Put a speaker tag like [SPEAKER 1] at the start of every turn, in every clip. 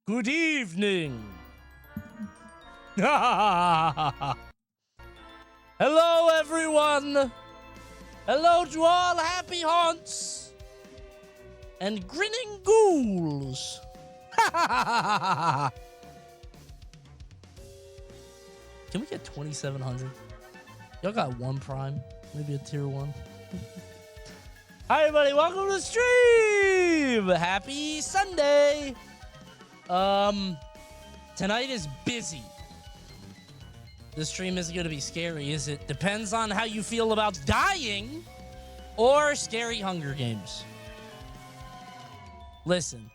[SPEAKER 1] Good evening. Hello, everyone. Hello to all happy haunts and grinning ghouls. Can we get 2,700? Y'all got one prime, maybe a tier 1. Hi, everybody. Welcome to the stream. Happy Sunday. Tonight is busy. This stream isn't going to be scary, is it? Depends on how you feel about dying or scary Hunger Games. Listen,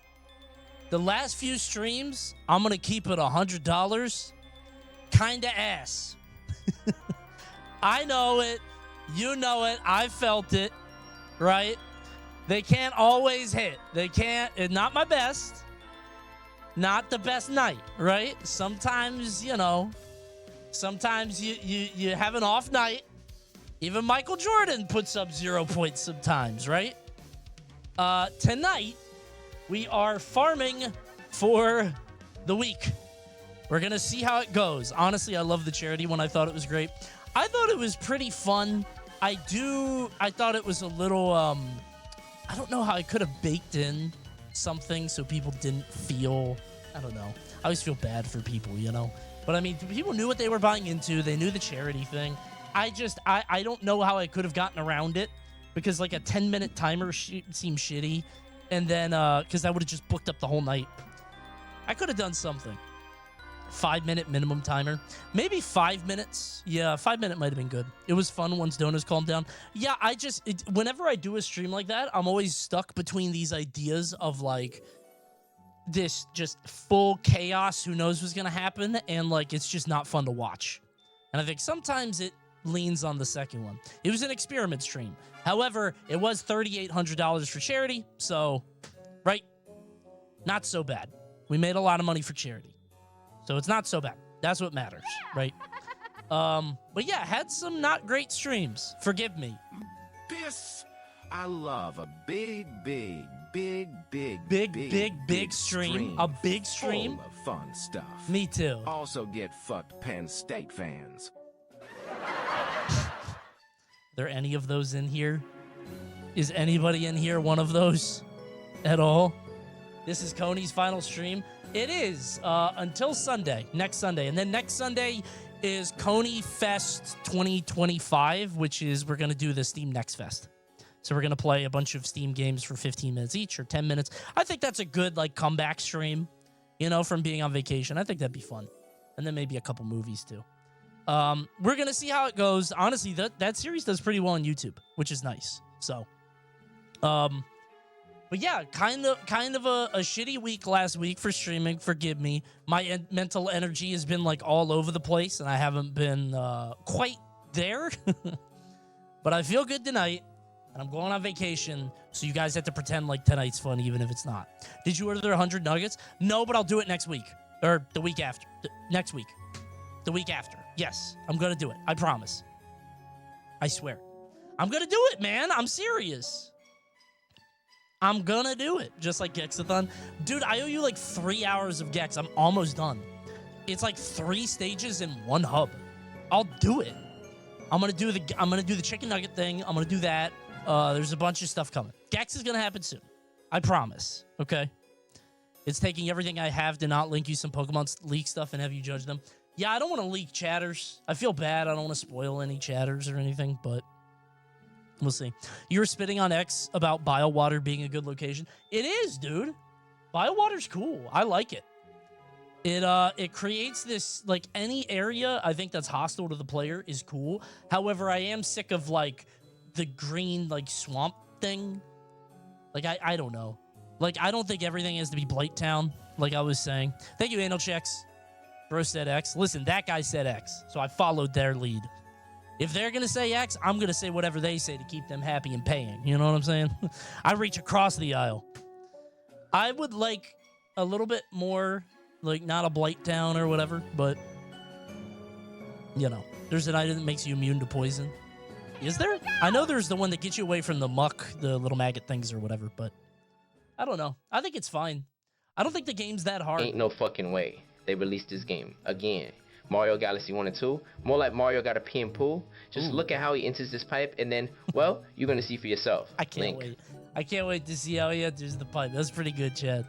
[SPEAKER 1] the last few streams, I'm going to keep it $100. Kinda ass. I know it. You know it. I felt it. Right? They can't always hit. They can't. It's not my best. Not the best night, right? Sometimes, you know, sometimes you have an off night. Even Michael Jordan puts up 0 points sometimes, right? Tonight, we are farming for the week. We're going to see how it goes. Honestly, I love the charity one. I thought it was great. I thought it was pretty fun. I thought it was a little, I don't know how I could have baked in something so people didn't feel, I don't know. I always feel bad for people, you know? But I mean, people knew what they were buying into. They knew the charity thing. I don't know how I could have gotten around it because like a 10-minute timer seemed shitty. And then, because I would have just booked up the whole night. I could have done something. 5-minute minimum timer. Maybe 5 minutes. Yeah, 5-minute might have been good. It was fun once donuts calmed down. Yeah, whenever I do a stream like that, I'm always stuck between these ideas of like this just full chaos, who knows what's gonna happen, and like it's just not fun to watch. And I think sometimes it leans on the second one. It was an experiment stream. However, it was $3,800 for charity, so right, not so bad. We made a lot of money for charity. So it's not so bad. That's what matters, right? But yeah, had some not great streams. Forgive me.
[SPEAKER 2] Piss. I love a big stream.
[SPEAKER 1] A big stream?
[SPEAKER 2] Full of fun stuff.
[SPEAKER 1] Me too.
[SPEAKER 2] Also get fucked Penn State fans.
[SPEAKER 1] Are there any of those in here? Is anybody in here one of those at all? This is Coney's final stream. It is until Sunday, next Sunday. And then next Sunday is Coney Fest 2025, which is we're going to do the Steam Next Fest. So we're going to play a bunch of Steam games for 15 minutes each or 10 minutes. I think that's a good like comeback stream, you know, from being on vacation. I think that'd be fun. And then maybe a couple movies too. We're going to see how it goes. Honestly, that series does pretty well on YouTube, which is nice. So, but yeah, kind of a shitty week last week for streaming. Forgive me. My mental energy has been like all over the place, and I haven't been quite there. But I feel good tonight, and I'm going on vacation, so you guys have to pretend like tonight's fun, even if it's not. Did you order 100 nuggets? No, but I'll do it next week. Or the week after. Next week. The week after. Yes, I'm going to do it. I promise. I swear. I'm going to do it, man. I'm serious. I'm gonna do it, just like Gexathon. Dude, I owe you like 3 hours of Gex. I'm almost done. It's like 3 stages in 1 hub. I'll do it. I'm gonna do the chicken nugget thing. I'm gonna do that. There's a bunch of stuff coming. Gex is gonna happen soon. I promise. Okay. It's taking everything I have to not link you some Pokemon leak stuff and have you judge them. Yeah, I don't want to leak chatters. I feel bad. I don't want to spoil any chatters or anything, but we'll see. You were spitting on X about Biowater being a good location. It is, dude. Biowater's cool. I like it. It creates this, like, any area I think that's hostile to the player is cool. However, I am sick of, like, the green, like, swamp thing. Like, I don't know. Like, I don't think everything has to be Blight Town, like I was saying. Thank you, Anal Checks. Bro said X. Listen, that guy said X, so I followed their lead. If they're going to say X, I'm going to say whatever they say to keep them happy and paying. You know what I'm saying? I reach across the aisle. I would like a little bit more, like, not a Blight Town or whatever, but, you know, there's an item that makes you immune to poison. Is there? I know there's the one that gets you away from the muck, the little maggot things or whatever, but I don't know. I think it's fine. I don't think the game's that hard.
[SPEAKER 3] Ain't no fucking way they released this game again. Mario Galaxy 1 and 2, more like Mario got a pee and poo. Just look at how he enters this pipe, and then, well, you're gonna see for yourself.
[SPEAKER 1] I can't wait. I can't wait to see how he enters the pipe. That's pretty good, Chad.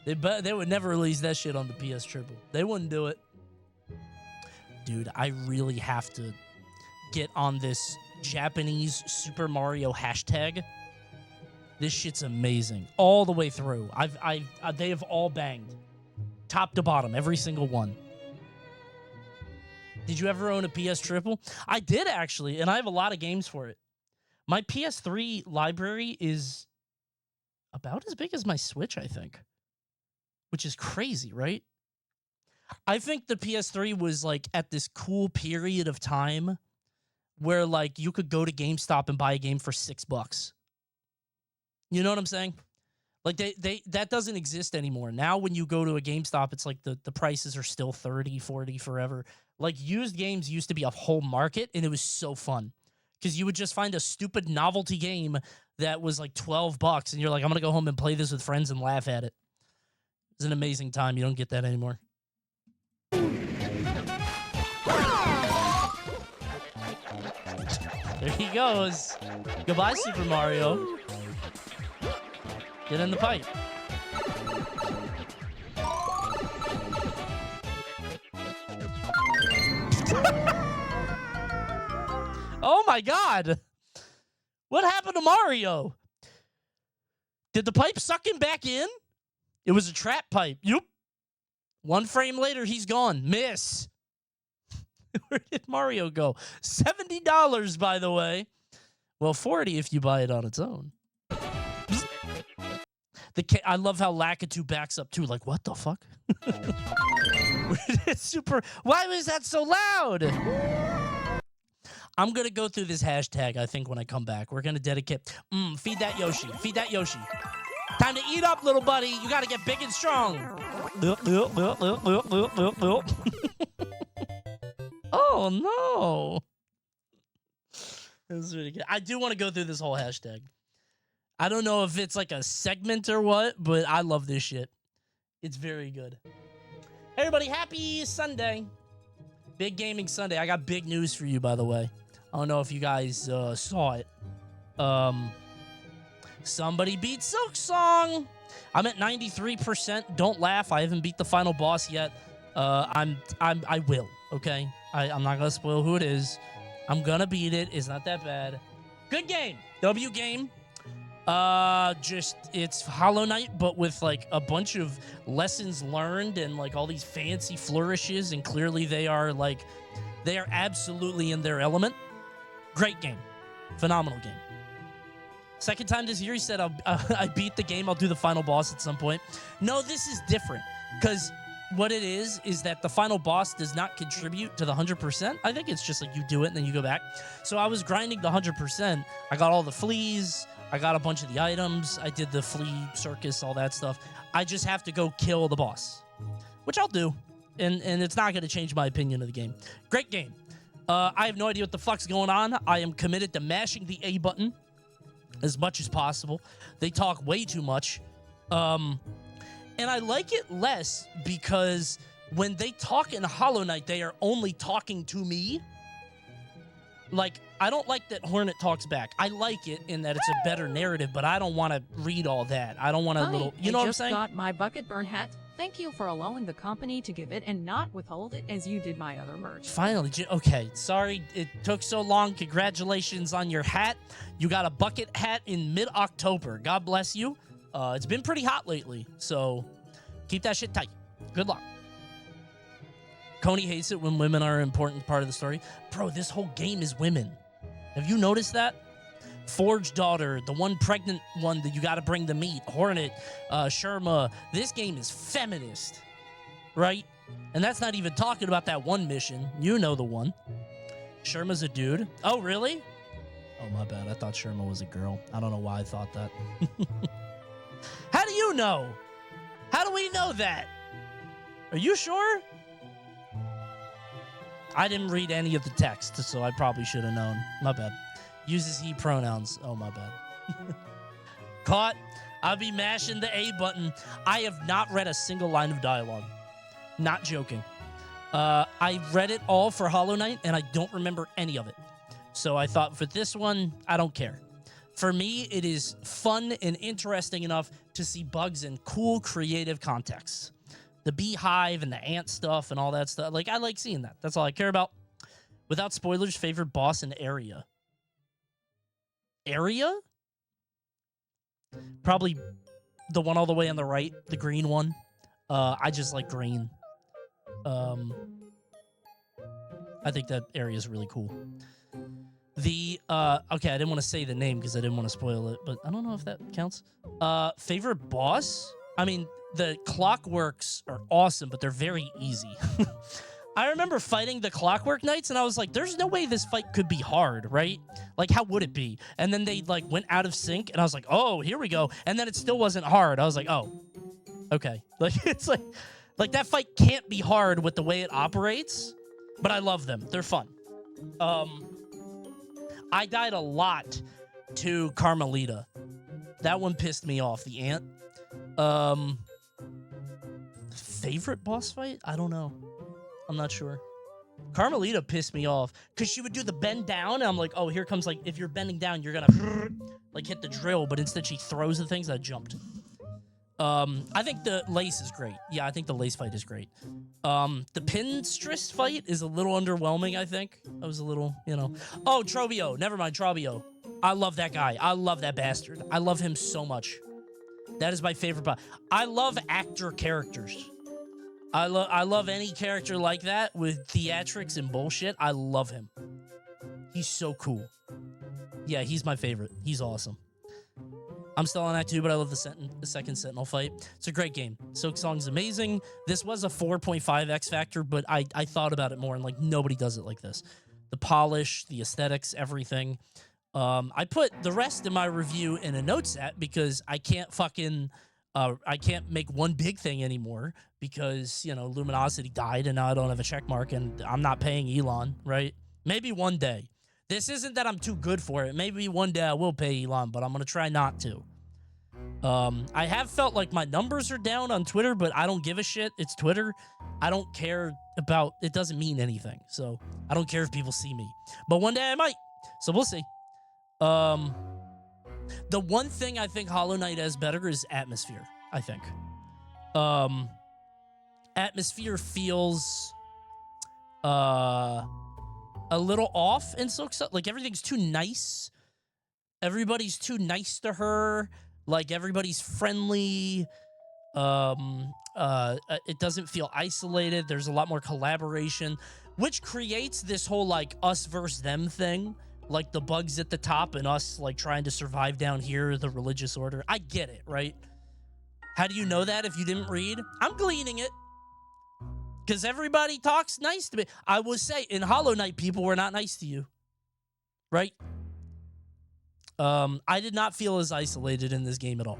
[SPEAKER 1] They would never release that shit on the PS Triple. They wouldn't do it. Dude, I really have to get on this Japanese Super Mario hashtag. This shit's amazing. All the way through. They have all banged. Top to bottom, every single one. Did you ever own a PS Triple? I did, actually, and I have a lot of games for it. My PS3 library is about as big as my Switch, I think. Which is crazy, right? I think the PS3 was, like, at this cool period of time where, like, you could go to GameStop and buy a game for $6. You know what I'm saying? Like, that doesn't exist anymore. Now, when you go to a GameStop, it's like the prices are still 30, 40 forever. Like, used games used to be a whole market, and it was so fun. Because you would just find a stupid novelty game that was like $12, and you're like, I'm going to go home and play this with friends and laugh at it. It's an amazing time. You don't get that anymore. There he goes. Goodbye, Super Mario. Get in the pipe. Oh my God. What happened to Mario? Did the pipe suck him back in? It was a trap pipe. Yup. 1 frame later, he's gone. Miss. Where did Mario go? $70, by the way. Well, $40 if you buy it on its own. I love how Lakitu backs up too. Like, what the fuck? It's super. Why was that so loud? I'm going to go through this hashtag, I think, when I come back. We're going to dedicate. Feed that Yoshi. Feed that Yoshi. Time to eat up, little buddy. You got to get big and strong. Oh, no. That's really good. I do want to go through this whole hashtag. I don't know if it's like a segment or what, but I love this shit. It's very good. Hey, everybody, happy Sunday. Big Gaming Sunday. I got big news for you, by the way. I don't know if you guys saw it. Somebody beat Silksong. I'm at 93%. Don't laugh. I haven't beat the final boss yet. I will, okay? I'm not going to spoil who it is. I'm going to beat it. It's not that bad. Good game. W game. It's Hollow Knight, but with like a bunch of lessons learned and like all these fancy flourishes, and clearly they are absolutely in their element. Great game. Phenomenal game. Second time this year, he said, I beat the game. I'll do the final boss at some point. No, this is different because what it is that the final boss does not contribute to the 100%. I think it's just like you do it and then you go back. So I was grinding the 100%. I got all the fleas. I got a bunch of the items. I did the flea circus, all that stuff. I just have to go kill the boss, which I'll do. And it's not going to change my opinion of the game. Great game. I have no idea what the fuck's going on. I am committed to mashing the A button as much as possible. They talk way too much. And I like it less because when they talk in Hollow Knight, they are only talking to me. Like, I don't like that Hornet talks back. I like it in that it's a better narrative, but I don't want to read all that. I don't want a little... You know what I'm saying?
[SPEAKER 4] I just got my bucket burn hat. Thank you for allowing the company to give it and not withhold it as you did my other merch.
[SPEAKER 1] Finally. Okay, sorry it took so long. Congratulations on your hat. You got a bucket hat in mid-October. God bless you. It's been pretty hot lately, so keep that shit tight. Good luck. Coney hates it when women are an important part of the story. Bro, this whole game is women. Have you noticed that? Forge Daughter, the one pregnant one that you got to bring the meat, Hornet, Sherma. This game is feminist, right? And that's not even talking about that one mission. You know the one. Sherma's a dude. Oh, really? Oh, my bad. I thought Sherma was a girl. I don't know why I thought that. How do you know? How do we know that? Are you sure? I didn't read any of the text, so I probably should have known. My bad. Uses he pronouns. Oh, my bad. Caught. I'll be mashing the A button. I have not read a single line of dialogue. Not joking. I read it all for Hollow Knight, and I don't remember any of it. So I thought for this one, I don't care. For me, it is fun and interesting enough to see bugs in cool, creative contexts. The beehive and the ant stuff and all that stuff. Like, I like seeing that. That's all I care about. Without spoilers, favorite boss and area. Area? Probably the one all the way on the right, the green one. I just like green. I think that area is really cool. Okay, I didn't want to say the name because I didn't want to spoil it, but I don't know if that counts. Favorite boss? I mean, the Clockworks are awesome, but they're very easy. I remember fighting the Clockwork Knights, and I was like, there's no way this fight could be hard, right? Like, how would it be? And then they, like, went out of sync, and I was like, oh, here we go. And then it still wasn't hard. I was like, oh, okay. Like, it's like that fight can't be hard with the way it operates, but I love them. They're fun. I died a lot to Carmelita. That one pissed me off, the ant. Favorite boss fight? I don't know. I'm not sure. Carmelita pissed me off because she would do the bend down, and I'm like, oh, here comes, like, if you're bending down, you're gonna like hit the drill, but instead she throws the things. I jumped. I think the lace is great. Yeah, I think the lace fight is great. The Pinstress fight is a little underwhelming, I think. I was a little, Oh, Trobio. Never mind, Trobio. I love that guy. I love that bastard. I love him so much. That is my favorite boss. I love actor characters. I love any character like that with theatrics and bullshit. I love him. He's so cool. Yeah, he's my favorite. He's awesome. I'm still on Act 2, but I love the second Sentinel fight. It's a great game. Silk Song's amazing. This was a 4.5 X Factor, but I thought about it more, and, like, nobody does it like this. The polish, the aesthetics, everything. I put the rest of my review in a notes app because I can't I can't make one big thing anymore because, Luminosity died and now I don't have a check mark and I'm not paying Elon, right? Maybe one day. This isn't that I'm too good for it. Maybe one day I will pay Elon, but I'm going to try not to. I have felt like my numbers are down on Twitter, but I don't give a shit. It's Twitter. I don't care about, it doesn't mean anything. So I don't care if people see me. But one day I might. So we'll see. The one thing I think Hollow Knight has better is atmosphere, I think. Atmosphere feels a little off in Silk Song. Like, everything's too nice. Everybody's too nice to her. Like, everybody's friendly. It doesn't feel isolated. There's a lot more collaboration, which creates this whole, like, us versus them thing. Like, the bugs at the top and us, like, trying to survive down here, the religious order. I get it, right? How do you know that if you didn't read? I'm gleaning it. Because everybody talks nice to me. I will say, in Hollow Knight, people were not nice to you. Right? I did not feel as isolated in this game at all.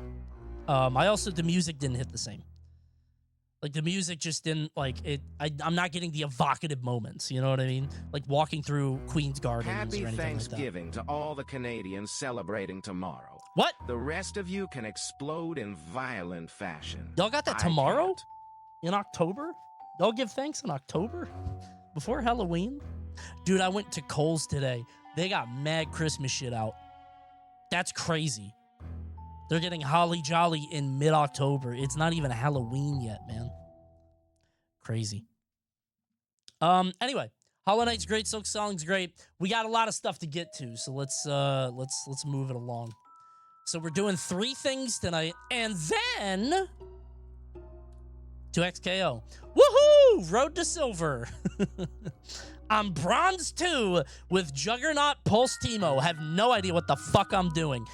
[SPEAKER 1] The music didn't hit the same. Like, the music just didn't, like, it. I'm not getting the evocative moments, you know what I mean? Like, walking through Queen's Gardens
[SPEAKER 2] Happy
[SPEAKER 1] or anything
[SPEAKER 2] Thanksgiving
[SPEAKER 1] like that.
[SPEAKER 2] to all the Canadians celebrating tomorrow.
[SPEAKER 1] What?
[SPEAKER 2] The rest of you can explode in violent fashion.
[SPEAKER 1] Y'all got that
[SPEAKER 2] I
[SPEAKER 1] tomorrow?
[SPEAKER 2] can't.
[SPEAKER 1] In October? Y'all give thanks in October? Before Halloween? Dude, I went to Kohl's today. They got mad Christmas shit out. That's crazy. They're getting Holly Jolly in mid-October. It's not even Halloween yet, man. Crazy. Anyway, Hollow Knight's great. Silk Song's great. We got a lot of stuff to get to, so let's move it along. So we're doing 3 things tonight, and then to XKO. Woohoo! Road to Silver. I'm Bronze 2 with Juggernaut Pulse Teemo. Have no idea what the fuck I'm doing.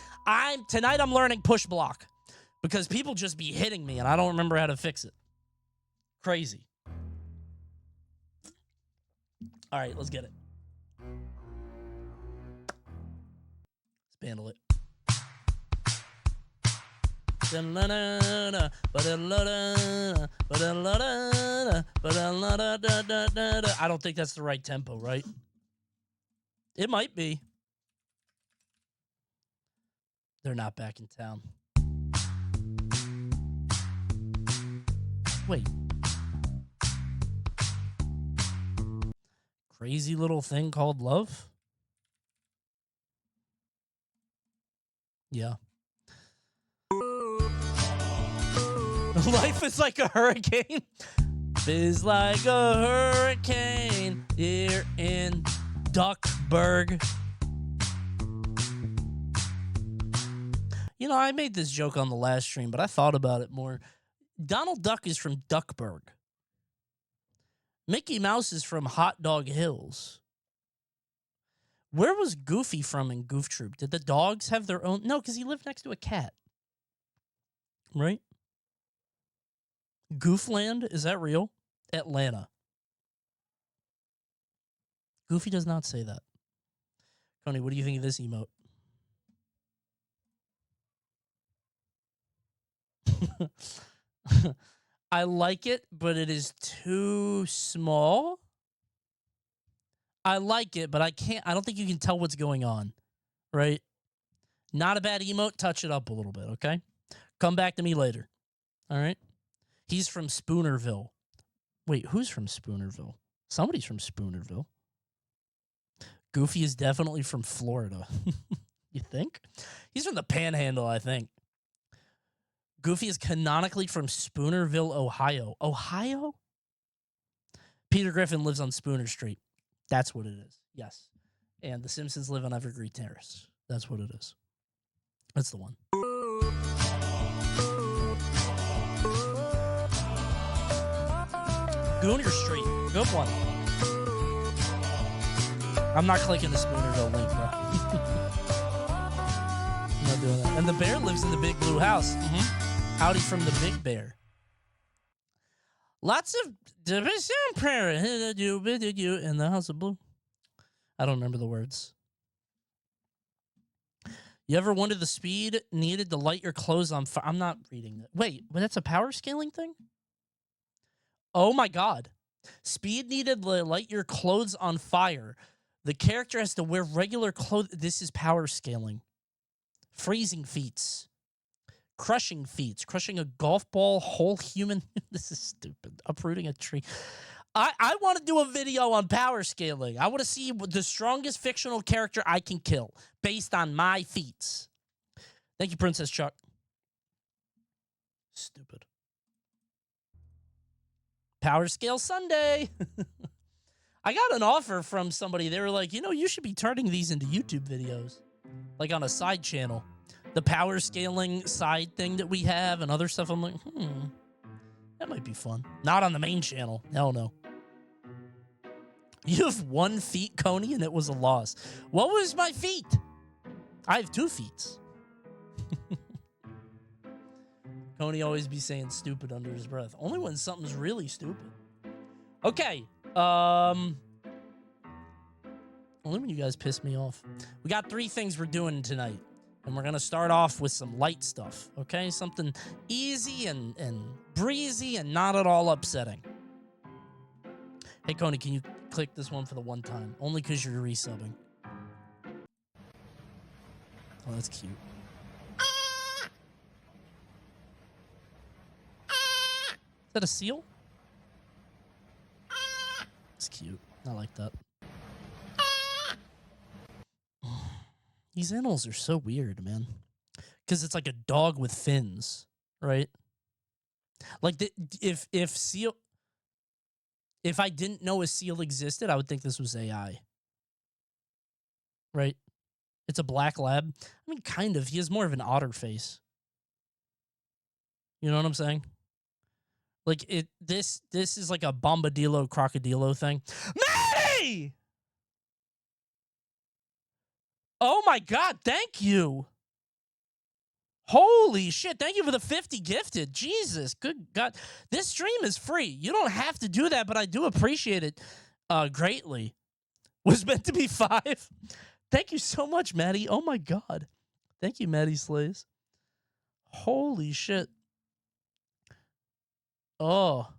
[SPEAKER 1] Tonight I'm learning push block because people just be hitting me and I don't remember how to fix it. Crazy. All right, let's get it. Let's handle it. I don't think that's the right tempo, right? It might be. They're not back in town. Wait. Crazy little thing called love? Yeah. Life is like a hurricane. Is like a hurricane here in Duckburg. You know, I made this joke on the last stream, but I thought about it more. Donald Duck is from Duckburg. Mickey Mouse is from Hot Dog Hills. Where was Goofy from in Goof Troop? Did the dogs have their own? No, because he lived next to a cat. Right? Goofland? Is that real? Atlanta. Goofy does not say that. Coney, what do you think of this emote? I like it, but it is too small. I like it, but I don't think you can tell what's going on, right? Not a bad emote. Touch it up a little bit, okay? Come back to me later, all right? He's from Spoonerville. Wait, who's from Spoonerville? Somebody's from Spoonerville. Goofy is definitely from Florida. You think? He's from the Panhandle, I think. Goofy is canonically from Spoonerville, Ohio. Ohio? Peter Griffin lives on Spooner Street. That's what it is. Yes. And the Simpsons live on Evergreen Terrace. That's what it is. That's the one. Gooner Street. Good one. I'm not clicking the Spoonerville link, bro. I'm not doing that. And the bear lives in the big blue house. Mm-hmm. Howdy from the Big Bear. Lots of prayer in the House of Blue. I don't remember the words. You ever wonder the speed needed to light your clothes on fire? I'm not reading that. Wait, but that's a power scaling thing? Oh my God. Speed needed to light your clothes on fire. The character has to wear regular clothes. This is power scaling. Freezing feats. Crushing feats. Crushing a golf ball, whole human. This is stupid. Uprooting a tree. I want to do a video on power scaling. I want to see the strongest fictional character I can kill based on my feats. Thank you, Princess Chuck. Stupid. Power Scale Sunday. I got an offer from somebody. They were like, you know, you should be turning these into YouTube videos. Like on a side channel. The power scaling side thing that we have and other stuff. I'm like, that might be fun. Not on the main channel. Hell no. You have 1 feet, Coney, and it was a loss. What was my feet? I have 2 feet. Coney always be saying stupid under his breath. Only when something's really stupid. Okay. Only when you guys piss me off. We got 3 things we're doing tonight. And we're going to start off with some light stuff, okay? Something easy and breezy and not at all upsetting. Hey, Coney, can you click this one for the one time? Only because you're resubbing. Oh, that's cute. Is that a seal? It's cute. I like that. These animals are so weird, man. Because it's like a dog with fins, right? Like if I didn't know a seal existed, I would think this was AI. Right? It's a black lab. I mean, kind of. He has more of an otter face. You know what I'm saying? Like this is like a bombadillo crocodilo thing. Maddie! Oh my God, thank you. Holy shit, thank you for the 50 gifted. Jesus, good God. This stream is free. You don't have to do that, but I do appreciate it greatly. Was meant to be 5. Thank you so much, Maddie. Oh my God. Thank you, Maddie Slays. Holy shit. Oh.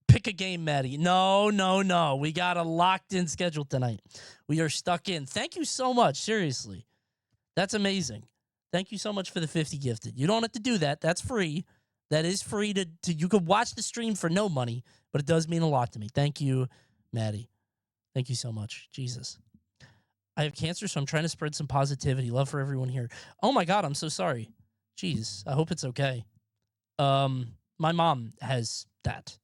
[SPEAKER 1] Pick a game, Maddie. No. We got a locked-in schedule tonight. We are stuck in. Thank you so much. Seriously. That's amazing. Thank you so much for the 50 gifted. You don't have to do that. That's free. That is free to you could watch the stream for no money, but it does mean a lot to me. Thank you, Maddie. Thank you so much. Jesus. I have cancer, so I'm trying to spread some positivity. Love for everyone here. Oh my God, I'm so sorry. Jeez, I hope it's okay. My mom has that.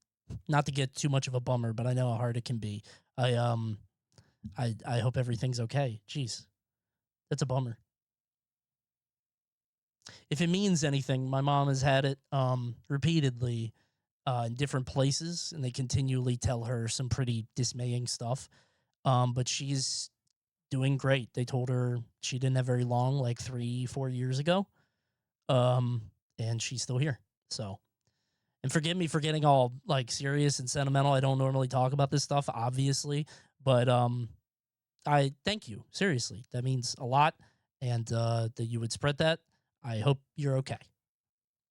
[SPEAKER 1] Not to get too much of a bummer, but I know how hard it can be. I hope everything's okay. Jeez, that's a bummer. If it means anything, my mom has had it repeatedly in different places, and they continually tell her some pretty dismaying stuff. But she's doing great. They told her she didn't have very long, like 3-4 years ago. And she's still here. So, and forgive me for getting all like serious and sentimental. I don't normally talk about this stuff, obviously, but I thank you. Seriously, that means a lot. And that you would spread that. I hope you're okay.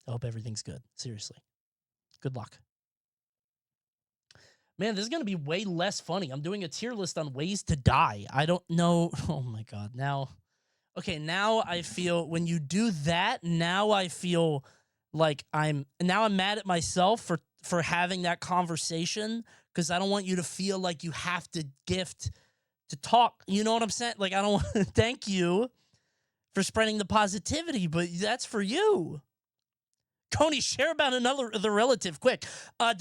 [SPEAKER 1] I hope everything's good. Seriously. Good luck. Man, this is going to be way less funny. I'm doing a tier list on ways to die. I don't know. Oh my God. Now, okay, now I feel when you do that, now I feel like I'm mad at myself for having that conversation because I don't want you to feel like you have to gift to talk. You know what I'm saying? Like, I don't want to thank you for spreading the positivity, but that's for you. Coney, share about the relative quick. I'm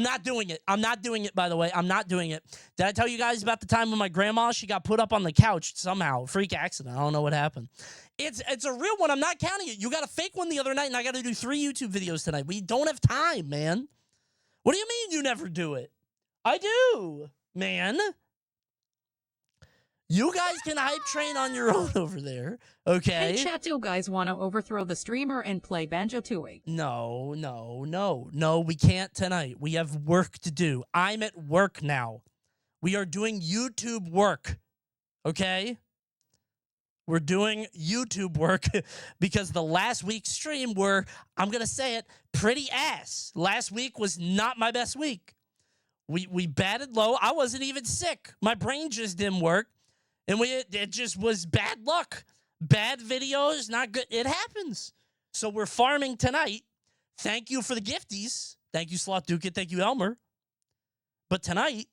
[SPEAKER 1] not doing it. I'm not doing it, by the way. I'm not doing it. Did I tell you guys about the time when my grandma, she got put up on the couch somehow? Freak accident. I don't know what happened. It's a real one. I'm not counting it. You got a fake one the other night, and I got to do 3 YouTube videos tonight. We don't have time, man. What do you mean you never do it? I do, man. You guys can hype train on your own over there, okay?
[SPEAKER 4] Hey, chat, do guys want to overthrow the streamer and play Banjo-Tooie?
[SPEAKER 1] No, we can't tonight. We have work to do. I'm at work now. We are doing YouTube work, okay? We're doing YouTube work because the last week's stream were, I'm going to say it, pretty ass. Last week was not my best week. We batted low. I wasn't even sick. My brain just didn't work. And it just was bad luck. Bad videos, not good. It happens. So we're farming tonight. Thank you for the gifties. Thank you, Slot Duke. Thank you, Elmer. But tonight,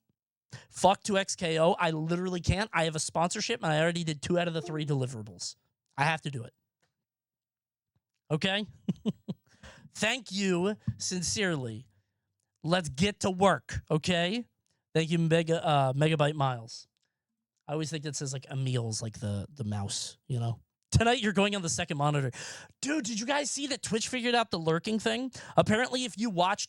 [SPEAKER 1] fuck 2XKO. I literally can't. I have a sponsorship, and I already did 2 out of the 3 deliverables. I have to do it. Okay? Thank you sincerely. Let's get to work, okay? Thank you, Megabyte Miles. I always think that says like Emil's like the mouse, you know? Tonight you're going on the second monitor. Dude, did you guys see that Twitch figured out the lurking thing? Apparently if you watch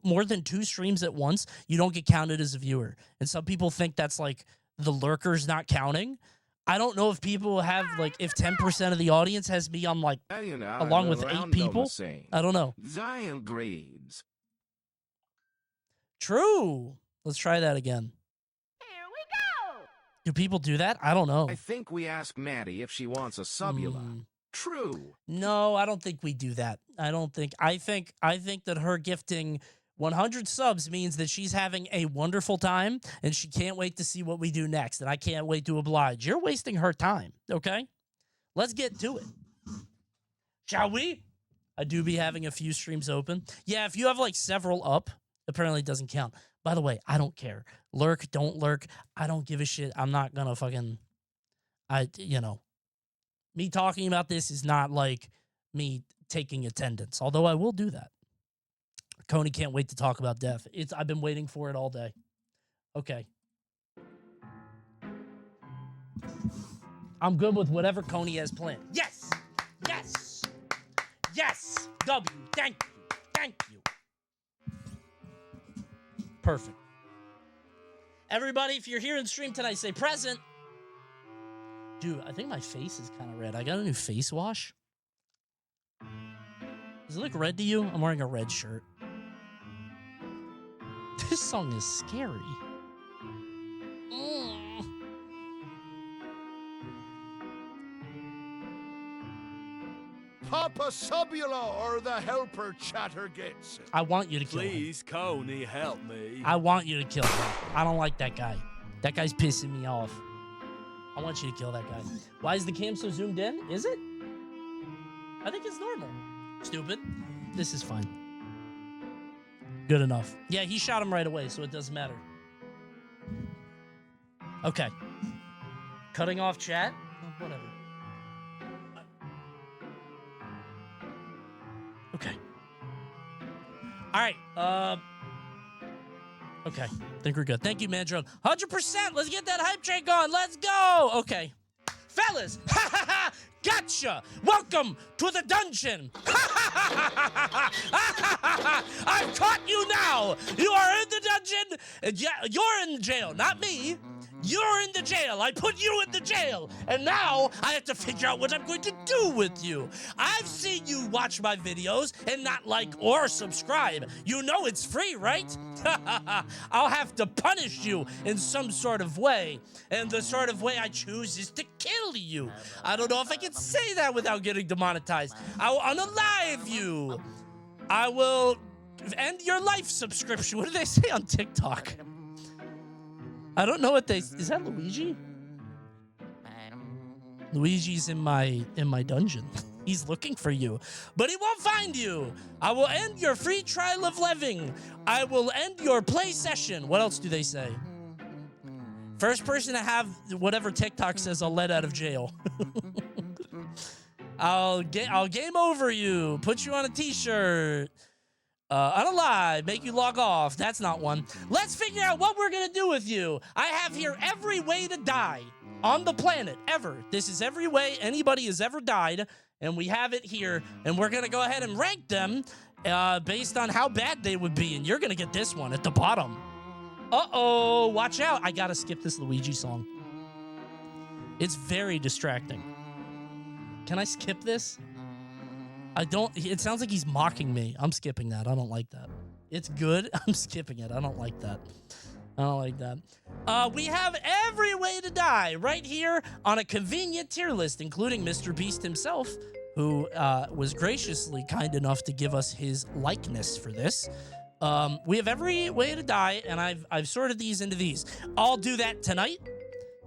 [SPEAKER 1] more than 2 streams at once, you don't get counted as a viewer. And some people think that's like the lurkers not counting. I don't know if people have like, if 10% of the audience has me on like, along with 8 people. I don't know.
[SPEAKER 2] Zion grades.
[SPEAKER 1] True. Let's try that again. Do people do that? I don't know.
[SPEAKER 2] I think we asked Maddie if she wants a subula. True.
[SPEAKER 1] No, I don't think we do that. I think that her gifting 100 subs means that she's having a wonderful time and she can't wait to see what we do next. And I can't wait to oblige. You're wasting her time, okay? Let's get to it. Shall we? I do be having a few streams open. Yeah, if you have like several up, apparently it doesn't count. By the way, I don't care. Lurk, don't lurk. I don't give a shit. I'm not gonna fucking, me talking about this is not like me taking attendance, although I will do that. Coney can't wait to talk about death. I've been waiting for it all day. Okay. I'm good with whatever Coney has planned. Yes! Yes! Yes! W, thank you. Thank you. Perfect. Everybody, if you're here in stream tonight, say present. Dude, I think my face is kind of red. I got a new face wash. Does it look red to you? I'm wearing a red shirt. This song is scary.
[SPEAKER 5] Papa Subula or the helper chatter gets it.
[SPEAKER 1] I want you to kill him.
[SPEAKER 5] Please, Coney, help me.
[SPEAKER 1] I want you to kill him. I don't like that guy. That guy's pissing me off. I want you to kill that guy. Why is the cam so zoomed in? Is it? I think it's normal. Stupid. This is fine. Good enough. Yeah, he shot him right away, so it doesn't matter. Okay. Cutting off chat? Oh, whatever. Okay. All right. Okay. I think we're good. Thank you, Mandrone. 100%. Let's get that hype train going. Let's go. Okay. Fellas. Gotcha. Welcome to the dungeon. I've caught you now. You are in the dungeon. Yeah, you're in jail, not me. You're in the jail. I put you in the jail. And now I have to figure out what I'm going to do with you. I've seen you watch my videos and not like or subscribe. You know it's free, right? I'll have to punish you in some sort of way. And the sort of way I choose is to kill you. I don't know if I can say that without getting demonetized. I will unalive you. I will end your life subscription. What do they say on TikTok? I don't know what they... Is that Luigi? Luigi's in my dungeon. He's looking for you, but he won't find you. I will end your free trial of living. I will end your play session. What else do they say? First person to have whatever TikTok says I'll let out of jail. I'll game over you. Put you on a t-shirt. Unalive, make you log off. That's not one. Let's figure out what we're gonna do with you. I have here every way to die on the planet, ever. This is every way anybody has ever died, and we have it here, and we're gonna go ahead and rank them based on how bad they would be, and you're gonna get this one at the bottom. Uh-oh, watch out. I gotta skip this Luigi song. It's very distracting. Can I skip this? I don't, it sounds like he's mocking me. I'm skipping that. I don't like that. It's good. I'm skipping it. I don't like that. I don't like that. We have every way to die right here on a convenient tier list, including Mr. Beast himself, who was graciously kind enough to give us his likeness for this. We have every way to die, and I've sorted these into these. I'll do that tonight,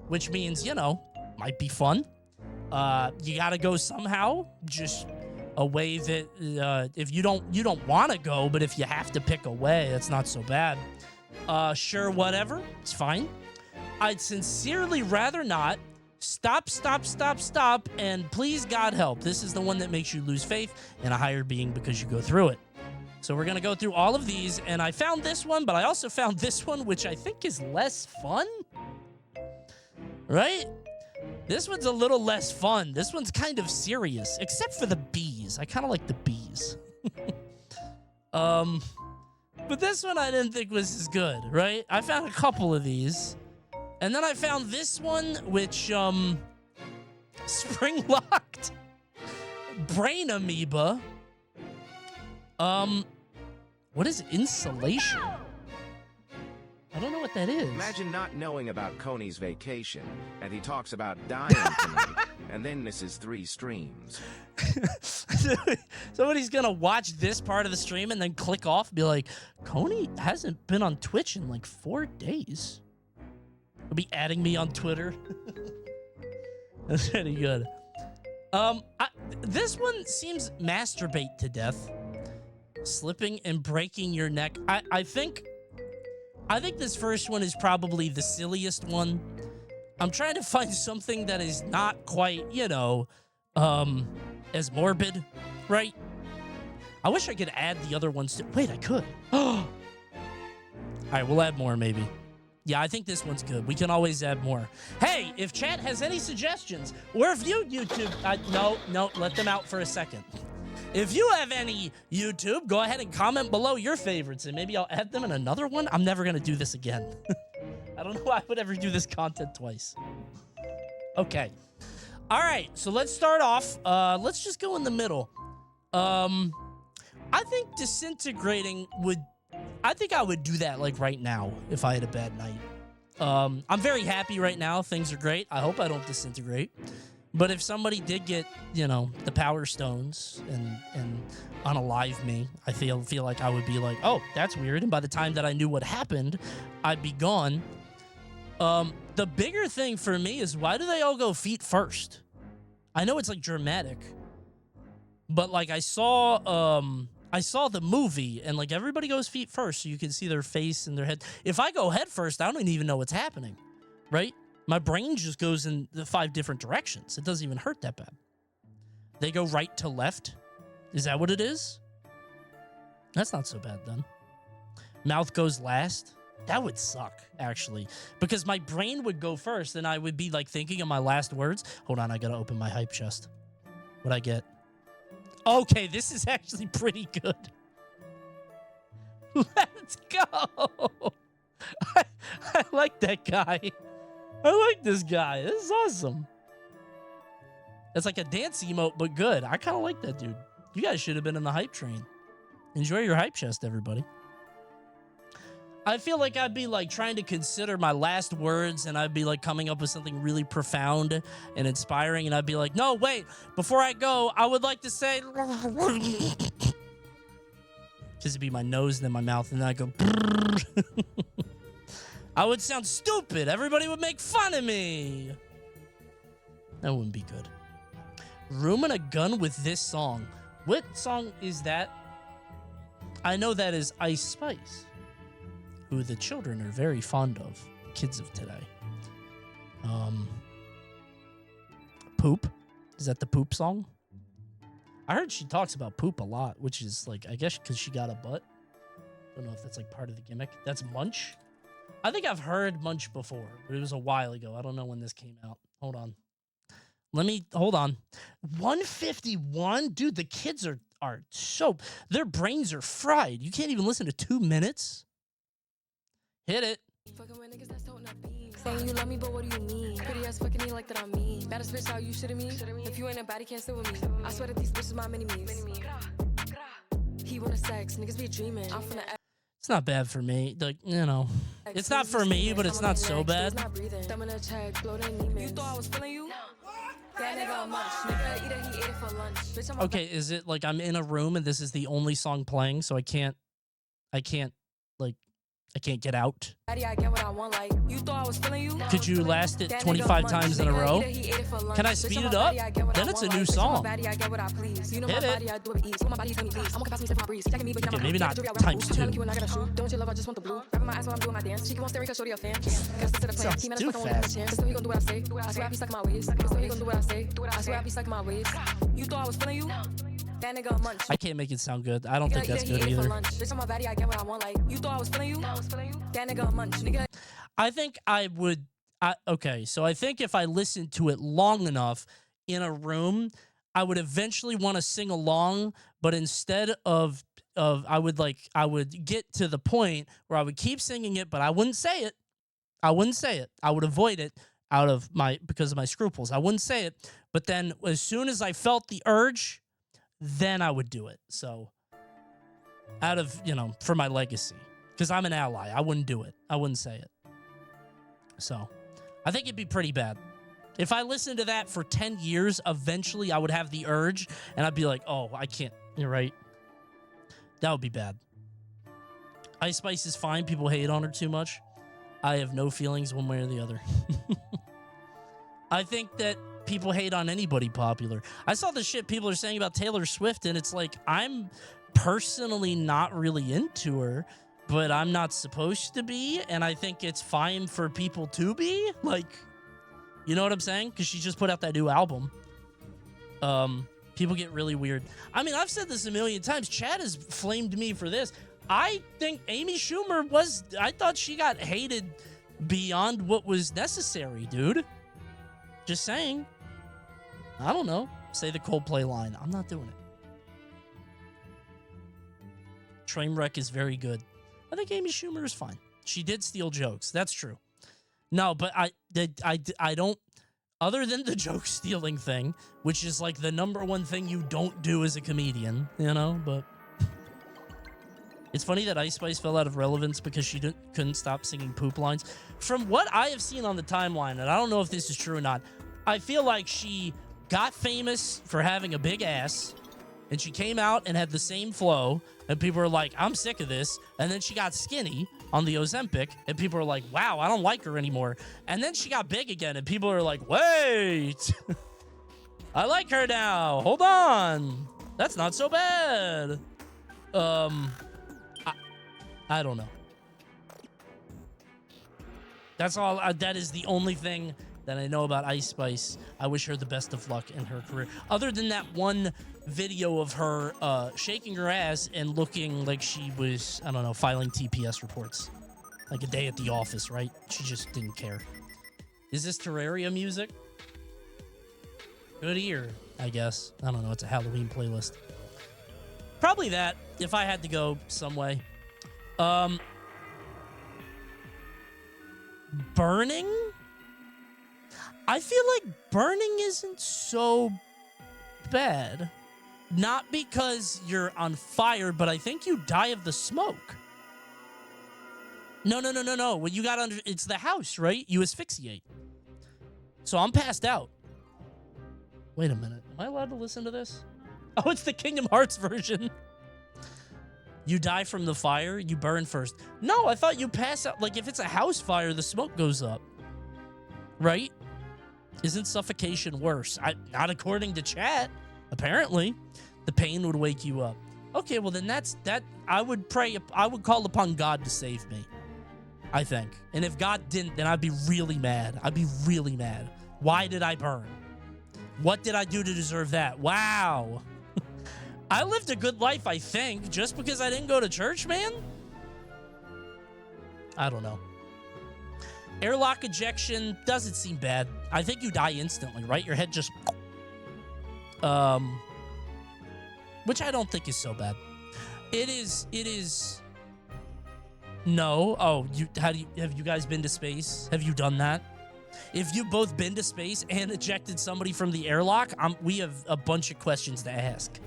[SPEAKER 1] which means, you know, might be fun. You gotta go somehow. Just a way that if you don't want to go, but if you have to pick a way, it's not so bad. Sure, whatever, it's fine. I'd sincerely rather not. Stop, and please God help. This is the one that makes you lose faith in a higher being because you go through it. So we're gonna go through all of these, and I found this one, but I also found this one, which I think is less fun, right? This one's a little less fun. This one's kind of serious, except for the bees. I kind of like the bees. But this one I didn't think was as good, right? I found a couple of these. And then I found this one, which, spring-locked brain amoeba. What is insulation? I don't know what that is.
[SPEAKER 2] Imagine not knowing about Coney's vacation, and he talks about dying tonight, and then misses 3 streams.
[SPEAKER 1] Somebody's gonna watch this part of the stream and then click off and be like, Coney hasn't been on Twitch in like 4 days. He'll be adding me on Twitter. That's pretty good. This one seems masturbate to death. Slipping and breaking your neck. I think this first one is probably the silliest one. I'm trying to find something that is not quite, you know, as morbid, right? I wish I could add the other ones to... Wait, I could. All right, we'll add more maybe. Yeah, I think this one's good. We can always add more. Hey, if chat has any suggestions, or if you, YouTube... no, let them out for a second. If you have any YouTube, go ahead and comment below your favorites, and maybe I'll add them in another one. I'm never going to do this again. I don't know why I would ever do this content twice. Okay. All right, so let's start off. Let's just go in the middle. I think disintegrating would... I think I would do that, like, right now if I had a bad night. I'm very happy right now. Things are great. I hope I don't disintegrate. But if somebody did get, you know, the power stones and unalive me, I feel like I would be like, oh, that's weird. And by the time that I knew what happened, I'd be gone. The bigger thing for me is, why do they all go feet first? I know it's like dramatic, but like I saw I saw the movie, and like everybody goes feet first, so you can see their face and their head. If I go head first, I don't even know what's happening, right? My brain just goes in the 5 different directions. It doesn't even hurt that bad. They go right to left. Is that what it is? That's not so bad then. Mouth goes last. That would suck, actually, because my brain would go first, and I would be like thinking of my last words. Hold on, I gotta open my hype chest. What'd I get? Okay, this is actually pretty good. Let's go. I like that guy. I like this guy. This is awesome. It's like a dance emote, but good. I kind of like that dude. You guys should have been in the hype train. Enjoy your hype chest, everybody. I feel like I'd be like trying to consider my last words, and I'd be like coming up with something really profound and inspiring, and I'd be like, no, wait, before I go, I would like to say, because it'd be my nose and then my mouth, and then I go, I would sound stupid. Everybody would make fun of me. That wouldn't be good. Room and a gun with this song. What song is that? I know that is Ice Spice, who the children are very fond of, kids of today. Poop? Is that the Poop song? I heard she talks about poop a lot, which is like, I guess because she got a butt. Don't know if that's like part of the gimmick. That's Munch? I think I've heard Munch before, but it was a while ago. I don't know when this came out. Hold on. Hold on. 151? Dude, the kids are so, their brains are fried. You can't even listen to 2 minutes? Hit it.
[SPEAKER 6] Saying you love me, but what do you mean? Pretty ass fucking me like that I'm mean. Baddest bitch, how you shitting me? If you ain't a baddie, can't sit with me. I swear that these bitches my mini-me's. He wanna sex, niggas be dreaming. I'm finna.
[SPEAKER 1] It's not bad for me. Like, you know, it's not for me, but it's not so bad.
[SPEAKER 6] You thought I was feeling you? That nigga a munch. Nigga eat it, he ate it for lunch. Bitch, I'm
[SPEAKER 1] Okay, is it like I'm in a room and this is the only song playing, so I can't get out?
[SPEAKER 6] I get what I want, like, you thought I was feeling you?
[SPEAKER 1] Could you last it 25 times in a row? Can I speed it up? Then it's a new song. Hit it. Okay, maybe not times 2.
[SPEAKER 6] Don't you love, I just want the blue. Rapping my ass while I'm doing my dance. She keep on staring, cause shorty a fan.
[SPEAKER 1] Sounds too fast.
[SPEAKER 6] So he gon' do what I say. I swear I be stuck in my ways. So he gon' do what I say. I swear I be stuck in my ways. You thought I was feeling you? That nigga a munch.
[SPEAKER 1] I can't make it sound good. I don't think that's good either.
[SPEAKER 6] Bitch, I'm a baddie, I get what I want, like, you thought I was feeling you? That nigga a munch, nigga.
[SPEAKER 1] I think I would. Okay, so I think if I listened to it long enough in a room, I would eventually want to sing along. But instead of I would get to the point where I would keep singing it, but I wouldn't say it. I would avoid it because of my scruples. I wouldn't say it. But then as soon as I felt the urge, then I would do it. So out of, for my legacy, because I'm an ally, I wouldn't do it. I wouldn't say it. So I think it'd be pretty bad. If I listened to that for 10 years, eventually I would have the urge and I'd be like, oh, I can't. You're right. That would be bad. Ice Spice is fine. People hate on her too much. I have no feelings one way or the other. I think that people hate on anybody popular. I saw the shit people are saying about Taylor Swift, and it's like, I'm personally not really into her, but I'm not supposed to be, and I think it's fine for people to be. Like, you know what I'm saying? Because she just put out that new album. People get really weird. I mean, I've said this a million times. Chad has flamed me for this. I think Amy Schumer I thought she got hated beyond what was necessary, dude. Just saying. I don't know. Say the Coldplay line. I'm not doing it. Trainwreck is very good. I think Amy Schumer is fine. She did steal jokes. That's true. No, but I don't, other than the joke stealing thing, which is like the number one thing you don't do as a comedian, but it's funny that Ice Spice fell out of relevance because she couldn't stop singing poop lines. From what I have seen on the timeline, and I don't know if this is true or not, I feel like she got famous for having a big ass, and she came out and had the same flow, and people were like, I'm sick of this. And then she got skinny on the Ozempic, and people were like, wow, I don't like her anymore. And then she got big again, and people are like, wait, I like her now. Hold on. That's not so bad. I don't know. That's all. That is the only thing that I know about Ice Spice. I wish her the best of luck in her career. Other than that one video of her shaking her ass and looking like she was, I don't know, filing TPS reports. Like a day at the office, right? She just didn't care. Is this Terraria music? Good ear, I guess. I don't know. It's a Halloween playlist. Probably that, if I had to go some way. Burning? I feel like burning isn't so bad. Not because you're on fire, but I think you die of the smoke. No. What you got under, it's the house, right? You asphyxiate. So I'm passed out. Wait a minute. Am I allowed to listen to this? Oh, it's the Kingdom Hearts version. You die from the fire, you burn first. No, I thought you pass out. Like, if it's a house fire, the smoke goes up. Right? Isn't suffocation worse? Not according to chat. Apparently. The pain would wake you up. Okay, well, then that's that. I would call upon God to save me. I think. And if God didn't, then I'd be really mad. I'd be really mad. Why did I burn? What did I do to deserve that? Wow. I lived a good life, I think, just because I didn't go to church, man. I don't know. Airlock ejection doesn't seem bad. I think you die instantly, right? Your head just... Which I don't think is so bad. It is... No. Oh, have you guys been to space? Have you done that? If you've both been to space and ejected somebody from the airlock, we have a bunch of questions to ask.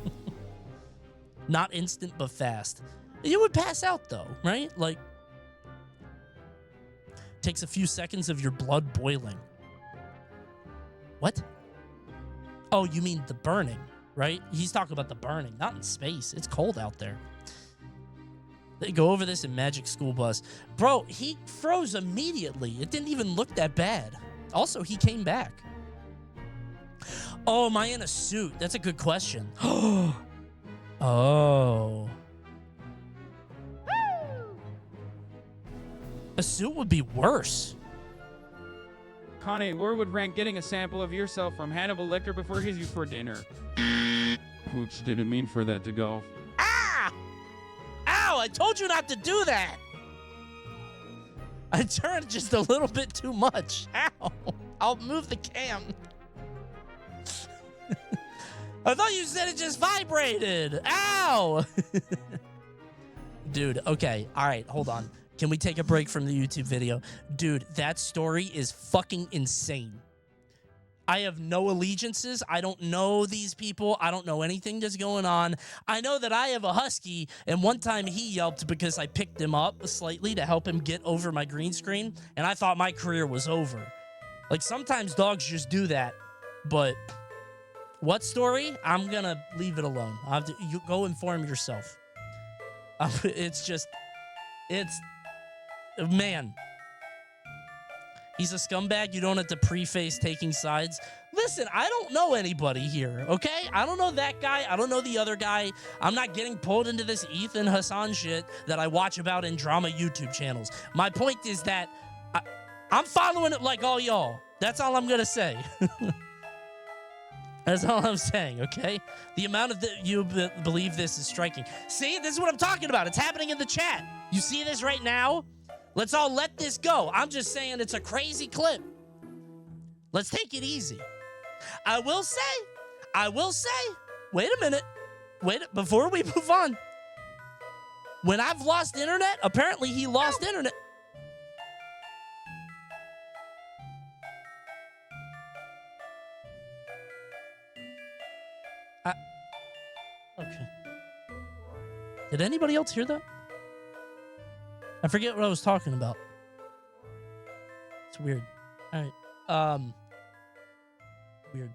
[SPEAKER 1] Not instant, but fast. You would pass out, though, right? Like, takes a few seconds of your blood boiling. What? Oh, you mean the burning, right? He's talking about the burning, not in space. It's cold out there. They go over this in Magic School Bus. Bro, he froze immediately. It didn't even look that bad. Also, he came back. Oh, am I in a suit? That's a good question. Oh. A suit would be worse.
[SPEAKER 7] Coney, where would rank getting a sample of yourself from Hannibal Lecter before he's you for dinner? Which didn't mean for that to go.
[SPEAKER 1] Ah! Ow, I told you not to do that. I turned just a little bit too much. Ow. I'll move the cam. I thought you said it just vibrated. Ow! Dude, okay. All right, hold on. Can we take a break from the YouTube video? Dude, that story is fucking insane. I have no allegiances. I don't know these people. I don't know anything that's going on. I know that I have a husky, and one time he yelped because I picked him up slightly to help him get over my green screen, and I thought my career was over. Like, sometimes dogs just do that, but... What story? I'm going to leave it alone. You go inform yourself. Man. He's a scumbag. You don't have to preface taking sides. Listen, I don't know anybody here, okay? I don't know that guy. I don't know the other guy. I'm not getting pulled into this Ethan Hassan shit that I watch about in drama YouTube channels. My point is that I'm following it like all y'all. That's all I'm going to say. That's all I'm saying, okay? The amount of you believe this is striking. See, this is what I'm talking about. It's happening in the chat. You see this right now? Let's all let this go. I'm just saying it's a crazy clip. Let's take it easy. I will say, wait a minute. Before we move on. When I've lost internet, apparently he lost internet. Okay. Did anybody else hear that? I forget what I was talking about. It's weird. All right. Weird.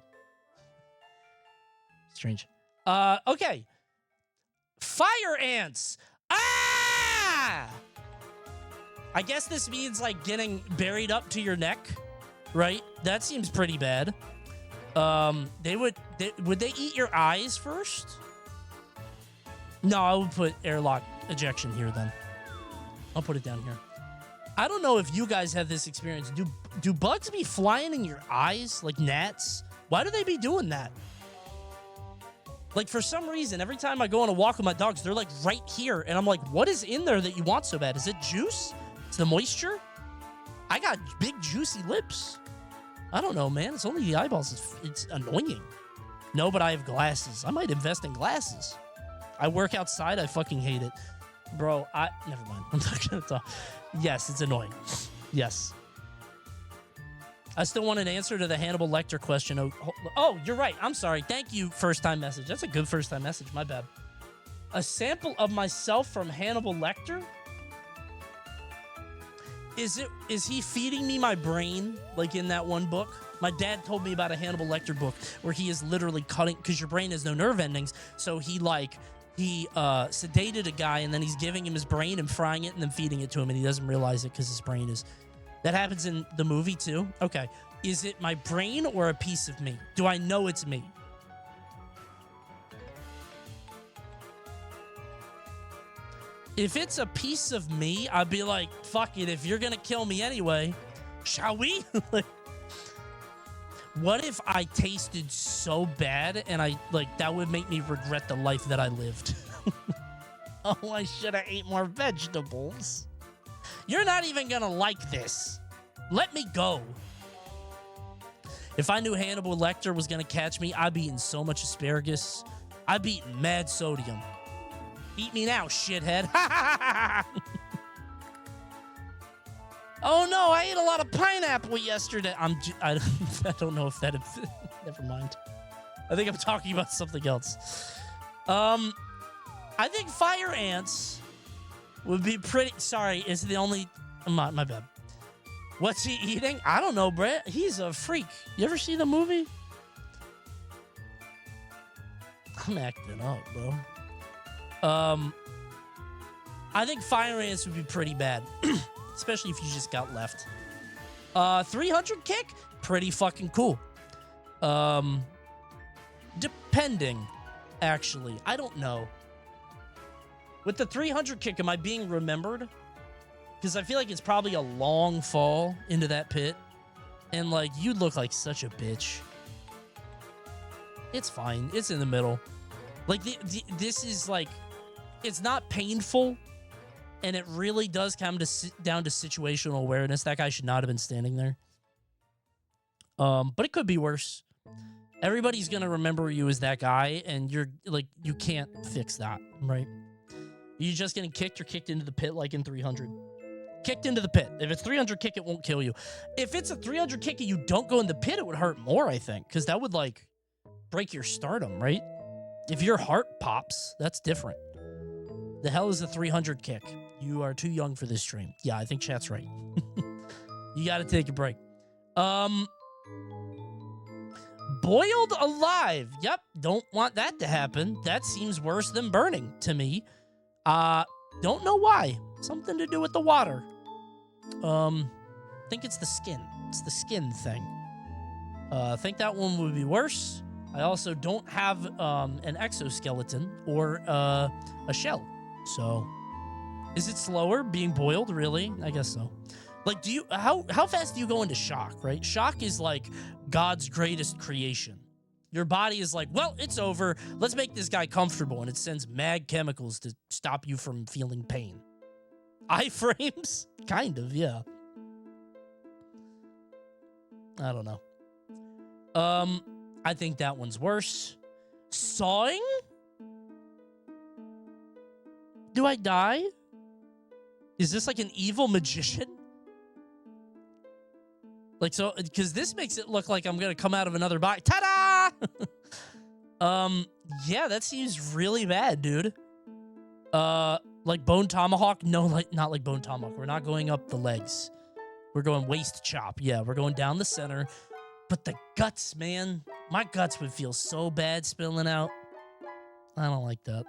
[SPEAKER 1] Strange. Okay. Fire ants. Ah! I guess this means like getting buried up to your neck, right? That seems pretty bad. Would they eat your eyes first? No, I would put airlock ejection here then. I'll put it down here. I don't know if you guys have this experience. Do bugs be flying in your eyes like gnats? Why do they be doing that? Like, for some reason, every time I go on a walk with my dogs, they're like right here. And I'm like, what is in there that you want so bad? Is it juice? It's the moisture? I got big, juicy lips. I don't know, man. It's only the eyeballs. It's annoying. No, but I have glasses. I might invest in glasses. I work outside. I fucking hate it. Bro, never mind. I'm not going to talk. Yes, it's annoying. Yes. I still want an answer to the Hannibal Lecter question. Oh, you're right. I'm sorry. Thank you, first-time message. That's a good first-time message. My bad. A sample of myself from Hannibal Lecter? Is he feeding me my brain like in that one book? My dad told me about a Hannibal Lecter book where he is literally cutting, because your brain has no nerve endings, so he sedated a guy and then he's giving him his brain and frying it and then feeding it to him and he doesn't realize it because his brain is... That happens in the movie too? Okay. Is it my brain or a piece of me? Do I know it's me? If it's a piece of me, I'd be like, fuck it, if you're gonna kill me anyway, shall we? Like, what if I tasted so bad and that would make me regret the life that I lived? Oh, I should have ate more vegetables. You're not even gonna like this. Let me go. If I knew Hannibal Lecter was gonna catch me, I'd be eating so much asparagus. I'd be eating mad sodium. Eat me now, shithead. Oh no, I ate a lot of pineapple yesterday. I don't know if that... Never mind. I think I'm talking about something else. I think fire ants would be pretty... Sorry, it's the only... My bad. What's he eating? I don't know, Brett. He's a freak. You ever see the movie? I'm acting up, bro. I think fire ants would be pretty bad. Especially if you just got left. 300 kick? Pretty fucking cool. Depending, actually. I don't know. With the 300 kick, am I being remembered? Because I feel like it's probably a long fall into that pit. And, like, you look like such a bitch. It's fine. It's in the middle. Like, this is, like... It's not painful. And it really does come down to situational awareness. That guy should not have been standing there. But it could be worse. Everybody's going to remember you as that guy. And you're, like, you can't fix that, right? You're just getting kicked or kicked into the pit like in 300. Kicked into the pit. If it's 300 kick, it won't kill you. If it's a 300 kick and you don't go in the pit, it would hurt more, I think. Because that would, like, break your sternum, right? If your heart pops, that's different. The hell is a 300 kick? You are too young for this stream. Yeah, I think chat's right. You got to take a break. Boiled alive. Yep, don't want that to happen. That seems worse than burning to me. Don't know why. Something to do with the water. Think it's the skin. It's the skin thing. Think that one would be worse. I also don't have an exoskeleton or a shell. So, is it slower being boiled? Really? I guess so. Like, how fast do you go into shock, right? Shock is like God's greatest creation. Your body is like, well, it's over. Let's make this guy comfortable. And it sends mad chemicals to stop you from feeling pain. Iframes? Kind of, yeah. I don't know. I think that one's worse. Sawing? Do I die? Is this like an evil magician? Like, so, because this makes it look like I'm going to come out of another body. Ta-da! Yeah, that seems really bad, dude. Like bone tomahawk? No, like, not like bone tomahawk. We're not going up the legs. We're going waist chop. Yeah, we're going down the center. But the guts, man. My guts would feel so bad spilling out. I don't like that.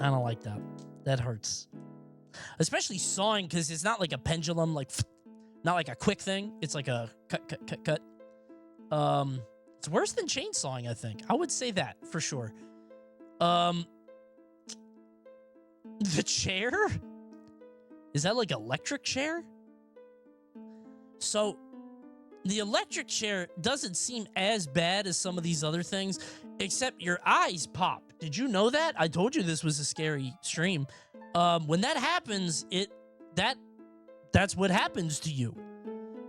[SPEAKER 1] I don't like that. That hurts. Especially sawing, because it's not like a pendulum, like, not like a quick thing. It's like a cut. It's worse than chainsawing, I think. I would say that, for sure. The chair? Is that like electric chair? So the electric chair doesn't seem as bad as some of these other things, except your eyes pop. Did you know that? I told you this was a scary stream. When that happens, that's what happens to you.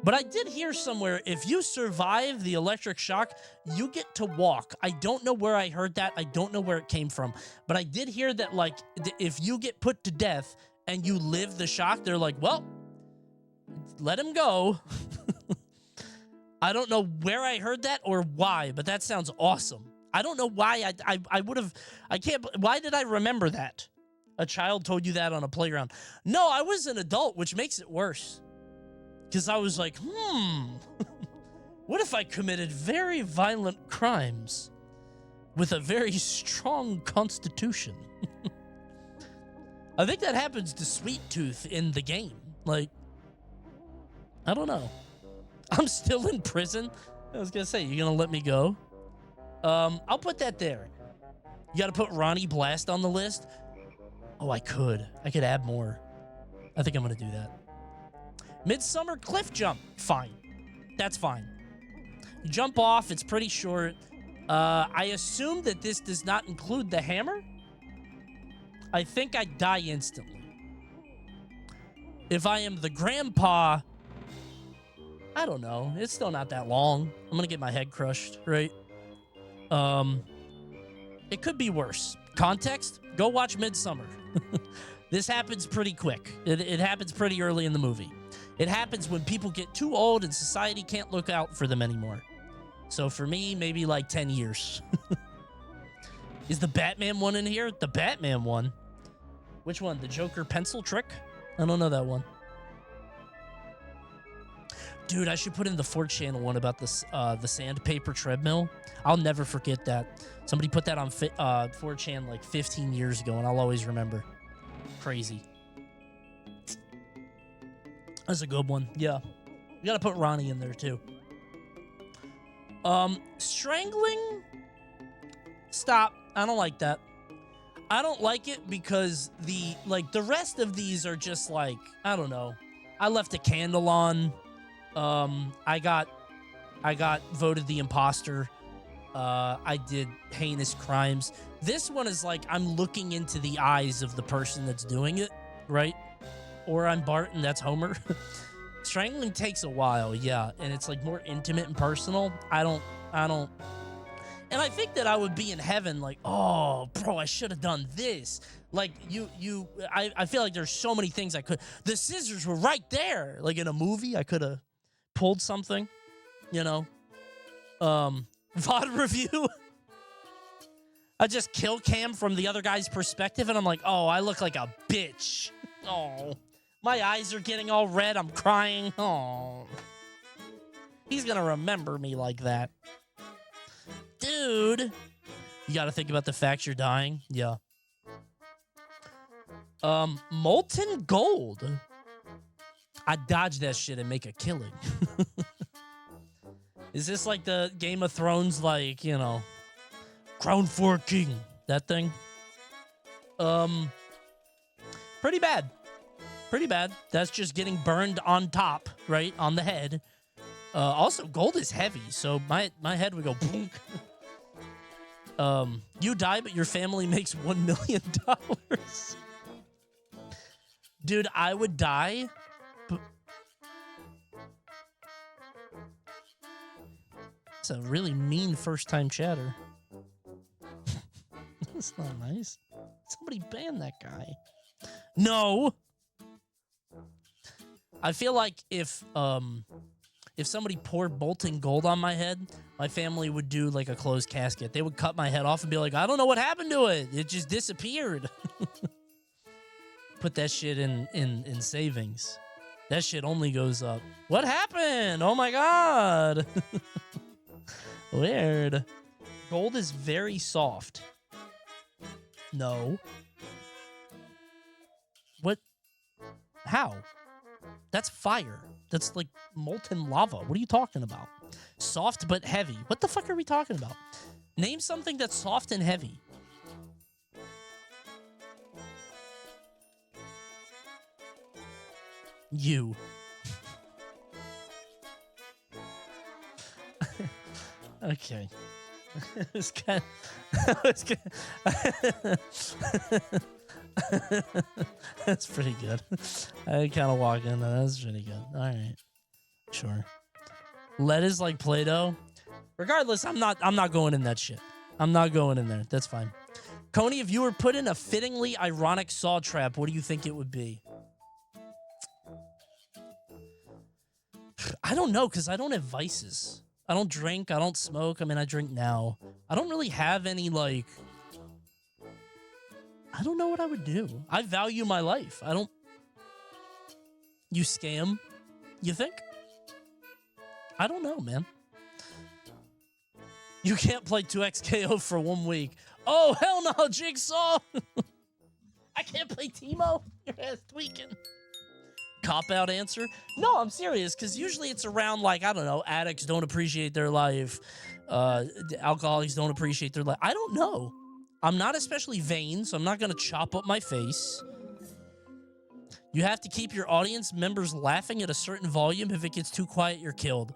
[SPEAKER 1] But I did hear somewhere, if you survive the electric shock, you get to walk. I don't know where I heard that. I don't know where it came from. But I did hear that, like, if you get put to death and you live the shock, they're like, well, let him go. I don't know where I heard that or why, but that sounds awesome. I don't know why I would have, why did I remember that? A child told you that on a playground. No, I was an adult, which makes it worse. Because I was like, what if I committed very violent crimes with a very strong constitution? I think that happens to Sweet Tooth in the game. Like, I don't know. I'm still in prison. I was going to say, you're going to let me go? I'll put that there. You got to put Ronnie Blast on the list? Oh, I could add more. I think I'm going to do that. Midsummer cliff jump. Fine. That's fine. You jump off. It's pretty short. I assume that this does not include the hammer. I think I die instantly. If I am the grandpa, I don't know. It's still not that long. I'm going to get my head crushed, right? It could be worse. Context? Go watch Midsummer. This happens pretty quick. It happens pretty early in the movie. It happens when people get too old and society can't look out for them anymore. So for me, maybe like 10 years. Is the Batman one in here? The Batman one? Which one? The Joker pencil trick? I don't know that one. Dude, I should put in the 4chan one about this, the sandpaper treadmill. I'll never forget that. Somebody put that on 4chan like 15 years ago, and I'll always remember. Crazy. That's a good one. Yeah. You gotta put Ronnie in there, too. Strangling? Stop. I don't like that. I don't like it because the rest of these are just like, I don't know. I left a candle on. I got voted the imposter. I did heinous crimes. This one is like I'm looking into the eyes of the person that's doing it, right? Or I'm Bart and that's Homer. Strangling takes a while, yeah, and it's like more intimate and personal. I don't. And I think that I would be in heaven like, oh, bro, I should have done this. Like, I feel like there's so many things I could. The scissors were right there. Like in a movie, I could have pulled something, you know. VOD review. I just kill cam from the other guy's perspective, and I'm like, oh, I look like a bitch. Oh, my eyes are getting all red. I'm crying. Oh, he's gonna remember me like that. Dude, you gotta think about the fact you're dying. Yeah. Molten gold. I dodge that shit and make a killing. Is this like the Game of Thrones, like, you know, Crown for a King? That thing? Pretty bad. Pretty bad. That's just getting burned on top, right? On the head. Also, gold is heavy, so my head would go boonk. You die, but your family makes $1 million. Dude, I would die. It's a really mean first-time chatter. That's not nice. Somebody ban that guy. No. I feel like if somebody poured molten gold on my head, my family would do like a closed casket. They would cut my head off and be like, I don't know what happened to it. It just disappeared. Put that shit in savings. That shit only goes up. What happened? Oh my God. Weird. Gold is very soft. No. What? How? That's fire. That's like molten lava. What are you talking about? Soft but heavy. What the fuck are we talking about? Name something that's soft and heavy. You. Okay. It's kind That's pretty good. I kind of walk into that. That's pretty good. All right. Sure. Lead is like Play-Doh. Regardless, I'm not going in that shit. I'm not going in there. That's fine. Coney, if you were put in a fittingly ironic saw trap, what do you think it would be? I don't know, because I don't have vices. I don't drink. I don't smoke. I mean, I drink now. I don't really have any, like... I don't know what I would do. I value my life. I don't... You scam? You think? I don't know, man. You can't play 2XKO for 1 week. Oh, hell no, Jigsaw! I can't play Teemo? Your ass tweaking. Cop-out answer? No, I'm serious, because usually it's around, like, I don't know, addicts don't appreciate their life, alcoholics don't appreciate their life. I don't know. I'm not especially vain, so I'm not going to chop up my face. You have to keep your audience members laughing at a certain volume. If it gets too quiet, you're killed.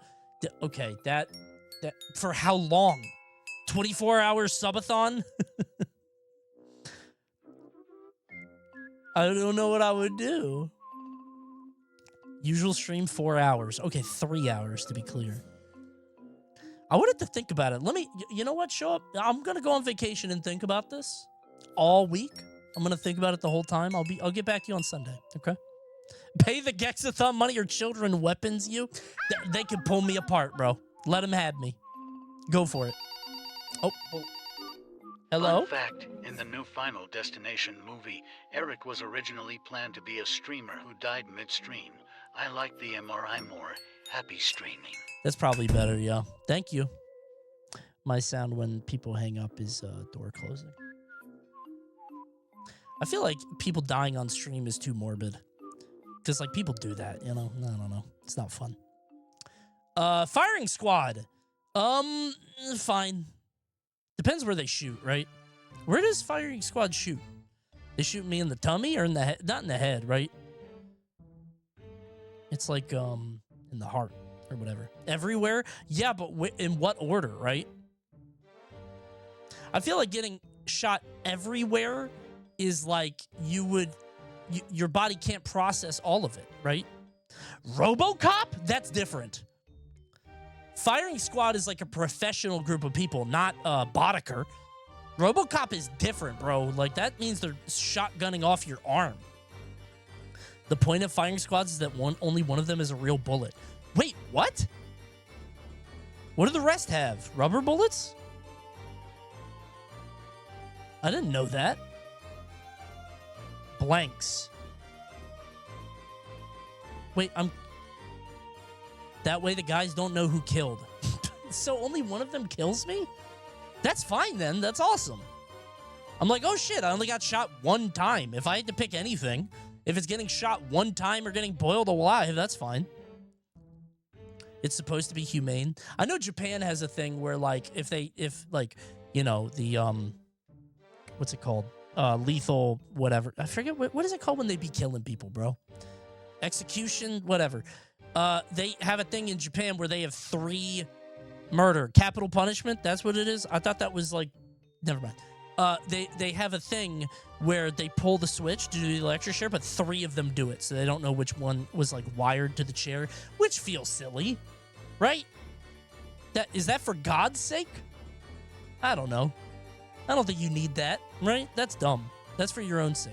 [SPEAKER 1] Okay, that for how long? 24 hours subathon? I don't know what I would do. Usual stream 4 hours. Okay, 3 hours to be clear. I would have to think about it. You know what? Show up. I'm gonna go on vacation and think about this all week. I'm gonna think about it the whole time. I'll get back to you on Sunday. Okay. Pay the Gexathon money or children weapons you. They can pull me apart, bro. Let them have me. Go for it. Oh. Hello?
[SPEAKER 8] Fun fact, in the new Final Destination movie, Eric was originally planned to be a streamer who died midstream. I like the MRI more. Happy streaming.
[SPEAKER 1] That's probably better, yeah. Thank you. My sound when people hang up is door closing. I feel like people dying on stream is too morbid. Because, like, people do that, you know? I don't know. It's not fun. Firing squad. Fine. Depends where they shoot, right? Where does firing squad shoot? They shoot me in the tummy or in the head? Not in the head, right? It's like, in the heart or whatever. Everywhere? Yeah, but in what order, right? I feel like getting shot everywhere is like your body can't process all of it, right? RoboCop? That's different. Firing squad is like a professional group of people, not Boddicker. RoboCop is different, bro. Like, that means they're shotgunning off your arm. The point of firing squads is that only one of them is a real bullet. Wait, what? What do the rest have? Rubber bullets? I didn't know that. Blanks. Wait, that way the guys don't know who killed. So only one of them kills me? That's fine then. That's awesome. I'm like, oh shit, I only got shot one time. If I had to pick anything, if it's getting shot one time or getting boiled alive, that's fine. It's supposed to be humane. I know Japan has a thing where, like, if you know, the, what's it called? Lethal, whatever. I forget, what is it called when they be killing people, bro? Execution, whatever. They have a thing in Japan where they have 3 murder. Capital punishment, that's what it is? I thought that was, like, never mind. They have a thing where they pull the switch to do the electric chair, but 3 of them do it, so they don't know which one was, like, wired to the chair, which feels silly, right? Is that for God's sake? I don't know. I don't think you need that, right? That's dumb. That's for your own sake.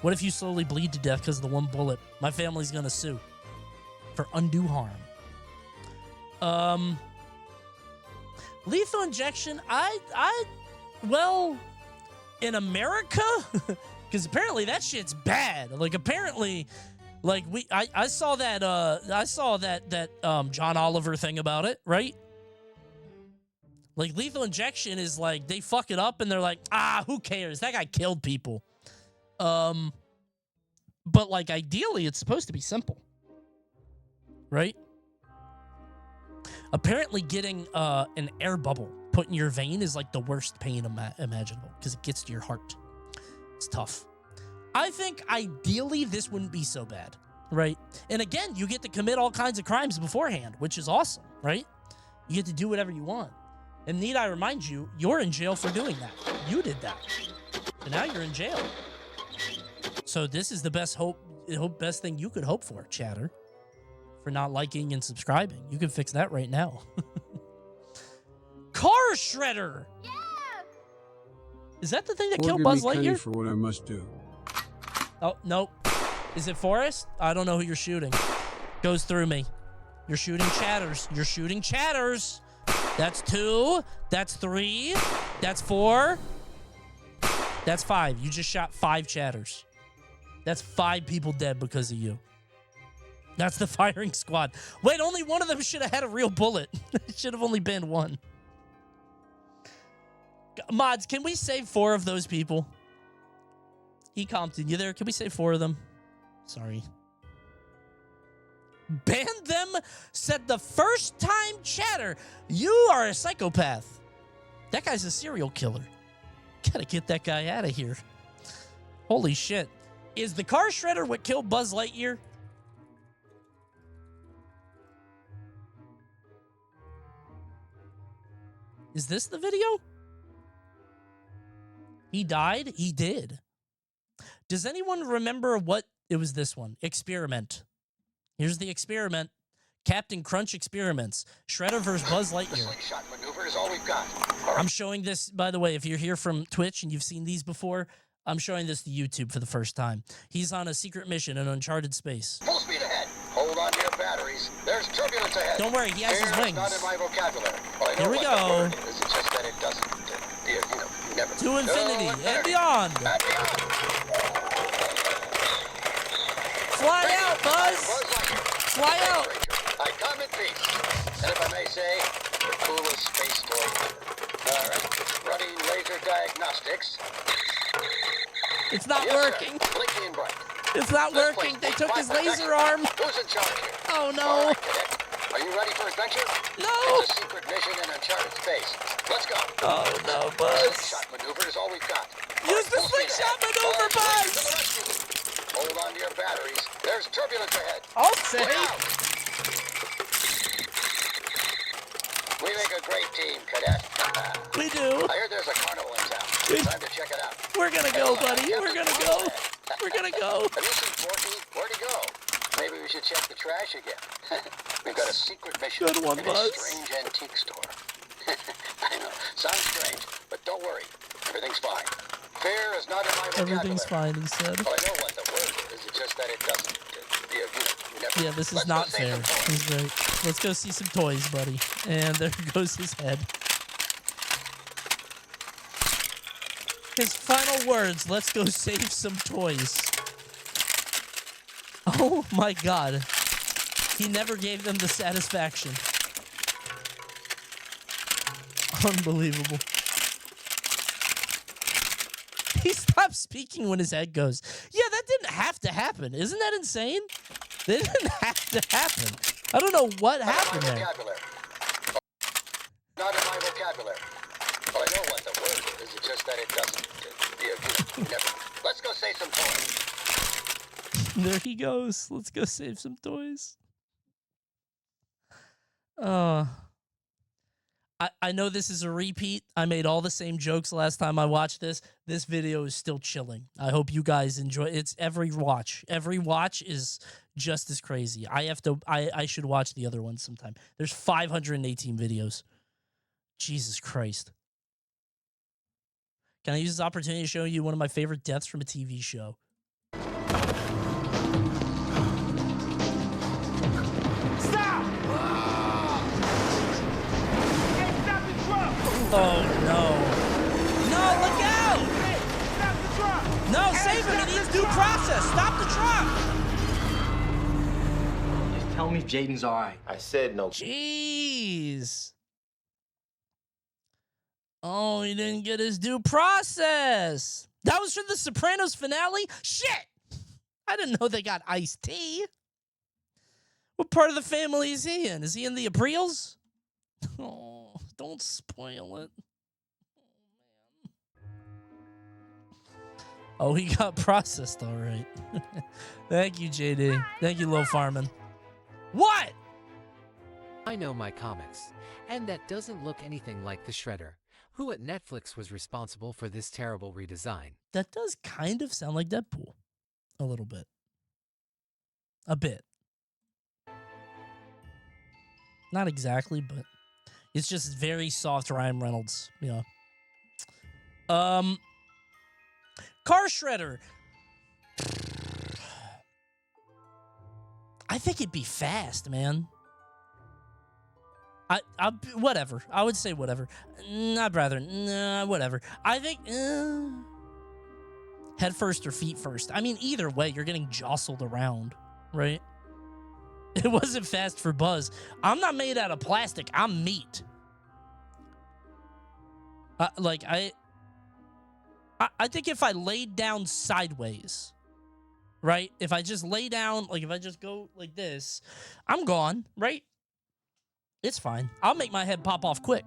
[SPEAKER 1] What if you slowly bleed to death because of the one bullet? My family's gonna sue for undue harm. Lethal injection, well, in America, because apparently that shit's bad. Like, apparently, like, I saw that John Oliver thing about it, right? Like, lethal injection is like, they fuck it up and they're like, who cares? That guy killed people. But, like, ideally, it's supposed to be simple, right? Apparently getting an air bubble put in your vein is like the worst pain imaginable because it gets to your heart. It's tough. I think ideally this wouldn't be so bad. right? And again, you get to commit all kinds of crimes beforehand, which is awesome, right? You get to do whatever you want. And need I remind you, you're in jail for doing that. You did that. So now you're in jail. So this is the best thing you could hope for, chatter, for not liking and subscribing. You can fix that right now. Car shredder. Yeah. Is that the thing that killed Buzz Lightyear?
[SPEAKER 9] For what I must do.
[SPEAKER 1] Oh, nope. Is it Forrest? I don't know who you're shooting. Goes through me. You're shooting chatters. You're shooting chatters. That's 2. That's 3. That's 4. That's 5. You just shot 5 chatters. That's 5 people dead because of you. That's the firing squad. Wait, only one of them should have had a real bullet. It should have only been 1. Mods, can we save 4 of those people? E. Compton, you there? Can we save 4 of them? Sorry. Ban them, said the first time chatter. You are a psychopath. That guy's a serial killer. Gotta get that guy out of here. Holy shit. Is the car shredder what killed Buzz Lightyear? Is this the video? He died? He did. Does anyone remember what... It was this one. Experiment. Here's the experiment. Captain Crunch experiments. Shredder versus Buzz Lightyear.
[SPEAKER 5] Slingshot maneuver is all we've got.
[SPEAKER 1] I'm showing this, by the way, if you're here from Twitch and you've seen these before, I'm showing this to YouTube for the first time. He's on a secret mission in uncharted space.
[SPEAKER 5] Full speed ahead. Hold on to your batteries. There's turbulence ahead.
[SPEAKER 1] Don't worry, he has his wings.
[SPEAKER 5] Not in my vocabulary. Well, I know
[SPEAKER 1] Here we
[SPEAKER 5] what
[SPEAKER 1] go.
[SPEAKER 5] the word is. It's just that it doesn't. Never.
[SPEAKER 1] To infinity and beyond. Fly out, Buzz. Fly out.
[SPEAKER 5] I come in peace. And if I may say, the coolest space toy. All right. Running laser diagnostics.
[SPEAKER 1] It's not
[SPEAKER 5] Yes,
[SPEAKER 1] working.
[SPEAKER 5] Sir. Blinky and bright.
[SPEAKER 1] It's not
[SPEAKER 5] This
[SPEAKER 1] working.
[SPEAKER 5] place
[SPEAKER 1] They took his
[SPEAKER 5] needs
[SPEAKER 1] laser
[SPEAKER 5] 5
[SPEAKER 1] arm.
[SPEAKER 5] Who's in charge here?
[SPEAKER 1] Oh,
[SPEAKER 5] All
[SPEAKER 1] no.
[SPEAKER 5] right, cadet. Are you ready for adventure?
[SPEAKER 1] No.
[SPEAKER 5] It's a secret mission in uncharted space. Let's go.
[SPEAKER 1] Oh, no, Buzz.
[SPEAKER 5] Slingshot maneuver is all we've got.
[SPEAKER 1] Use the slingshot maneuver, Buzz.
[SPEAKER 5] Hold on to your batteries. There's turbulence ahead.
[SPEAKER 1] I'll say.
[SPEAKER 5] Look out. We make a great team, cadet.
[SPEAKER 1] We do.
[SPEAKER 5] I heard there's a carnival in town. Time to check it out.
[SPEAKER 1] We're gonna go, buddy. We're gonna go. We're gonna go.
[SPEAKER 5] Have you seen Porky? Where'd he go? Maybe we should check the trash again. We've got a secret mission
[SPEAKER 1] Good one,
[SPEAKER 5] in
[SPEAKER 1] Buzz.
[SPEAKER 5] a strange antique store. I know, sounds strange, but don't worry. Everything's fine. Fear is not in my vocabulary.
[SPEAKER 1] Everything's fine, he said.
[SPEAKER 5] Well, I know what the word is. It's just that it doesn't.
[SPEAKER 1] Yeah, this is not fair. He's great. Let's go see some toys, buddy. And there goes his head. His final words, let's go save some toys. Oh my god. He never gave them the satisfaction. Unbelievable. He stops speaking when his head goes. Yeah, that didn't have to happen. Isn't that insane? That didn't have to happen. I don't know what happened there.
[SPEAKER 5] Not in my vocabulary. Well, I know what the word is. It's just that it doesn't. Never. Let's go save some toys.
[SPEAKER 1] There he goes. Let's go save some toys. I know this is a repeat. I made all the same jokes last time I watched this. This video is still chilling. I hope you guys enjoy it. It's every watch. Every watch is just as crazy. I should watch the other ones sometime. There's 518 videos. Jesus Christ. Can I use this opportunity to show you one of my favorite deaths from a TV show? Oh, no. No, look out! Hey, stop the truck! No, save him! He needs due process! Stop the truck!
[SPEAKER 10] Just tell me if Jaden's alright.
[SPEAKER 3] I said no.
[SPEAKER 1] Jeez. Oh, he didn't get his due process. That was for the Sopranos finale? Shit! I didn't know they got iced tea. What part of the family is he in? Is he in the Apriles? Oh, don't spoil it. Oh, he got processed all right. Thank you, JD. Thank you, Low Farman. What?
[SPEAKER 9] I know my comics, and that doesn't look anything like the Shredder. Who at Netflix was responsible for this terrible redesign?
[SPEAKER 1] That does kind of sound like Deadpool. A little bit. A bit. Not exactly, but it's just very soft Ryan Reynolds, you know. Car Shredder. I think it'd be fast, man. Whatever. I would say whatever. I'd rather, whatever. I think head first or feet first. I mean, either way, you're getting jostled around, right? It wasn't fast for Buzz. I'm not made out of plastic. I'm meat. I think if I laid down sideways, right? If I just lay down, like if I just go like this, I'm gone, right? It's fine. I'll make my head pop off quick.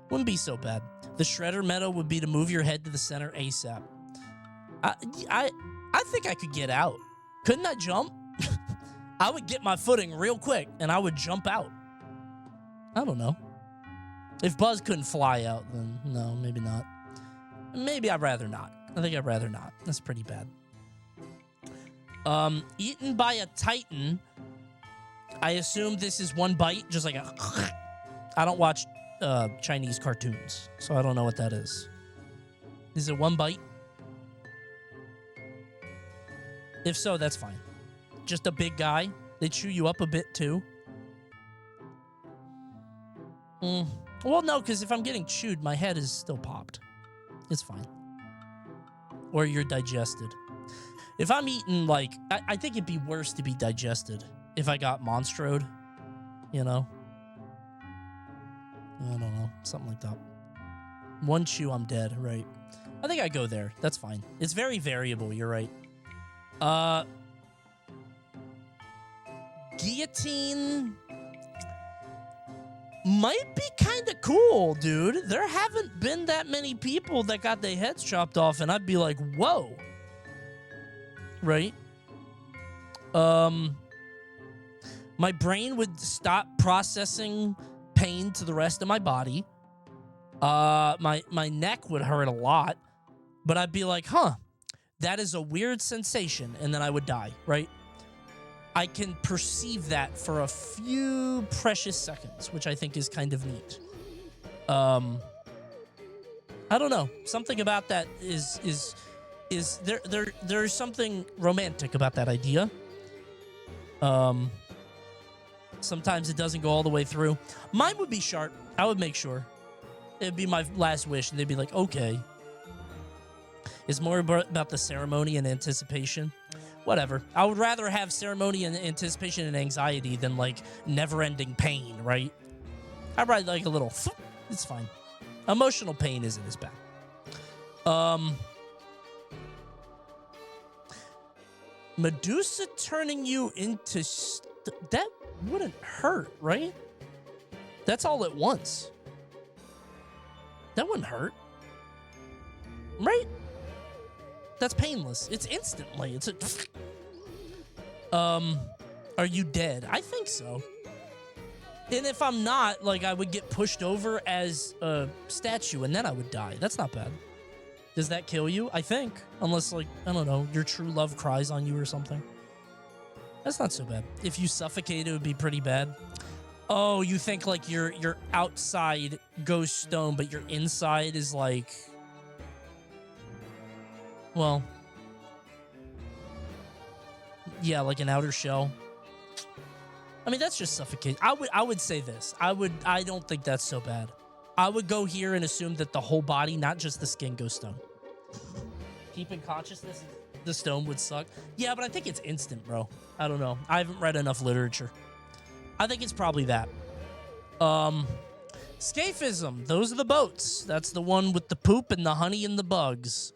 [SPEAKER 1] Wouldn't be so bad. The Shredder meta would be to move your head to the center ASAP. I think I could get out. Couldn't I jump? I would get my footing real quick, and I would jump out. I don't know. If Buzz couldn't fly out, then no, maybe not. Maybe I'd rather not. I think I'd rather not. That's pretty bad. Eaten by a Titan. I assume this is one bite, just like a... I don't watch Chinese cartoons, so I don't know what that is. Is it one bite? If so, that's fine. Just a big guy. They chew you up a bit, too. Well, no, because if I'm getting chewed, my head is still popped. It's fine. Or you're digested. If I'm eating, like... I think it'd be worse to be digested if I got monstroed. You know? I don't know. Something like that. One chew, I'm dead, right? I think I go there. That's fine. It's very variable, you're right. Guillotine might be kind of cool, dude. There haven't been that many people that got their heads chopped off, and I'd be like, whoa. Right? My brain would stop processing pain to the rest of my body. My neck would hurt a lot, but I'd be like, huh, that is a weird sensation, and then I would die, right? I can perceive that for a few precious seconds, which I think is kind of neat. I don't know. Something about that is there's something romantic about that idea. Sometimes it doesn't go all the way through. Mine would be sharp. I would make sure. It'd be my last wish, and they'd be like, okay. It's more about the ceremony and anticipation. Whatever. I would rather have ceremony and anticipation and anxiety than, like, never-ending pain, right? I'd rather, like, a little... It's fine. Emotional pain isn't as bad. Medusa turning you into... that wouldn't hurt, right? That's all at once. That wouldn't hurt. Right? That's painless. It's instantly. It's a... Are you dead? I think so. And if I'm not, like, I would get pushed over as a statue, and then I would die. That's not bad. Does that kill you? I think. Unless, like, I don't know, your true love cries on you or something. That's not so bad. If you suffocate, it would be pretty bad. Oh, you think, like, your outside goes stone, but your inside is, like... Well... Yeah, like an outer shell. I mean, that's just suffocate. I would say this. I don't think that's so bad. I would go here and assume that the whole body, not just the skin, goes stone. Keeping consciousness, the stone would suck. Yeah, but I think it's instant, bro. I don't know. I haven't read enough literature. I think it's probably that. Scaphism. Those are the boats. That's the one with the poop and the honey and the bugs.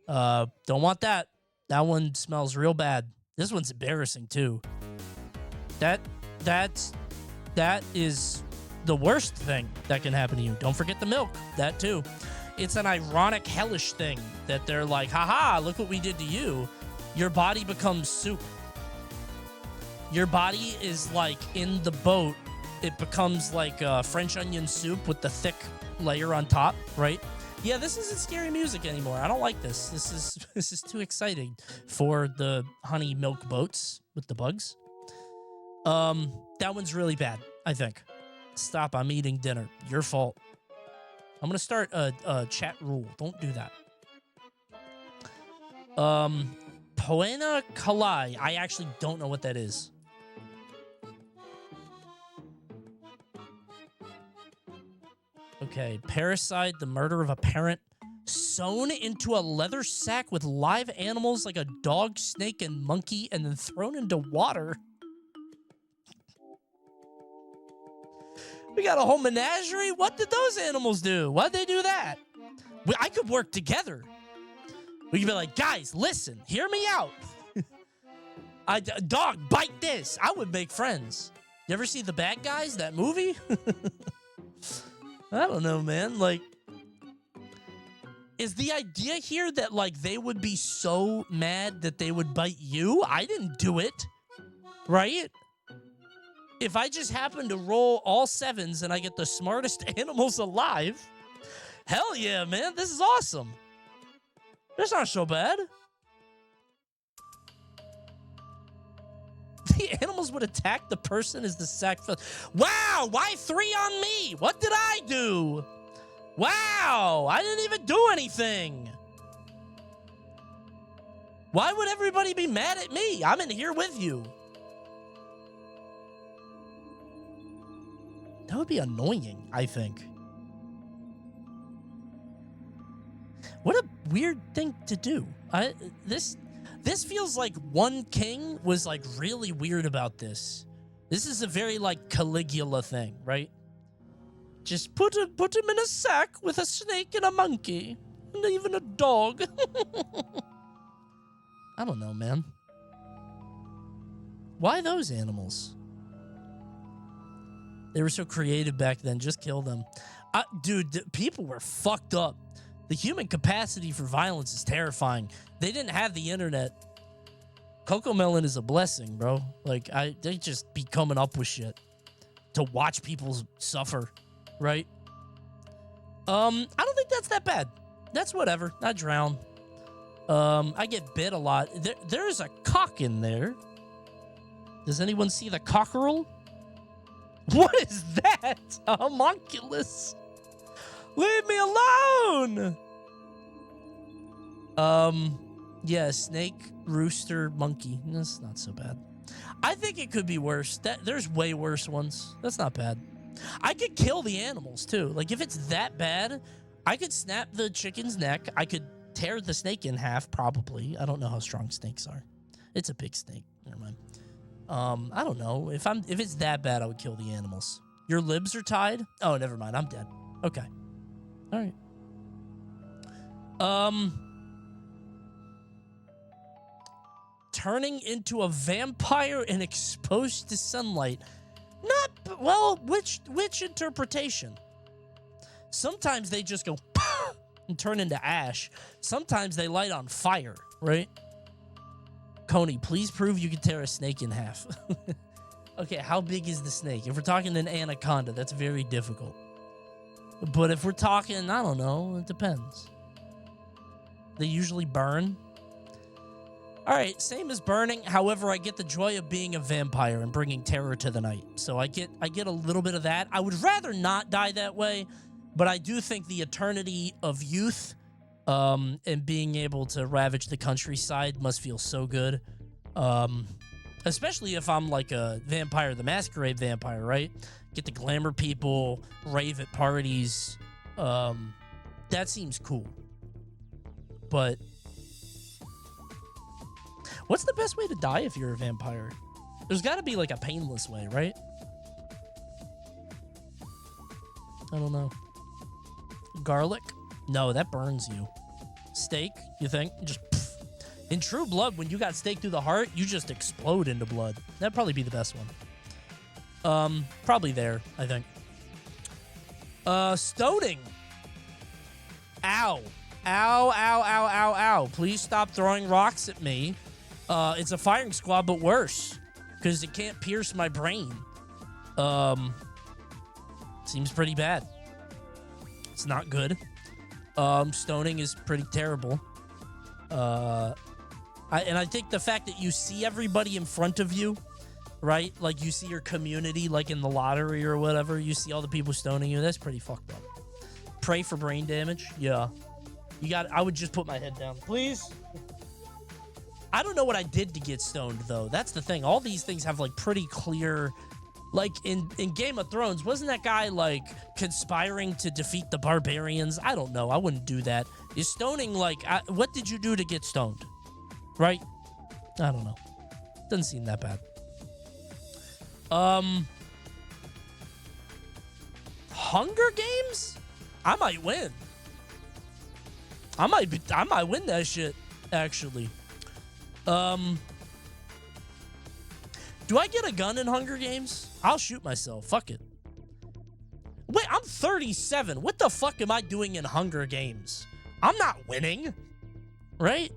[SPEAKER 1] Don't want that. That one smells real bad. This one's embarrassing, too. That is the worst thing that can happen to you. Don't forget the milk. That, too. it's an ironic, hellish thing that they're like, haha, look what we did to you. Your body becomes soup. Your body is like in the boat. It becomes like French onion soup with the thick layer on top, right? Yeah, this isn't scary music anymore. I don't like this. This is too exciting for the honey milk boats with the bugs. That one's really bad, I think. Stop, I'm eating dinner. Your fault. I'm gonna start a chat rule. Don't do that. Poena Kalai. I actually don't know what that is. Okay, parasite, the murder of a parent, sewn into a leather sack with live animals like a dog, snake, and monkey, and then thrown into water. We got a whole menagerie? What did those animals do? Why'd they do that? I could work together. We could be like, guys, listen, hear me out. Dog, bite this. I would make friends. You ever see The Bad Guys, that movie? I don't know, man. Like, is the idea here that, like, they would be so mad that they would bite you? I didn't do it, right? If I just happen to roll all sevens and I get the smartest animals alive, hell yeah, man. This is awesome. That's not so bad. The animals would attack the person as the sack fell. Wow, why 3 on me? What did I do? Wow, I didn't even do anything. Why would everybody be mad at me? I'm in here with you. That would be annoying, I think. What a weird thing to do. This feels like one king was like really weird about this. This is a very like Caligula thing, right? Just put him in a sack with a snake and a monkey and even a dog. I don't know, man. Why those animals? They were so creative back then. Just kill them. Dude, people were fucked up. The human capacity for violence is terrifying. They didn't have the internet. Cocomelon is a blessing, bro. Like, they just be coming up with shit to watch people suffer, right? I don't think that's that bad. That's whatever. I drown. I get bit a lot. There's a cock in there. Does anyone see the cockerel? What is that? A homunculus. Leave me alone! Yeah, snake, rooster, monkey. That's not so bad. I think it could be worse. There's way worse ones. That's not bad. I could kill the animals, too. Like, if it's that bad, I could snap the chicken's neck. I could tear the snake in half, probably. I don't know how strong snakes are. It's a big snake. Never mind. I don't know. If it's that bad, I would kill the animals. Your libs are tied? Oh, never mind. I'm dead. Okay. All right. Turning into a vampire and exposed to sunlight. Not well. Which interpretation? Sometimes they just go and turn into ash. Sometimes they light on fire. Right? Coney, please prove you can tear a snake in half. Okay, how big is the snake? If we're talking an anaconda, that's very difficult. But if we're talking, I don't know, it depends. They usually burn. All right, same as burning. However, I get the joy of being a vampire and bringing terror to the night. So I get a little bit of that. I would rather not die that way, but I do think the eternity of youth and being able to ravage the countryside must feel so good. Especially if I'm like a Vampire the Masquerade vampire, right? Get to glamour people, rave at parties. That seems cool. But what's the best way to die if you're a vampire? There's got to be like a painless way, right? I don't know. Garlic? No, that burns you. Steak, you think? Just pff. In True Blood, when you got staked through the heart, you just explode into blood. That'd probably be the best one. Probably there, I think. Stoning. Ow. Ow, ow, ow, ow, ow. Please stop throwing rocks at me. It's a firing squad, but worse. Because it can't pierce my brain. Seems pretty bad. It's not good. Stoning is pretty terrible. I think the fact that you see everybody in front of you, right? Like you see your community, like in the lottery or whatever. You see all the people stoning you. That's pretty fucked up. Pray for brain damage. Yeah. I would just put my head down. Please. I don't know what I did to get stoned, though. That's the thing. All these things have, like, pretty clear... Like, in Game of Thrones, wasn't that guy, like, conspiring to defeat the barbarians? I don't know. I wouldn't do that. Is stoning, like... what did you do to get stoned? Right? I don't know. Doesn't seem that bad. Hunger Games? I might win. I might win that shit, actually. Do I get a gun in Hunger Games? I'll shoot myself. Fuck it. Wait, I'm 37. What the fuck am I doing in Hunger Games? I'm not winning. Right?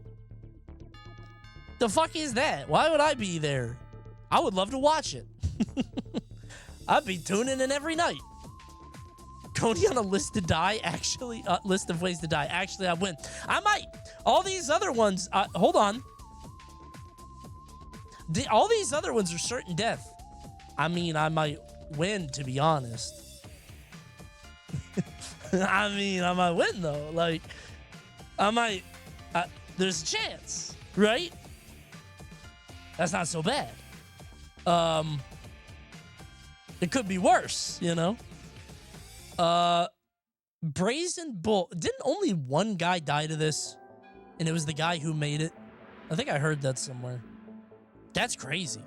[SPEAKER 1] The fuck is that? Why would I be there? I would love to watch it. I'd be tuning in every night. Coney on a list to die, actually. List of ways to die. Actually, I win. I might. All these other ones. Hold on. All these other ones are certain death. I mean, I might win, to be honest. I mean, I might win, though. Like, I might. There's a chance, right? That's not so bad. It could be worse, you know? Brazen Bull. Didn't only one guy die to this? And it was the guy who made it? I think I heard that somewhere. That's crazy.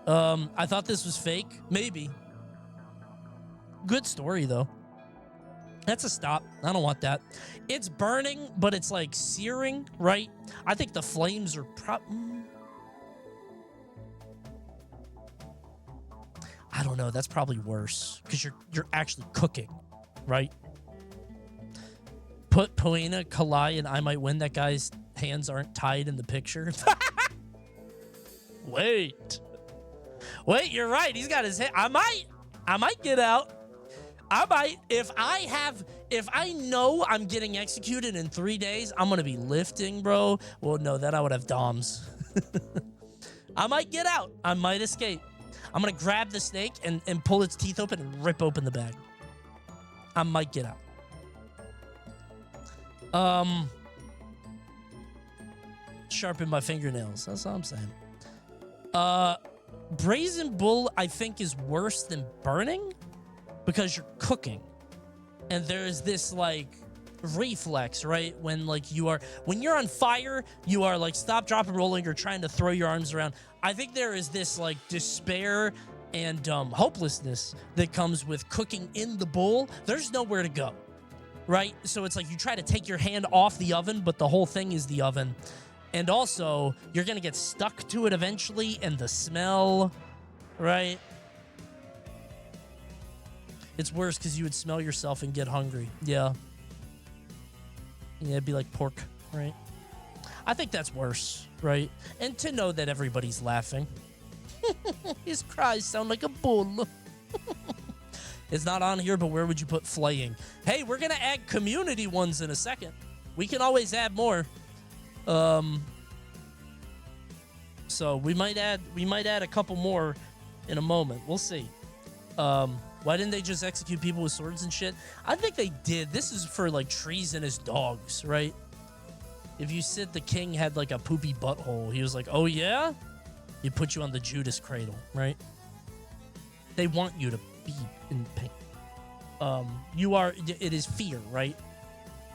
[SPEAKER 1] I thought this was fake. Maybe. Good story, though. That's a stop. I don't want that. It's burning, but it's like searing, right? I think the flames are I don't know. That's probably worse because you're actually cooking, right? Put Poena, Kalai, and I might win. That guy's hands aren't tied in the picture. Wait, you're right. He's got his head. I might get out. I might. If I know I'm getting executed in 3 days, I'm going to be lifting, bro. Well, no, then I would have DOMs. I might get out. I might escape. I'm going to grab the snake and pull its teeth open and rip open the bag. I might get out. Sharpen my fingernails. That's all I'm saying. Brazen Bull, I think, is worse than burning because you're cooking. And there's this, like, reflex, right? When you're on fire, you are, like, stop, drop, and rolling. You're trying to throw your arms around. I think there is this, like, despair and hopelessness that comes with cooking in the bowl. There's nowhere to go, right? So it's like you try to take your hand off the oven, but the whole thing is the oven. And also, you're going to get stuck to it eventually, and the smell, right? It's worse because you would smell yourself and get hungry. Yeah. Yeah, it'd be like pork, right? I think that's worse, right? And to know that everybody's laughing. His cries sound like a bull. It's not on here, but where would you put flaying? Hey, we're going to add community ones in a second. We can always add more. So we might add a couple more in a moment. We'll see. Why didn't they just execute people with swords and shit? I think they did. This is for like treasonous dogs, right? If you said the king had like a poopy butthole, he was like, "Oh yeah," he'd put you on the Judas cradle, right? They want you to be in pain. It is fear, right?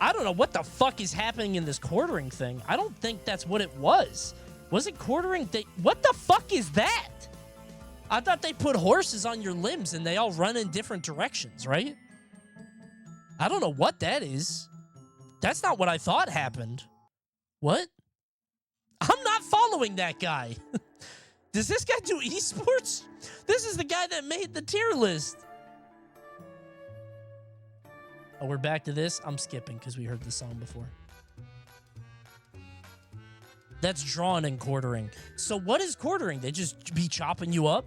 [SPEAKER 1] I don't know what the fuck is happening in this quartering thing. I don't think that's what it was. Was it quartering? What the fuck is that? I thought they put horses on your limbs and they all run in different directions, right? I don't know what that is. That's not what I thought happened. What? I'm not following that guy. Does this guy do esports? This is the guy that made the tier list. Oh, we're back to this. I'm skipping because we heard this song before. That's drawn and quartering. So what is quartering? They just be chopping you up?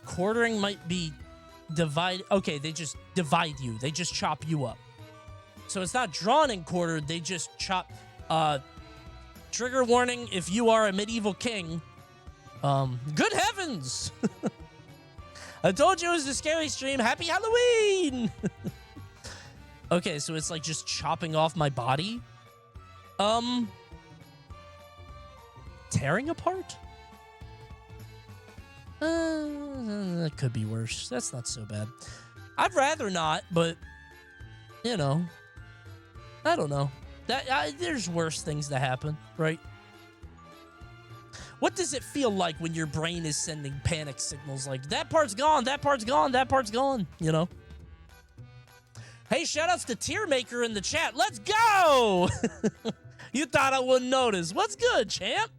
[SPEAKER 1] Quartering might be divide. Okay, they just divide you. They just chop you up. So it's not drawn and quartered. They just chop. Trigger warning: if you are a medieval king, good heavens! I told you it was a scary stream. Happy Halloween! Okay, so it's like just chopping off my body. Tearing apart? That could be worse. That's not so bad. I'd rather not, but you know, I don't know. There's worse things that happen, right? What does it feel like when your brain is sending panic signals like, that part's gone, that part's gone, that part's gone, you know? Hey, shoutouts to Tier Maker in the chat. Let's go! You thought I wouldn't notice. What's good, champ?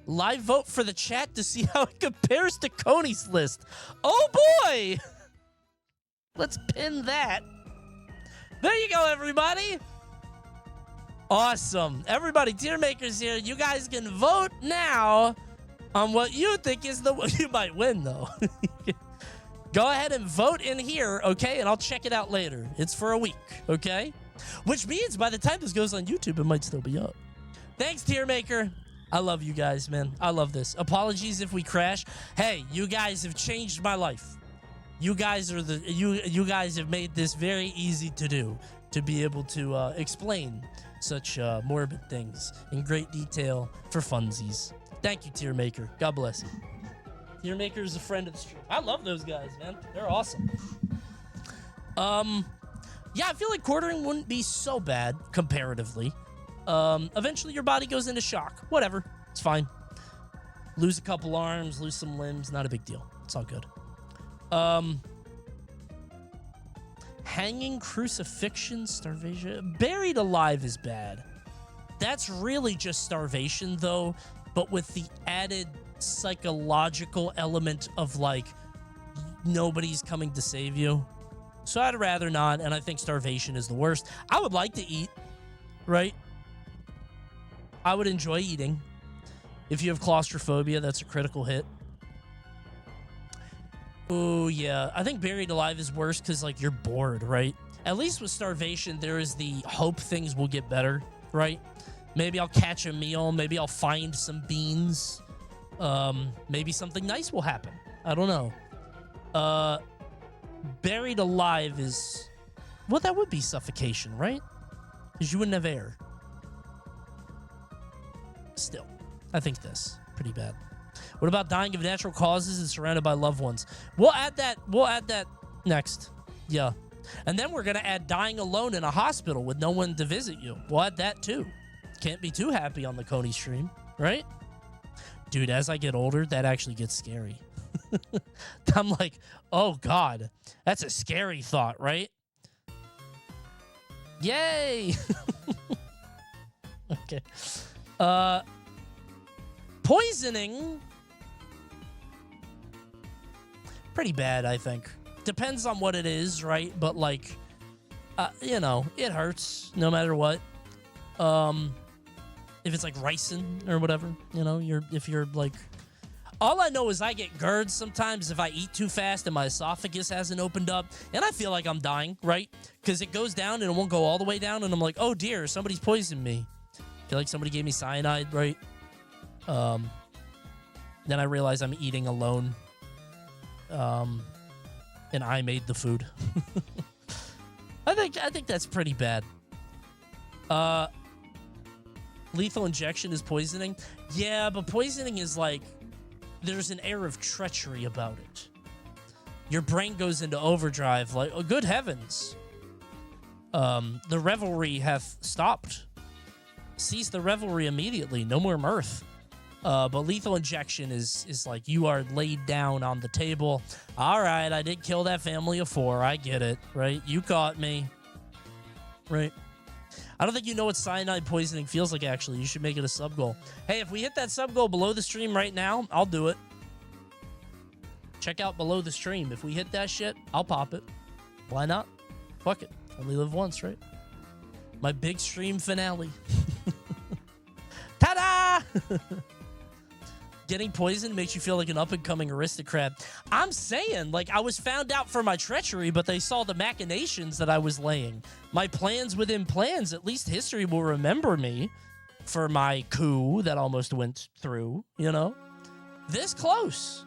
[SPEAKER 1] Live vote for the chat to see how it compares to Coney's list. Oh, boy! Let's pin that. There you go, everybody. Awesome. Everybody, Tier Makers here. You guys can vote now on what you think is the one. You might win, though. Go ahead and vote in here, okay? And I'll check it out later. It's for a week, okay? Which means by the time this goes on YouTube, it might still be up. Thanks, Tier Maker. I love you guys, man. I love this. Apologies if we crash. Hey, you guys have changed my life. You guys are you guys have made this very easy to do, to be able to explain such morbid things in great detail for funsies. Thank you, Tier Maker. God bless you. Tier Maker is a friend of the stream. I love those guys, man. They're awesome. Yeah, I feel like quartering wouldn't be so bad comparatively. Eventually your body goes into shock. Whatever. It's fine. Lose a couple arms, lose some limbs. Not a big deal. It's all good. Hanging, crucifixion, starvation. Buried alive is bad. That's really just starvation, though, but with the added psychological element of, like, nobody's coming to save you. So I'd rather not, and I think starvation is the worst. I would like to eat, right? I would enjoy eating. If you have claustrophobia, that's a critical hit. Oh, yeah. I think buried alive is worse because, like, you're bored, right? At least with starvation, there is the hope things will get better, right? Maybe I'll catch a meal. Maybe I'll find some beans. Maybe something nice will happen. I don't know. Buried alive is... Well, that would be suffocation, right? Because you wouldn't have air. Still, I think this. Pretty bad. What about dying of natural causes and surrounded by loved ones? We'll add that next. Yeah. And then we're going to add dying alone in a hospital with no one to visit you. We'll add that too. Can't be too happy on the Coney stream, right? Dude, as I get older, that actually gets scary. I'm like, oh God, that's a scary thought, right? Yay! Okay. Poisoning. Pretty bad, I think. Depends on what it is, right? But, like, you know, it hurts no matter what. If it's like ricin or whatever, you know, if you're like, all I know is I get GERD sometimes if I eat too fast and my esophagus hasn't opened up, and I feel like I'm dying, right? Because it goes down and it won't go all the way down, and I'm like, oh dear, somebody's poisoned me. I feel like somebody gave me cyanide, right? Then I realize I'm eating alone. And I made the food. I think that's pretty bad. Lethal injection is poisoning. Yeah, but poisoning is like, there's an air of treachery about it. Your brain goes into overdrive like, oh, good heavens. The revelry hath stopped. Cease the revelry immediately. No more mirth. But lethal injection is like you are laid down on the table. All right, I did kill that family of 4. I get it, right? You caught me. Right. I don't think you know what cyanide poisoning feels like, actually. You should make it a sub goal. Hey, if we hit that sub goal below the stream right now, I'll do it. Check out below the stream. If we hit that shit, I'll pop it. Why not? Fuck it. Only live once, right? My big stream finale. Ta-da! Getting poisoned makes you feel like an up-and-coming aristocrat. I'm saying, like, I was found out for my treachery, but they saw the machinations that I was laying. My plans within plans. At least history will remember me for my coup that almost went through, you know? This close.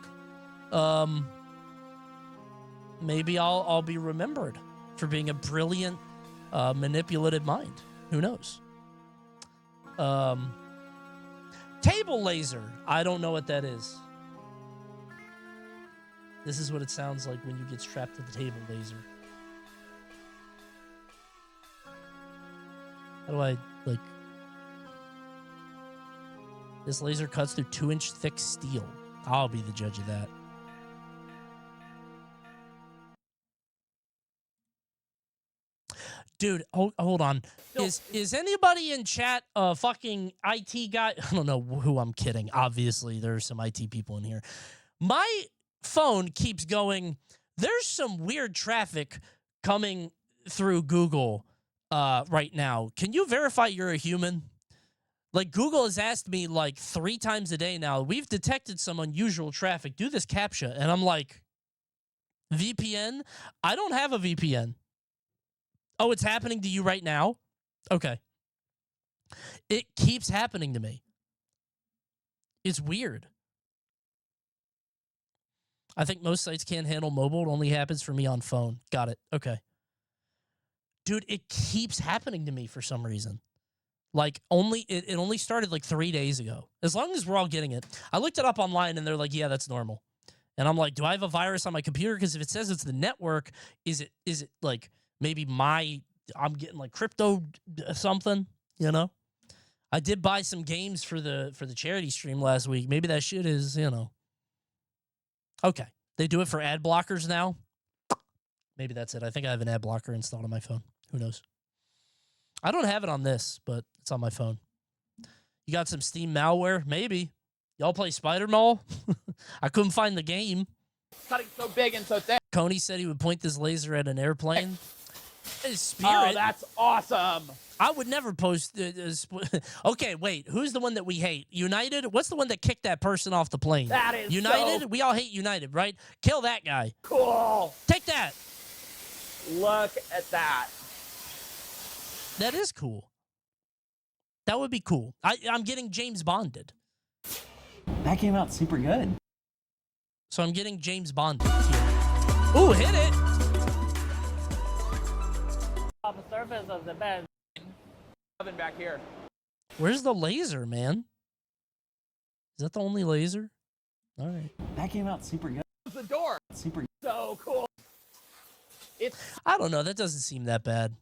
[SPEAKER 1] Maybe I'll be remembered for being a brilliant, manipulative mind. Who knows? Table laser. I don't know what that is. This is what it sounds like when you get strapped to the table laser. How do I, like... This laser cuts through 2-inch thick steel. I'll be the judge of that. Dude, hold on. Is anybody in chat a fucking IT guy? I don't know who I'm kidding. Obviously, there's some IT people in here. My phone keeps going, there's some weird traffic coming through Google right now. Can you verify you're a human? Like, Google has asked me like 3 times a day now, we've detected some unusual traffic. Do this CAPTCHA. And I'm like, VPN? I don't have a VPN. Oh, it's happening to you right now? Okay. It keeps happening to me. It's weird. I think most sites can't handle mobile. It only happens for me on phone. Got it. Okay. Dude, it keeps happening to me for some reason. Like, it only started like 3 days ago. As long as we're all getting it. I looked it up online and they're like, yeah, that's normal. And I'm like, do I have a virus on my computer? Because if it says it's the network, is it like maybe I'm getting like crypto something, you know? I did buy some games for the charity stream last week. Maybe that shit is, you know. Okay. They do it for ad blockers now. Maybe that's it. I think I have an ad blocker installed on my phone. Who knows? I don't have it on this, but it's on my phone. You got some Steam malware? Maybe. Y'all play Spider-Man? I couldn't find the game.
[SPEAKER 10] Cutting so big and so thick.
[SPEAKER 1] Coney said he would point this laser at an airplane. Spirit.
[SPEAKER 10] Oh, that's awesome.
[SPEAKER 1] I would never post. Okay, wait. Who's the one that we hate? United? What's the one that kicked that person off the plane?
[SPEAKER 10] That is
[SPEAKER 1] United?
[SPEAKER 10] so
[SPEAKER 1] We all hate United, right? Kill that guy.
[SPEAKER 10] Cool.
[SPEAKER 1] Take that.
[SPEAKER 10] Look at that.
[SPEAKER 1] That is cool. That would be cool. I'm getting James Bonded.
[SPEAKER 10] That came out super good.
[SPEAKER 1] So I'm getting James Bonded here. Ooh, hit it.
[SPEAKER 10] On the surface of the bed. Oven back here.
[SPEAKER 1] Where's the laser, man? Is that the only laser? All right.
[SPEAKER 10] That came out super good. The door. Super so cool.
[SPEAKER 1] I don't know. That doesn't seem that bad.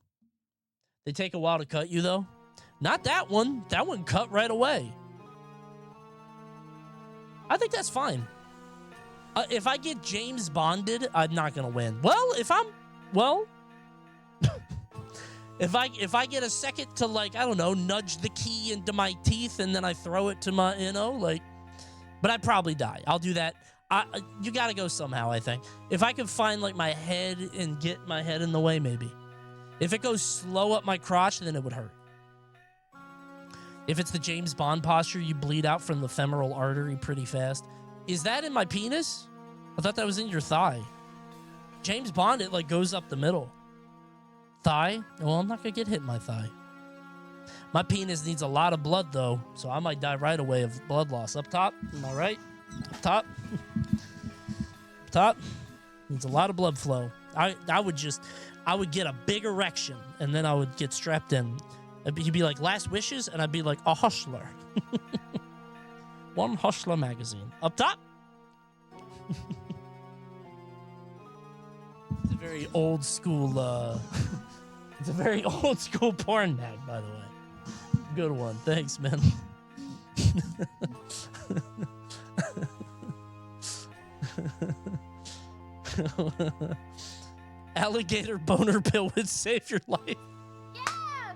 [SPEAKER 1] They take a while to cut you, though. Not that one. That one cut right away. I think that's fine. If I get James Bonded, I'm not going to win. Well, if I get a second to, like, I don't know, nudge the key into my teeth and then I throw it to my, you know, like, but I'd probably die. I'll do that. You got to go somehow, I think. If I could find, like, my head and get my head in the way, maybe. If it goes slow up my crotch, then it would hurt. If it's the James Bond posture, you bleed out from the femoral artery pretty fast. Is that in my penis? I thought that was in your thigh. James Bond, it, like, goes up the middle. Thigh? Well, I'm not going to get hit in my thigh. My penis needs a lot of blood, though, so I might die right away of blood loss. Up top? Am I right? Up top? Up top? Needs a lot of blood flow. I would get a big erection, and then I would get strapped in. He'd be like, last wishes, and I'd be like, a hustler. One Hustler magazine. Up top? It's a very old school, it's a very old school porn mag, by the way. Good one. Thanks, man. Alligator boner pill would save your life. Yeah!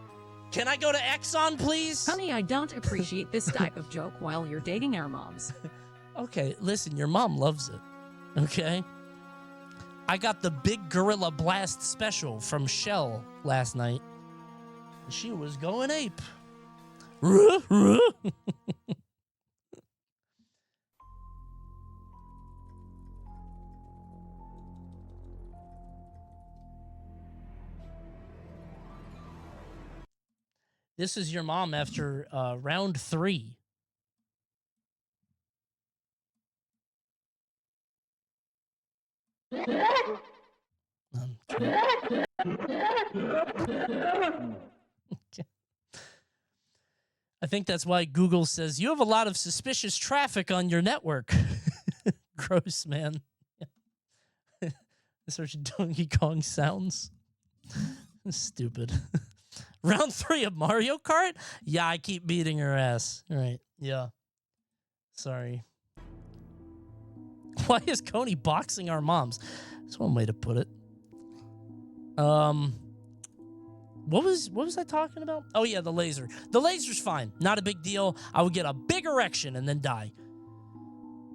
[SPEAKER 1] Can I go to Exxon, please?
[SPEAKER 4] Honey, I don't appreciate this type of joke while you're dating our moms.
[SPEAKER 1] Okay, listen, your mom loves it. Okay. I got the Big Gorilla Blast special from Shell last night. She was going ape. Ruh, ruh. This is your mom after round 3. I think that's why Google says you have a lot of suspicious traffic on your network. Gross, man. Search Donkey Kong sounds. Stupid. Round 3 of Mario Kart? Yeah, I keep beating her ass. All right. Yeah. Sorry. Why is Coney boxing our moms? That's one way to put it. What was I talking about? Oh yeah, the laser. The laser's fine. Not a big deal. I would get a big erection and then die.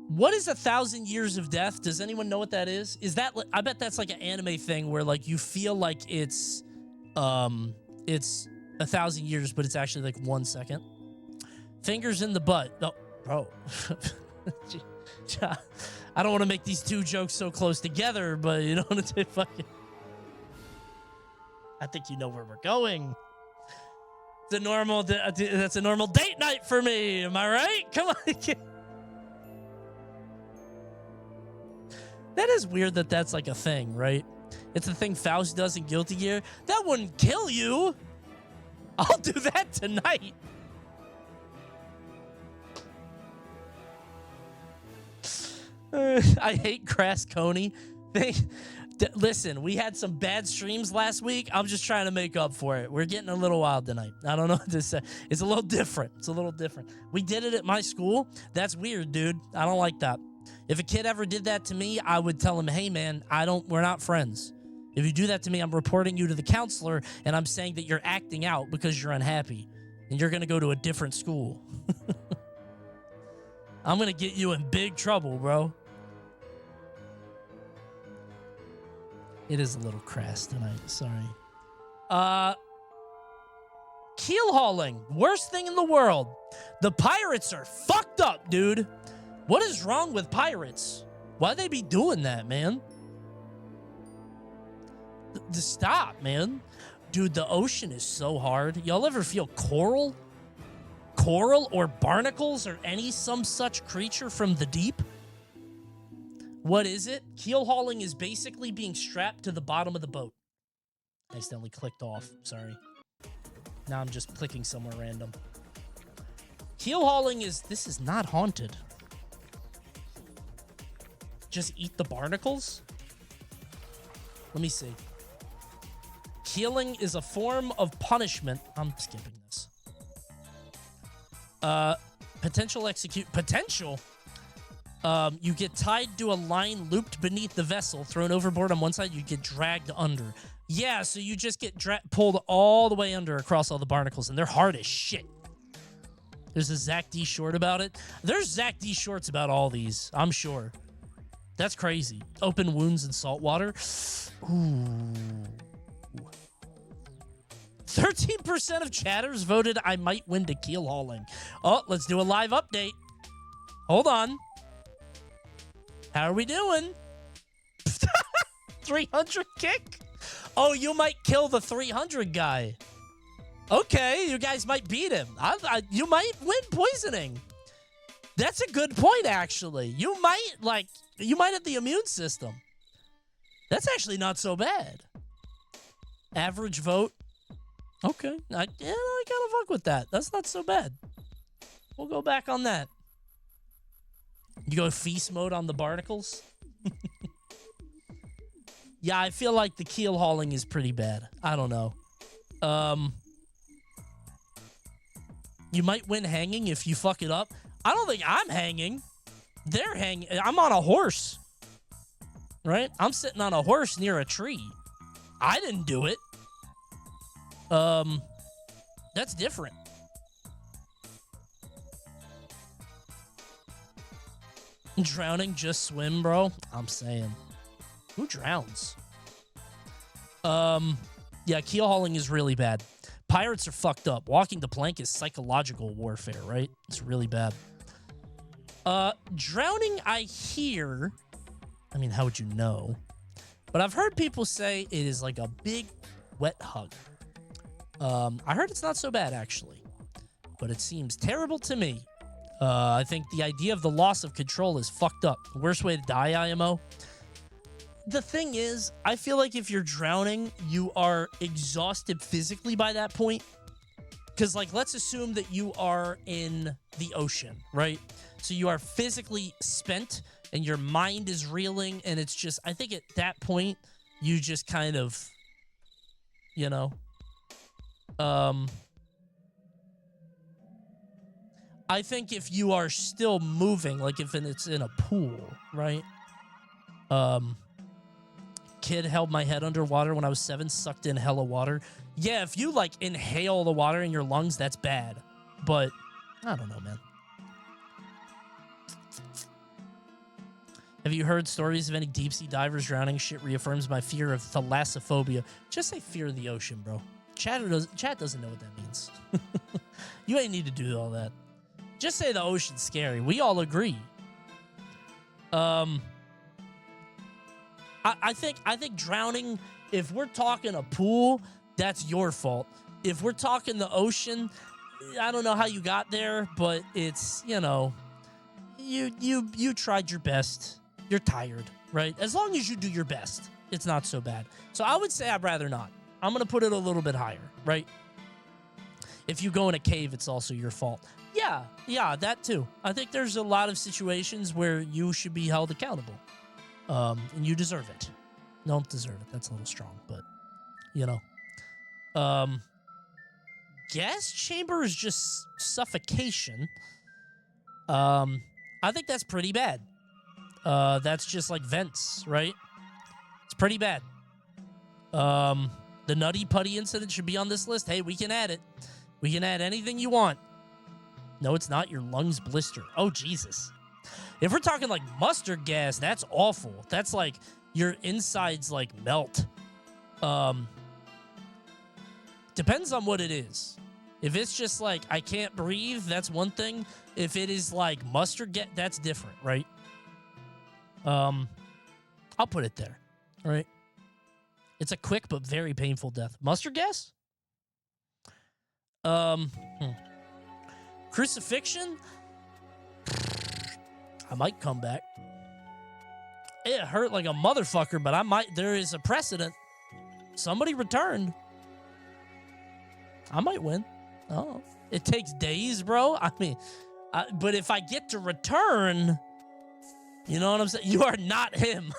[SPEAKER 1] What is 1,000 years of death? Does anyone know what that is? Is that, I bet that's like an anime thing where like you feel like it's 1,000 years, but it's actually like 1 second. Fingers in the butt. Oh, bro. I don't want to make these two jokes so close together, but you know what I'm saying? Fucking. I think you know where we're going. That's a normal date night for me. Am I right? Come on. That is weird that that's like a thing, right? It's a thing Faust does in Guilty Gear. That wouldn't kill you. I'll do that tonight. I hate Crass Coney. Listen, we had some bad streams last week. I'm just trying to make up for it. We're getting a little wild tonight. I don't know what to say. It's a little different. It's a little different. We did it at my school. That's weird, dude. I don't like that. If a kid ever did that to me, I would tell him, hey, man, we're not friends. If you do that to me, I'm reporting you to the counselor, and I'm saying that you're acting out because you're unhappy, and you're going to go to a different school. I'm going to get you in big trouble, bro. It is a little crass tonight. Sorry. Keel hauling. Worst thing in the world. The pirates are fucked up, dude. What is wrong with pirates? Why'd they be doing that, man? Stop, man. Dude, the ocean is so hard. Y'all ever feel coral? Coral or barnacles or some such creature from the deep? What is it? Keel hauling is basically being strapped to the bottom of the boat. I accidentally clicked off. Sorry. Now I'm just clicking somewhere random. Keel hauling this is not haunted. Just eat the barnacles? Let me see. Keeling is a form of punishment. I'm skipping this. Potential execute. Potential? You get tied to a line looped beneath the vessel, thrown overboard on one side, you get dragged under. Yeah, so you just get pulled all the way under across all the barnacles, and they're hard as shit. There's a Zach D short about it. There's Zach D shorts about all these, I'm sure. That's crazy. Open wounds in salt water. Ooh. 13% of chatters voted I might win to keel hauling. Oh, let's do a live update. Hold on. How are we doing? 300 kick? Oh, you might kill the 300 guy. Okay, you guys might beat him. You might win poisoning. That's a good point, actually. You might have the immune system. That's actually not so bad. Average vote. Okay. I kind of fuck with that. That's not so bad. We'll go back on that. You go feast mode on the barnacles? Yeah, I feel like the keel hauling is pretty bad. I don't know. You might win hanging if you fuck it up. I don't think I'm hanging. They're hanging. I'm on a horse. Right? I'm sitting on a horse near a tree. I didn't do it. That's different. Drowning, just swim, bro. I'm saying. Who drowns? Yeah, keel hauling is really bad. Pirates are fucked up. Walking the plank is psychological warfare, right? It's really bad. Drowning, I hear... I mean, how would you know? But I've heard people say it is like a big, wet hug. I heard it's not so bad, actually. But it seems terrible to me. I think the idea of the loss of control is fucked up. The worst way to die, IMO. The thing is, I feel like if you're drowning, you are exhausted physically by that point. Because, like, let's assume that you are in the ocean, right? So you are physically spent and your mind is reeling. And it's just, I think at that point, you just kind of, you know, I think if you are still moving, like if it's in a pool, right? Kid held my head underwater when I was 7, sucked in hella water. Yeah, if you like inhale the water in your lungs, that's bad. But I don't know, man. Have you heard stories of any deep sea divers drowning? Shit reaffirms my fear of thalassophobia. Just say fear of the ocean, bro. Chat doesn't know what that means. You ain't need to do all that. Just say the ocean's scary. We all agree. I think drowning, if we're talking a pool, that's your fault. If we're talking the ocean, I don't know how you got there, but it's, you know, you tried your best. You're tired, right? As long as you do your best, it's not so bad. So I would say I'd rather not. I'm going to put it a little bit higher, right? If you go in a cave, it's also your fault. Yeah, that too. I think there's a lot of situations where you should be held accountable. And you deserve it. Don't deserve it. That's a little strong, but, you know. Gas chamber is just suffocation. I think that's pretty bad. That's just like vents, right? It's pretty bad. The Nutty Putty incident should be on this list. Hey, we can add it. We can add anything you want. No, it's not. Your lungs blister. Oh, Jesus. If we're talking like mustard gas, that's awful. That's like your insides like melt. Depends on what it is. If it's just like I can't breathe, that's one thing. If it is like mustard gas, that's different, right? I'll put it there. All right. It's a quick but very painful death. Mustard gas? Crucifixion? I might come back. It hurt like a motherfucker, but there is a precedent. Somebody returned. I might win. Oh, it takes days, bro. I mean, but if I get to return, you know what I'm saying? You are not him.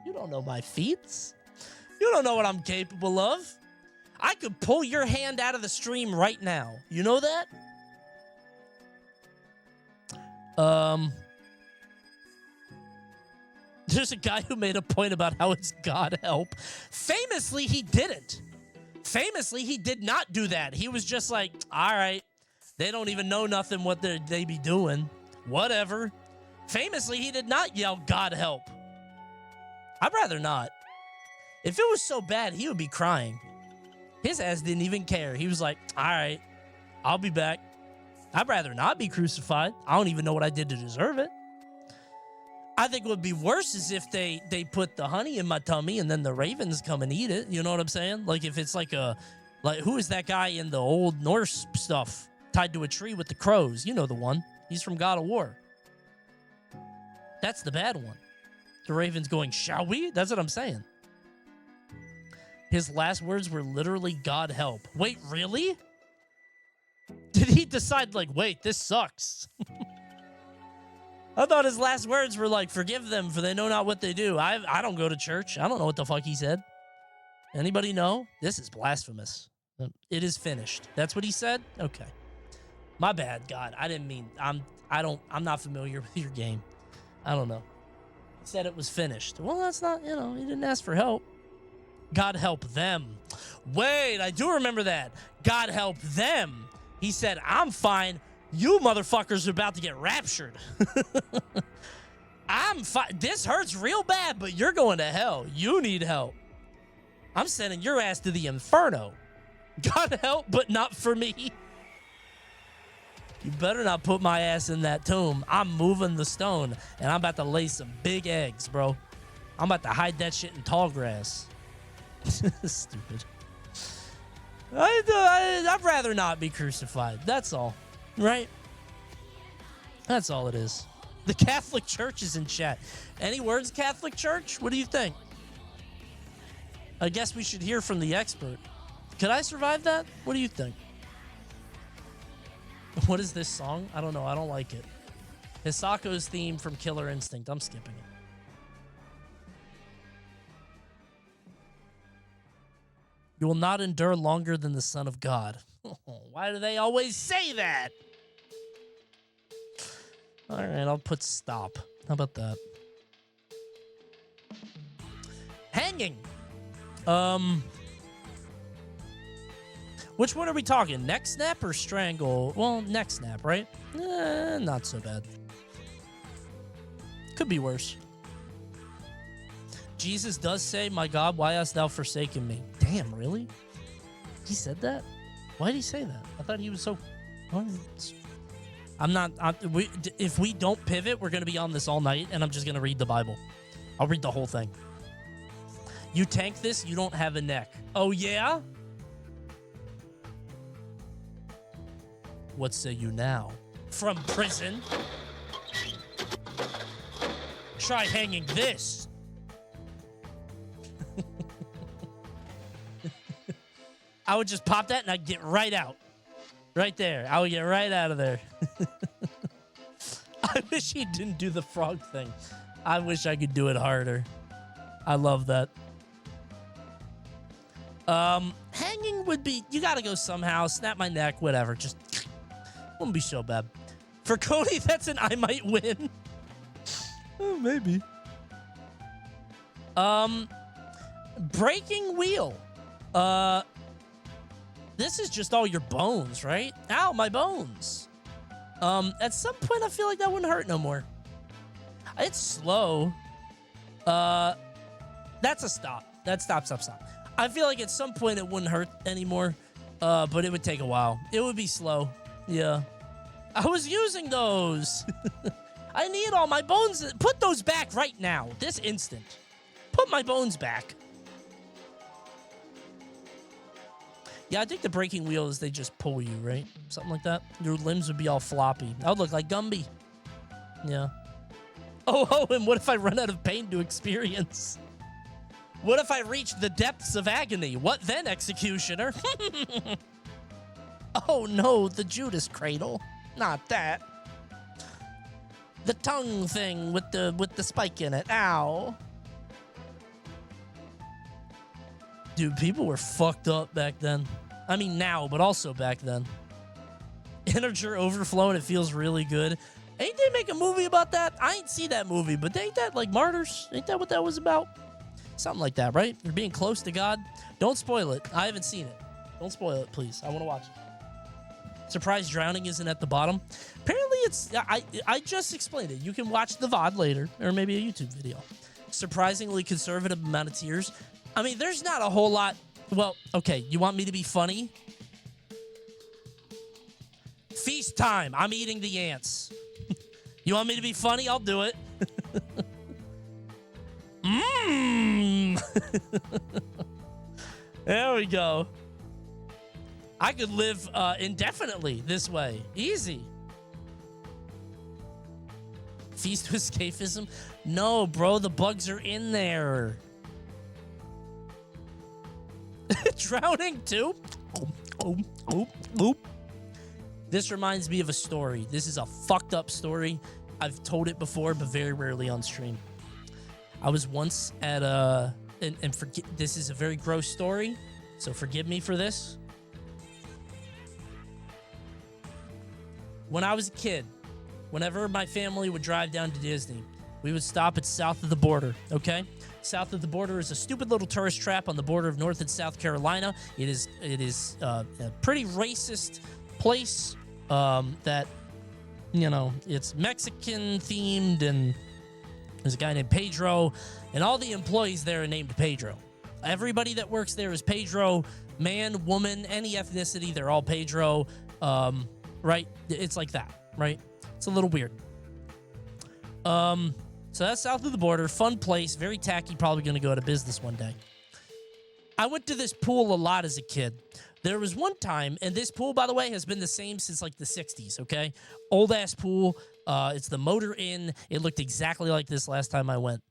[SPEAKER 1] You don't know my feats. You don't know what I'm capable of. I could pull your hand out of the stream right now. You know that? There's a guy who made a point about how it's God help. Famously, he didn't. Famously, he did not do that. He was just like, all right, they don't even know nothing what they be doing. Whatever. Famously, he did not yell, God help. I'd rather not. If it was so bad, he would be crying. His ass didn't even care. He was like, all right, I'll be back. I'd rather not be crucified. I don't even know what I did to deserve it. I think what would be worse is if they put the honey in my tummy and then the ravens come and eat it. You know what I'm saying? Like if it's like who is that guy in the old Norse stuff tied to a tree with the crows? You know the one. He's from God of War. That's the bad one. The ravens going, shall we? That's what I'm saying. His last words were literally, God help. Wait, really? Did he decide like, wait, this sucks? I thought his last words were like, forgive them for they know not what they do. I don't go to church. I don't know what the fuck he said. Anybody know? This is blasphemous. It is finished. That's what he said? Okay. My bad, God. I didn't mean, I'm not familiar with your game. I don't know. He said it was finished. Well, that's not, he didn't ask for help. God help them. Wait, I do remember that. God help them. He said, I'm fine. You motherfuckers are about to get raptured. This hurts real bad, but you're going to hell. You need help. I'm sending your ass to the inferno. God help, but not for me. You better not put my ass in that tomb. I'm moving the stone, and I'm about to lay some big eggs, bro. I'm about to hide that shit in tall grass. Stupid. I'd rather not be crucified. That's all. Right? That's all it is. The Catholic Church is in chat. Any words, Catholic Church? What do you think? I guess we should hear from the expert. Could I survive that? What do you think? What is this song? I don't know. I don't like it. Hisako's theme from Killer Instinct. I'm skipping it. You will not endure longer than the Son of God. Why do they always say that? All right, I'll put stop. How about that? Hanging. Which one are we talking? Neck snap or strangle? Well, neck snap, right? Not so bad. Could be worse. Jesus does say, "My God, why hast thou forsaken me?" Damn, really? He said that? Why did he say that? I thought he was so... if we don't pivot, we're going to be on this all night, and I'm just going to read the Bible. I'll read the whole thing. You tank this, you don't have a neck. Oh, yeah? What say you now? From prison? Try hanging this. I would just pop that and I'd get right out. Right there. I would get right out of there. I wish he didn't do the frog thing. I wish I could do it harder. I love that. Hanging would be, you gotta go somehow. Snap my neck, whatever. Just wouldn't be so bad. For Coney, that's an I might win. Oh, maybe. Breaking wheel. This is just all your bones, right? Ow, my bones. At some point, I feel like that wouldn't hurt no more. It's slow. That's a stop. That's stop. I feel like at some point it wouldn't hurt anymore, but it would take a while. It would be slow. Yeah. I was using those. I need all my bones. Put those back right now. This instant. Put my bones back. Yeah, I think the breaking wheel is they just pull you, right? Something like that. Your limbs would be all floppy. I would look like Gumby. Yeah. Oh, and what if I run out of pain to experience? What if I reach the depths of agony? What then, executioner? Oh no, the Judas cradle. Not that. The tongue thing with the spike in it. Ow. Dude, people were fucked up back then. I mean now, but also back then. Integer overflow and it feels really good. Ain't they make a movie about that? I ain't see that movie, but ain't that like Martyrs? Ain't that what that was about? Something like that, right? You're being close to God. Don't spoil it. I haven't seen it. Don't spoil it, please. I want to watch it. Surprised drowning isn't at the bottom. Apparently it's... I just explained it. You can watch the VOD later, or maybe a YouTube video. Surprisingly conservative amount of tears. I mean, there's not a whole lot... Well, okay, you want me to be funny? Feast time. I'm eating the ants. You want me to be funny? I'll do it. There we go. I could live indefinitely this way. Easy. Feast with escapism? No, bro, the bugs are in there. Drowning too? This reminds me of a story. This is a fucked up story. I've told it before, but very rarely on stream. I was once at and forget, this is a very gross story, so forgive me for this. When I was a kid, whenever my family would drive down to Disney, we would stop at south of the border, okay? South of the border is a stupid little tourist trap on the border of North and South Carolina. It is a pretty racist place. that, you know, it's Mexican themed, and there's a guy named Pedro, and all the employees there are named Pedro. Everybody that works there is Pedro, man, woman, any ethnicity, they're all Pedro, right? It's like that, right? It's a little weird. So that's south of the border, fun place, very tacky, probably going to go out of business one day. I went to this pool a lot as a kid. There was one time, and this pool, by the way, has been the same since like the 60s, okay? Old-ass pool. It's the Motor Inn. It looked exactly like this last time I went.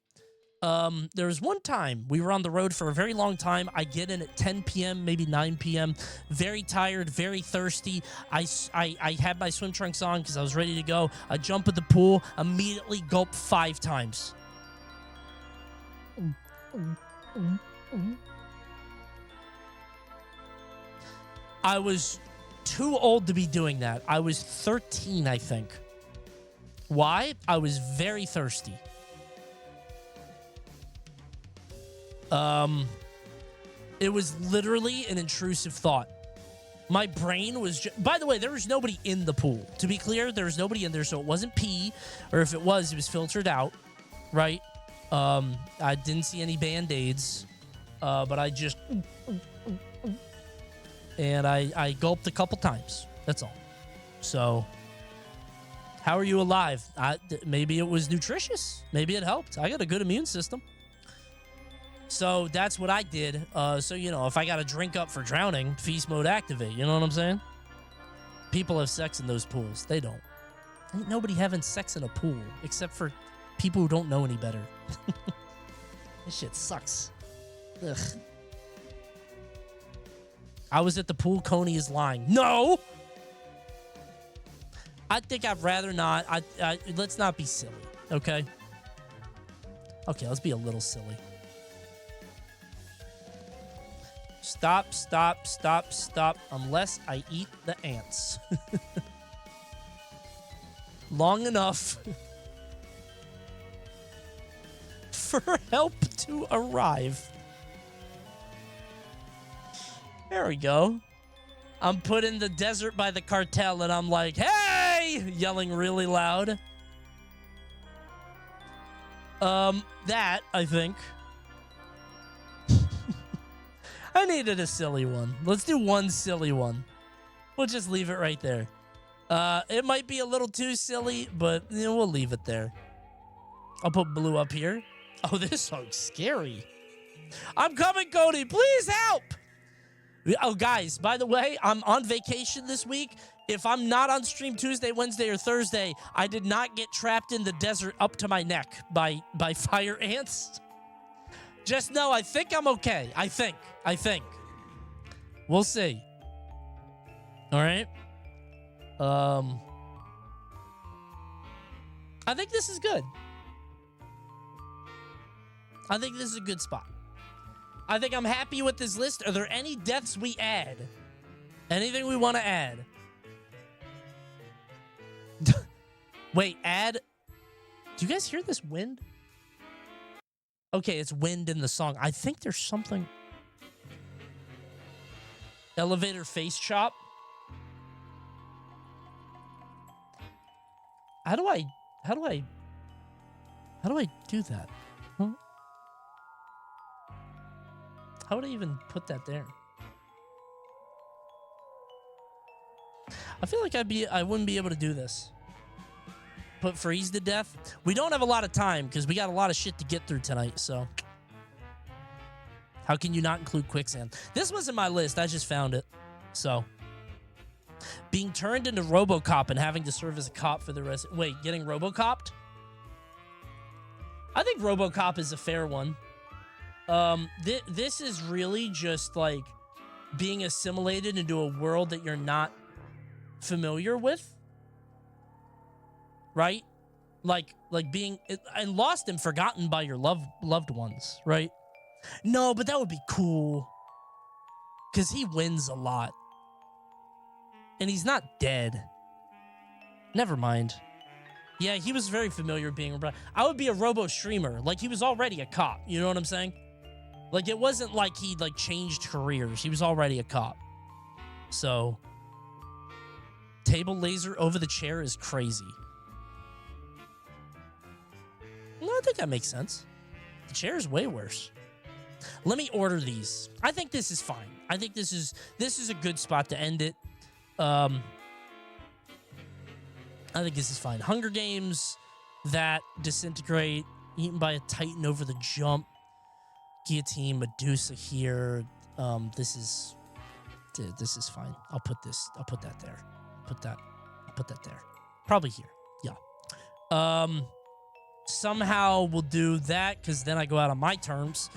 [SPEAKER 1] There was one time we were on the road for a very long time. I get in at 10 p.m., maybe 9 p.m., very tired, very thirsty. I had my swim trunks on because I was ready to go. I jump at the pool, immediately gulp 5 times. I was too old to be doing that. I was 13, I think. Why? I was very thirsty. It was literally an intrusive thought. My brain was by the way, there was nobody in the pool. To be clear, there was nobody in there, so it wasn't pee, or if it was filtered out, right? I didn't see any Band-Aids, but I just... And I gulped a couple times. That's all. So, how are you alive? Maybe it was nutritious. Maybe it helped. I got a good immune system. So, that's what I did. So, you know, if I got to drink up for drowning, feast mode activate. You know what I'm saying? People have sex in those pools. They don't. Ain't nobody having sex in a pool, except for people who don't know any better. This shit sucks. Ugh. I was at the pool. Coney is lying. No! I think I'd rather not. Let's not be silly, okay? Okay, let's be a little silly. Stop, stop, stop, stop, unless I eat the ants. Long enough for help to arrive. There we go. I'm put in the desert by the cartel, and I'm like, hey! Yelling really loud. That, I think. I needed a silly one. Let's do one silly one. We'll just leave it right there. It might be a little too silly, but you know, we'll leave it there. I'll put blue up here. Oh, this song's scary. I'm coming, Coney. Please help! Oh, guys, by the way, I'm on vacation this week. If I'm not on stream Tuesday, Wednesday, or Thursday, I did not get trapped in the desert up to my neck by fire ants. Just know, I think I'm okay. I think. We'll see. All right? I think this is good. I think this is a good spot. I think I'm happy with this list. Are there any deaths we add? Anything we want to add? Wait, add... Do you guys hear this wind? Okay, it's wind in the song. I think there's something... Elevator face chop? How do I do that? Huh? How would I even put that there? I feel like I wouldn't be able to do this. Put freeze to death. We don't have a lot of time because we got a lot of shit to get through tonight, so. How can you not include quicksand? This wasn't my list. I just found it. So. Being turned into RoboCop and having to serve as a cop for the rest. Wait, getting RoboCopped? I think RoboCop is a fair one. This is really just like being assimilated into a world that you're not familiar with, right? Like being and lost and forgotten by your loved ones, right? No, but that would be cool because he wins a lot, and he's not dead. Never mind. Yeah, he was very familiar being. I would be a robo streamer. Like he was already a cop. You know what I'm saying? Like, it wasn't like he, changed careers. He was already a cop. So, table laser over the chair is crazy. No, I think that makes sense. The chair is way worse. Let me order these. I think this is fine. I think this is a good spot to end it. I think this is fine. Hunger Games, that, Disintegrate, Eaten by a Titan over the jump, Guillotine, Medusa here. This is fine. I'll put that there. Put that there. Probably here. Yeah. Somehow we'll do that because then I go out on my terms.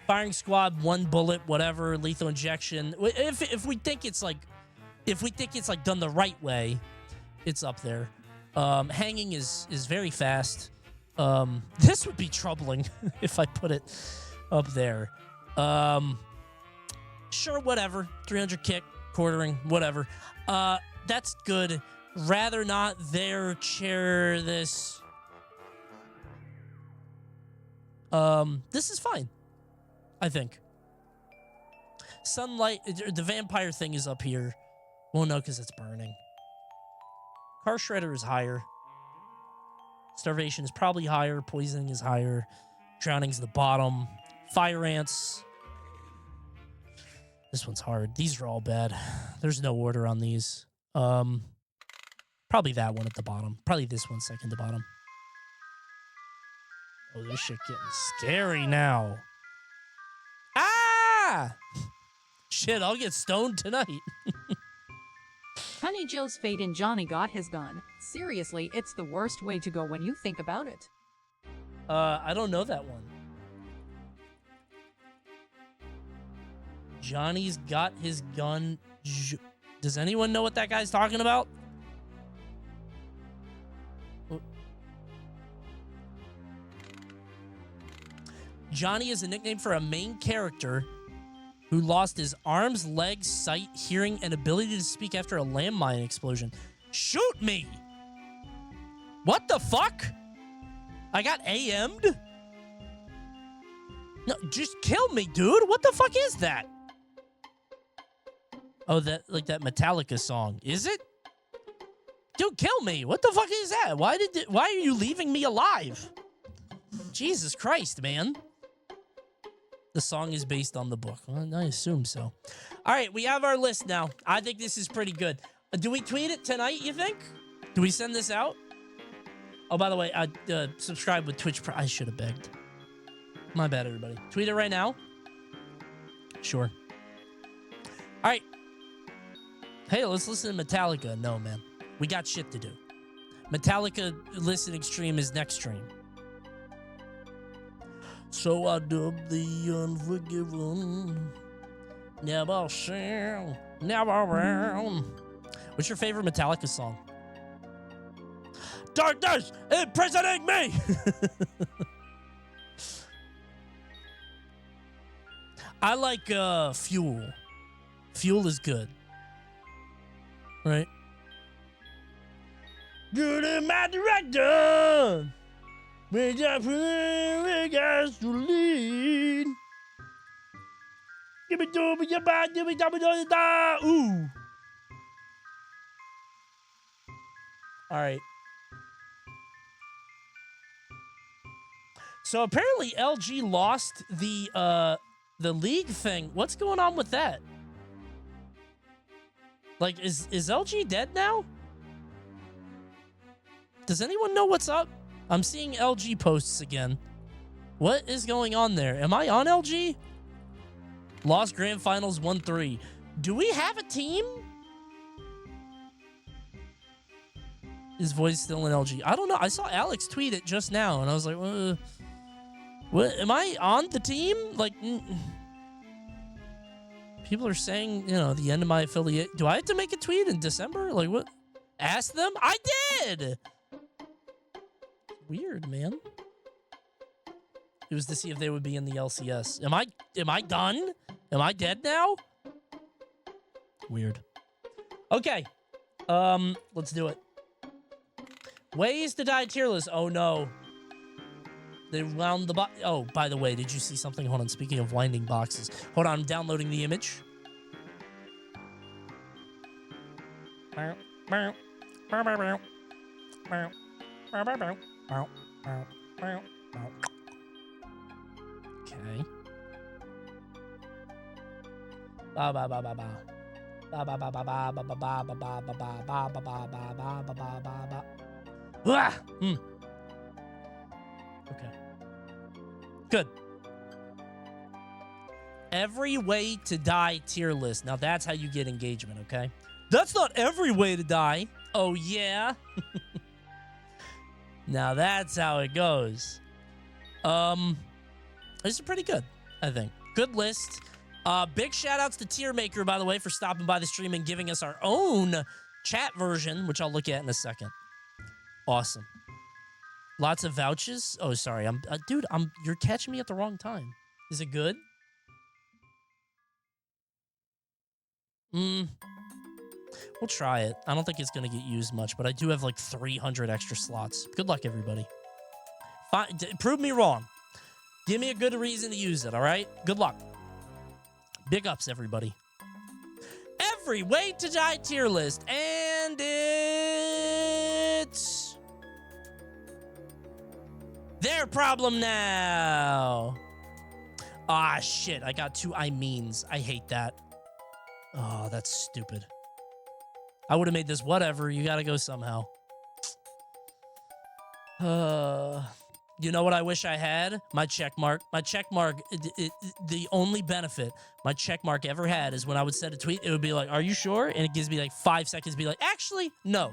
[SPEAKER 1] Firing squad, 1 bullet, whatever, lethal injection. If we think it's like done the right way, it's up there. Hanging is very fast. This would be troubling if I put it up there. Sure, whatever. 300 kick, quartering, whatever. That's good. Rather not there, chair, this. This is fine, I think. Sunlight, the vampire thing is up here. Well, no, because it's burning. Car shredder is higher. Starvation is probably higher. Poisoning is higher. Drowning's the bottom. Fire ants. This one's hard. These are all bad. There's no order on these. Probably that one at the bottom. Probably this one second to bottom. Oh, this shit getting scary now. Ah! Shit, I'll get stoned tonight.
[SPEAKER 4] Honey Joe's fate and Johnny got his gun. Seriously, it's the worst way to go when you think about it.
[SPEAKER 1] I don't know that one. Johnny's got his gun. Does anyone know what that guy's talking about? Johnny is a nickname for a main character who lost his arms, legs, sight, hearing, and ability to speak after a landmine explosion. Shoot me! What the fuck? I got AM'd? No, just kill me, dude. What the fuck is that? Oh, that Metallica song. Is it? Dude, kill me. What the fuck is that? Why are you leaving me alive? Jesus Christ, man. The song is based on the book. Well, I assume so. All right, we have our list now. I think this is pretty good. Do we tweet it tonight, you think? Do we send this out? Oh, by the way, subscribe with Twitch. I should have begged. My bad, everybody. Tweet it right now? Sure. All right. Hey, let's listen to Metallica. No, man. We got shit to do. Metallica listening stream is next stream. So I dub the unforgiven. Never shall, never will. What's your favorite Metallica song? Darkness imprisoning me! I like Fuel. Fuel is good. Right? Good in my director! We just guys to lead. Give me your body, give me ooh. All right. So apparently LG lost the league thing. What's going on with that? Like, is LG dead now? Does anyone know what's up? I'm seeing LG posts again. What is going on there? Am I on LG? Lost Grand Finals 1-3. Do we have a team? His voice still in LG. I don't know. I saw Alex tweet it just now, and I was like, what? Am I on the team? Like, people are saying, the end of my affiliate. Do I have to make a tweet in December? Like, what? Ask them? I did! Weird, man. It was to see if they would be in the LCS. Am I done? Am I dead now? Weird. Okay. Let's do it. Ways to die tier list. Oh no. They wound the box. Oh, by the way, did you see something? Hold on. Speaking of winding boxes. Hold on. I'm downloading the image. Okay. Ba ba ba ba ba. Ba ba ba ba ba ba ba ba ba ba ba ba ba ba ba ba ba ba ba ba. Okay. Good. Every way to die tier list. Now that's how you get engagement, okay? That's not every way to die. Oh, yeah? Now that's how it goes. This is pretty good, I think. Good list. Big shout outs to Tier Maker, by the way, for stopping by the stream and giving us our own chat version, which I'll look at in a second. Awesome. Lots of vouchers. Oh, sorry. Dude, you're catching me at the wrong time. Is it good? We'll try it. I don't think it's going to get used much, but I do have like 300 extra slots. Good luck, everybody. Fine. Prove me wrong. Give me a good reason to use it, all right? Good luck. Big ups, everybody. Every way to die tier list. And it's their problem now. Ah, shit. I got two I means. I hate that. Oh, that's stupid. I would have made this whatever. You got to go somehow. You know what I wish I had? My check mark. My check mark, the only benefit my check mark ever had is when I would send a tweet, it would be like, are you sure? And it gives me like 5 seconds to be like, actually, no.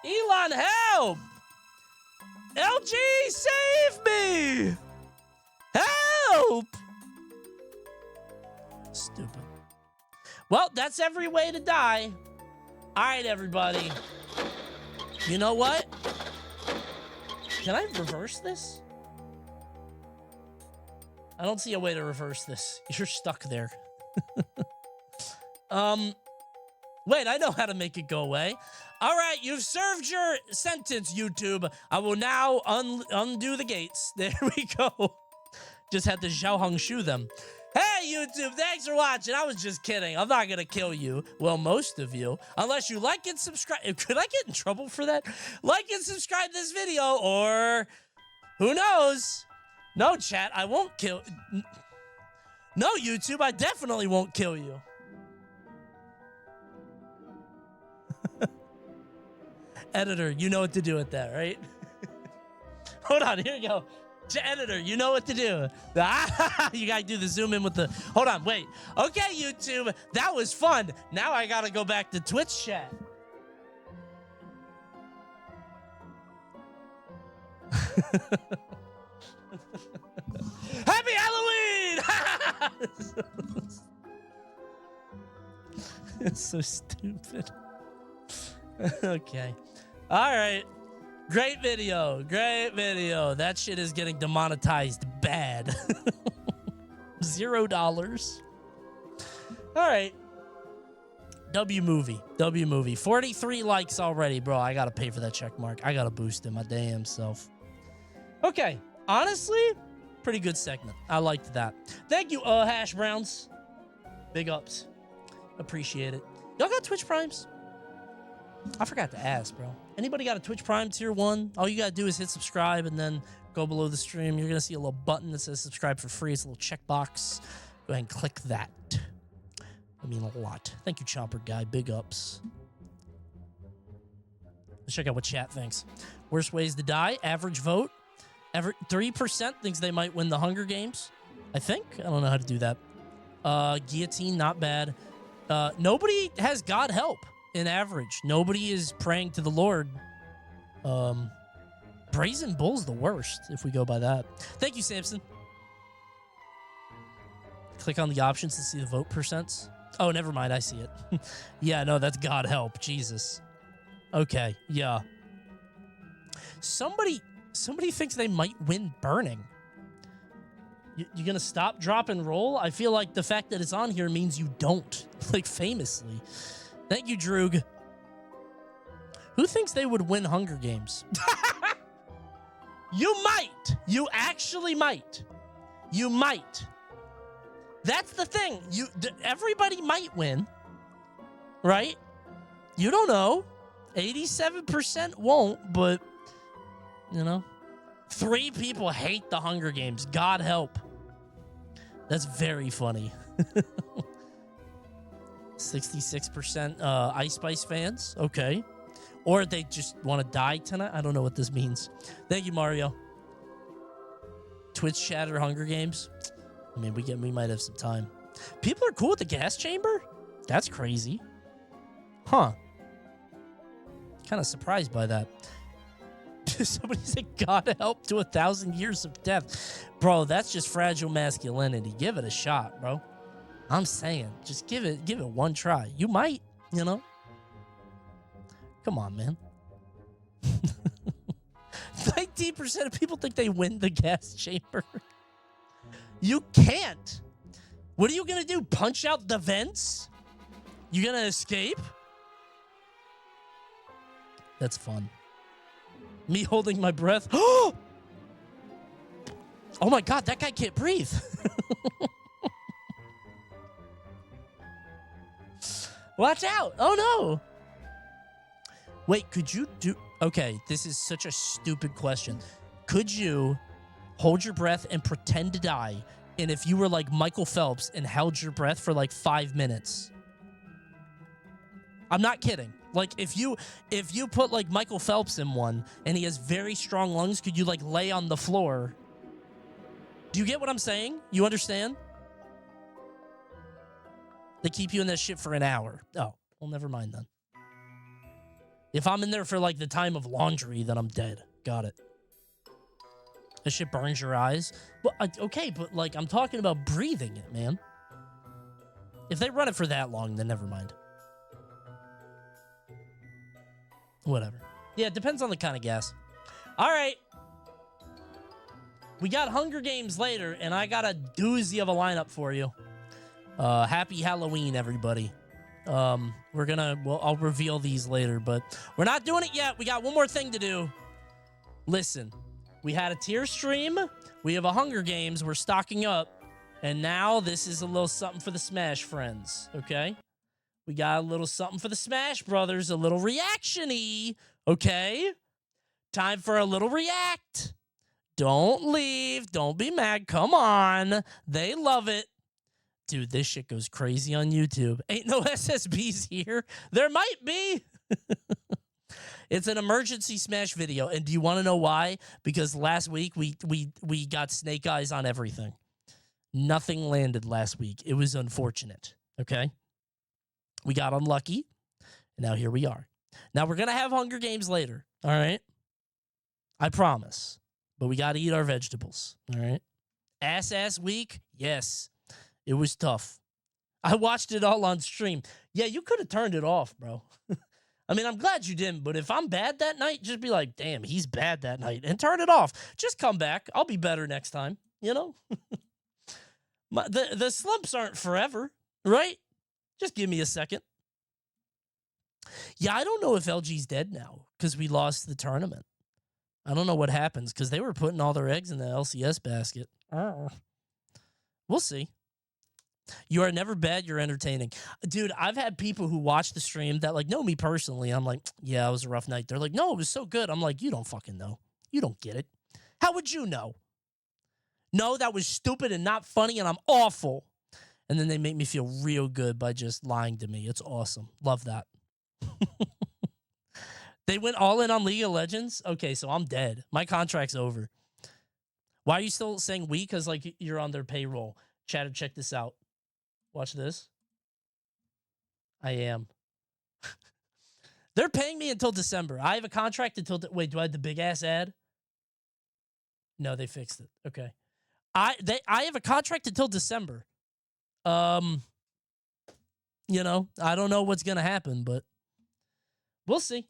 [SPEAKER 1] Elon, help! LG, save me! Help! Stupid. Well, that's every way to die. All right, everybody. You know what? Can I reverse this? I don't see a way to reverse this. You're stuck there. Wait, I know how to make it go away. All right, you've served your sentence, YouTube. I will now undo the gates. There we go. Just had to Xiaohong Shu them. Hey, YouTube, thanks for watching. I was just kidding. I'm not going to kill you. Well, most of you. Unless you like and subscribe. Could I get in trouble for that? Like and subscribe this video, or who knows? No, chat, I won't kill. No, YouTube, I definitely won't kill you. Editor, you know what to do with that, right? Hold on, here we go. Editor, you know what to do. You gotta do the zoom in with the... Hold on, wait. Okay, YouTube, that was fun. Now I gotta go back to Twitch chat. Happy Halloween! It's so stupid. Okay. All right. Great video. Great video. That shit is getting demonetized bad. $0. All right. W movie. 43 likes already, bro. I gotta pay for that check mark. I gotta boost it my damn self. Okay. Honestly, pretty good segment. I liked that. Thank you, Hash Browns. Big ups. Appreciate it. Y'all got Twitch Primes? I forgot to ask, bro. Anybody got a Twitch Prime tier 1? All you gotta do is hit subscribe and then go below the stream. You're gonna see a little button that says subscribe for free. It's a little checkbox. Go ahead and click that. I mean a lot. Thank you, Chomper Guy. Big ups. Let's check out what chat thinks. Worst ways to die. Average vote. 3% thinks they might win the Hunger Games. I think. I don't know how to do that. Guillotine, not bad. Nobody has God help. In average, nobody is praying to the Lord. Brazen Bull's the worst, if we go by that. Thank you, Samson. Click on the options to see the vote percents. Oh, never mind, I see it. Yeah, no, that's God help. Jesus. Okay, yeah. Somebody thinks they might win burning. You gonna stop, drop, and roll? I feel like the fact that it's on here means you don't. Like, famously. Thank you, Droog. Who thinks they would win Hunger Games? You might. You actually might. You might. That's the thing. Everybody might win, right? You don't know. 87% won't, but, you know. 3 people hate the Hunger Games. God help. That's very funny. 66% Ice Spice fans. Okay. Or they just want to die tonight. I don't know what this means. Thank you, Mario. Twitch chat or Hunger Games. I mean, we might have some time. People are cool with the gas chamber? That's crazy. Huh. Kind of surprised by that. Somebody said, God help to 1,000 years of death. Bro, that's just fragile masculinity. Give it a shot, bro. I'm saying, just give it one try. You might, you know. Come on, man. 19% of people think they win the gas chamber. You can't. What are you going to do? Punch out the vents? You going to escape? That's fun. Me holding my breath. Oh my God, that guy can't breathe. Watch out. Oh no. Wait, could you do... Okay, this is such a stupid question. Could you hold your breath and pretend to die, and if you were like Michael Phelps and held your breath for like 5 minutes? I'm not kidding. Like, if you put like Michael Phelps in one and he has very strong lungs, could you like lay on the floor? Do you get what I'm saying? You understand? They keep you in that shit for an hour. Oh, well, never mind then. If I'm in there for like the time of laundry, then I'm dead. Got it. That shit burns your eyes. Well, okay, but like I'm talking about breathing it, man. If they run it for that long, then never mind. Whatever. Yeah, it depends on the kind of gas. All right. We got Hunger Games later, and I got a doozy of a lineup for you. Happy Halloween, everybody. I'll reveal these later, but we're not doing it yet. We got one more thing to do. Listen, we had a tier stream. We have a Hunger Games. We're stocking up. And now this is a little something for the Smash friends, okay? We got a little something for the Smash Brothers, a little reaction-y, okay? Time for a little react. Don't leave. Don't be mad. Come on. They love it. Dude, this shit goes crazy on YouTube. Ain't no SSBs here. There might be. It's an emergency Smash video. And do you want to know why? Because last week we got snake eyes on everything. Nothing landed last week. It was unfortunate. Okay? We got unlucky. And now here we are. Now we're going to have Hunger Games later. All right? I promise. But we got to eat our vegetables. All right? Ass week? Yes. It was tough. I watched it all on stream. Yeah, you could have turned it off, bro. I mean, I'm glad you didn't, but if I'm bad that night, just be like, damn, he's bad that night, and turn it off. Just come back. I'll be better next time, you know? The slumps aren't forever, right? Just give me a second. Yeah, I don't know if LG's dead now because we lost the tournament. I don't know what happens because they were putting all their eggs in the LCS basket. We'll see. You are never bad. You're entertaining. Dude, I've had people who watch the stream that like know me personally. I'm like, yeah, it was a rough night. They're like, no, it was so good. I'm like, you don't fucking know. You don't get it. How would you know? No, that was stupid and not funny and I'm awful. And then they make me feel real good by just lying to me. It's awesome. Love that. They went all in on League of Legends? Okay, so I'm dead. My contract's over. Why are you still saying we? Because like you're on their payroll. Chatter, check this out. Watch this. I am. They're paying me until December. I have a contract until... Wait, do I have the big-ass ad? No, they fixed it. Okay. I have a contract until December. You know, I don't know what's going to happen, but we'll see.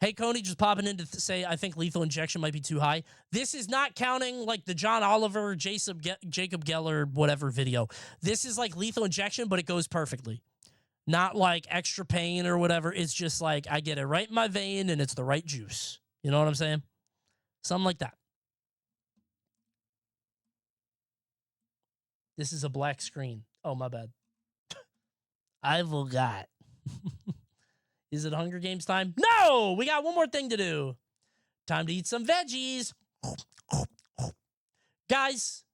[SPEAKER 1] Hey, Coney, just popping in to say I think Lethal Injection might be too high. This is not counting like the John Oliver, Jacob Geller, whatever video. This is like Lethal Injection, but it goes perfectly. Not like extra pain or whatever. It's just like I get it right in my vein and it's the right juice. You know what I'm saying? Something like that. This is a black screen. Oh, my bad. I forgot. Is it Hunger Games time? No! We got one more thing to do. Time to eat some veggies. Guys,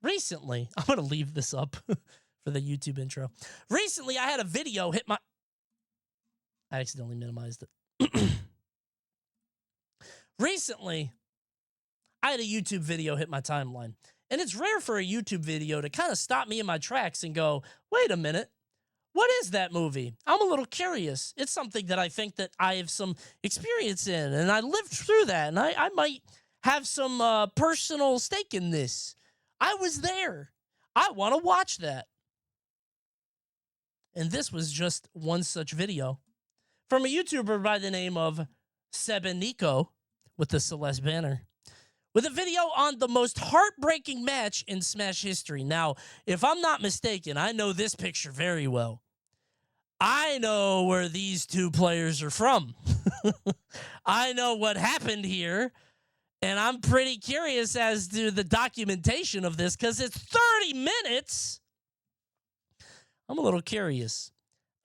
[SPEAKER 1] recently, I'm going to leave this up for the YouTube intro. Recently, I had a video hit my... I accidentally minimized it. Recently, I had a YouTube video hit my timeline. And it's rare for a YouTube video to kind of stop me in my tracks and go, wait a minute. What is that movie? I'm a little curious. It's something that I think that I have some experience in, and I lived through that, and I might have some personal stake in this. I was there. I want to watch that. And this was just one such video from a YouTuber by the name of Nico with the Celeste banner, with a video on the most heartbreaking match in Smash history. Now, if I'm not mistaken, I know this picture very well. I know where these two players are from. I know what happened here, and I'm pretty curious as to the documentation of this because it's 30 minutes. I'm a little curious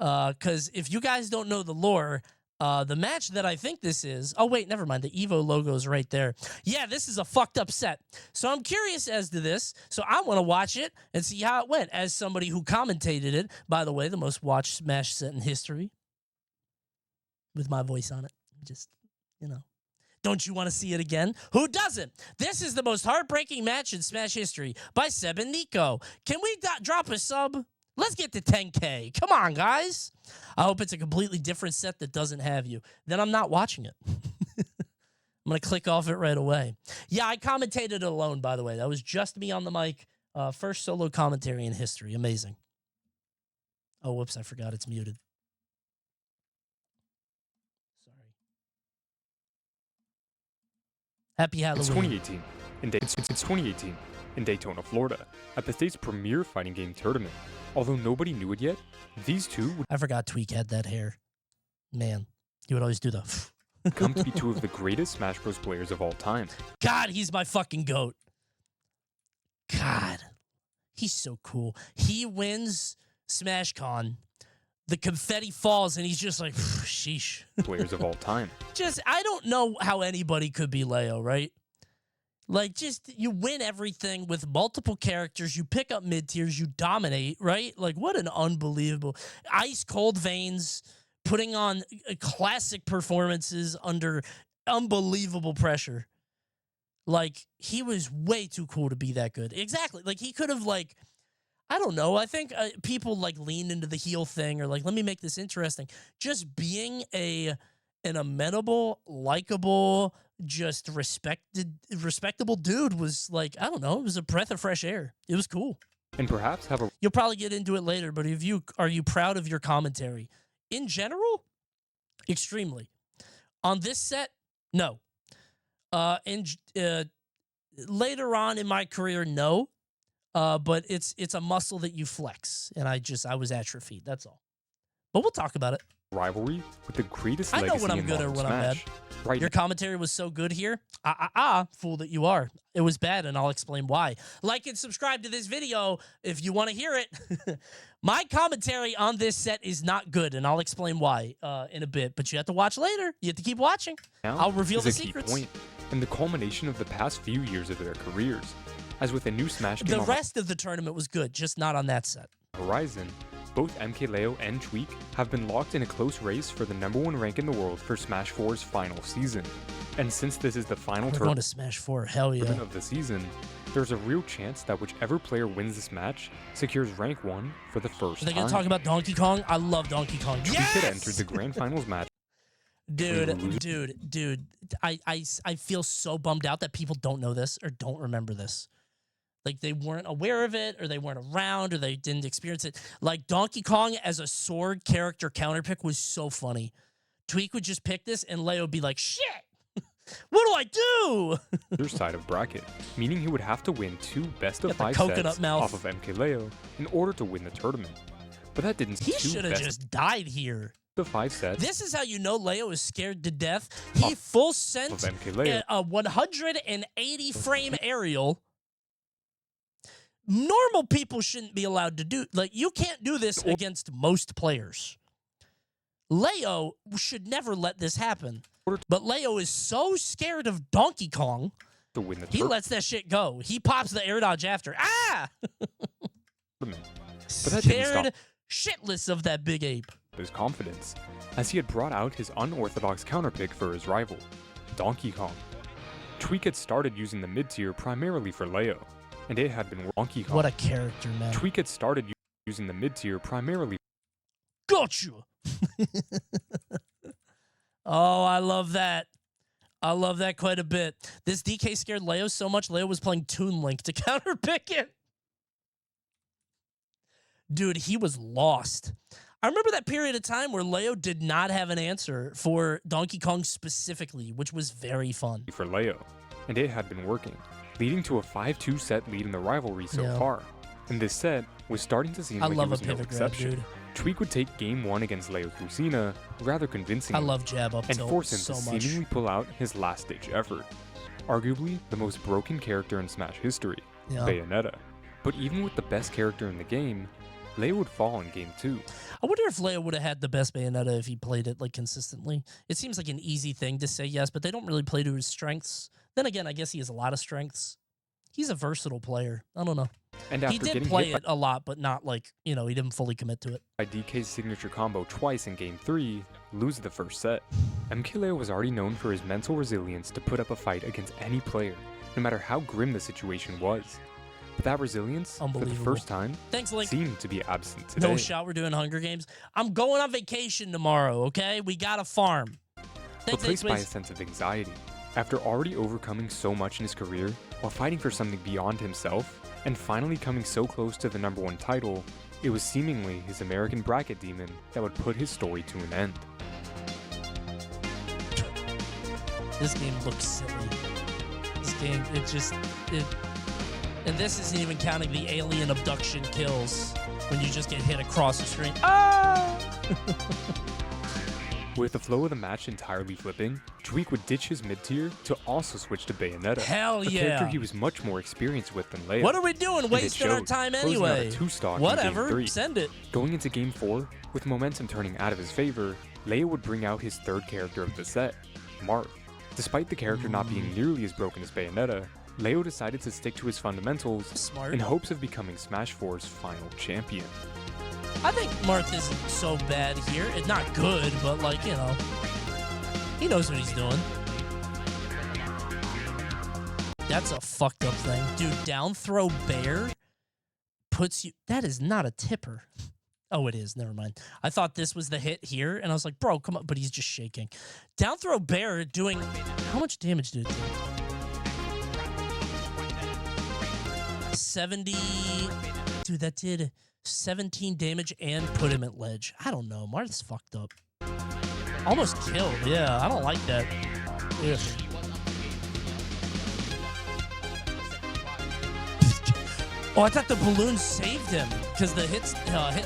[SPEAKER 1] because if you guys don't know the lore, the match that I think this is... Oh, wait, never mind. The Evo logo is right there. Yeah, this is a fucked up set. So I'm curious as to this. So I want to watch it and see how it went. As somebody who commentated it, by the way, the most watched Smash set in history. With my voice on it. Just, you know. Don't you want to see it again? Who doesn't? This is the most heartbreaking match in Smash history by Nico. Can we drop a sub? Let's get to 10K. Come on, guys. I hope it's a completely different set that doesn't have you. Then I'm not watching it. I'm going to click off it right away. Yeah, I commentated it alone, by the way. That was just me on the mic. First solo commentary in history. Amazing. Oh, whoops. I forgot it's muted. Sorry. Happy Halloween.
[SPEAKER 11] It's 2018 in Daytona, Florida, at the state's premier fighting game tournament. Although nobody knew it yet, these two would
[SPEAKER 1] I forgot Tweak had that hair. Man, he would always do the...
[SPEAKER 11] come to be two of the greatest Smash Bros. Players of all time.
[SPEAKER 1] God, he's my fucking GOAT. God, he's so cool. He wins SmashCon. The confetti falls, and he's just like, sheesh.
[SPEAKER 11] Players of all time.
[SPEAKER 1] Just, I don't know how anybody could be Leo, right? Like, just, you win everything with multiple characters. You pick up mid-tiers. You dominate, right? Like, what an unbelievable... Ice-cold veins, putting on classic performances under unbelievable pressure. Like, he was way too cool to be that good. Exactly. Like, he could have, like... I don't know. I think people, like, leaned into the heel thing or, like, let me make this interesting. Just being an amenable, likable... just respectable dude was like, I don't know, it was a breath of fresh air. It was cool.
[SPEAKER 11] And perhaps have a...
[SPEAKER 1] You'll probably get into it later, but are you proud of your commentary? In general, extremely. On this set, no. Later on in my career, no. But it's a muscle that you flex, and I was atrophied, that's all. But we'll talk about it.
[SPEAKER 11] Rivalry with the greatest
[SPEAKER 1] I know
[SPEAKER 11] legacy
[SPEAKER 1] when I'm
[SPEAKER 11] in
[SPEAKER 1] good or
[SPEAKER 11] modern
[SPEAKER 1] when I'm bad.
[SPEAKER 11] Smash. Right
[SPEAKER 1] Your commentary was so good here. Fool that you are. It was bad, and I'll explain why. Like and subscribe to this video if you want to hear it. My commentary on this set is not good, and I'll explain why in a bit. But you have to watch later. You have to keep watching.
[SPEAKER 11] now
[SPEAKER 1] I'll reveal
[SPEAKER 11] is
[SPEAKER 1] the
[SPEAKER 11] a key
[SPEAKER 1] secrets.
[SPEAKER 11] point and the culmination of the past few years of their careers. As with a new Smash game
[SPEAKER 1] The
[SPEAKER 11] on
[SPEAKER 1] rest of the tournament was good, just not on that set.
[SPEAKER 11] the horizon, both MKLeo and Tweak have been locked in a close race for the #1 rank in the world for Smash 4's final season. And since this is the final
[SPEAKER 1] We're going to Smash 4. Hell yeah.
[SPEAKER 11] of the season, there's a real chance that whichever player wins this match secures rank 1 for the first
[SPEAKER 1] Are they going
[SPEAKER 11] time.
[SPEAKER 1] to talk about Donkey Kong? I love Donkey Kong.
[SPEAKER 11] Tweak
[SPEAKER 1] Yes!
[SPEAKER 11] had entered the grand finals match.
[SPEAKER 1] Dude, I feel so bummed out that people don't know this or don't remember this. Like, they weren't aware of it, or they weren't around, or they didn't experience it. Like, Donkey Kong as a sword character counterpick was so funny. Tweak would just pick this, and Leo would be like, shit! What do I do?
[SPEAKER 11] Other side of bracket, meaning he would have to win 2 best-of-5
[SPEAKER 1] coconut
[SPEAKER 11] sets
[SPEAKER 1] mouth.
[SPEAKER 11] off of MKLeo in order to win the tournament. But that didn't
[SPEAKER 1] He
[SPEAKER 11] two
[SPEAKER 1] should have
[SPEAKER 11] best
[SPEAKER 1] just died here.
[SPEAKER 11] of 5 sets
[SPEAKER 1] This is how you know Leo is scared to death. He full sent
[SPEAKER 11] of MKLeo.
[SPEAKER 1] a 180 frame aerial. Normal people shouldn't be allowed to do, like, you can't do this against most players. Leo should never let this happen. But Leo is so scared of Donkey Kong,
[SPEAKER 11] to win the
[SPEAKER 1] he lets that shit go. He pops the air dodge after. Ah!
[SPEAKER 11] tournament. But that didn't stop
[SPEAKER 1] Scared shitless of that big ape.
[SPEAKER 11] his confidence, as he had brought out his unorthodox counterpick for his rival, Donkey Kong. Tweak had started using the mid-tier primarily for Leo, and it had been Donkey Kong.
[SPEAKER 1] What a character, man.
[SPEAKER 11] Tweak had started using the mid-tier primarily.
[SPEAKER 1] Gotcha! Oh, I love that. I love that quite a bit. This DK scared Leo so much, Leo was playing Toon Link to counterpick it. Dude, he was lost. I remember that period of time where Leo did not have an answer for Donkey Kong specifically, which was very fun.
[SPEAKER 11] For Leo, and it had been working, leading to a 5-2 set lead in the rivalry so far. And this set was starting to seem
[SPEAKER 1] I
[SPEAKER 11] like
[SPEAKER 1] love
[SPEAKER 11] it was
[SPEAKER 1] a
[SPEAKER 11] no
[SPEAKER 1] pivot grab,
[SPEAKER 11] exception.
[SPEAKER 1] dude.
[SPEAKER 11] Tweak would take game 1 against Leo's Lucina rather convincingly,
[SPEAKER 1] I love jab up
[SPEAKER 11] and
[SPEAKER 1] tilt
[SPEAKER 11] force him
[SPEAKER 1] so
[SPEAKER 11] to
[SPEAKER 1] much.
[SPEAKER 11] seemingly pull out his last-ditch effort. Arguably the most broken character in Smash history,
[SPEAKER 1] Yeah.
[SPEAKER 11] Bayonetta. But even with the best character in the game, Leo would fall in game 2.
[SPEAKER 1] I wonder if Leo would have had the best Bayonetta if he played it like consistently. It seems like an easy thing to say yes, but they don't really play to his strengths. Then again, I guess he has a lot of strengths. He's a versatile player. I don't know.
[SPEAKER 11] And
[SPEAKER 1] He
[SPEAKER 11] after
[SPEAKER 1] did
[SPEAKER 11] getting
[SPEAKER 1] play
[SPEAKER 11] hit
[SPEAKER 1] it a lot, but not like, you know, he didn't fully commit to it.
[SPEAKER 11] by DK's signature combo twice in game 3, lose the first set. MKLeo was already known for his mental resilience to put up a fight against any player, no matter how grim the situation was. But that resilience, for the
[SPEAKER 1] Unbelievable.
[SPEAKER 11] first time,
[SPEAKER 1] Thanks, Link.
[SPEAKER 11] seemed to be absent today.
[SPEAKER 1] No shot we're doing Hunger Games. I'm going on vacation tomorrow, okay? We got to farm. Thanks,
[SPEAKER 11] Replaced by a
[SPEAKER 1] Space.
[SPEAKER 11] sense of anxiety. After already overcoming so much in his career, while fighting for something beyond himself, and finally coming so close to the #1 title, it was seemingly his American bracket demon that would put his story to an end.
[SPEAKER 1] This game looks silly. This game, and this isn't even counting the alien abduction kills when you just get hit across the screen. Ah!
[SPEAKER 11] With the flow of the match entirely flipping, Tweak would ditch his mid-tier to also switch to Bayonetta.
[SPEAKER 1] Hell
[SPEAKER 11] a
[SPEAKER 1] yeah.
[SPEAKER 11] character he was much more experienced with than Leo.
[SPEAKER 1] What are we doing?
[SPEAKER 11] And it
[SPEAKER 1] Wasting our
[SPEAKER 11] showed,
[SPEAKER 1] time
[SPEAKER 11] closing out a
[SPEAKER 1] anyway.
[SPEAKER 11] 2-stock in
[SPEAKER 1] Whatever.
[SPEAKER 11] game 3.
[SPEAKER 1] Send it.
[SPEAKER 11] Going into game 4, with momentum turning out of his favor, Leo would bring out his third character of the set, Marth. Despite the character not being nearly as broken as Bayonetta, Leo decided to stick to his fundamentals
[SPEAKER 1] Smart.
[SPEAKER 11] in hopes of becoming Smash 4's final champion.
[SPEAKER 1] I think Marth isn't so bad here. It's not good, but like, you know, he knows what he's doing. That's a fucked up thing. Dude, down throw bear puts you... That is not a tipper. Oh, it is. Never mind. I thought this was the hit here, and I was like, bro, come on. But he's just shaking. Down throw bear doing... How much damage did it do? 70... Dude, that did 17 damage and put him at ledge. I don't know. Marth's fucked up. Almost killed. Yeah, I don't like that. Ugh. Oh, I thought the balloon saved him because the hit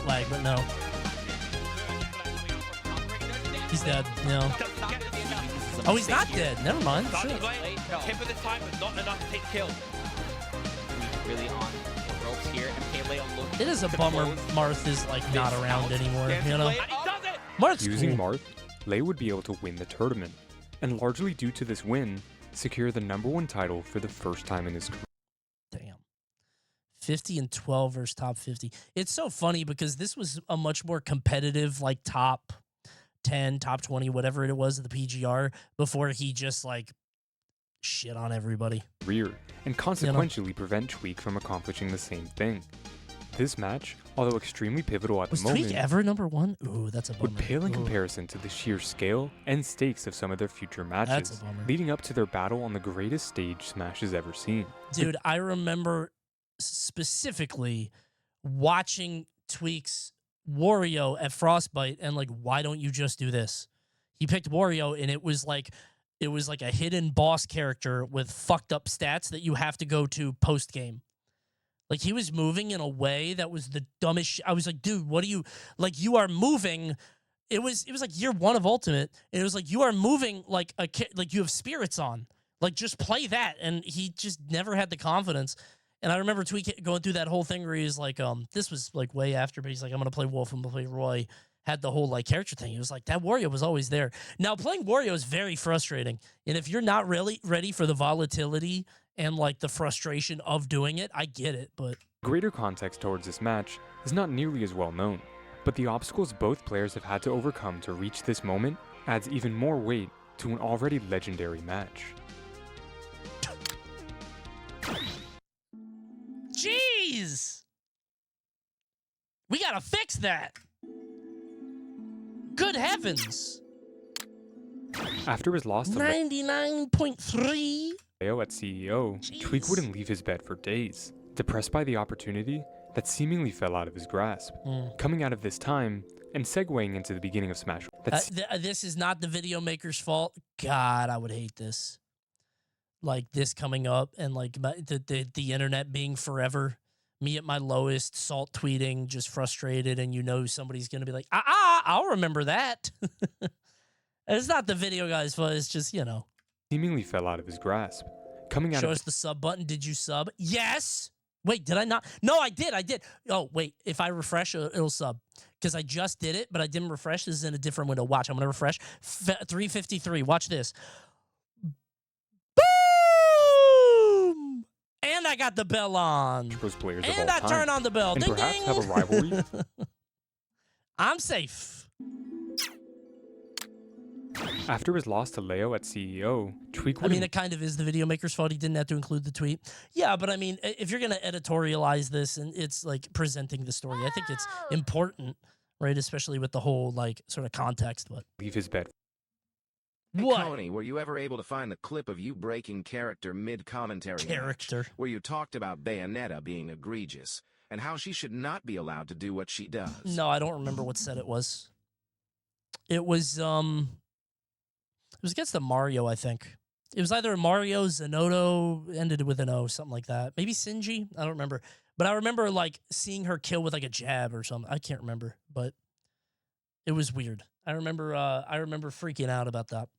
[SPEAKER 1] lag, but no. He's dead. No. Oh, he's not dead. Never mind. Shit.
[SPEAKER 12] Tip of the time, but not enough to take kill. Really on the ropes here, and Leo looking.
[SPEAKER 1] It is a bummer Marth is like not around anymore, you know? Marth's
[SPEAKER 11] Using
[SPEAKER 1] cool.
[SPEAKER 11] Marth, Leo would be able to win the tournament, and largely due to this win, secure the #1 title for the first time in his career.
[SPEAKER 1] Damn. 50 and 12 versus top 50. It's so funny because this was a much more competitive, like top 10, top 20, whatever it was at the PGR before he just like shit on everybody.
[SPEAKER 11] And consequentially prevent Tweak from accomplishing the same thing. This match, although extremely pivotal at
[SPEAKER 1] Was
[SPEAKER 11] the moment,
[SPEAKER 1] Tweak ever #1? Ooh, that's a bummer.
[SPEAKER 11] would pale in
[SPEAKER 1] Ooh.
[SPEAKER 11] comparison to the sheer scale and stakes of some of their future
[SPEAKER 1] That's
[SPEAKER 11] matches,
[SPEAKER 1] a bummer.
[SPEAKER 11] leading up to their battle on the greatest stage Smash has ever seen.
[SPEAKER 1] Dude, I remember specifically watching Tweak's Wario at Frostbite and like, why don't you just do this? He picked Wario and it was like a hidden boss character with fucked up stats that you have to go to post game. Like he was moving in a way that was the dumbest shit. I was like, dude, what are you like? You are moving. It was like year 1 of Ultimate. And it was like you are moving like like you have spirits on. Like just play that. And he just never had the confidence. And I remember Tweak going through that whole thing where he's like, this was like way after, but he's like, I'm gonna play Wolf, I'm gonna play Roy. had the whole like character thing. It was like that Wario was always there. Now playing Wario is very frustrating, and if you're not really ready for the volatility and like the frustration of doing it, I get it. But
[SPEAKER 11] Greater context towards this match is not nearly as well known, but the obstacles both players have had to overcome to reach this moment adds even more weight to an already legendary match.
[SPEAKER 1] jeez, we gotta fix that. Good heavens.
[SPEAKER 11] After his loss to
[SPEAKER 1] 99.3
[SPEAKER 11] Leo at CEO, Tweak wouldn't leave his bed for days, depressed by the opportunity that seemingly fell out of his grasp. Coming out of this time, and segueing into the beginning of Smash,
[SPEAKER 1] this is not the video maker's fault. God, I would hate this. Like this coming up and like the internet being forever. Me at my lowest, salt tweeting, just frustrated, and you know somebody's going to be like, I'll remember that. It's not the video guy's fault. It's just, you know.
[SPEAKER 11] Seemingly fell out of his grasp. Coming out
[SPEAKER 1] Show
[SPEAKER 11] of
[SPEAKER 1] us the sub button. Did you sub? Yes. Wait, did I not? No, I did. Oh, wait. If I refresh, it'll sub. Because I just did it, but I didn't refresh. This is in a different window. Watch, I'm going to refresh. 353. Watch this. Boom! And I got the bell on.
[SPEAKER 11] Players
[SPEAKER 1] and
[SPEAKER 11] of all
[SPEAKER 1] I
[SPEAKER 11] time,
[SPEAKER 1] turn on the bell.
[SPEAKER 11] and
[SPEAKER 1] Ding,
[SPEAKER 11] perhaps
[SPEAKER 1] ding.
[SPEAKER 11] have a rivalry.
[SPEAKER 1] I'm safe.
[SPEAKER 11] After his loss to Leo at CEO, Tweak
[SPEAKER 1] I mean, it kind of is the video maker's fault. He didn't have to include the tweet. Yeah, but I mean, if you're going to editorialize this and it's like presenting the story, I think it's important, right? Especially with the whole like sort of context. But
[SPEAKER 11] leave his bed.
[SPEAKER 2] Hey,
[SPEAKER 1] what?
[SPEAKER 2] Coney, were you ever able to find the clip of you breaking character mid-commentary
[SPEAKER 1] Character.
[SPEAKER 2] match, where you talked about Bayonetta being egregious and how she should not be allowed to do what she does?
[SPEAKER 1] No, I don't remember what set it was. It was against the Mario, I think. It was either Mario, Zanotto, ended with an O, something like that. Maybe Sinji? I don't remember. But I remember like seeing her kill with like a jab or something. I can't remember, but it was weird. I remember freaking out about that.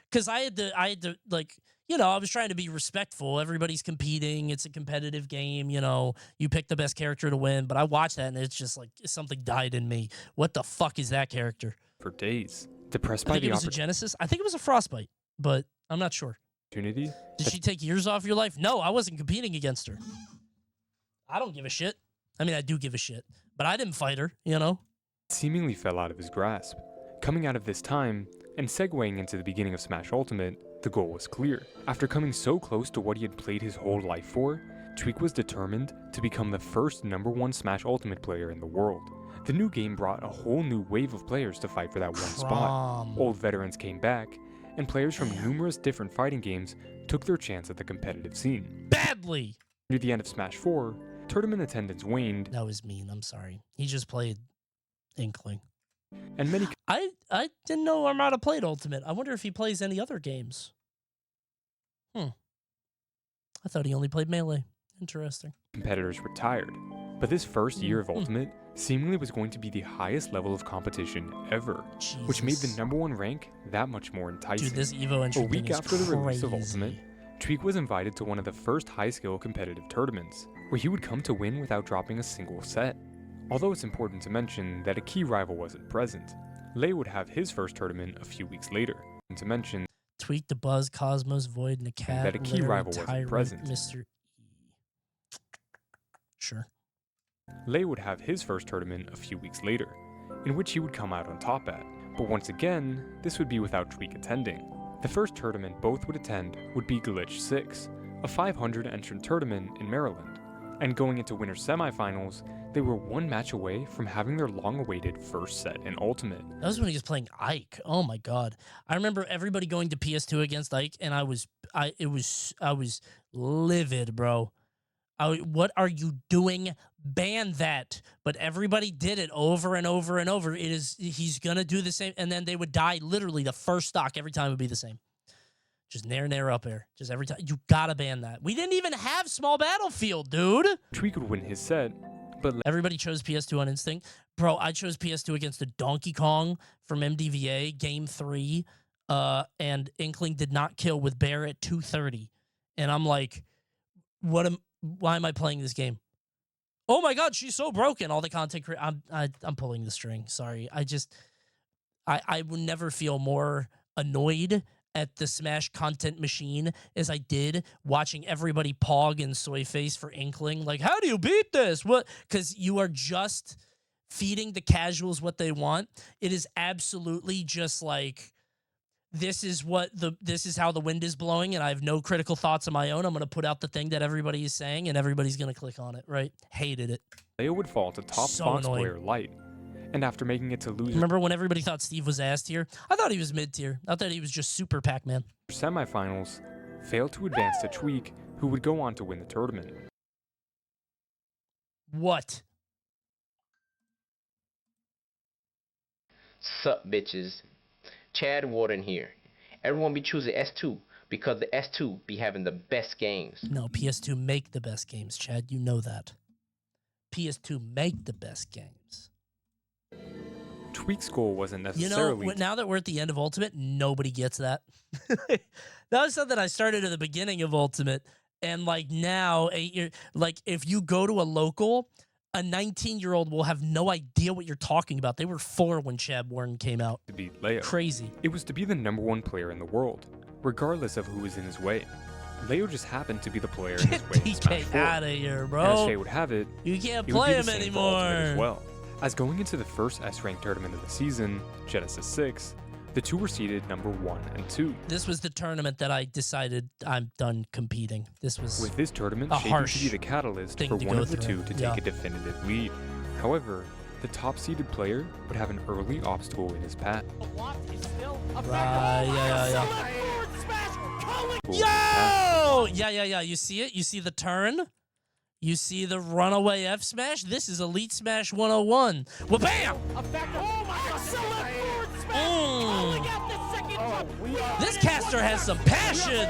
[SPEAKER 1] Because I had to like, you know, I was trying to be respectful. Everybody's competing. It's a competitive game, you know. You pick the best character to win. But I watched that and it's just like something died in me. What the fuck is that character?
[SPEAKER 11] For days. Depressed
[SPEAKER 1] I
[SPEAKER 11] by
[SPEAKER 1] think
[SPEAKER 11] the
[SPEAKER 1] it was a Genesis. I think it was a Frostbite, but I'm not sure.
[SPEAKER 11] opportunity.
[SPEAKER 1] Did she take years off your life? No, I wasn't competing against her. I don't give a shit. I mean, I do give a shit, but I didn't fight her, you know?
[SPEAKER 11] Seemingly fell out of his grasp. Coming out of this time, and segueing into the beginning of Smash Ultimate, the goal was clear. After coming so close to what he had played his whole life for, Tweak was determined to become the first #1 Smash Ultimate player in the world. The new game brought a whole new wave of players to fight for that one spot. Old veterans came back, and players from numerous different fighting games took their chance at the competitive scene.
[SPEAKER 1] Badly!
[SPEAKER 11] Near the end of Smash 4, tournament attendance waned.
[SPEAKER 1] That was mean, I'm sorry. He just played Inkling.
[SPEAKER 11] And many
[SPEAKER 1] I didn't know Armada played Ultimate. I wonder if he plays any other games. I thought he only played Melee. Interesting.
[SPEAKER 11] competitors retired. But this first year of Ultimate seemingly was going to be the highest level of competition ever, which made the #1 rank that much more enticing.
[SPEAKER 1] Dude, this Evo entry
[SPEAKER 11] A week
[SPEAKER 1] thing is
[SPEAKER 11] after the release of
[SPEAKER 1] crazy.
[SPEAKER 11] Ultimate, Tweak was invited to one of the first high-skill competitive tournaments, where he would come to win without dropping a single set. Although it's important to mention that a key rival wasn't present, Lei would have his first tournament a few weeks later. And to mention
[SPEAKER 1] Tweak, the Buzz, Cosmos, Void, and the Cat.
[SPEAKER 11] that a key
[SPEAKER 1] Larry,
[SPEAKER 11] rival wasn't
[SPEAKER 1] Tyrant,
[SPEAKER 11] present.
[SPEAKER 1] Mr. E. Sure.
[SPEAKER 11] Lei would have his first tournament a few weeks later, in which he would come out on top at. But once again, this would be without Tweak attending. The first tournament both would attend would be Glitch 6, a 500 entrant tournament in Maryland. And going into winter semifinals, they were one match away from having their long-awaited first set in Ultimate.
[SPEAKER 1] That was when he was playing Ike. Oh my god. I remember everybody going to PS2 against Ike, and I was livid, bro. What are you doing? Ban that. But everybody did it over and over and over. He's gonna do the same, and then they would die literally the first stock every time would be the same. Just nair up air. Just every time. You gotta ban that. We didn't even have small battlefield, dude.
[SPEAKER 11] Tweak would win his set, but
[SPEAKER 1] everybody chose PS2 on instinct. Bro, I chose PS2 against the Donkey Kong from MDVA, Game 3, and Inkling did not kill with Bear at 230. And I'm like, why am I playing this game? Oh my God, she's so broken. All the content I'm pulling the string. Sorry. I would never feel more annoyed at the Smash content machine as I did watching everybody pog and soy face for Inkling. Like, how do you beat this? What? Because you are just feeding the casuals what they want. It is absolutely just like, this is how the wind is blowing, and I have no critical thoughts of my own. I'm going to put out the thing that everybody is saying, and everybody's going to click on it, right? Hated it.
[SPEAKER 11] Leo would fall to top
[SPEAKER 1] So
[SPEAKER 11] Fox
[SPEAKER 1] annoying.
[SPEAKER 11] player Light, and after making it to loser
[SPEAKER 1] Remember when everybody thought Steve was ass tier? I thought he was mid tier. I thought he was just super Pac-Man.
[SPEAKER 11] semifinals, failed to advance to Tweak, who would go on to win the tournament.
[SPEAKER 1] What?
[SPEAKER 3] Sup, bitches. Chad Warden here. Everyone be choosing S2 because the S2 be having the best games.
[SPEAKER 1] No, PS2 make the best games, Chad. You know that. PS2 make the best games.
[SPEAKER 11] Tweak's goal wasn't
[SPEAKER 1] You
[SPEAKER 11] necessarily
[SPEAKER 1] know, now that we're at the end of Ultimate, nobody gets that. That was something I started at the beginning of Ultimate. And like now, 8 years, like if you go to a local, a 19-year-old will have no idea what you're talking about. They were 4 when Chad Warren came out.
[SPEAKER 11] to beat Leo.
[SPEAKER 1] Crazy.
[SPEAKER 11] It was to be the #1 player in the world, regardless of who was in his way. Leo just happened to be the player in his way in Smash
[SPEAKER 1] DK
[SPEAKER 11] 4.
[SPEAKER 1] out of here,
[SPEAKER 11] And as
[SPEAKER 1] bro.
[SPEAKER 11] fate would have it,
[SPEAKER 1] You can't
[SPEAKER 11] it would
[SPEAKER 1] play
[SPEAKER 11] be the
[SPEAKER 1] him
[SPEAKER 11] same for Ultimate
[SPEAKER 1] anymore.
[SPEAKER 11] as well. As going into the first S-Rank tournament of the season, Genesis 6, the two were seeded #1 and 2.
[SPEAKER 1] This was the tournament that I decided I'm done competing. This was
[SPEAKER 11] With this tournament
[SPEAKER 1] a
[SPEAKER 11] shaping
[SPEAKER 1] harsh
[SPEAKER 11] to be the catalyst
[SPEAKER 1] thing
[SPEAKER 11] for
[SPEAKER 1] to
[SPEAKER 11] one
[SPEAKER 1] go
[SPEAKER 11] of the
[SPEAKER 1] through.
[SPEAKER 11] two to
[SPEAKER 1] Yeah.
[SPEAKER 11] take a definitive lead. However, the top-seeded player would have an early obstacle in his path.
[SPEAKER 1] Right, Yo! Yeah. You see it? You see the turn? You see the runaway F smash? This is Elite Smash 101. Well, bam! This caster has some passion.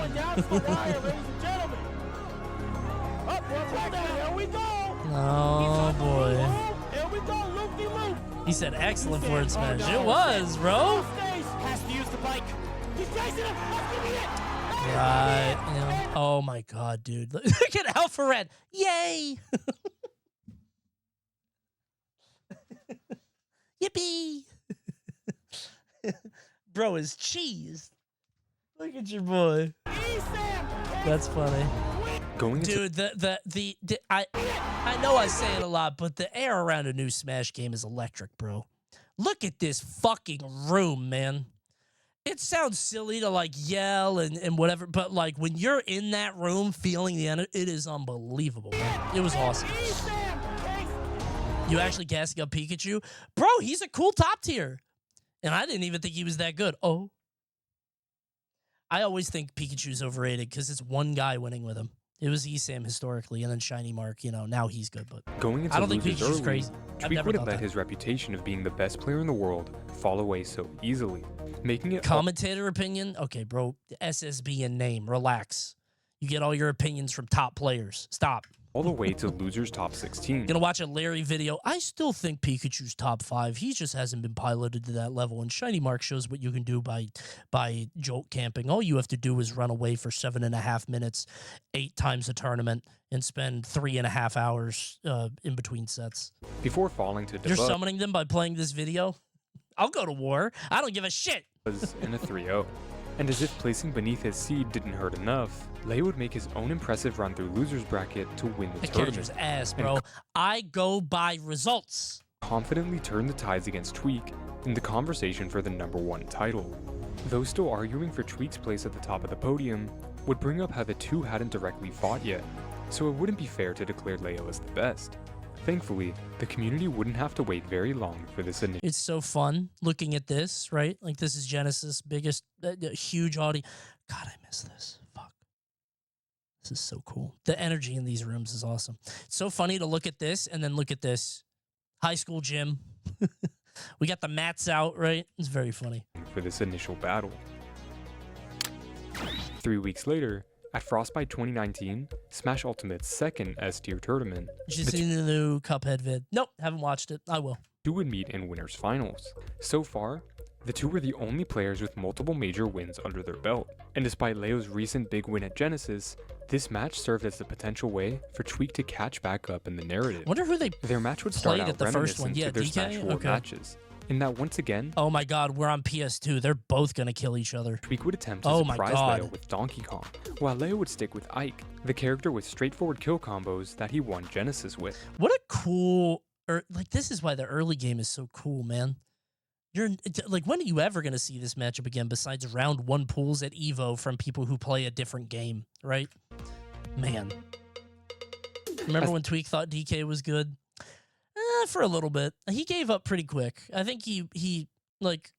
[SPEAKER 1] Oh boy. He said excellent forward smash. It was, bro. Right. Yeah. Oh my god, dude. Look at Alpha Red. Yay. Yippee. Bro is cheese. Look at your boy. That's funny.
[SPEAKER 11] Going into
[SPEAKER 1] Dude, I know I say it a lot, but the air around a new Smash game is electric, bro. Look at this fucking room, man. It sounds silly to like yell and whatever, but like when you're in that room feeling the energy, it is unbelievable, man. It was awesome. You actually gassing up Pikachu? Bro, he's a cool top tier. And I didn't even think he was that good. Oh. I always think Pikachu's overrated because it's one guy winning with him. It was Esam historically, and then Shiny Mark, you know, now he's good, but
[SPEAKER 11] Going into
[SPEAKER 1] I don't think
[SPEAKER 11] losers
[SPEAKER 1] Pikachu's
[SPEAKER 11] early,
[SPEAKER 1] crazy. I've
[SPEAKER 11] Tweak
[SPEAKER 1] never
[SPEAKER 11] would have
[SPEAKER 1] thought
[SPEAKER 11] let
[SPEAKER 1] that.
[SPEAKER 11] his reputation of being the best player in the world fall away so easily, making it
[SPEAKER 1] Commentator opinion? Okay, bro. SSB in name. Relax. You get all your opinions from top players. Stop.
[SPEAKER 11] all the way to losers top 16.
[SPEAKER 1] Gonna watch a Larry video. I still think Pikachu's top 5. He just hasn't been piloted to that level. And Shiny Mark shows what you can do by jolt camping. All you have to do is run away for 7.5 minutes, 8 times a tournament, and spend 3.5 hours in between sets.
[SPEAKER 11] Before falling to
[SPEAKER 1] You're
[SPEAKER 11] debug
[SPEAKER 1] summoning them by playing this video? I'll go to war. I don't give a shit.
[SPEAKER 11] was in a 3-0. And as if placing beneath his seed didn't hurt enough, Lei would make his own impressive run through losers bracket to win the
[SPEAKER 1] That
[SPEAKER 11] tournament.
[SPEAKER 1] character's ass,
[SPEAKER 11] and
[SPEAKER 1] bro. I go by results.
[SPEAKER 11] confidently turned the tides against Tweak in the conversation for the #1 title. Though still arguing for Tweak's place at the top of the podium, would bring up how the two hadn't directly fought yet, so it wouldn't be fair to declare Leo as the best. Thankfully, the community wouldn't have to wait very long for this initiative.
[SPEAKER 1] It's so fun looking at this, right? Like, this is Genesis' biggest, huge audience. God, I miss this. Fuck. This is so cool. The energy in these rooms is awesome. It's so funny to look at this and then look at this. High school gym. We got the mats out, right? It's very funny.
[SPEAKER 11] For this initial battle. 3 weeks later, at Frostbite 2019, Smash Ultimate's second S-tier tournament,
[SPEAKER 1] Did you
[SPEAKER 11] the
[SPEAKER 1] see the new Cuphead vid? Nope, haven't watched it. I will.
[SPEAKER 11] two would meet in winners finals. So far, The two were the only players with multiple major wins under their belt, and despite Leo's recent big win at Genesis, this match served as the potential way for Tweak to catch back up in the narrative.
[SPEAKER 1] Wonder who they
[SPEAKER 11] Their match would start
[SPEAKER 1] played
[SPEAKER 11] out
[SPEAKER 1] at the first one.
[SPEAKER 11] reminiscent
[SPEAKER 1] Yeah,
[SPEAKER 11] to their
[SPEAKER 1] DK?
[SPEAKER 11] Smash 4
[SPEAKER 1] Okay.
[SPEAKER 11] matches, in that once again,
[SPEAKER 1] Oh my god, we're on PS2. They're both gonna kill each other.
[SPEAKER 11] Tweak would attempt to
[SPEAKER 1] Oh my
[SPEAKER 11] surprise
[SPEAKER 1] God.
[SPEAKER 11] Leo with Donkey Kong, while Leo would stick with Ike, the character with straightforward kill combos that he won Genesis with.
[SPEAKER 1] What a cool, like this is why the early game is so cool, man. You're like, when are you ever gonna see this matchup again besides round 1 pools at Evo from people who play a different game, right? Man. Remember when Tweak thought DK was good? For a little bit. He gave up pretty quick. I think he like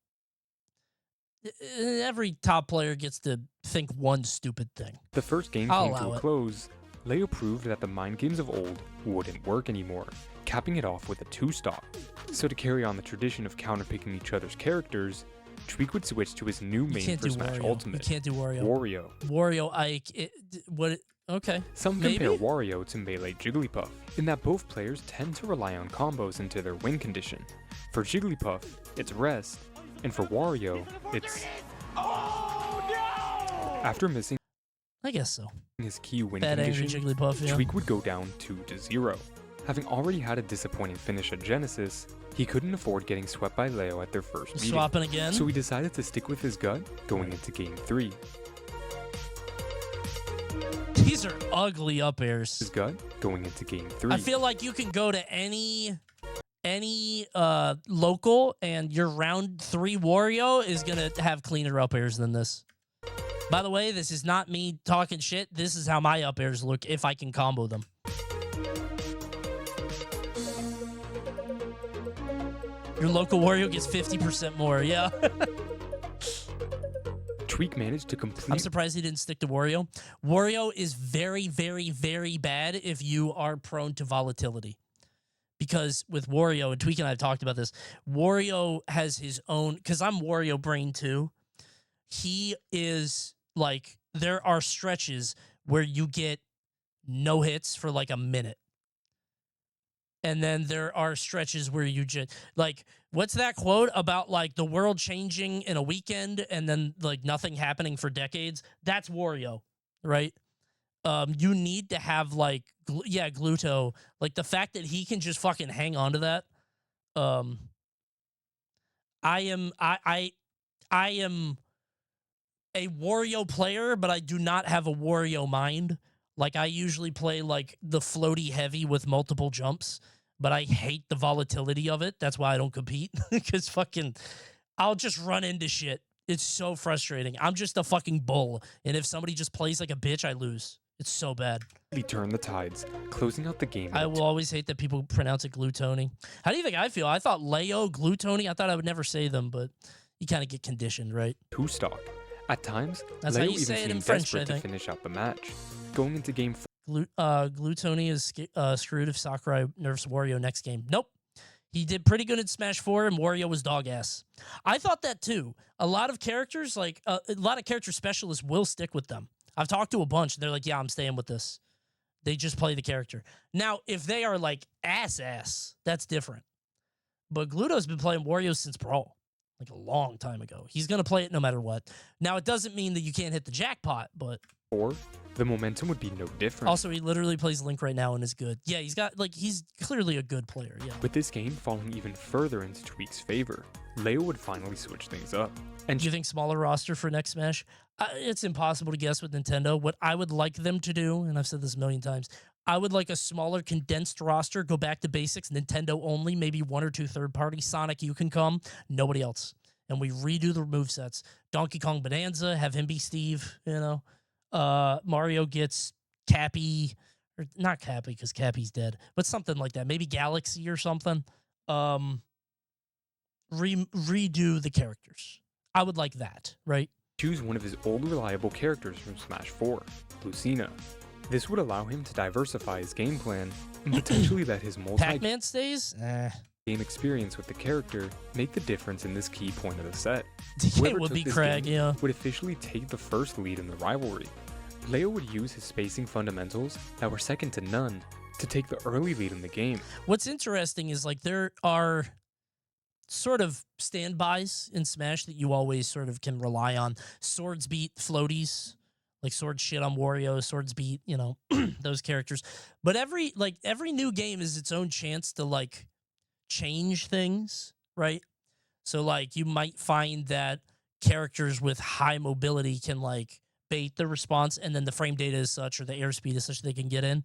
[SPEAKER 1] every top player gets to think one stupid thing.
[SPEAKER 11] The first game
[SPEAKER 1] I'll
[SPEAKER 11] came to
[SPEAKER 1] allow
[SPEAKER 11] a
[SPEAKER 1] it.
[SPEAKER 11] close. Leo proved that the mind games of old wouldn't work anymore, capping it off with a 2-stock. So to carry on the tradition of counterpicking each other's characters, Tweak would switch to his new
[SPEAKER 1] You
[SPEAKER 11] main
[SPEAKER 1] can't
[SPEAKER 11] for
[SPEAKER 1] do
[SPEAKER 11] Smash
[SPEAKER 1] Wario.
[SPEAKER 11] Ultimate,
[SPEAKER 1] You can't do Wario.
[SPEAKER 11] Wario.
[SPEAKER 1] Wario Ike. Okay.
[SPEAKER 11] Some
[SPEAKER 1] maybe?
[SPEAKER 11] compare Wario to Melee Jigglypuff, in that both players tend to rely on combos into their win condition. For Jigglypuff, it's rest, and for Wario, it's... After missing
[SPEAKER 1] I guess so.
[SPEAKER 11] his key win
[SPEAKER 1] Bad angry
[SPEAKER 11] condition,
[SPEAKER 1] Jigglypuff, yeah.
[SPEAKER 11] Tweak would go down 2-0. Having already had a disappointing finish at Genesis, he couldn't afford getting swept by Leo at their first meeting.
[SPEAKER 1] Swapping again?
[SPEAKER 11] So he decided to stick with his gut going into Game 3.
[SPEAKER 1] These are ugly up airs.
[SPEAKER 11] His gut going into Game 3.
[SPEAKER 1] I feel like you can go to any local and your round 3 Wario is gonna have cleaner up airs than this. By the way, this is not me talking shit. This is how my up airs look if I can combo them. Your local Wario gets 50% more, yeah.
[SPEAKER 11] Tweak managed to complete...
[SPEAKER 1] I'm surprised he didn't stick to Wario. Wario is very, very, very bad if you are prone to volatility. Because with Wario, and Tweak and I have talked about this, Wario has his own... Because I'm Wario Brain too. He is like... There are stretches where you get no hits for like a minute. And then there are stretches where you just like, what's that quote about like the world changing in a weekend and then like nothing happening for decades? That's Wario, right? You need to have like, Gluto, like the fact that he can just fucking hang on to that. I am a Wario player, but I do not have a Wario mind. Like I usually play like the floaty heavy with multiple jumps. But I hate the volatility of it. That's why I don't compete. Because fucking, I'll just run into shit. It's so frustrating. I'm just a fucking bull. And if somebody just plays like a bitch, I lose. It's so bad.
[SPEAKER 11] He turned the tides, closing out the game.
[SPEAKER 1] I will always hate that people pronounce it Glutoni. How do you think I feel? I thought Leo, Glutoni, I thought I would never say them, but you kind of get conditioned, right?
[SPEAKER 11] 2-stock. At times,
[SPEAKER 1] That's
[SPEAKER 11] Leo
[SPEAKER 1] how you
[SPEAKER 11] even
[SPEAKER 1] say it in
[SPEAKER 11] seemed
[SPEAKER 1] French,
[SPEAKER 11] desperate
[SPEAKER 1] I
[SPEAKER 11] to
[SPEAKER 1] think.
[SPEAKER 11] finish out the match. Going into Game 4,
[SPEAKER 1] Glutoni is screwed if Sakurai nerfs Wario next game. Nope. He did pretty good in Smash 4, and Wario was dog ass. I thought that too. A lot of characters, like a lot of character specialists, will stick with them. I've talked to a bunch. They're like, yeah, I'm staying with this. They just play the character. Now, if they are like ass, that's different. But Gluto's been playing Wario since Brawl, like a long time ago. He's going to play it no matter what. Now, it doesn't mean that you can't hit the jackpot, but...
[SPEAKER 11] the momentum would be no different.
[SPEAKER 1] Also, he literally plays Link right now and is good. Yeah, he's clearly a good player, yeah.
[SPEAKER 11] With this game falling even further into Tweak's favor, Leo would finally switch things up. And
[SPEAKER 1] Do you think smaller roster for next Smash? It's impossible to guess with Nintendo. What I would like them to do, and I've said this a million times, I would like a smaller, condensed roster, go back to basics, Nintendo only, maybe 1 or 2 third-party. Sonic, you can come, nobody else. And we redo the movesets. Donkey Kong Bonanza, have him be Steve, you know. Mario gets Cappy, or not Cappy because Cappy's dead, but something like that. Maybe Galaxy or something. Redo the characters. I would like that, right?
[SPEAKER 11] Choose one of his old reliable characters from Smash 4, Lucina. This would allow him to diversify his game plan and potentially let his
[SPEAKER 1] Pac-Man stays?
[SPEAKER 11] game experience with the character make the difference in this key point of the set.
[SPEAKER 1] DK
[SPEAKER 11] Whoever
[SPEAKER 1] would
[SPEAKER 11] took
[SPEAKER 1] be
[SPEAKER 11] this
[SPEAKER 1] Craig,
[SPEAKER 11] game
[SPEAKER 1] yeah.
[SPEAKER 11] would officially take the first lead in the rivalry. Leo would use his spacing fundamentals that were second to none to take the early lead in the game.
[SPEAKER 1] What's interesting is like there are sort of standbys in Smash that you always sort of can rely on. Swords beat floaties, like swords shit on Wario, swords beat, you know, those characters. But every new game is its own chance to like change things, right? So like you might find that characters with high mobility can like bait the response, and then the frame data is such or the airspeed is such they can get in.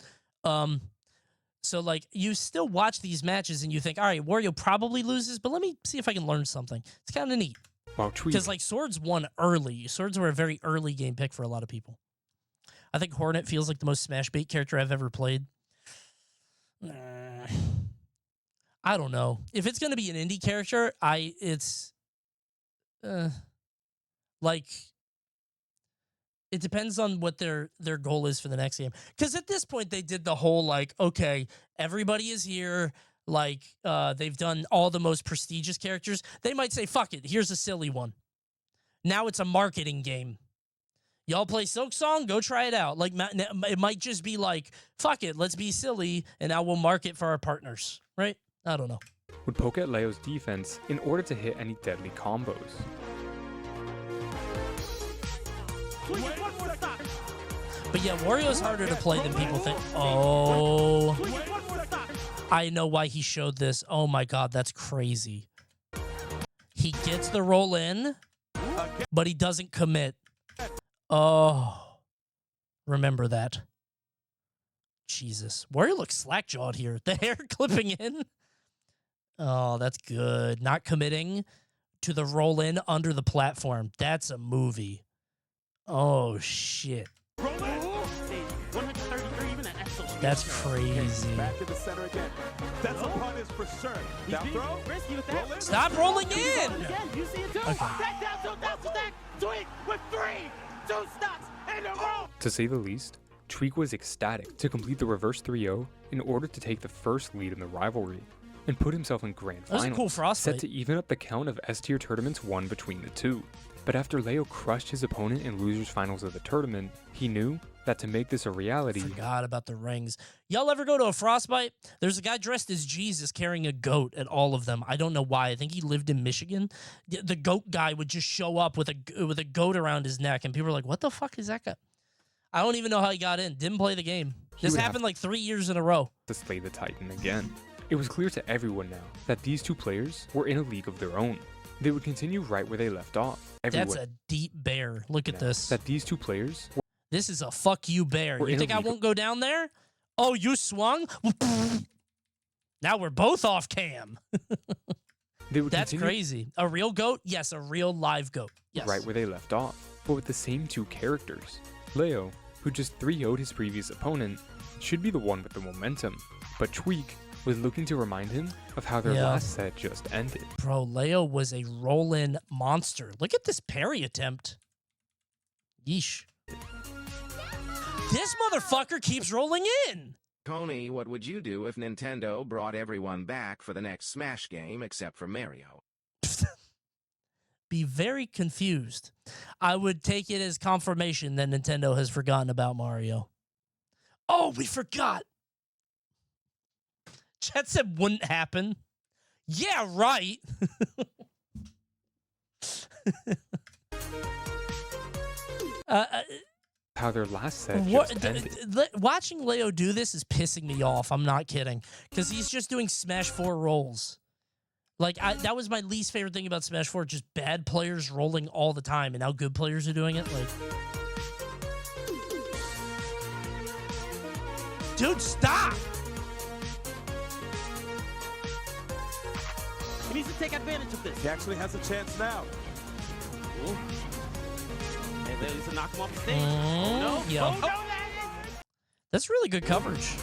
[SPEAKER 1] So, like, you still watch these matches and you think, all right, Wario probably loses, but let me see if I can learn something. It's kind of neat. Because, like, Swords won early. Swords were a very early game pick for a lot of people. I think Hornet feels like the most Smash bait character I've ever played. I don't know. If it's going to be an indie character, like... It depends on what their goal is for the next game. Because at this point, they did the whole, like, okay, everybody is here. Like, they've done all the most prestigious characters. They might say, fuck it, here's a silly one. Now it's a marketing game. Y'all play Silk Song? Go try it out. Like, it might just be like, fuck it, let's be silly, and now we'll market for our partners. Right? I don't know.
[SPEAKER 11] Would poke at Leo's defense in order to hit any deadly combos.
[SPEAKER 1] But yeah, Wario's harder to play than people think. Oh. I know why he showed this. Oh my god, that's crazy. He gets the roll in, but he doesn't commit. Oh. Remember that. Jesus. Wario looks slack-jawed here. The hair clipping in. Oh, that's good. Not committing to the roll in under the platform. That's a movie. Oh, shit. That's crazy.
[SPEAKER 13] Back in the center again. That's a punish for sure. Down throw.
[SPEAKER 1] Stop rolling in.
[SPEAKER 13] You see it too.
[SPEAKER 1] Okay.
[SPEAKER 13] Back down, stack. Tweak with 3, 2 stocks in a row.
[SPEAKER 11] To say the least, Tweak was ecstatic to complete the reverse 3-0 in order to take the first lead in the rivalry and put himself in grand
[SPEAKER 1] That was a
[SPEAKER 11] finals,
[SPEAKER 1] cool frostbite.
[SPEAKER 11] set to even up the count of S-tier tournaments won between the two. But after Leo crushed his opponent in losers finals of the tournament, he knew that to make this a reality...
[SPEAKER 1] Forgot about the rings. Y'all ever go to a frostbite? There's a guy dressed as Jesus carrying a goat at all of them. I don't know why. I think he lived in Michigan. The goat guy would just show up with a goat around his neck, and people were like, what the fuck is that guy? I don't even know how he got in. Didn't play the game. This happened like 3 years in a row.
[SPEAKER 11] To slay the Titan again. It was clear to everyone now that these two players were in a league of their own. They would continue right where they left off.
[SPEAKER 1] That's a deep bear. Look at this.
[SPEAKER 11] That these two players...
[SPEAKER 1] This is a fuck you bear. You think I won't go down there? Oh, you swung? Now we're both off cam. That's crazy. A real goat? Yes, a real live goat. Yes.
[SPEAKER 11] Right where they left off, but with the same two characters. Leo, who just 3-0'd his previous opponent, should be the one with the momentum, but Tweak was looking to remind him of how their last set just ended.
[SPEAKER 1] Bro, Leo was a roll-in monster. Look at this parry attempt. Yeesh. This motherfucker keeps rolling in.
[SPEAKER 2] Coney, what would you do if Nintendo brought everyone back for the next Smash game except for Mario?
[SPEAKER 1] Be very confused. I would take it as confirmation that Nintendo has forgotten about Mario. Oh, we forgot. Chat said wouldn't happen. Yeah, right.
[SPEAKER 11] How their last set just ended.
[SPEAKER 1] Watching Leo do this is pissing me off. I'm not kidding. Because he's just doing Smash 4 rolls. Like, that was my least favorite thing about Smash 4. Just bad players rolling all the time. And now good players are doing it. Like, dude, stop!
[SPEAKER 13] He needs to take advantage of this. He actually has a chance now. Ooh. And then he's to knock him off the stage. Oh, no.
[SPEAKER 1] Yeah.
[SPEAKER 13] Oh, no.
[SPEAKER 1] That's really good coverage.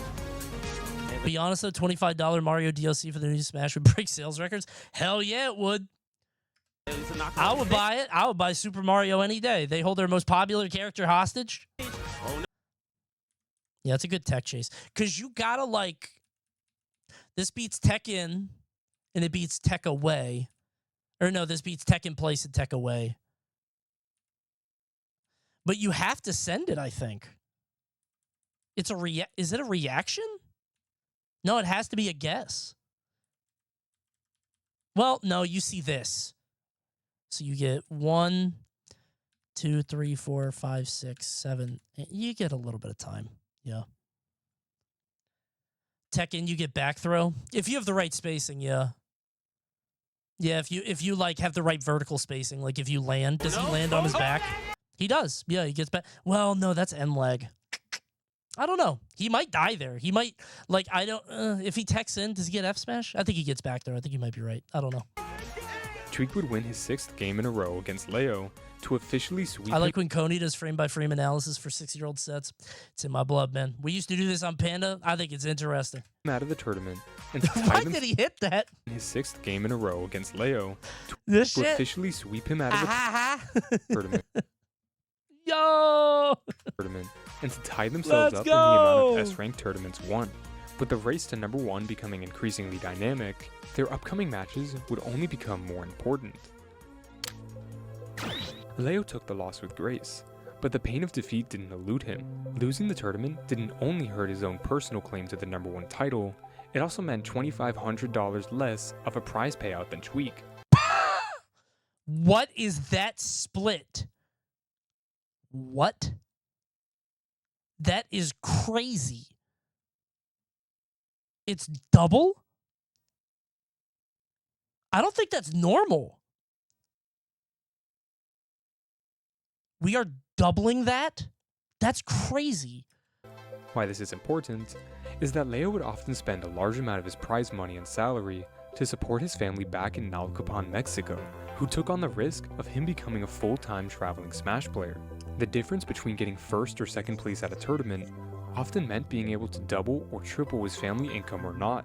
[SPEAKER 1] Be honest, though, $25 Mario DLC for the new Smash would break sales records. Hell yeah, it would. I would buy it. I would buy Super Mario any day. They hold their most popular character hostage. Oh, no. Yeah, it's a good tech chase. Because you gotta, like... This beats tech in, and it beats tech away. Or no, this beats tech in place and tech away. But you have to send it, I think. It's a Is it a reaction? No, it has to be a guess. Well, no, you see this. So you get 1, 2, 3, 4, 5, 6, 7. You get a little bit of time. Yeah. Tekken, you get back throw. If you have the right spacing, yeah. Yeah, if you like have the right vertical spacing, like if you land, does he land on his back? He does. Yeah, he gets back. Well, no, that's end leg. I don't know. He might die there. He might, like, I don't, if he techs in, does he get F smash? I think he gets back there. I think you might be right. I don't know.
[SPEAKER 11] Tweak would win his 6th game in a row against Leo to officially sweep.
[SPEAKER 1] I like when Coney does frame-by-frame analysis for 6-year-old sets. It's in my blood, man. We used to do this on Panda. I think it's interesting.
[SPEAKER 11] Out of the tournament. And
[SPEAKER 1] Why did he hit that?
[SPEAKER 11] In his 6th game in a row against Leo
[SPEAKER 1] to
[SPEAKER 11] officially sweep him out of the tournament.
[SPEAKER 1] Yo!
[SPEAKER 11] Tournament, and to tie themselves up in the amount of S-ranked tournaments won. With the race to number 1 becoming increasingly dynamic, their upcoming matches would only become more important. Leo took the loss with grace, but the pain of defeat didn't elude him. Losing the tournament didn't only hurt his own personal claim to the number 1 title, it also meant $2,500 less of a prize payout than Tweak.
[SPEAKER 1] What is that split? What? That is crazy. It's double? I don't think that's normal. We are doubling that? That's crazy.
[SPEAKER 11] Why this is important is that Leo would often spend a large amount of his prize money and salary to support his family back in Nalcapan, Mexico, who took on the risk of him becoming a full-time traveling Smash player. The difference between getting 1st or 2nd place at a tournament often meant being able to double or triple his family income or not.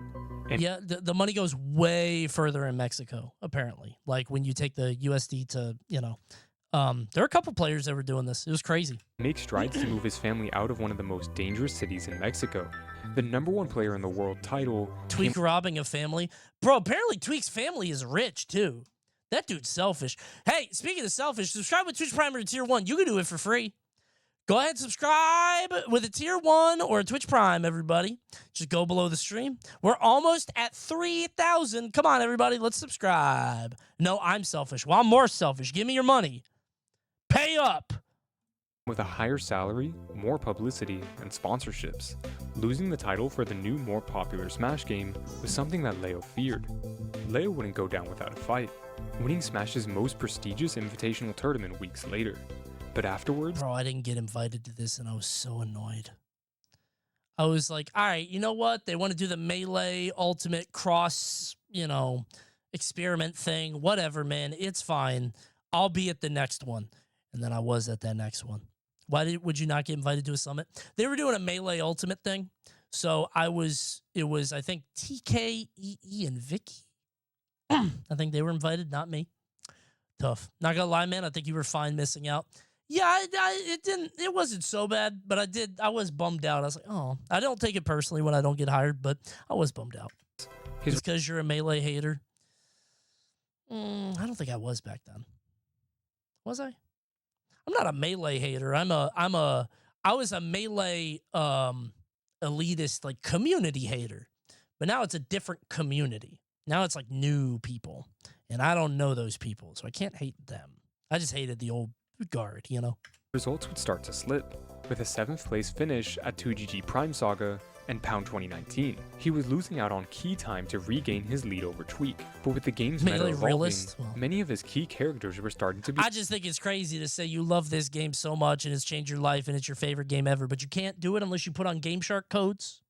[SPEAKER 11] And
[SPEAKER 1] yeah, the money goes way further in Mexico, apparently. Like when you take the USD to, you know, there are a couple players that were doing this. It was crazy.
[SPEAKER 11] Make strides to move his family out of one of the most dangerous cities in Mexico. The number 1 player in the world title.
[SPEAKER 1] Tweak robbing a family. Bro, apparently Tweak's family is rich, too. That dude's selfish. Hey, speaking of selfish, subscribe with Twitch Prime or Tier 1. You can do it for free. Go ahead and subscribe with a Tier 1 or a Twitch Prime, everybody. Just go below the stream. We're almost at 3,000. Come on, everybody. Let's subscribe. No, I'm selfish. Well, I'm more selfish. Give me your money. Pay up.
[SPEAKER 11] With a higher salary, more publicity, and sponsorships. Losing the title for the new, more popular Smash game was something that Leo feared. Leo wouldn't go down without a fight, winning Smash's most prestigious invitational tournament weeks later. But afterwards...
[SPEAKER 1] Bro, I didn't get invited to this, and I was so annoyed. I was like, all right, you know what? They want to do the Melee Ultimate Cross, you know, experiment thing. Whatever, man. It's fine. I'll be at the next one. And then I was at that next one. Why would you not get invited to a summit? They were doing a Melee Ultimate thing. So it was, I think, TK, EE, and Vicky. I think they were invited, not me. Tough. Not gonna lie, man, I think you were fine missing out. Yeah, it wasn't so bad, but I was bummed out. I was like, oh, I don't take it personally when I don't get hired, but I was bummed out. It's because you're a Melee hater. I don't think I was back then. Was I? I'm not a Melee hater. I was a Melee elitist, like, community hater. But now it's a different community. Now it's like new people. And I don't know those people, so I can't hate them. I just hated the old guard, you know?
[SPEAKER 11] Results would start to slip, with a 7th place finish at 2GG Prime Saga and Pound 2019. He was losing out on key time to regain his lead over Tweak, but with the game's meta evolving, many of his key characters were starting to be...
[SPEAKER 1] I just think it's crazy to say you love this game so much and it's changed your life and it's your favorite game ever, but you can't do it unless you put on Game Shark codes.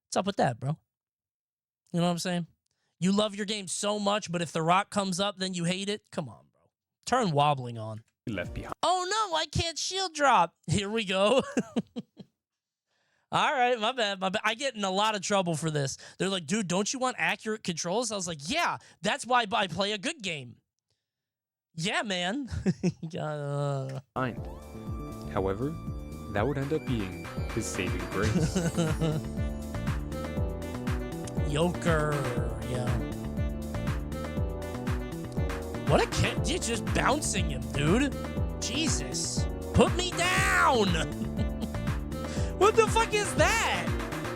[SPEAKER 1] What's up with that, bro? You know what I'm saying? You love your game so much, but if The Rock comes up, then you hate it? Come on, bro. Turn wobbling on.
[SPEAKER 11] Left behind.
[SPEAKER 1] Oh, no, I can't shield drop. Here we go. All right, my bad. I get in a lot of trouble for this. They're like, dude, don't you want accurate controls? I was like, yeah, that's why I play a good game. Yeah, man.
[SPEAKER 11] Fine. However, that would end up being his saving grace.
[SPEAKER 1] Joker, yeah. What a kid. You're just bouncing him, dude. Jesus. Put me down. What the fuck is that?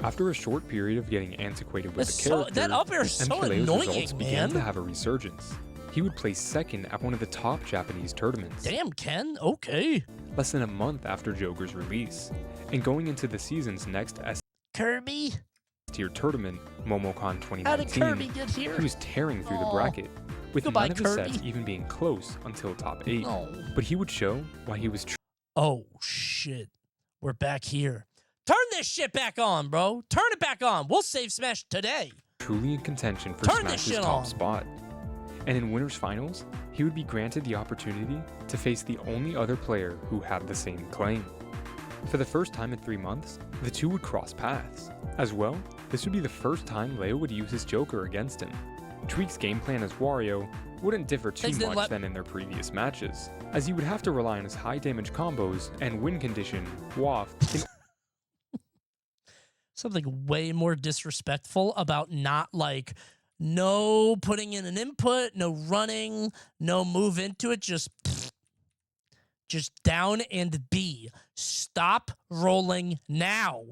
[SPEAKER 11] After a short period of getting antiquated with the character,
[SPEAKER 1] that up air is so
[SPEAKER 11] MKLeo's
[SPEAKER 1] annoying,
[SPEAKER 11] results
[SPEAKER 1] man.
[SPEAKER 11] began to have a resurgence. He would place second at one of the top Japanese tournaments.
[SPEAKER 1] Damn, Ken. Okay.
[SPEAKER 11] Less than a month after Joker's release. And going into the season's next
[SPEAKER 1] Kirby?
[SPEAKER 11] tier tournament, MomoCon 2019,
[SPEAKER 1] How did Kirby get here?
[SPEAKER 11] he was tearing through the
[SPEAKER 1] Aw.
[SPEAKER 11] bracket, with
[SPEAKER 1] Goodbye,
[SPEAKER 11] none of his
[SPEAKER 1] Kirby.
[SPEAKER 11] sets even being close until top 8.
[SPEAKER 1] No.
[SPEAKER 11] But he would show why he was
[SPEAKER 1] Oh, shit. We're back here. Turn this shit back on, bro. Turn it back on. We'll save Smash today.
[SPEAKER 11] truly in contention for
[SPEAKER 1] Turn this
[SPEAKER 11] Smash's
[SPEAKER 1] shit
[SPEAKER 11] top
[SPEAKER 1] on.
[SPEAKER 11] spot. And in Winners Finals, he would be granted the opportunity to face the only other player who had the same claim. For the first time in 3 months, the two would cross paths. As well, this would be the first time Leo would use his Joker against him. Tweek's game plan as Wario wouldn't differ too
[SPEAKER 1] Thanks,
[SPEAKER 11] much than in their previous matches, as he would have to rely on his high damage combos and win condition, Waft, in
[SPEAKER 1] Something way more disrespectful about not like no putting in an input, no running, no move into it, just down and B. Stop rolling now.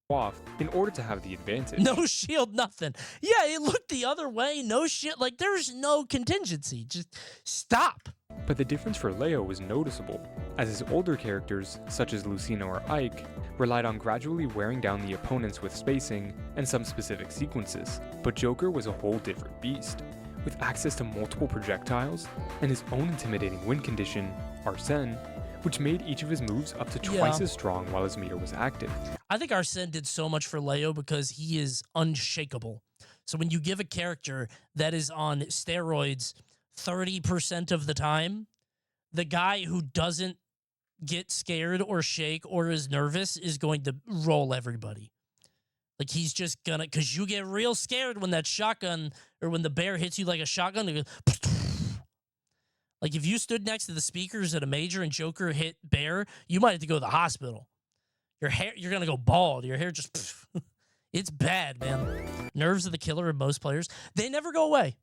[SPEAKER 11] Waft in order to have the advantage.
[SPEAKER 1] No shield, nothing. Yeah, it looked the other way. No shit. Like, there's no contingency. Just stop.
[SPEAKER 11] But the difference for Leo was noticeable, as his older characters, such as Lucina or Ike, relied on gradually wearing down the opponents with spacing and some specific sequences. But Joker was a whole different beast, with access to multiple projectiles and his own intimidating win condition, Arsene, which made each of his moves up to twice as strong while his meter was active.
[SPEAKER 1] I think Arsene did so much for Leo because he is unshakable. So when you give a character that is on steroids 30% of the time, the guy who doesn't get scared or shake or is nervous is going to roll everybody. Like, he's just gonna, because you get real scared when that shotgun or when the bear hits you like a shotgun. It goes, like, if you stood next to the speakers at a major and Joker hit bear, you might have to go to the hospital. Your hair, you're gonna go bald. Your hair just, it's bad, man. Nerves are the killer of most players. They never go away.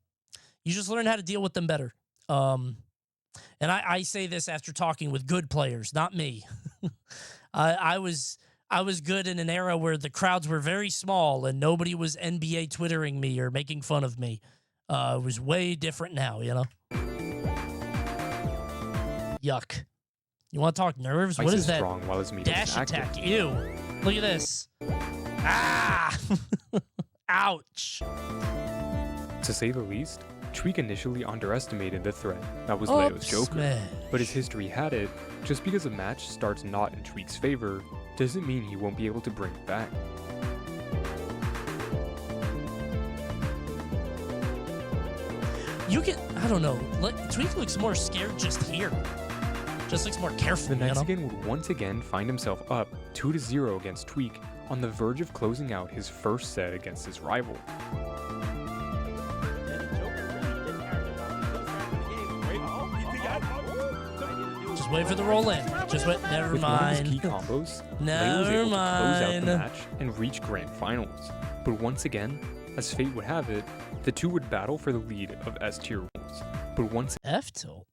[SPEAKER 1] You just learn how to deal with them better. And I say this after talking with good players, not me. I was good in an era where the crowds were very small and nobody was NBA Twittering me or making fun of me. It was way different now, you know? Yuck. You want to talk nerves?
[SPEAKER 11] Ice
[SPEAKER 1] What
[SPEAKER 11] is
[SPEAKER 1] is that?
[SPEAKER 11] strong while his meter
[SPEAKER 1] Dash
[SPEAKER 11] is active.
[SPEAKER 1] attack. Ew. Look at this. Ah! Ouch.
[SPEAKER 11] To say the least, Tweek initially underestimated the threat that was Leo's Joker,
[SPEAKER 1] smash.
[SPEAKER 11] but as history had it, just because a match starts not in Tweek's favor, doesn't mean he won't be able to bring it back.
[SPEAKER 1] You can, I don't know. Tweek looks more scared just here. Just looks more careful.
[SPEAKER 11] The
[SPEAKER 1] you know?
[SPEAKER 11] Mexican would once again find himself up 2-0 against Tweek, on the verge of closing out his first set against his rival.
[SPEAKER 1] Just wait for the roll in. Just wait. Never
[SPEAKER 11] With one of
[SPEAKER 1] mind.
[SPEAKER 11] his key combos, Leo was
[SPEAKER 1] Never
[SPEAKER 11] able to close out the
[SPEAKER 1] mind.
[SPEAKER 11] match and reach grand finals. But once again, as fate would have it, the two would battle for the lead of S tier roles. But once
[SPEAKER 1] F tilt.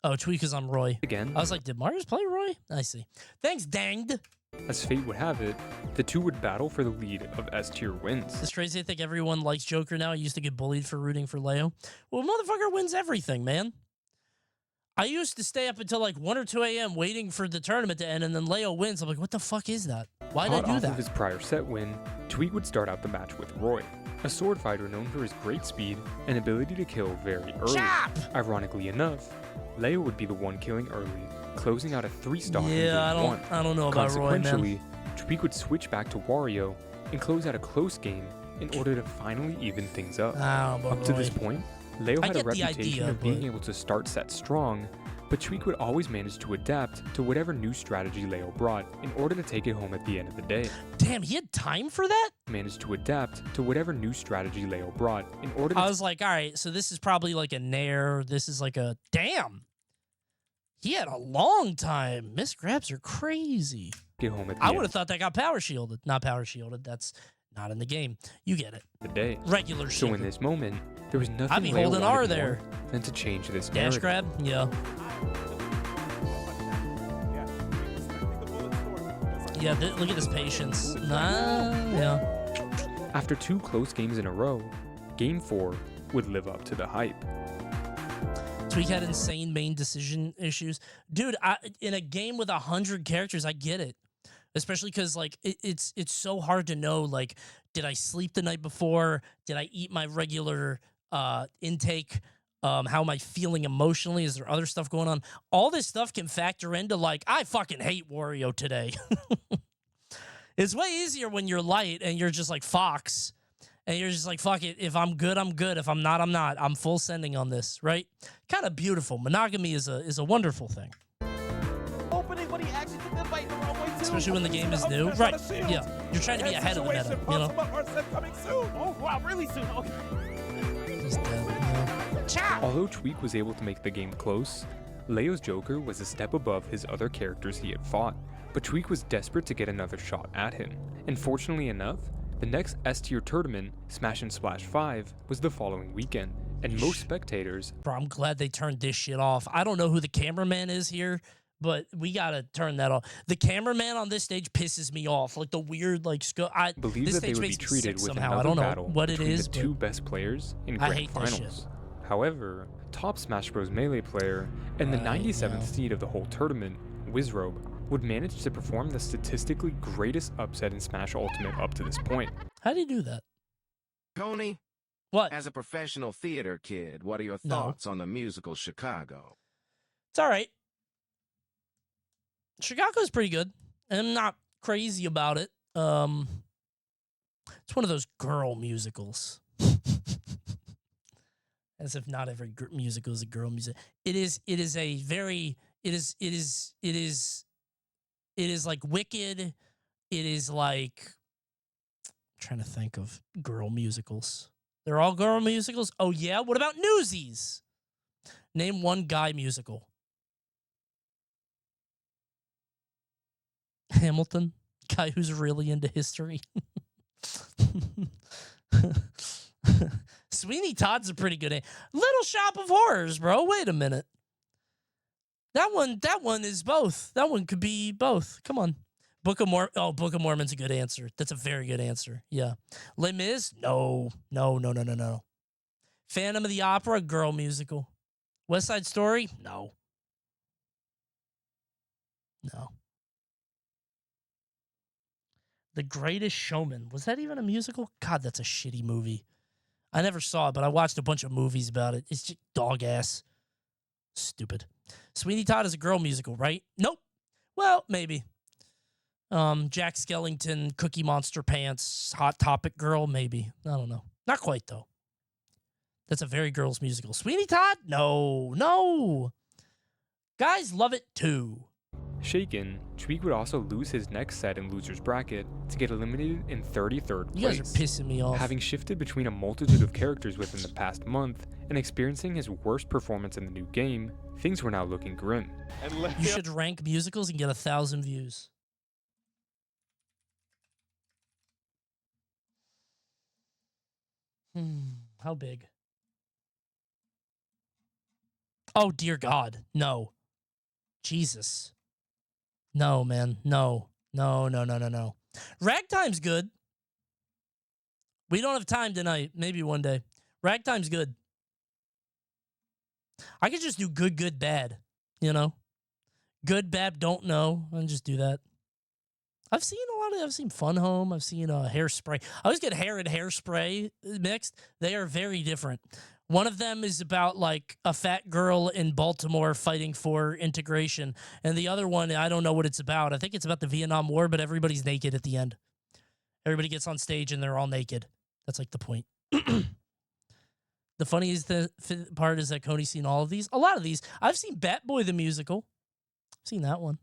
[SPEAKER 1] Oh, Tweek is on Roy.
[SPEAKER 11] again,
[SPEAKER 1] I was like, did Marius play Roy? I see. Thanks, danged.
[SPEAKER 11] as fate would have it, the two would battle for the lead of S tier wins.
[SPEAKER 1] It's crazy. I think everyone likes Joker now. I used to get bullied for rooting for Leo. Well, motherfucker wins everything, man. I used to stay up until like 1 or 2 a.m. waiting for the tournament to end, and then Leo wins. I'm like, what the fuck is that? Why did
[SPEAKER 11] Hot
[SPEAKER 1] I do
[SPEAKER 11] off of
[SPEAKER 1] that?
[SPEAKER 11] his prior set win, Tweek would start out the match with Roy, a sword fighter known for his great speed and ability to kill very early.
[SPEAKER 1] Chop!
[SPEAKER 11] Ironically enough, Leo would be the one killing early, closing out a 3-star in game
[SPEAKER 1] Yeah,
[SPEAKER 11] 1.
[SPEAKER 1] I don't know about Roy, man.
[SPEAKER 11] Consequentially, Tweek would switch back to Wario and close out a close game in order to finally even things up. Up to this point, Leo
[SPEAKER 1] I
[SPEAKER 11] had a
[SPEAKER 1] get the
[SPEAKER 11] reputation
[SPEAKER 1] idea,
[SPEAKER 11] of being
[SPEAKER 1] but-
[SPEAKER 11] able to start sets strong, but Tweek would always manage to adapt to whatever new strategy Leo brought in order to take it home at the end of the day.
[SPEAKER 1] Damn, he had time for that?
[SPEAKER 11] Managed to adapt to whatever new strategy Leo brought in order to
[SPEAKER 1] I was like, all right, so this is probably like a Nair. This is like a... Damn. He had a long time. Miss grabs are crazy.
[SPEAKER 11] get home at the
[SPEAKER 1] I
[SPEAKER 11] end
[SPEAKER 1] would
[SPEAKER 11] of
[SPEAKER 1] have thought that got power shielded. Not power shielded. That's not in the game. You get it.
[SPEAKER 11] the day.
[SPEAKER 1] Regular
[SPEAKER 11] So in
[SPEAKER 1] shielded.
[SPEAKER 11] this moment, there was nothing
[SPEAKER 1] I'd be
[SPEAKER 11] Leo
[SPEAKER 1] holding
[SPEAKER 11] wanted
[SPEAKER 1] R
[SPEAKER 11] more
[SPEAKER 1] there.
[SPEAKER 11] than to change this
[SPEAKER 1] Dash
[SPEAKER 11] narrative.
[SPEAKER 1] grab? Yeah. Yeah, look at his patience. Yeah.
[SPEAKER 11] After 2 close games in a row, Game 4 would live up to the hype.
[SPEAKER 1] Tweak had insane main decision issues. Dude, in a game with 100 characters, I get it. Especially because, like, it's so hard to know, like, did I sleep the night before? Did I eat my regular intake? How am I feeling emotionally? Is there other stuff going on? All this stuff can factor into, like, I fucking hate Wario today. It's way easier when you're light and you're just like Fox. And you're just like, fuck it. If I'm good, I'm good. If I'm not, I'm not. I'm full sending on this, right? Kind of beautiful. Monogamy is a wonderful thing.
[SPEAKER 13] Opening, but he actually took the fight the wrong way too.
[SPEAKER 1] Especially when the game is new. Right. Yeah. You're trying to be ahead of the meta, you know?
[SPEAKER 13] Coming soon. Oh, wow, really soon. Okay.
[SPEAKER 1] Just dead.
[SPEAKER 11] Although Tweak was able to make the game close, Leo's Joker was a step above his other characters he had fought, but Tweak was desperate to get another shot at him. And fortunately enough, the next S-tier tournament, Smash and Splash 5, was the following weekend, and most spectators...
[SPEAKER 1] Bro, I'm glad they turned this shit off. I don't know who the cameraman is here, but we gotta turn that off. The cameraman on this stage pisses me off. Like the weird, like,
[SPEAKER 11] believe
[SPEAKER 1] this
[SPEAKER 11] that they
[SPEAKER 1] stage
[SPEAKER 11] would be
[SPEAKER 1] makes me
[SPEAKER 11] treated
[SPEAKER 1] sick
[SPEAKER 11] with
[SPEAKER 1] somehow.
[SPEAKER 11] another
[SPEAKER 1] I don't know
[SPEAKER 11] battle
[SPEAKER 1] what it
[SPEAKER 11] between
[SPEAKER 1] is,
[SPEAKER 11] the
[SPEAKER 1] but
[SPEAKER 11] 2 best players in
[SPEAKER 1] I
[SPEAKER 11] grand
[SPEAKER 1] hate this
[SPEAKER 11] finals. However, top Smash Bros. Melee player and the 97th seed of the whole tournament, Wizrobe, would manage to perform the statistically greatest upset in Smash Ultimate up to this point.
[SPEAKER 1] How do you do that?
[SPEAKER 2] Coney?
[SPEAKER 1] What?
[SPEAKER 2] As a professional theater kid, what are your
[SPEAKER 1] No.
[SPEAKER 2] thoughts on the musical Chicago?
[SPEAKER 1] It's all right. Chicago's pretty good. I'm not crazy about it. It's one of those girl musicals. As if not every musical is a girl music. It is a very. It is like Wicked. It is like. I'm trying to think of girl musicals. They're all girl musicals. Oh yeah. What about Newsies? Name one guy musical. Hamilton, guy who's really into history. Sweeney Todd's a pretty good name. Little Shop of Horrors, bro. Wait a minute. That one is both. That one could be both. Come on. Book of Mormon's a good answer. That's a very good answer. Yeah. Les Mis? No. Phantom of the Opera, girl musical. West Side Story? No. The Greatest Showman. Was that even a musical? God, that's a shitty movie. I never saw it, but I watched a bunch of movies about it. It's just dog ass. Stupid. Sweeney Todd is a girl musical, right? Nope. Well, maybe. Jack Skellington, Cookie Monster Pants, Hot Topic Girl, maybe. I don't know. Not quite, though. That's a very girls musical. Sweeney Todd? No. Guys love it, too.
[SPEAKER 11] Shaken, Tweak would also lose his next set in loser's bracket to get eliminated in 33rd place.
[SPEAKER 1] You guys are pissing me off.
[SPEAKER 11] Having shifted between a multitude of characters within the past month and experiencing his worst performance in the new game, things were now looking grim.
[SPEAKER 1] You should rank musicals and get 1,000 views. How big? Oh, dear God. No. Jesus. No, man. No. Ragtime's good. We don't have time tonight. Maybe one day. Ragtime's good. I could just do good, bad. You know? Good, bad, don't know. And just do that. I've seen Fun Home. I've seen Hairspray. I always get Hair and Hairspray mixed. They are very different. One of them is about like a fat girl in Baltimore fighting for integration. And the other one, I don't know what it's about. I think it's about the Vietnam War, but everybody's naked at the end. Everybody gets on stage and they're all naked. That's like the point. The funniest part is that Coney's seen all of these. A lot of these. I've seen Bat Boy the musical. I've seen that one.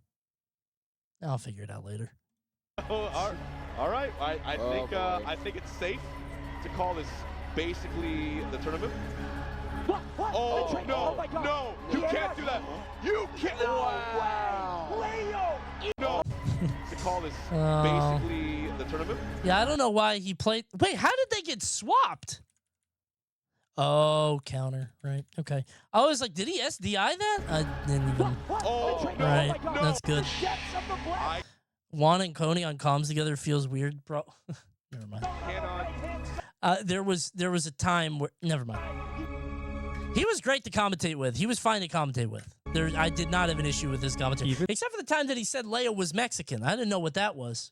[SPEAKER 1] I'll figure it out later.
[SPEAKER 14] All right. I think it's safe to call this basically the tournament.
[SPEAKER 13] What?
[SPEAKER 14] Oh, no, you can't do that. You can't.
[SPEAKER 13] Wow. Leo.
[SPEAKER 14] No. To call this basically the tournament.
[SPEAKER 1] Yeah, I don't know why he played. Wait, how did they get swapped? Oh, counter. Right. Okay. I was like, did he SDI that? I didn't even.
[SPEAKER 14] Oh,
[SPEAKER 1] right.
[SPEAKER 14] no.
[SPEAKER 1] That's good. Juan and Coney on comms together feels weird, bro. Never mind. There was a time where never mind. He was great to commentate with. He was fine to commentate with. I did not have an issue with his commentary, except for the time that he said Leia was Mexican. I didn't know what that was.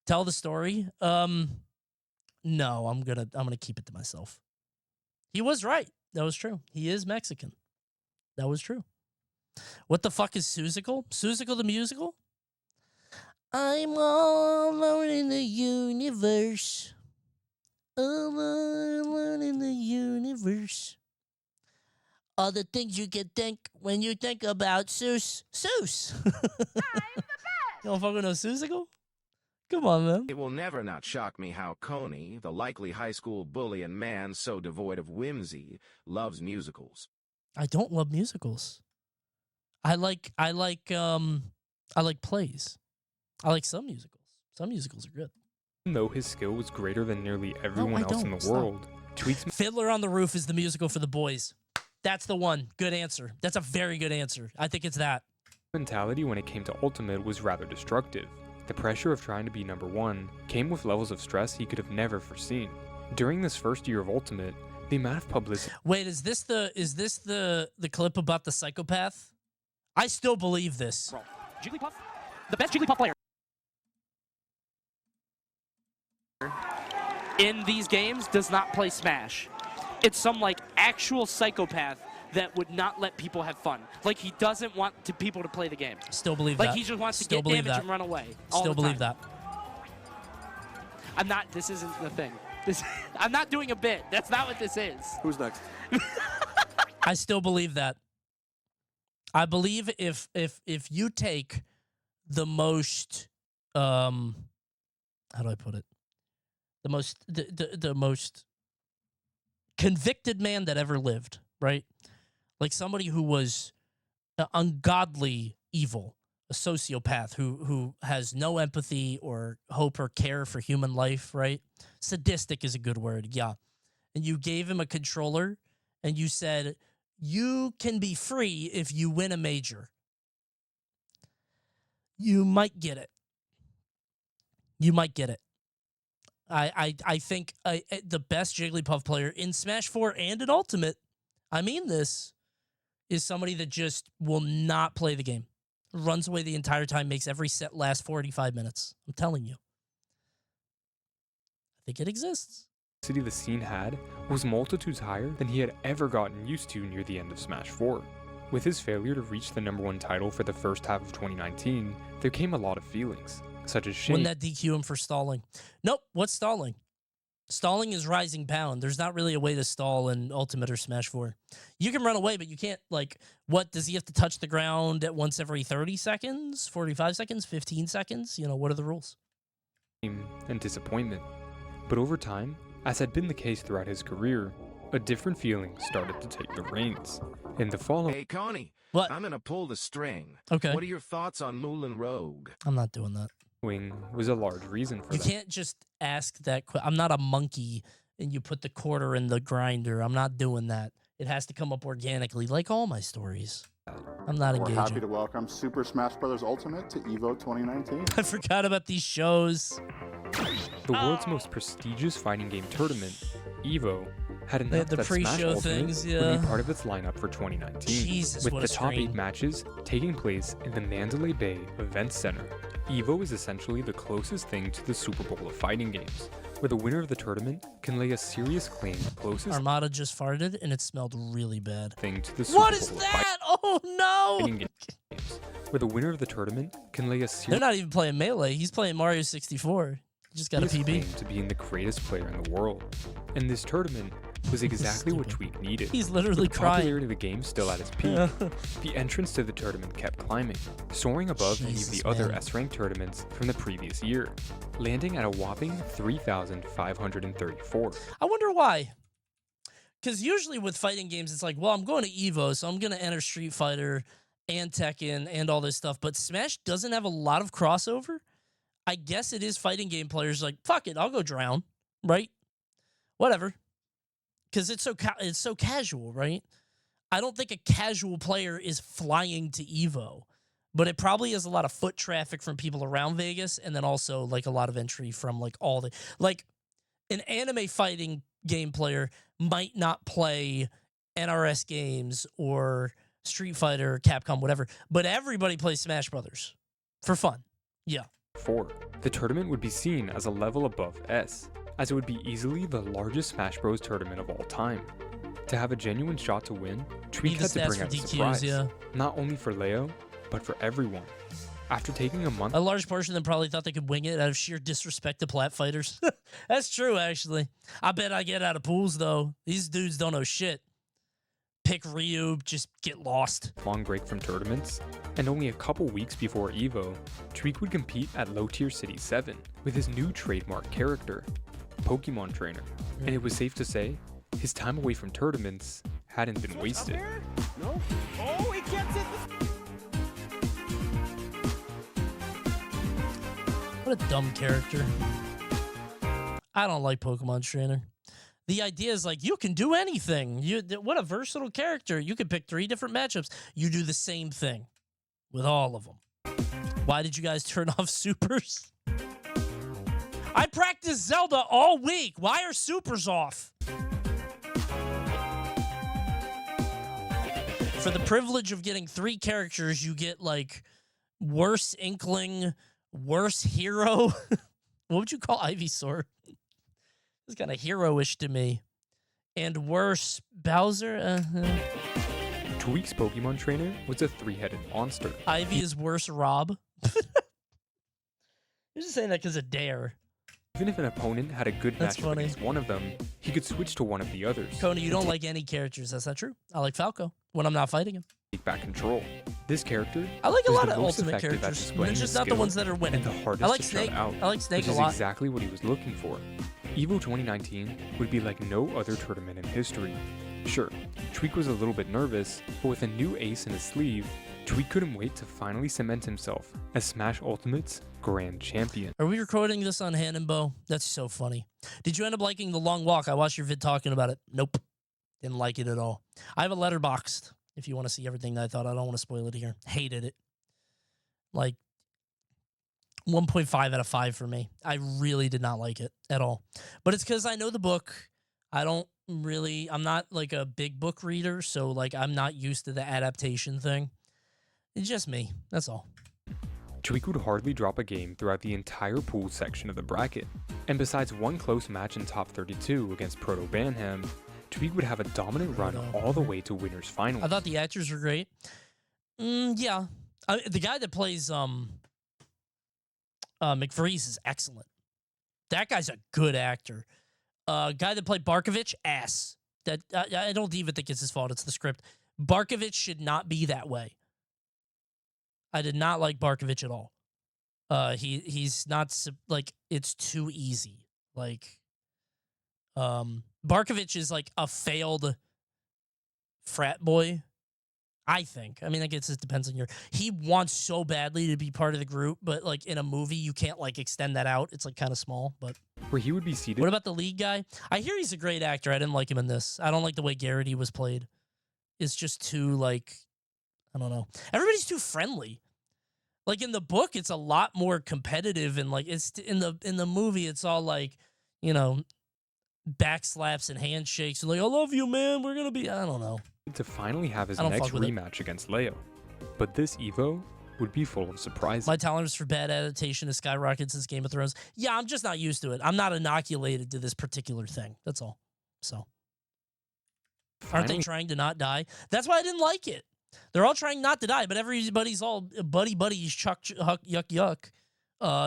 [SPEAKER 1] Tell the story. No, I'm gonna keep it to myself. He was right. That was true. He is Mexican. That was true. What the fuck is Susical? Susical the musical? I'm all alone in the universe. All alone in the universe. All the things you can think when you think about Seuss. Seuss. I'm the best. You don't fucking know Susical? Come on, man.
[SPEAKER 2] It will never not shock me how Coney, the likely high school bully and man so devoid of whimsy, loves musicals.
[SPEAKER 1] I don't love musicals. I like plays. I like some musicals. Some musicals are good.
[SPEAKER 11] Even though his skill was greater than nearly everyone else in the world, Tweaks
[SPEAKER 1] Fiddler on the Roof is the musical for the boys. That's the one. Good answer. That's a very good answer. I think it's that.
[SPEAKER 11] mentality when it came to Ultimate was rather destructive. The pressure of trying to be number one came with levels of stress he could have never foreseen. During this first year of Ultimate, the amount of publicity.
[SPEAKER 1] Wait, is this the clip about the psychopath? I still believe this.
[SPEAKER 12] Jigglypuff, the best Jigglypuff player in these games does not play Smash. It's some like actual psychopath that would not let people have fun. Like he doesn't want people to play the game.
[SPEAKER 1] Still believe
[SPEAKER 12] like
[SPEAKER 1] that.
[SPEAKER 12] He just wants
[SPEAKER 1] Still
[SPEAKER 12] to get damage
[SPEAKER 1] that.
[SPEAKER 12] and run away.
[SPEAKER 1] Still believe that.
[SPEAKER 12] I'm not. This isn't the thing. I'm not doing a bit. That's not what this is.
[SPEAKER 13] Who's next?
[SPEAKER 1] I still believe that. I believe if you take the most how do I put it? The most convicted man that ever lived, right? Like somebody who was ungodly evil, a sociopath who has no empathy or hope or care for human life, right? Sadistic is a good word, yeah. And you gave him a controller and you said, you can be free if you win a major. You might get it. You might get it. I think the best Jigglypuff player in Smash 4 and in Ultimate, I mean this, is somebody that just will not play the game. Runs away the entire time, makes every set last 45 minutes. I'm telling you. I think it exists.
[SPEAKER 11] The scene had was multitudes higher than he had ever gotten used to near the end of Smash 4. With his failure to reach the #1 title for the first half of 2019, there came a lot of feelings, such as shame.
[SPEAKER 1] Wouldn't that DQ him for stalling? Nope. What's stalling? Stalling is rising pound. There's not really a way to stall in Ultimate or Smash 4. You can run away, but you can't, like, what, does he have to touch the ground at once every 30 seconds, 45 seconds, 15 seconds? You know, what are the rules?
[SPEAKER 11] And disappointment. But over time, as had been the case throughout his career, a different feeling started to take the reins. In the following...
[SPEAKER 2] Hey, Coney.
[SPEAKER 1] What?
[SPEAKER 2] I'm gonna pull the string.
[SPEAKER 1] Okay.
[SPEAKER 2] What are your thoughts on Moulin Rogue?
[SPEAKER 1] I'm not doing that.
[SPEAKER 11] Was a large reason for
[SPEAKER 1] You
[SPEAKER 11] that.
[SPEAKER 1] can't just ask that. I'm not a monkey and you put the quarter in the grinder. I'm not doing that. It has to come up organically, like all my stories. I'm not
[SPEAKER 15] We're
[SPEAKER 1] engaging.
[SPEAKER 15] happy to welcome Super Smash Bros. Ultimate to EVO 2019.
[SPEAKER 1] I forgot about these shows.
[SPEAKER 11] The world's most prestigious fighting game tournament, EVO, had announced
[SPEAKER 1] the
[SPEAKER 11] that Smash
[SPEAKER 1] pre-show
[SPEAKER 11] Ultimate
[SPEAKER 1] things,
[SPEAKER 11] would
[SPEAKER 1] yeah.
[SPEAKER 11] be part of its lineup for 2019,
[SPEAKER 1] Jesus,
[SPEAKER 11] with
[SPEAKER 1] what
[SPEAKER 11] the
[SPEAKER 1] a
[SPEAKER 11] top 8
[SPEAKER 1] screen.
[SPEAKER 11] matches taking place in the Mandalay Bay Event Center. EVO is essentially the closest thing to the Super Bowl of fighting games, where the winner of the tournament can lay a serious claim to the closest
[SPEAKER 1] Armada just farted and it smelled really bad.
[SPEAKER 11] thing to the Super
[SPEAKER 1] What
[SPEAKER 11] Bowl
[SPEAKER 1] is
[SPEAKER 11] of
[SPEAKER 1] that? Oh no!
[SPEAKER 11] fighting games, where the winner of the tournament can lay a
[SPEAKER 1] They're
[SPEAKER 11] serious
[SPEAKER 1] not even playing Melee. He's playing Mario 64. He just got a
[SPEAKER 11] claim
[SPEAKER 1] PB.
[SPEAKER 11] to being the greatest player in the world. And this tournament was exactly what Tweak needed.
[SPEAKER 1] He's literally
[SPEAKER 11] With the
[SPEAKER 1] crying.
[SPEAKER 11] popularity of the game still at its peak, the entrance to the tournament kept climbing, soaring above any of
[SPEAKER 1] Jesus,
[SPEAKER 11] the other
[SPEAKER 1] man.
[SPEAKER 11] S-rank tournaments from the previous year, landing at a whopping 3,534.
[SPEAKER 1] I wonder why. Because usually with fighting games, it's like, well, I'm going to EVO, so I'm going to enter Street Fighter and Tekken and all this stuff. But Smash doesn't have a lot of crossover. I guess it is fighting game players like, fuck it, I'll go drown, right? Whatever. Because it's so casual, right? I don't think a casual player is flying to EVO. but it probably has a lot of foot traffic from people around Vegas, and then also like a lot of entry from like all the like an anime fighting game player might not play NRS games or Street Fighter, Capcom, whatever, but everybody plays Smash Brothers for fun. Yeah.
[SPEAKER 11] 4. The tournament would be seen as a level above S, as it would be easily the largest Smash Bros. Tournament of all time. To have a genuine shot to win, Tweak had to bring out a surprise, not only for Leo, but for everyone. After taking a month...
[SPEAKER 1] A large portion of them probably thought they could wing it out of sheer disrespect to plat fighters. That's true, actually. I bet I get out of pools, though. These dudes don't know shit. Pick Ryu, just get lost.
[SPEAKER 11] Long break from tournaments, and only a couple weeks before EVO, Tweak would compete at Low Tier City 7 with his new trademark character, Pokemon Trainer. And it was safe to say, his time away from tournaments hadn't been wasted.
[SPEAKER 13] No? Oh, he gets it!
[SPEAKER 1] What a dumb character. I don't like Pokemon Trainer. The idea is like, you can do anything. What a versatile character. You could pick 3 different matchups. You do the same thing with all of them. Why did you guys turn off supers? I practiced Zelda all week. Why are supers off? For the privilege of getting 3 characters, you get like worse Inkling, worse Hero. What would you call Ivysaur? It's kind of hero-ish to me. And worse, Bowser?
[SPEAKER 11] Tweak's Pokemon Trainer was a 3-headed monster.
[SPEAKER 1] Ivy is worse, Rob. You're just saying that because of Dare.
[SPEAKER 11] Even if an opponent had a good matchup against one of them, he could switch to one of the others.
[SPEAKER 1] Coney, you don't like any characters. That's not true. I like Falco when I'm not fighting him.
[SPEAKER 11] Take back control. This character,
[SPEAKER 1] I like a lot of Ultimate characters. They're just not the ones that are winning.
[SPEAKER 11] And the hardest
[SPEAKER 1] I like
[SPEAKER 11] to
[SPEAKER 1] Snake.
[SPEAKER 11] shut out,
[SPEAKER 1] I like Snake
[SPEAKER 11] which
[SPEAKER 1] a
[SPEAKER 11] is
[SPEAKER 1] lot.
[SPEAKER 11] exactly what he was looking for. EVO 2019 would be like no other tournament in history. Sure, Tweak was a little bit nervous, but with a new ace in his sleeve, Tweak couldn't wait to finally cement himself as Smash Ultimate's Grand Champion.
[SPEAKER 1] Are we recording this on Hand and Bow? That's so funny. Did you end up liking The Long Walk? I watched your vid talking about it. Nope. Didn't like it at all. I have a Letterboxd if you want to see everything that I thought. I don't want to spoil it here. Hated it. Like 1.5 out of 5 for me. I really did not like it at all. But it's because I know the book. I'm not like a big book reader, so like I'm not used to the adaptation thing. It's just me. That's all.
[SPEAKER 11] Tweak would hardly drop a game throughout the entire pool section of the bracket. And besides one close match in top 32 against Proto Banham, Tweak would have a dominant run all the way to winners finals.
[SPEAKER 1] I thought the actors were great. Yeah. The guy that plays McFreeze is excellent. That guy's a good actor. Guy that played Barkovich, ass. That I don't even think it's his fault. It's the script. Barkovich should not be that way. I did not like Barkovich at all. He's not like, it's too easy. Like, Barkovich is like a failed frat boy, I think. I mean, I guess it depends on he wants so badly to be part of the group, but like in a movie, you can't like extend that out. It's like kind of small, but.
[SPEAKER 11] Where he would be seated.
[SPEAKER 1] What about the lead guy? I hear he's a great actor. I didn't like him in this. I don't like the way Garrity was played. It's just too like, I don't know. Everybody's too friendly. Like in the book, it's a lot more competitive, and like it's in the movie, it's all like, you know, backslaps and handshakes and like, I love you, man. We're gonna be, I don't know.
[SPEAKER 11] To finally have his next rematch against Leo. But this EVO would be full of surprises.
[SPEAKER 1] My tolerance for bad adaptation has skyrocketed since Game of Thrones. Yeah, I'm just not used to it. I'm not inoculated to this particular thing. That's all. So. Aren't they trying to not die? That's why I didn't like it. They're all trying not to die, but everybody's all buddies, chuck, yuck.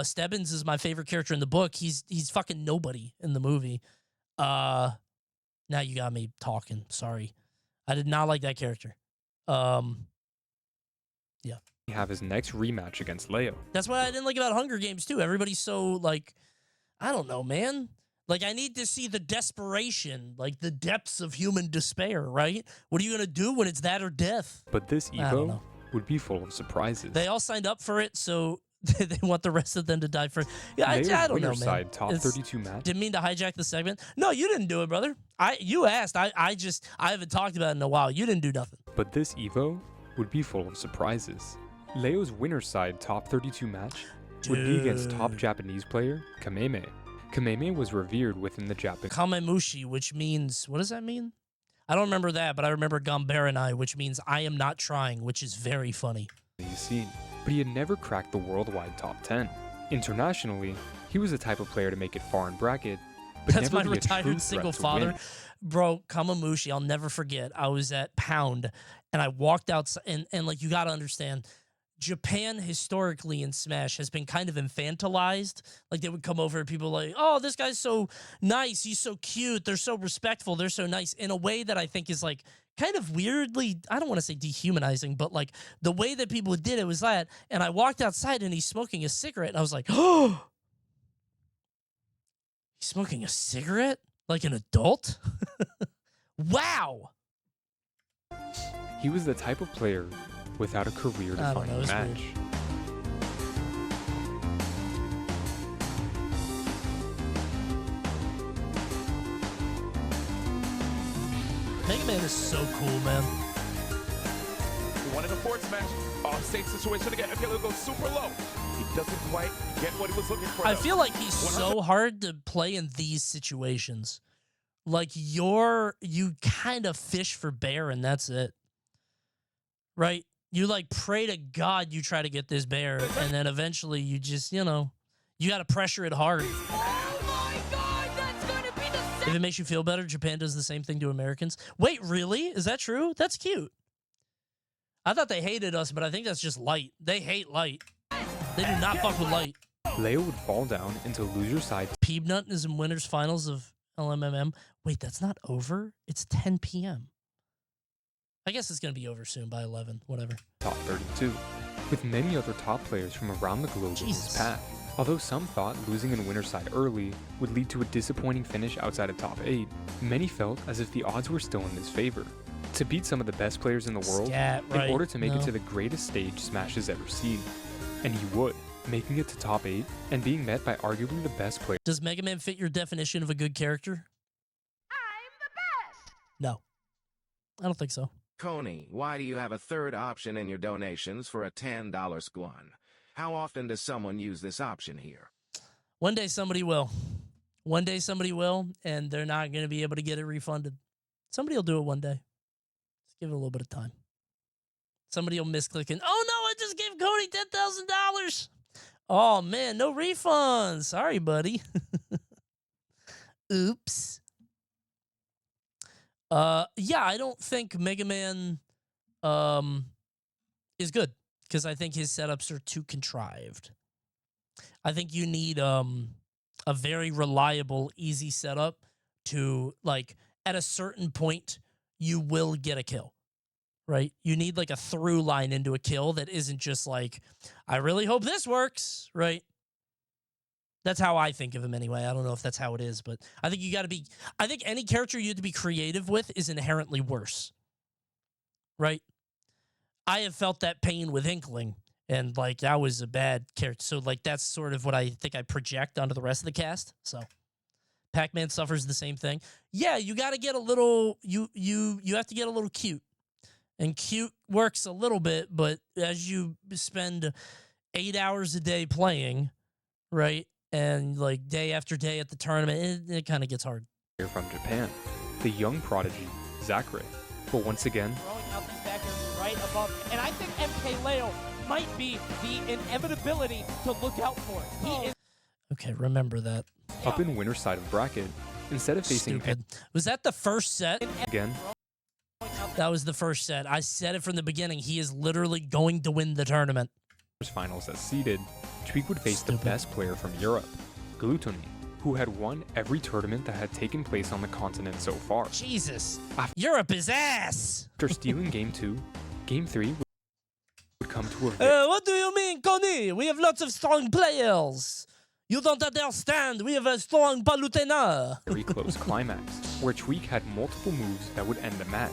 [SPEAKER 1] Stebbins is my favorite character in the book. He's fucking nobody in the movie. Now you got me talking. Sorry. I did not like that character. Yeah.
[SPEAKER 11] Have his next rematch against Leo.
[SPEAKER 1] That's what I didn't like about Hunger Games, too. Everybody's so, like, I don't know, man. Like, I need to see the desperation, like the depths of human despair, right? What are you going to do when it's that or death?
[SPEAKER 11] But this EVO would be full of surprises.
[SPEAKER 1] They all signed up for it, so they want the rest of them to die for it. Yeah, I don't know, man.
[SPEAKER 11] Side, top 32 match.
[SPEAKER 1] Didn't mean to hijack the segment. No, you didn't do it, brother. You asked. I haven't talked about it in a while. You didn't do nothing.
[SPEAKER 11] But this EVO would be full of surprises. Leo's winner's side top 32 match would be against top Japanese player Kameme. Kameme was revered within the Japanese
[SPEAKER 1] Kamemushi, which means, what does that mean? I don't remember that, but I remember Gambaranai, which means I am not trying, which is very funny.
[SPEAKER 11] scene, but he had never cracked the worldwide top 10. Internationally, he was the type of player to make it far in bracket, but
[SPEAKER 1] That's
[SPEAKER 11] never
[SPEAKER 1] my
[SPEAKER 11] be a true
[SPEAKER 1] retired
[SPEAKER 11] threat
[SPEAKER 1] single
[SPEAKER 11] to
[SPEAKER 1] father.
[SPEAKER 11] win.
[SPEAKER 1] Bro, Kamamushi, I'll never forget. I was at Pound, and I walked outside, and like, you got to understand, Japan historically in Smash has been kind of infantilized. Like, they would come over and people like, oh, this guy's so nice. He's so cute. They're so respectful. They're so nice in a way that I think is like kind of weirdly, I don't want to say dehumanizing, but like the way that people did it was that. And I walked outside and he's smoking a cigarette. And I was like, oh, he's smoking a cigarette? Like an adult? Wow.
[SPEAKER 11] He was the type of player without a career-defining match.
[SPEAKER 1] Mega Man is so cool, man.
[SPEAKER 14] He wanted a forward smash. Oh, same situation again. Okay, let's go super low. He doesn't quite get what he was looking for.
[SPEAKER 1] I feel like he's so hard to play in these situations. Like, you kind of fish for bear and that's it. Right? You like pray to God you try to get this bear, and then eventually you just, you know, you got to pressure it hard.
[SPEAKER 6] Oh my God, that's gonna be the
[SPEAKER 1] If it makes you feel better, Japan does the same thing to Americans. Wait, really? Is that true? That's cute. I thought they hated us, but I think that's just light. They hate light. They do not fuck with light.
[SPEAKER 11] Leo would fall down into loser side.
[SPEAKER 1] Peebnut is in winners finals of LMMM. Wait, that's not over? It's 10 p.m. I guess it's going to be over soon by 11, whatever.
[SPEAKER 11] Top 32, with many other top players from around the globe in his path. Although some thought losing in winner's side early would lead to a disappointing finish outside of top 8, many felt as if the odds were still in his favor. To beat some of the best players in the world, in order to make it to the greatest stage Smash has ever seen. And he would, making it to top 8 and being met by arguably the best player.
[SPEAKER 1] Does Mega Man fit your definition of a good character? I'm the best! No. I don't think so.
[SPEAKER 2] Coney, why do you have a third option in your donations for a $10 squan? How often does someone use this option here?
[SPEAKER 1] One day somebody will. One day somebody will, and they're not going to be able to get it refunded. Somebody will do it one day. Just give it a little bit of time. Somebody will misclick and, oh no, I just gave Coney $10,000. Oh man, no refunds. Sorry, buddy. Oops. Yeah, I don't think Mega Man is good because I think his setups are too contrived. I think you need a very reliable, easy setup to, like, at a certain point, you will get a kill, right? You need like a through line into a kill that isn't just like, I really hope this works, right? That's how I think of him anyway. I don't know if that's how it is, but I think you got to be, I think any character you have to be creative with is inherently worse, right? I have felt that pain with Inkling, and like that was a bad character. So like that's sort of what I think I project onto the rest of the cast. So Pac-Man suffers the same thing. Yeah, you got to get a little, you have to get a little cute. And cute works a little bit, but as you spend 8 hours a day playing, right? And like day after day at the tournament, it kind of gets hard.
[SPEAKER 11] From Japan, the young prodigy, Zachary. But once again,
[SPEAKER 10] Throwing out these backers right above. And I think MK Leo might be the inevitability to look out for. He is.
[SPEAKER 1] Okay, remember that.
[SPEAKER 11] Up in winner's side of bracket, instead of facing
[SPEAKER 1] Stupid. Was that the first set?
[SPEAKER 11] again,
[SPEAKER 1] That was the first set. I said it from the beginning. He is literally going to win the tournament.
[SPEAKER 11] finals as seeded, Tweak would face the best player from Europe, Gluttony, who had won every tournament that had taken place on the continent so far.
[SPEAKER 1] Jesus, Europe is ass!
[SPEAKER 11] After stealing Game 2, Game 3 would come to a
[SPEAKER 1] What do you mean, Coney? We have lots of strong players. You don't understand. We have a strong Palutena.
[SPEAKER 11] very close climax, where Tweak had multiple moves that would end the match.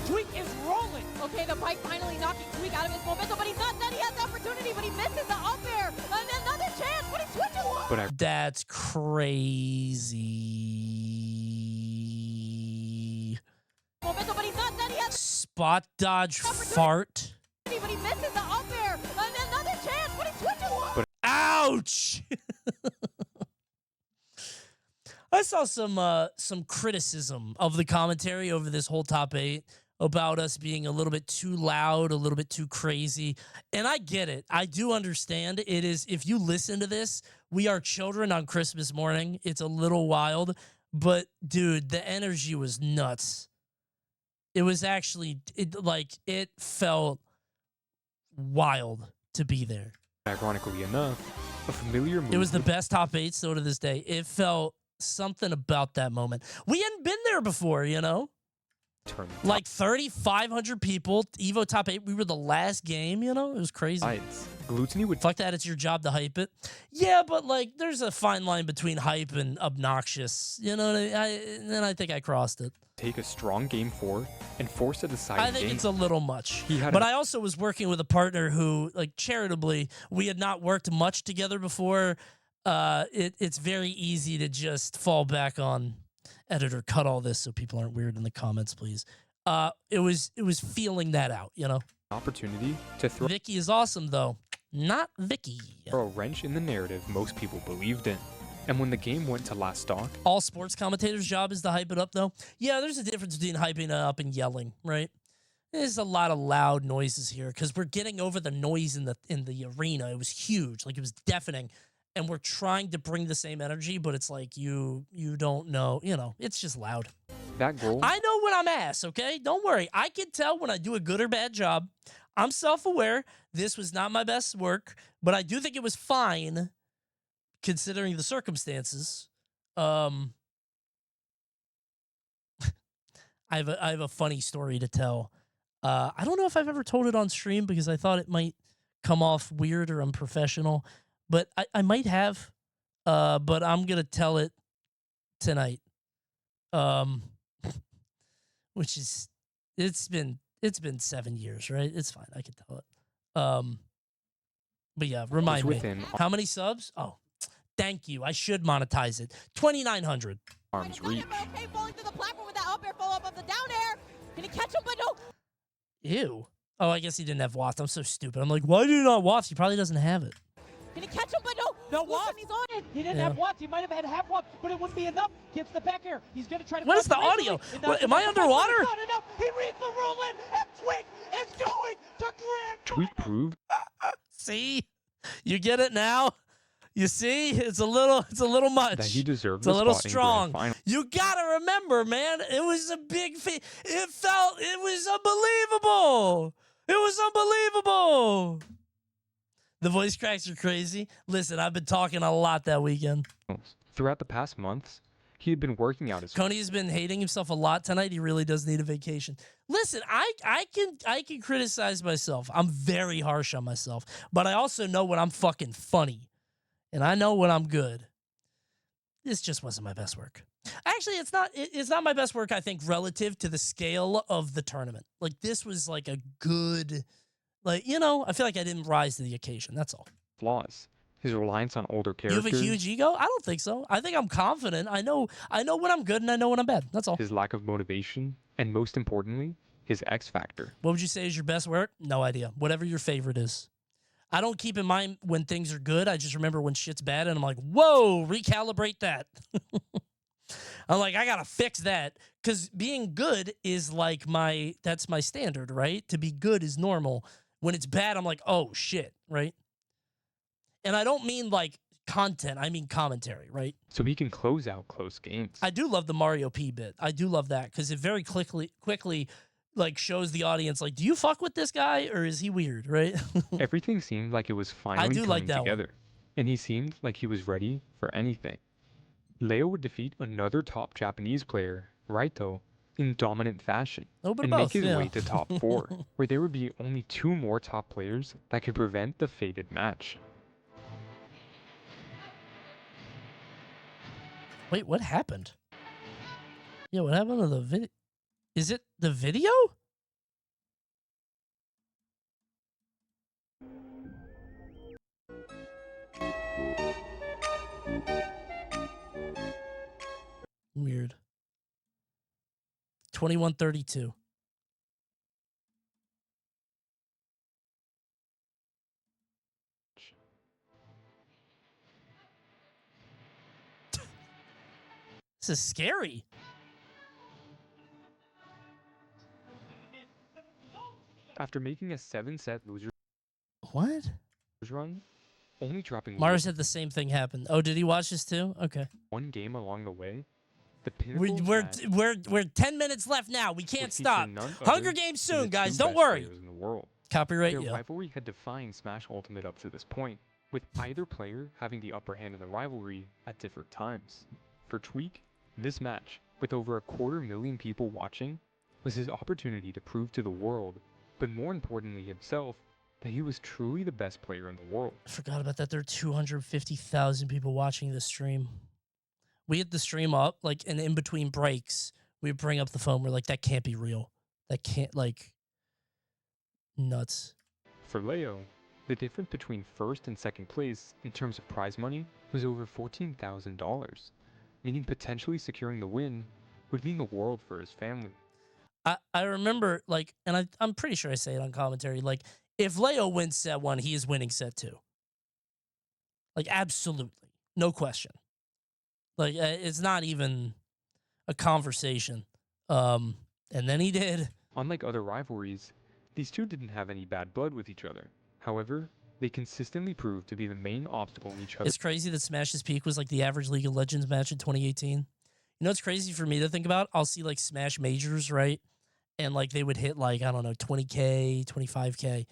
[SPEAKER 10] Tweak is rolling.
[SPEAKER 4] Okay, the bike finally knocking Tweak out of his momentum, but he's not done. He has the opportunity, but he misses the up air. And another chance, but he switches one.
[SPEAKER 11] But
[SPEAKER 1] that's crazy.
[SPEAKER 4] Momentum, but he's not done. He has
[SPEAKER 1] Spot dodge fart.
[SPEAKER 4] but he misses the up air.
[SPEAKER 1] Ouch. I saw some criticism of the commentary over this whole top 8 about us being a little bit too loud, a little bit too crazy. And I get it. I do understand. It is, if you listen to this, we are children on Christmas morning. It's a little wild. But, dude, the energy was nuts. It was actually, it felt wild to be there.
[SPEAKER 11] Ironically enough, a familiar move.
[SPEAKER 1] It was the best top 8 still to this day. It felt something about that moment. We hadn't been there before, you know? Like 3,500 people, Evo top 8. We were the last game, you know? It was crazy.
[SPEAKER 11] Gluttony would...
[SPEAKER 1] Fuck that, it's your job to hype it. Yeah, but, like, there's a fine line between hype and obnoxious. You know what I mean? And then I think I crossed it.
[SPEAKER 11] Take a strong game 4 and force a deciding
[SPEAKER 1] I think
[SPEAKER 11] game.
[SPEAKER 1] it's a little much.
[SPEAKER 11] He had
[SPEAKER 1] But I also was working with a partner who, like, charitably, we had not worked much together before. It's very easy to just fall back on editor, cut all this so people aren't weird in the comments, please. It was feeling that out, you know?
[SPEAKER 11] Opportunity to throw...
[SPEAKER 1] Vicky is awesome, though. Not Vicky.
[SPEAKER 11] Throw a wrench in the narrative most people believed in. And when the game went to last stock...
[SPEAKER 1] All sports commentators' job is to hype it up, though. Yeah, there's a difference between hyping it up and yelling, right? There's a lot of loud noises here because we're getting over the noise in the arena. It was huge. Like, it was deafening. And we're trying to bring the same energy, but it's like you don't know. You know, it's just loud.
[SPEAKER 11] That goal...
[SPEAKER 1] I know when I'm ass, okay? Don't worry. I can tell when I do a good or bad job. I'm self-aware. This was not my best work, but I do think it was fine considering the circumstances. I have a funny story to tell. I don't know if I've ever told it on stream because I thought it might come off weird or unprofessional, but I might have. But I'm gonna tell it tonight. Which is it's been 7 years, right? It's fine. I can tell it. But yeah, remind me. How many subs? Oh, thank you. I should monetize it. 2,900.
[SPEAKER 11] Arms reach.
[SPEAKER 4] Okay, falling through the platform with that up air follow-up of the down air. Can he catch him? But no.
[SPEAKER 1] Ew. Oh, I guess he didn't have waft. I'm so stupid. I'm like, why do you not waft? He probably doesn't have it.
[SPEAKER 4] Can he catch him? But no.
[SPEAKER 10] No waft.
[SPEAKER 4] He's on it.
[SPEAKER 10] He didn't have waft. He might have had half waft, but it wouldn't be enough. Gets the back air. He's going to try to...
[SPEAKER 1] What is the audio? What, am I underwater?
[SPEAKER 10] It's not enough. He reads the rule in, and Tweak is going to grab...
[SPEAKER 11] Tweak proved.
[SPEAKER 1] See? You get it now? You see? It's a little much.
[SPEAKER 11] That he deserved
[SPEAKER 1] It's a little
[SPEAKER 11] spot in
[SPEAKER 1] strong.
[SPEAKER 11] grand final.
[SPEAKER 1] You gotta remember, man, it was a big it was unbelievable. It was unbelievable. The voice cracks are crazy. Listen, I've been talking a lot that weekend.
[SPEAKER 11] Throughout the past months, he had been working out his...
[SPEAKER 1] Coney has been hating himself a lot tonight. He really does need a vacation. Listen, I can criticize myself. I'm very harsh on myself. But I also know when I'm fucking funny. And I know when I'm good. This just wasn't my best work. Actually, it's not my best work, I think, relative to the scale of the tournament. Like, this was like a good... Like, you know, I feel like I didn't rise to the occasion. That's all.
[SPEAKER 11] Flaws. His reliance on older
[SPEAKER 1] You
[SPEAKER 11] characters.
[SPEAKER 1] have a huge ego? I don't think so. I think I'm confident. I know when I'm good and I know when I'm bad. That's all.
[SPEAKER 11] His lack of motivation. And most importantly, his X factor.
[SPEAKER 1] What would you say is your best work? No idea. Whatever your favorite is. I don't keep in mind when things are good. I just remember when shit's bad and I'm like, whoa, recalibrate that. I'm like, I gotta fix that. Because being good is like that's my standard, right? To be good is normal. When it's bad, I'm like, oh shit, right? And I don't mean like content, I mean commentary, right?
[SPEAKER 11] So he can close out close games.
[SPEAKER 1] I do love the Mario P bit. I do love that because it very quickly like shows the audience like, do you fuck with this guy or is he weird, right?
[SPEAKER 11] Everything seemed like it was finally coming
[SPEAKER 1] like that
[SPEAKER 11] together. And he seemed like he was ready for anything. Leo would defeat another top Japanese player, Raito, in dominant fashion and make his way to top 4, where there would be only 2 more top players that could prevent the fated match.
[SPEAKER 1] Wait, what happened? Yeah, what happened to the video? Is it the video? Weird. 21:32. This is scary.
[SPEAKER 11] After making a 7-set loser
[SPEAKER 1] What?
[SPEAKER 11] run, only dropping
[SPEAKER 1] Mars had the same thing happen. Oh, did he watch this too? Okay.
[SPEAKER 11] one game along the way, the pinnacle
[SPEAKER 1] We're 10 minutes left now. We can't stop. Hunger Games soon, guys. Don't worry.
[SPEAKER 11] In the world.
[SPEAKER 1] Copyright
[SPEAKER 11] Their
[SPEAKER 1] you.
[SPEAKER 11] rivalry had defined Smash Ultimate up to this point, with either player having the upper hand in the rivalry at different times. For Tweak, this match, with over 250,000 people watching, was his opportunity to prove to the world, but more importantly himself, that he was truly the best player in the world.
[SPEAKER 1] I forgot about that. There are 250,000 people watching this stream. We had the stream up, like, and in between breaks, we bring up the phone. We're like, that can't be real. That can't, like, nuts.
[SPEAKER 11] For Leo, the difference between first and second place in terms of prize money was over $14,000, meaning potentially securing the win would mean the world for his family.
[SPEAKER 1] I remember, like, and I'm pretty sure I say it on commentary, like, if Leo wins set 1, he is winning set 2. Like, absolutely. No question. Like, it's not even a conversation. And then he did.
[SPEAKER 11] Unlike other rivalries, these two didn't have any bad blood with each other. However, they consistently proved to be the main obstacle in each other.
[SPEAKER 1] It's crazy that Smash's peak was like the average League of Legends match in 2018. You know what's crazy for me to think about? I'll see like Smash majors, right? And like they would hit like, I don't know, 20K, 25K.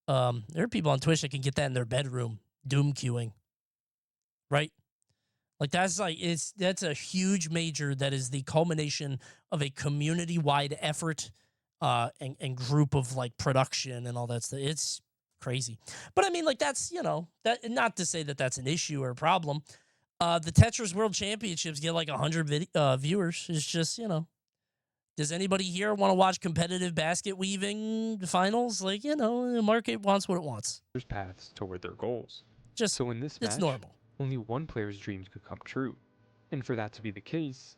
[SPEAKER 1] There are people on Twitch that can get that in their bedroom, doom queuing. Right? Like that's a huge major that is the culmination of a community-wide effort and group of like production and all that stuff. It's crazy. But I mean, like that's, you know, that not to say that that's an issue or a problem. The Tetris World Championships get like 100 viewers. It's just, you know, does anybody here want to watch competitive basket weaving finals? Like, you know, the market wants what it wants.
[SPEAKER 11] There's paths toward their goals.
[SPEAKER 1] Just
[SPEAKER 11] so in this match,
[SPEAKER 1] it's normal.
[SPEAKER 11] Only one player's dreams could come true. And for that to be the case,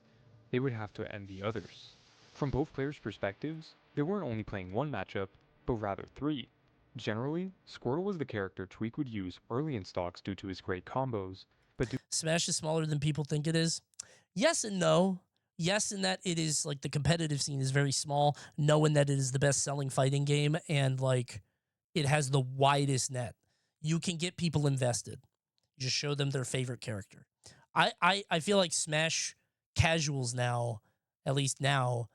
[SPEAKER 11] they would have to end the others. From both players' perspectives, they weren't only playing one matchup, but rather 3. Generally, Squirtle was the character Tweak would use early in stocks due to his great combos, but
[SPEAKER 1] Smash is smaller than people think it is. Yes and no. Yes, in that it is like the competitive scene is very small, knowing that it is the best selling fighting game and like it has the widest net. You can get people invested. You just show them their favorite character. I feel like Smash casuals now, at least now,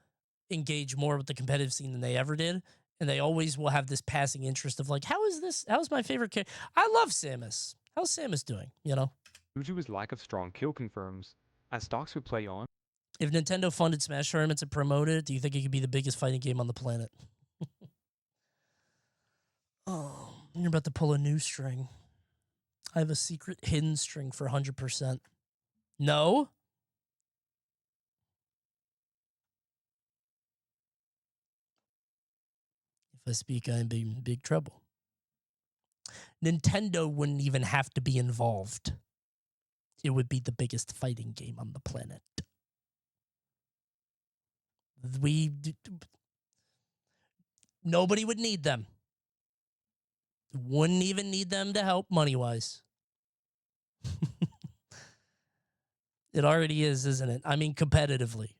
[SPEAKER 1] engage more with the competitive scene than they ever did. And they always will have this passing interest of like, how's my favorite character? I love Samus. How's Samus doing? You know?
[SPEAKER 11] Due to his lack of strong kill confirms, as stocks would play on.
[SPEAKER 1] If Nintendo funded Smash tournaments and promoted it, do you think it could be the biggest fighting game on the planet? Oh, you're about to pull a new string. I have a secret hidden string for 100%. No? If I speak, I'm in big trouble. Nintendo wouldn't even have to be involved. It would be the biggest fighting game on the planet. Nobody would need them. Wouldn't even need them to help money-wise. It already is, isn't it? I mean, competitively.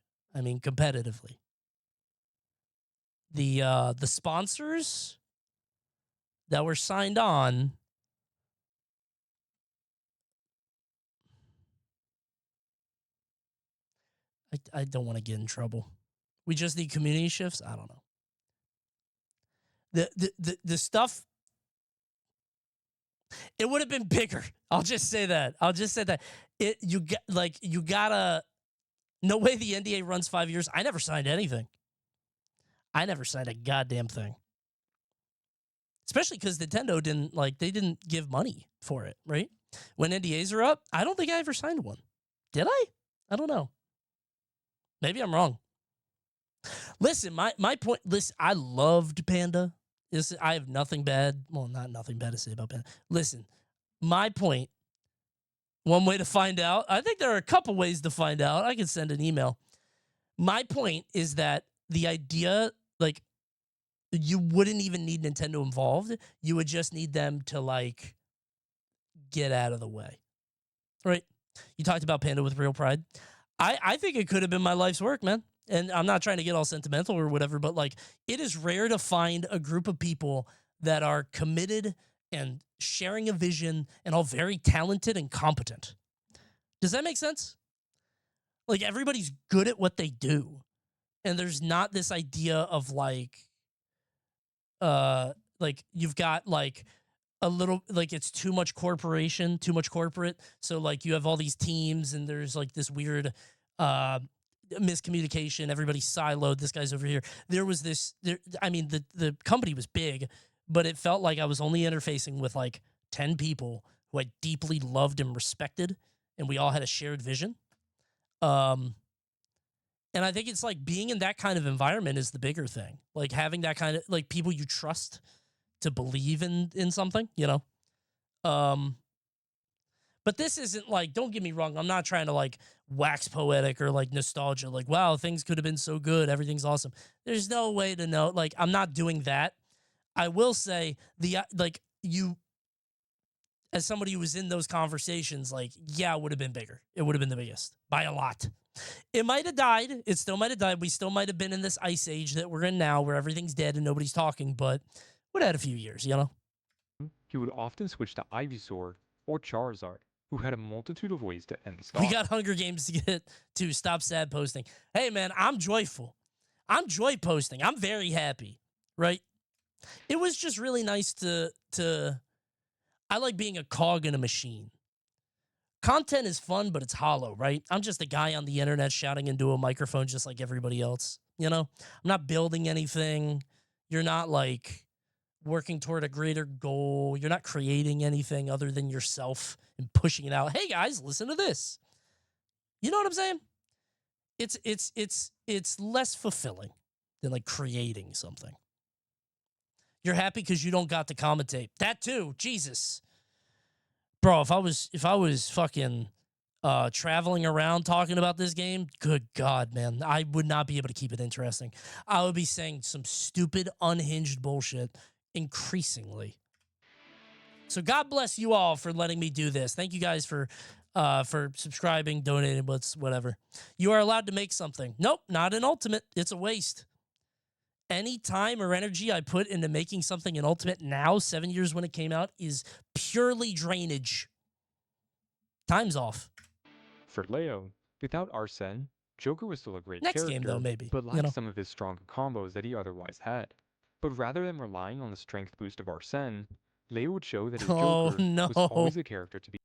[SPEAKER 1] The sponsors that were signed on, I don't want to get in trouble. We just need community shifts? I don't know. The stuff, it would have been bigger. I'll just say that. You gotta, no way the NDA runs 5 years. I never signed anything. I never signed a goddamn thing. Especially because Nintendo didn't give money for it, right? When NDAs are up, I don't think I ever signed one. Did I? I don't know. Maybe I'm wrong. Listen, my point, listen, I loved Panda. I have nothing bad, well, not nothing bad to say about Panda. Listen, my point, one way to find out, I think there are a couple ways to find out. I can send an email. My point is that the idea, like, you wouldn't even need Nintendo involved. You would just need them to, like, get out of the way. Right? You talked about Panda with Real Pride. I think it could have been my life's work, man. And I'm not trying to get all sentimental or whatever, but like it is rare to find a group of people that are committed and sharing a vision and all very talented and competent. Does that make sense? Like everybody's good at what they do. And there's not this idea of like you've got like a little, like it's too much corporation, too much corporate. So like you have all these teams and there's like this weird miscommunication. Everybody's siloed. This guy's over here. There was this, I mean, the company was big, but it felt like I was only interfacing with like 10 people who I deeply loved and respected. And we all had a shared vision. And I think it's like being in that kind of environment is the bigger thing. Like having that kind of like people you trust to believe in something, you know? But this isn't like, don't get me wrong, I'm not trying to like wax poetic or like nostalgia, like, wow, things could have been so good, everything's awesome. There's no way to know. Like, I'm not doing that. I will say as somebody who was in those conversations, like, yeah, it would have been bigger. It would have been the biggest by a lot. It might have died. It still might have died. We still might have been in this ice age that we're in now where everything's dead and nobody's talking, but would have had a few years, you know?
[SPEAKER 11] He would often switch to Ivysaur or Charizard, who had a multitude of ways to end stock.
[SPEAKER 1] We got Hunger Games to get to. Stop sad posting. Hey, man, I'm joyful. I'm joy posting. I'm very happy, right? It was just really nice to I like being a cog in a machine. Content is fun, but it's hollow, right? I'm just a guy on the internet shouting into a microphone just like everybody else, you know? I'm not building anything. You're not, like, working toward a greater goal. You're not creating anything other than yourself and pushing it out. Hey, guys, listen to this. You know what I'm saying? It's less fulfilling than, like, creating something. You're happy because you don't got to commentate. That too. Jesus. Bro, if I was fucking traveling around talking about this game, good God, man, I would not be able to keep it interesting. I would be saying some stupid, unhinged bullshit increasingly. So God bless you all for letting me do this. Thank you guys for subscribing, donating, whatever. You are allowed to make something. Nope, not an Ultimate. It's a waste. Any time or energy I put into making something an Ultimate now, 7 years when it came out, is purely drainage. Time's off.
[SPEAKER 11] For Leo, without Arsene, Joker was still a great
[SPEAKER 1] Next
[SPEAKER 11] character,
[SPEAKER 1] game, though, maybe,
[SPEAKER 11] but lacked
[SPEAKER 1] you know.
[SPEAKER 11] some of his stronger combos that he otherwise had. But rather than relying on the strength boost of Arsene, Leo would show that his Joker was always a character to be.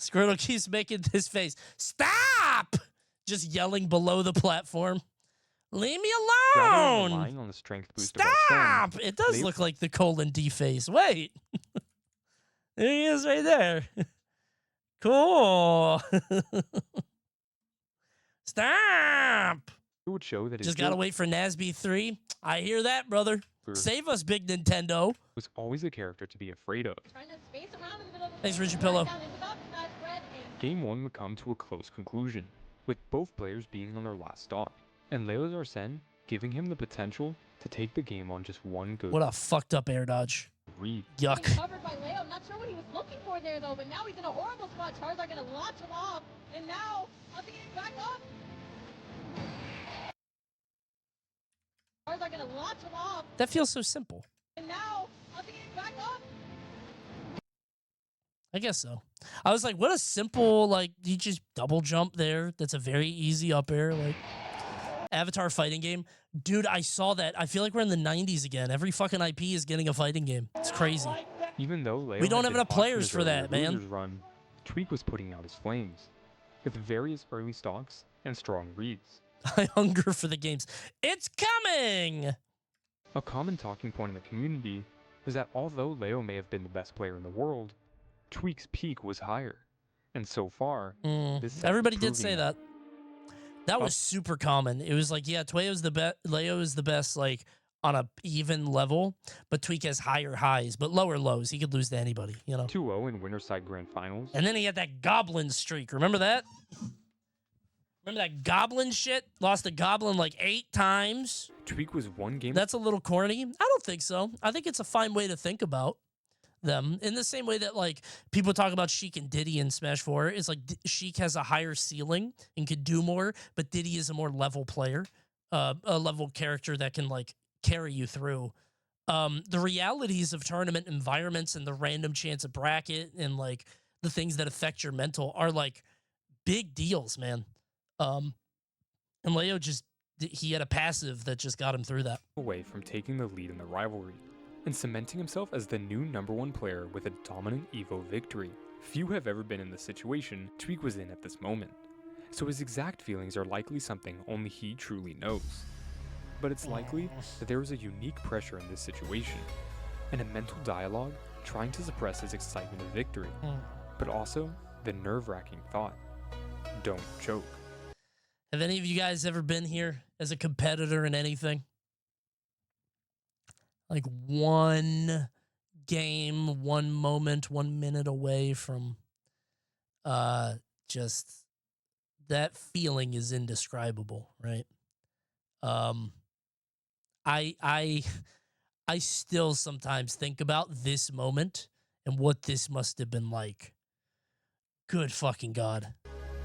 [SPEAKER 1] Squirtle keeps making this face. Stop! Just yelling below the platform. Leave me alone!
[SPEAKER 11] Relying on the strength boost
[SPEAKER 1] Stop!
[SPEAKER 11] of Arsene,
[SPEAKER 1] It does look like the colon D face. Wait. There he is right there. Cool. Stop!
[SPEAKER 11] It would show that his
[SPEAKER 1] Just gotta wait for NASB 3. I hear that, brother. Save us, big Nintendo.
[SPEAKER 11] Was always a character to be afraid of.
[SPEAKER 1] Thanks, Richard Pillow.
[SPEAKER 11] Game 1 would come to a close conclusion, with both players being on their last stock, and Leo's Arsene giving him the potential to take the game on just one good
[SPEAKER 1] What a fucked up air dodge.
[SPEAKER 11] read.
[SPEAKER 1] Yuck.
[SPEAKER 4] Covered by Leo. I'm not sure what he was looking for there, though, but now he's in a horrible spot. Charizard going to launch him off, and now, once he gets back up. Charizard going to launch him off,
[SPEAKER 1] That feels so simple.
[SPEAKER 4] and now, once he gets back up.
[SPEAKER 1] I guess so. I was like, what a simple, like, you just double jump there. That's a very easy up air. Like, Avatar fighting game. Dude, I saw that. I feel like we're in the 90s again. Every fucking IP is getting a fighting game. It's crazy.
[SPEAKER 11] Even though Leo
[SPEAKER 1] We don't
[SPEAKER 11] had
[SPEAKER 1] have
[SPEAKER 11] been
[SPEAKER 1] enough
[SPEAKER 11] hot from
[SPEAKER 1] players
[SPEAKER 11] his
[SPEAKER 1] for that,
[SPEAKER 11] earlier
[SPEAKER 1] man.
[SPEAKER 11] losers Run, Tweak was putting out his flames, with various early stocks and strong reads.
[SPEAKER 1] I hunger for the games. It's coming!
[SPEAKER 11] A common talking point in the community was that although Leo may have been the best player in the world, Tweak's peak was higher. And so far, this is
[SPEAKER 1] Everybody did
[SPEAKER 11] proving
[SPEAKER 1] say that. That was super common. It was like, yeah, Leo is the best, like, on a even level, but Tweak has higher highs, but lower lows. He could lose to anybody, you know?
[SPEAKER 11] 2-0 in Winterside Grand Finals.
[SPEAKER 1] And then he had that goblin streak. Remember that? Remember that goblin shit? Lost a goblin like 8 times.
[SPEAKER 11] Tweak was one game.
[SPEAKER 1] That's a little corny. I don't think so. I think it's a fine way to think about them in the same way that like people talk about Sheik and Diddy in Smash 4. It's like Sheik has a higher ceiling and could do more, but Diddy is a more level player, a level character that can like carry you through. The realities of tournament environments and the random chance of bracket and like the things that affect your mental are like big deals, man. And Leo he had a passive that just got him through that.
[SPEAKER 11] Away from taking the lead in the rivalry and cementing himself as the new #1 player with a dominant EVO victory. Few have ever been in the situation Tweak was in at this moment, so his exact feelings are likely something only he truly knows. But it's likely that there was a unique pressure in this situation, and a mental dialogue trying to suppress his excitement of victory, but also the nerve-wracking thought, don't choke.
[SPEAKER 1] Have any of you guys ever been here as a competitor in anything? Like one game, one moment, 1 minute away from just that feeling is indescribable, right? I still sometimes think about this moment and what this must have been like. Good fucking God.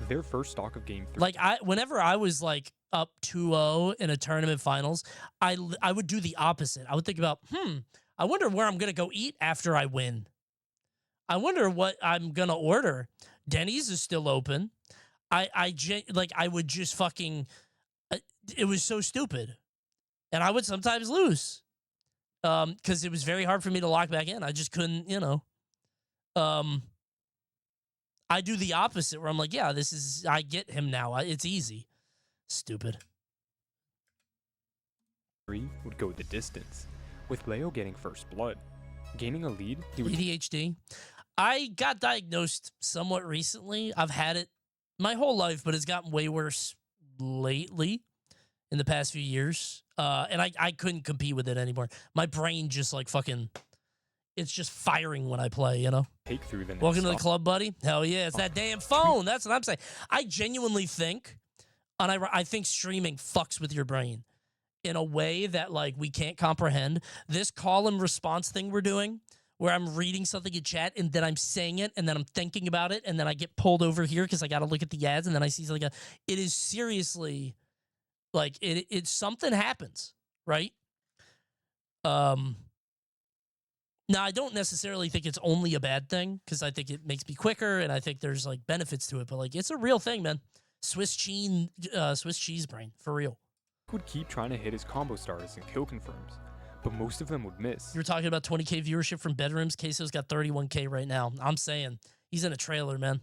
[SPEAKER 11] Their first stock of game 3.
[SPEAKER 1] Like whenever I was like up 2-0 in a tournament finals, I would do the opposite. I would think about, I wonder where I'm going to go eat after I win. I wonder what I'm going to order. Denny's is still open. I would just fucking, it was so stupid. And I would sometimes lose because it was very hard for me to lock back in. I just couldn't, I do the opposite where I'm like, yeah, I get him now. It's easy. Stupid.
[SPEAKER 11] 3 would go the distance, with Leo getting first blood. Gaining a lead, he would...
[SPEAKER 1] ADHD. I got diagnosed somewhat recently. I've had it my whole life, but it's gotten way worse lately in the past few years. And I couldn't compete with it anymore. My brain just like fucking... It's just firing when I play,
[SPEAKER 11] Take through the next
[SPEAKER 1] Welcome to the
[SPEAKER 11] stop.
[SPEAKER 1] club, buddy. Hell yeah, it's that damn phone. That's what I'm saying. I genuinely think, and I think streaming fucks with your brain in a way that like we can't comprehend. This call and response thing we're doing, where I'm reading something in chat and then I'm saying it and then I'm thinking about it and then I get pulled over here because I got to look at the ads and then I see something. It is seriously like it's something happens, right? Now, I don't necessarily think it's only a bad thing because I think it makes me quicker and I think there's like benefits to it. But like, it's a real thing, man. Swiss cheese brain, for real.
[SPEAKER 11] Would keep trying to hit his combo stars and kill confirms, but most of them would miss.
[SPEAKER 1] You were talking about 20K viewership from bedrooms. Queso's got 31K right now. I'm saying he's in a trailer, man.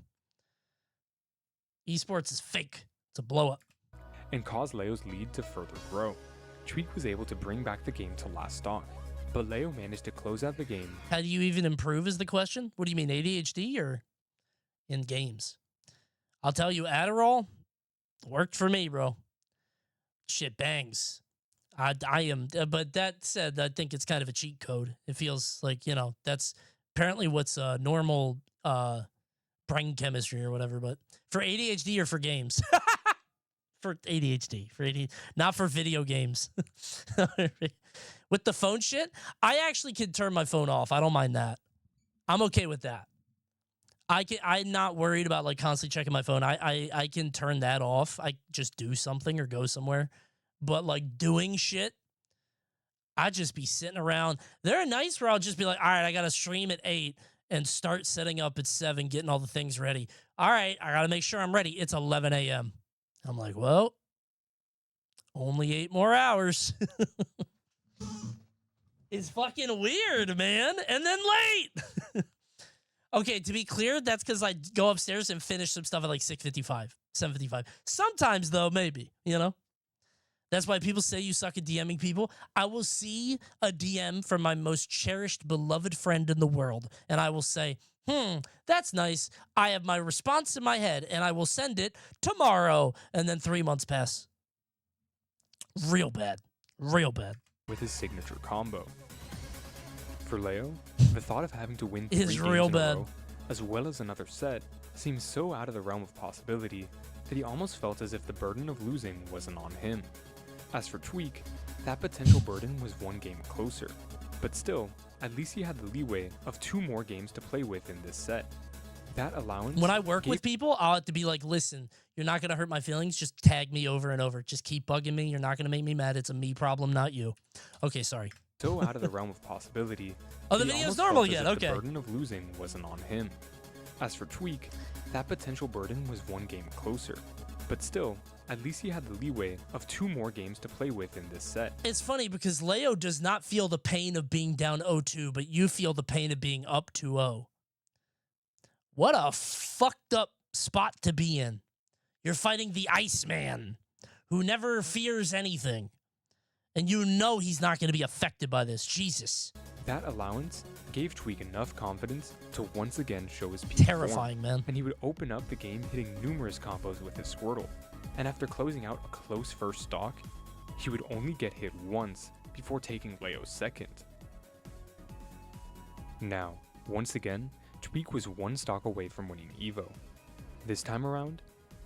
[SPEAKER 1] Esports is fake. It's a blow up.
[SPEAKER 11] And caused Leo's lead to further grow. Tweak was able to bring back the game to last stock, but Leo managed to close out the game.
[SPEAKER 1] How do you even improve is the question? What do you mean, ADHD or in games? I'll tell you, Adderall worked for me, bro. Shit bangs. I am, but that said, I think it's kind of a cheat code. It feels like, that's apparently what's normal brain chemistry or whatever, but for ADHD or for games? For ADHD, not for video games. With the phone shit, I actually can turn my phone off. I don't mind that. I'm okay with that. I'm not worried about like constantly checking my phone. I can turn that off. I just do something or go somewhere. But like doing shit, I just be sitting around. There are nights where I'll just be like, all right, I got to stream at 8 and start setting up at 7, getting all the things ready. All right, I got to make sure I'm ready. It's 11 a.m. I'm like, well, only 8 more hours. It's fucking weird, man. And then late. Okay, to be clear, that's because I go upstairs and finish some stuff at like 6:55, 7:55. Sometimes, though, maybe, That's why people say you suck at DMing people. I will see a DM from my most cherished, beloved friend in the world, and I will say, that's nice. I have my response in my head, and I will send it tomorrow. And then 3 months pass. Real bad. Real bad.
[SPEAKER 11] With his signature combo. For Leo, the thought of having to win 3
[SPEAKER 1] is
[SPEAKER 11] games
[SPEAKER 1] real
[SPEAKER 11] in a
[SPEAKER 1] bad.
[SPEAKER 11] row, as well as another set, seems so out of the realm of possibility that he almost felt as if the burden of losing wasn't on him. As for Tweak, that potential burden was 1 game closer. But still, at least he had the leeway of 2 more games to play with in this set. That allowance...
[SPEAKER 1] When I work with people, I'll have to be like, listen, you're not going to hurt my feelings. Just tag me over and over. Just keep bugging me. You're not going to make me mad. It's a me problem, not you. Okay, sorry.
[SPEAKER 11] So out of the realm of possibility.
[SPEAKER 1] Oh, the
[SPEAKER 11] he
[SPEAKER 1] video's
[SPEAKER 11] almost
[SPEAKER 1] normal
[SPEAKER 11] felt as
[SPEAKER 1] again.
[SPEAKER 11] if
[SPEAKER 1] Okay.
[SPEAKER 11] The burden of losing wasn't on him. As for Tweak, that potential burden was 1 game closer. But still, at least he had the leeway of 2 more games to play with in this set.
[SPEAKER 1] It's funny because Leo does not feel the pain of being down 0-2, but you feel the pain of being up 2-0. What a fucked up spot to be in. You're fighting the Iceman, who never fears anything. And you know he's not going to be affected by this. Jesus.
[SPEAKER 11] That allowance gave Tweak enough confidence to once again show his peak
[SPEAKER 1] Terrifying,
[SPEAKER 11] form,
[SPEAKER 1] man.
[SPEAKER 11] And he would open up the game hitting numerous combos with his Squirtle. And after closing out a close first stock, he would only get hit once before taking Leo's second. Now, once again, Tweak was 1 stock away from winning Evo. This time around,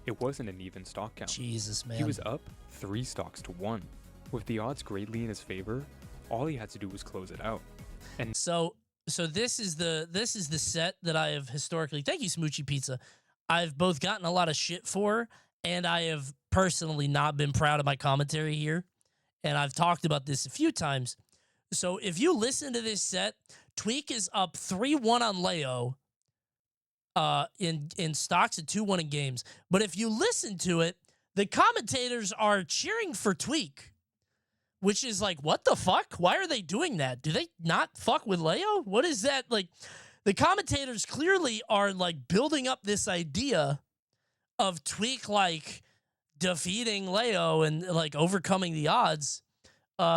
[SPEAKER 11] it wasn't an even stock count.
[SPEAKER 1] Jesus, man.
[SPEAKER 11] He was up 3 stocks to 1. With the odds greatly in his favor, all he had to do was close it out. And
[SPEAKER 1] so this is the set that I have historically, thank you, Smoochie Pizza, I've both gotten a lot of shit for, and I have personally not been proud of my commentary here. And I've talked about this a few times. So if you listen to this set, Tweak is up 3-1 on Leo in stocks and 2-1 in games. But if you listen to it, the commentators are cheering for Tweak, which is like, what the fuck? Why are they doing that? Do they not fuck with Leo? What is that? Like, the commentators clearly are like building up this idea of Tweak like defeating Leo and like overcoming the odds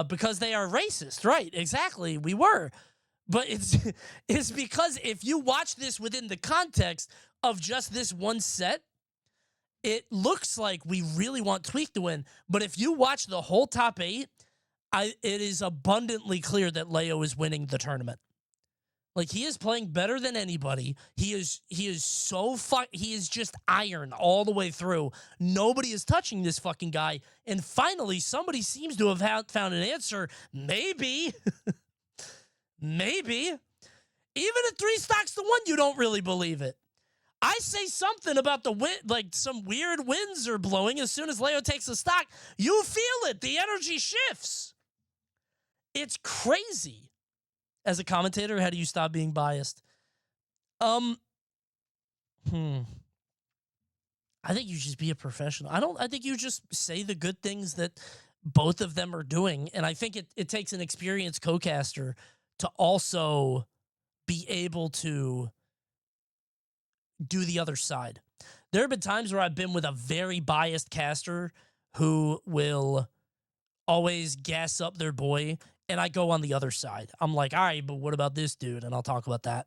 [SPEAKER 1] because they are racist. Right, exactly. We were. But it's because if you watch this within the context of just this one set, it looks like we really want Tweak to win. But if you watch the whole top 8, it is abundantly clear that Leo is winning the tournament. Like, he is playing better than anybody. He is so he is just iron all the way through. Nobody is touching this fucking guy. And finally, somebody seems to have found an answer. Maybe. Maybe. Even at 3 stocks to 1, you don't really believe it. I say something about the win, like some weird winds are blowing. As soon as Leo takes a stock, you feel it. The energy shifts. It's crazy. As a commentator, how do you stop being biased? I think you just be a professional. I think you just say the good things that both of them are doing. And I think it takes an experienced co-caster to also be able to do the other side. There have been times where I've been with a very biased caster who will always gas up their boy, and I go on the other side. I'm like, all right, but what about this dude? And I'll talk about that.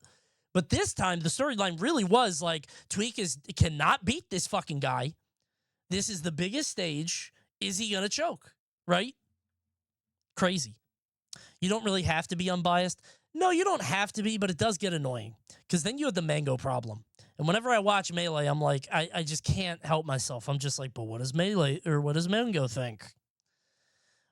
[SPEAKER 1] But this time, the storyline really was like, Tweak cannot beat this fucking guy. This is the biggest stage. Is he going to choke? Right? Crazy. You don't really have to be unbiased. No, you don't have to be, but it does get annoying. Because then you have the mango problem. And whenever I watch Melee, I'm like, I just can't help myself. I'm just like, but what does Melee, or what does Mango think?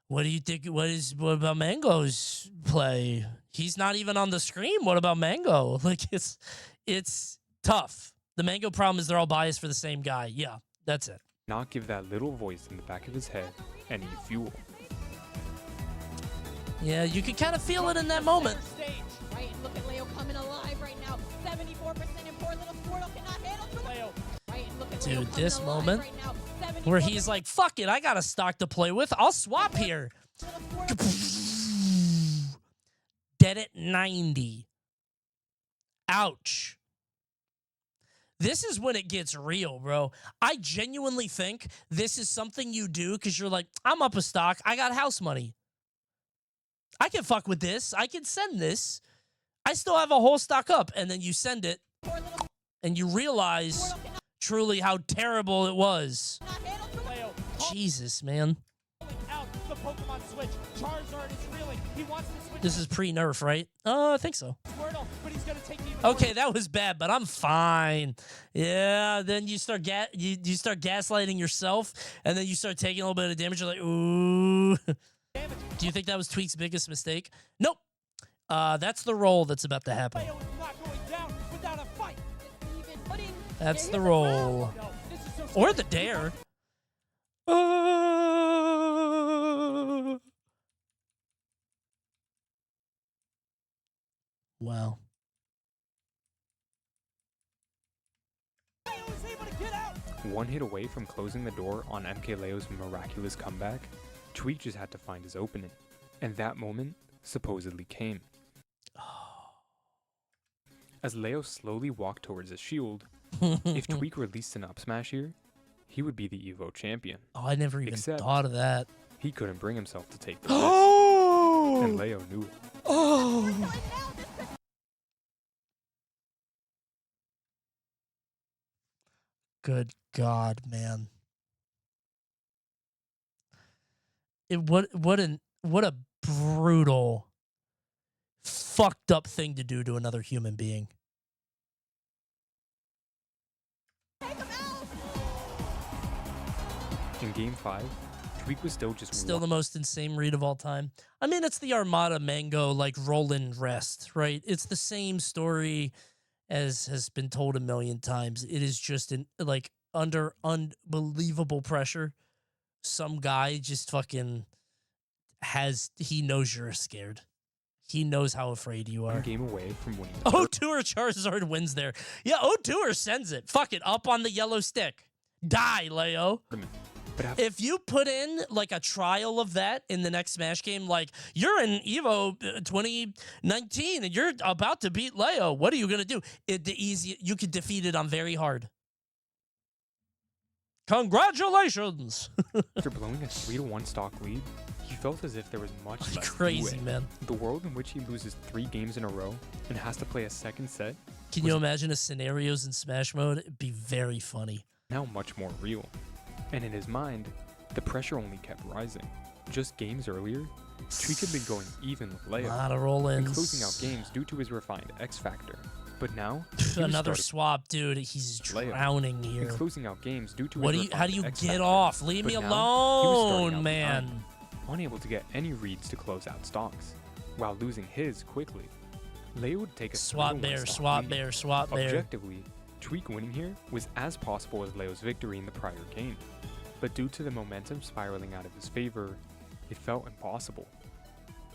[SPEAKER 1] What do you think? What about Mango's play? He's not even on the screen. What about Mango? Like, it's tough. The Mango problem is they're all biased for the same guy. Yeah, that's it.
[SPEAKER 11] Not give that little voice in the back of his head any fuel.
[SPEAKER 1] Yeah, you can kind of feel it in that moment.
[SPEAKER 4] Right, and look at Leo coming alive right now. 74% and poor little Squirtle cannot handle Leo. Right, and look at Leo
[SPEAKER 1] Dude, this moment
[SPEAKER 4] right now.
[SPEAKER 1] where he's like, fuck it, I got a stock to play with. I'll swap here. Dead at 90. Ouch. This is when it gets real, bro. I genuinely think this is something you do because you're like, I'm up a stock. I got house money. I can fuck with this. I can send this. I still have a whole stock up. And then you send it, and you realize truly how terrible it was. Jesus, man.
[SPEAKER 10] The Pokemon Switch. Charizard is reeling. He wants to switch.
[SPEAKER 1] This is pre-nerf, right? I think so.
[SPEAKER 10] Squirtle, but he's gonna take even
[SPEAKER 1] Okay, that was bad, but I'm fine. Yeah, then you start you start gaslighting yourself, and then you start taking a little bit of damage. You're like, ooh. Do you think that was Tweak's biggest mistake? Nope. That's the roll that's about to happen.
[SPEAKER 10] Leo is not going down without a fight.
[SPEAKER 1] That's the roll. Or the dare. Wow.
[SPEAKER 11] One hit away from closing the door on MK Leo's miraculous comeback, Tweak just had to find his opening. And that moment supposedly came. As Leo slowly walked towards his shield, if Tweak released an up smash here, he would be the Evo champion.
[SPEAKER 1] Oh, I never even
[SPEAKER 11] Except
[SPEAKER 1] thought of that.
[SPEAKER 11] he couldn't bring himself to take the risk, and Leo knew it.
[SPEAKER 1] Oh! Good God, man. What a brutal, fucked up thing to do to another human being.
[SPEAKER 11] In Game 5, Tweak was still just
[SPEAKER 1] Still the most insane read of all time. I mean, it's the Armada Mango, like, roll and rest, right? It's the same story as has been told a million times. It is just, under unbelievable pressure, some guy just fucking he knows you're scared. He knows how afraid you are.
[SPEAKER 11] one game away from winning.
[SPEAKER 1] O2 or Charizard wins there. Yeah, O2 or sends it. Fuck it, up on the yellow stick. Die, Leo. If you put in like a trial of that in the next Smash game, like you're in Evo 2019 and you're about to beat Leo, what are you gonna do? You could defeat it on very hard. Congratulations!
[SPEAKER 11] After blowing a 3-1 stock lead, he felt as if there was much less
[SPEAKER 1] Crazy,
[SPEAKER 11] leeway.
[SPEAKER 1] man.
[SPEAKER 11] The world in which he loses 3 games in a row and has to play a second set
[SPEAKER 1] Can you imagine the scenarios in Smash mode? It'd be very funny.
[SPEAKER 11] now much more real. And in his mind, the pressure only kept rising. Just games earlier, Tweak had been going even with Leo,
[SPEAKER 1] Lot of roll-ins.
[SPEAKER 11] and closing out games due to his refined X factor. But now, he was
[SPEAKER 1] Another
[SPEAKER 11] starting
[SPEAKER 1] swap, dude. He's
[SPEAKER 11] Leo,
[SPEAKER 1] drowning here.
[SPEAKER 11] and closing out games due to
[SPEAKER 1] What
[SPEAKER 11] his
[SPEAKER 1] do you? How do you
[SPEAKER 11] refined X
[SPEAKER 1] get
[SPEAKER 11] factor.
[SPEAKER 1] off? Leave
[SPEAKER 11] But
[SPEAKER 1] me
[SPEAKER 11] now, he was starting
[SPEAKER 1] alone,
[SPEAKER 11] out
[SPEAKER 1] man.
[SPEAKER 11] behind, unable to get any reads to close out stocks, while losing his quickly. Leo would take a
[SPEAKER 1] Swap
[SPEAKER 11] 3-1
[SPEAKER 1] bear,
[SPEAKER 11] stock
[SPEAKER 1] swap
[SPEAKER 11] lead.
[SPEAKER 1] bear, swap bear.
[SPEAKER 11] Objectively, Tweak winning here was as possible as Leo's victory in the prior game, but due to the momentum spiraling out of his favor, it felt impossible.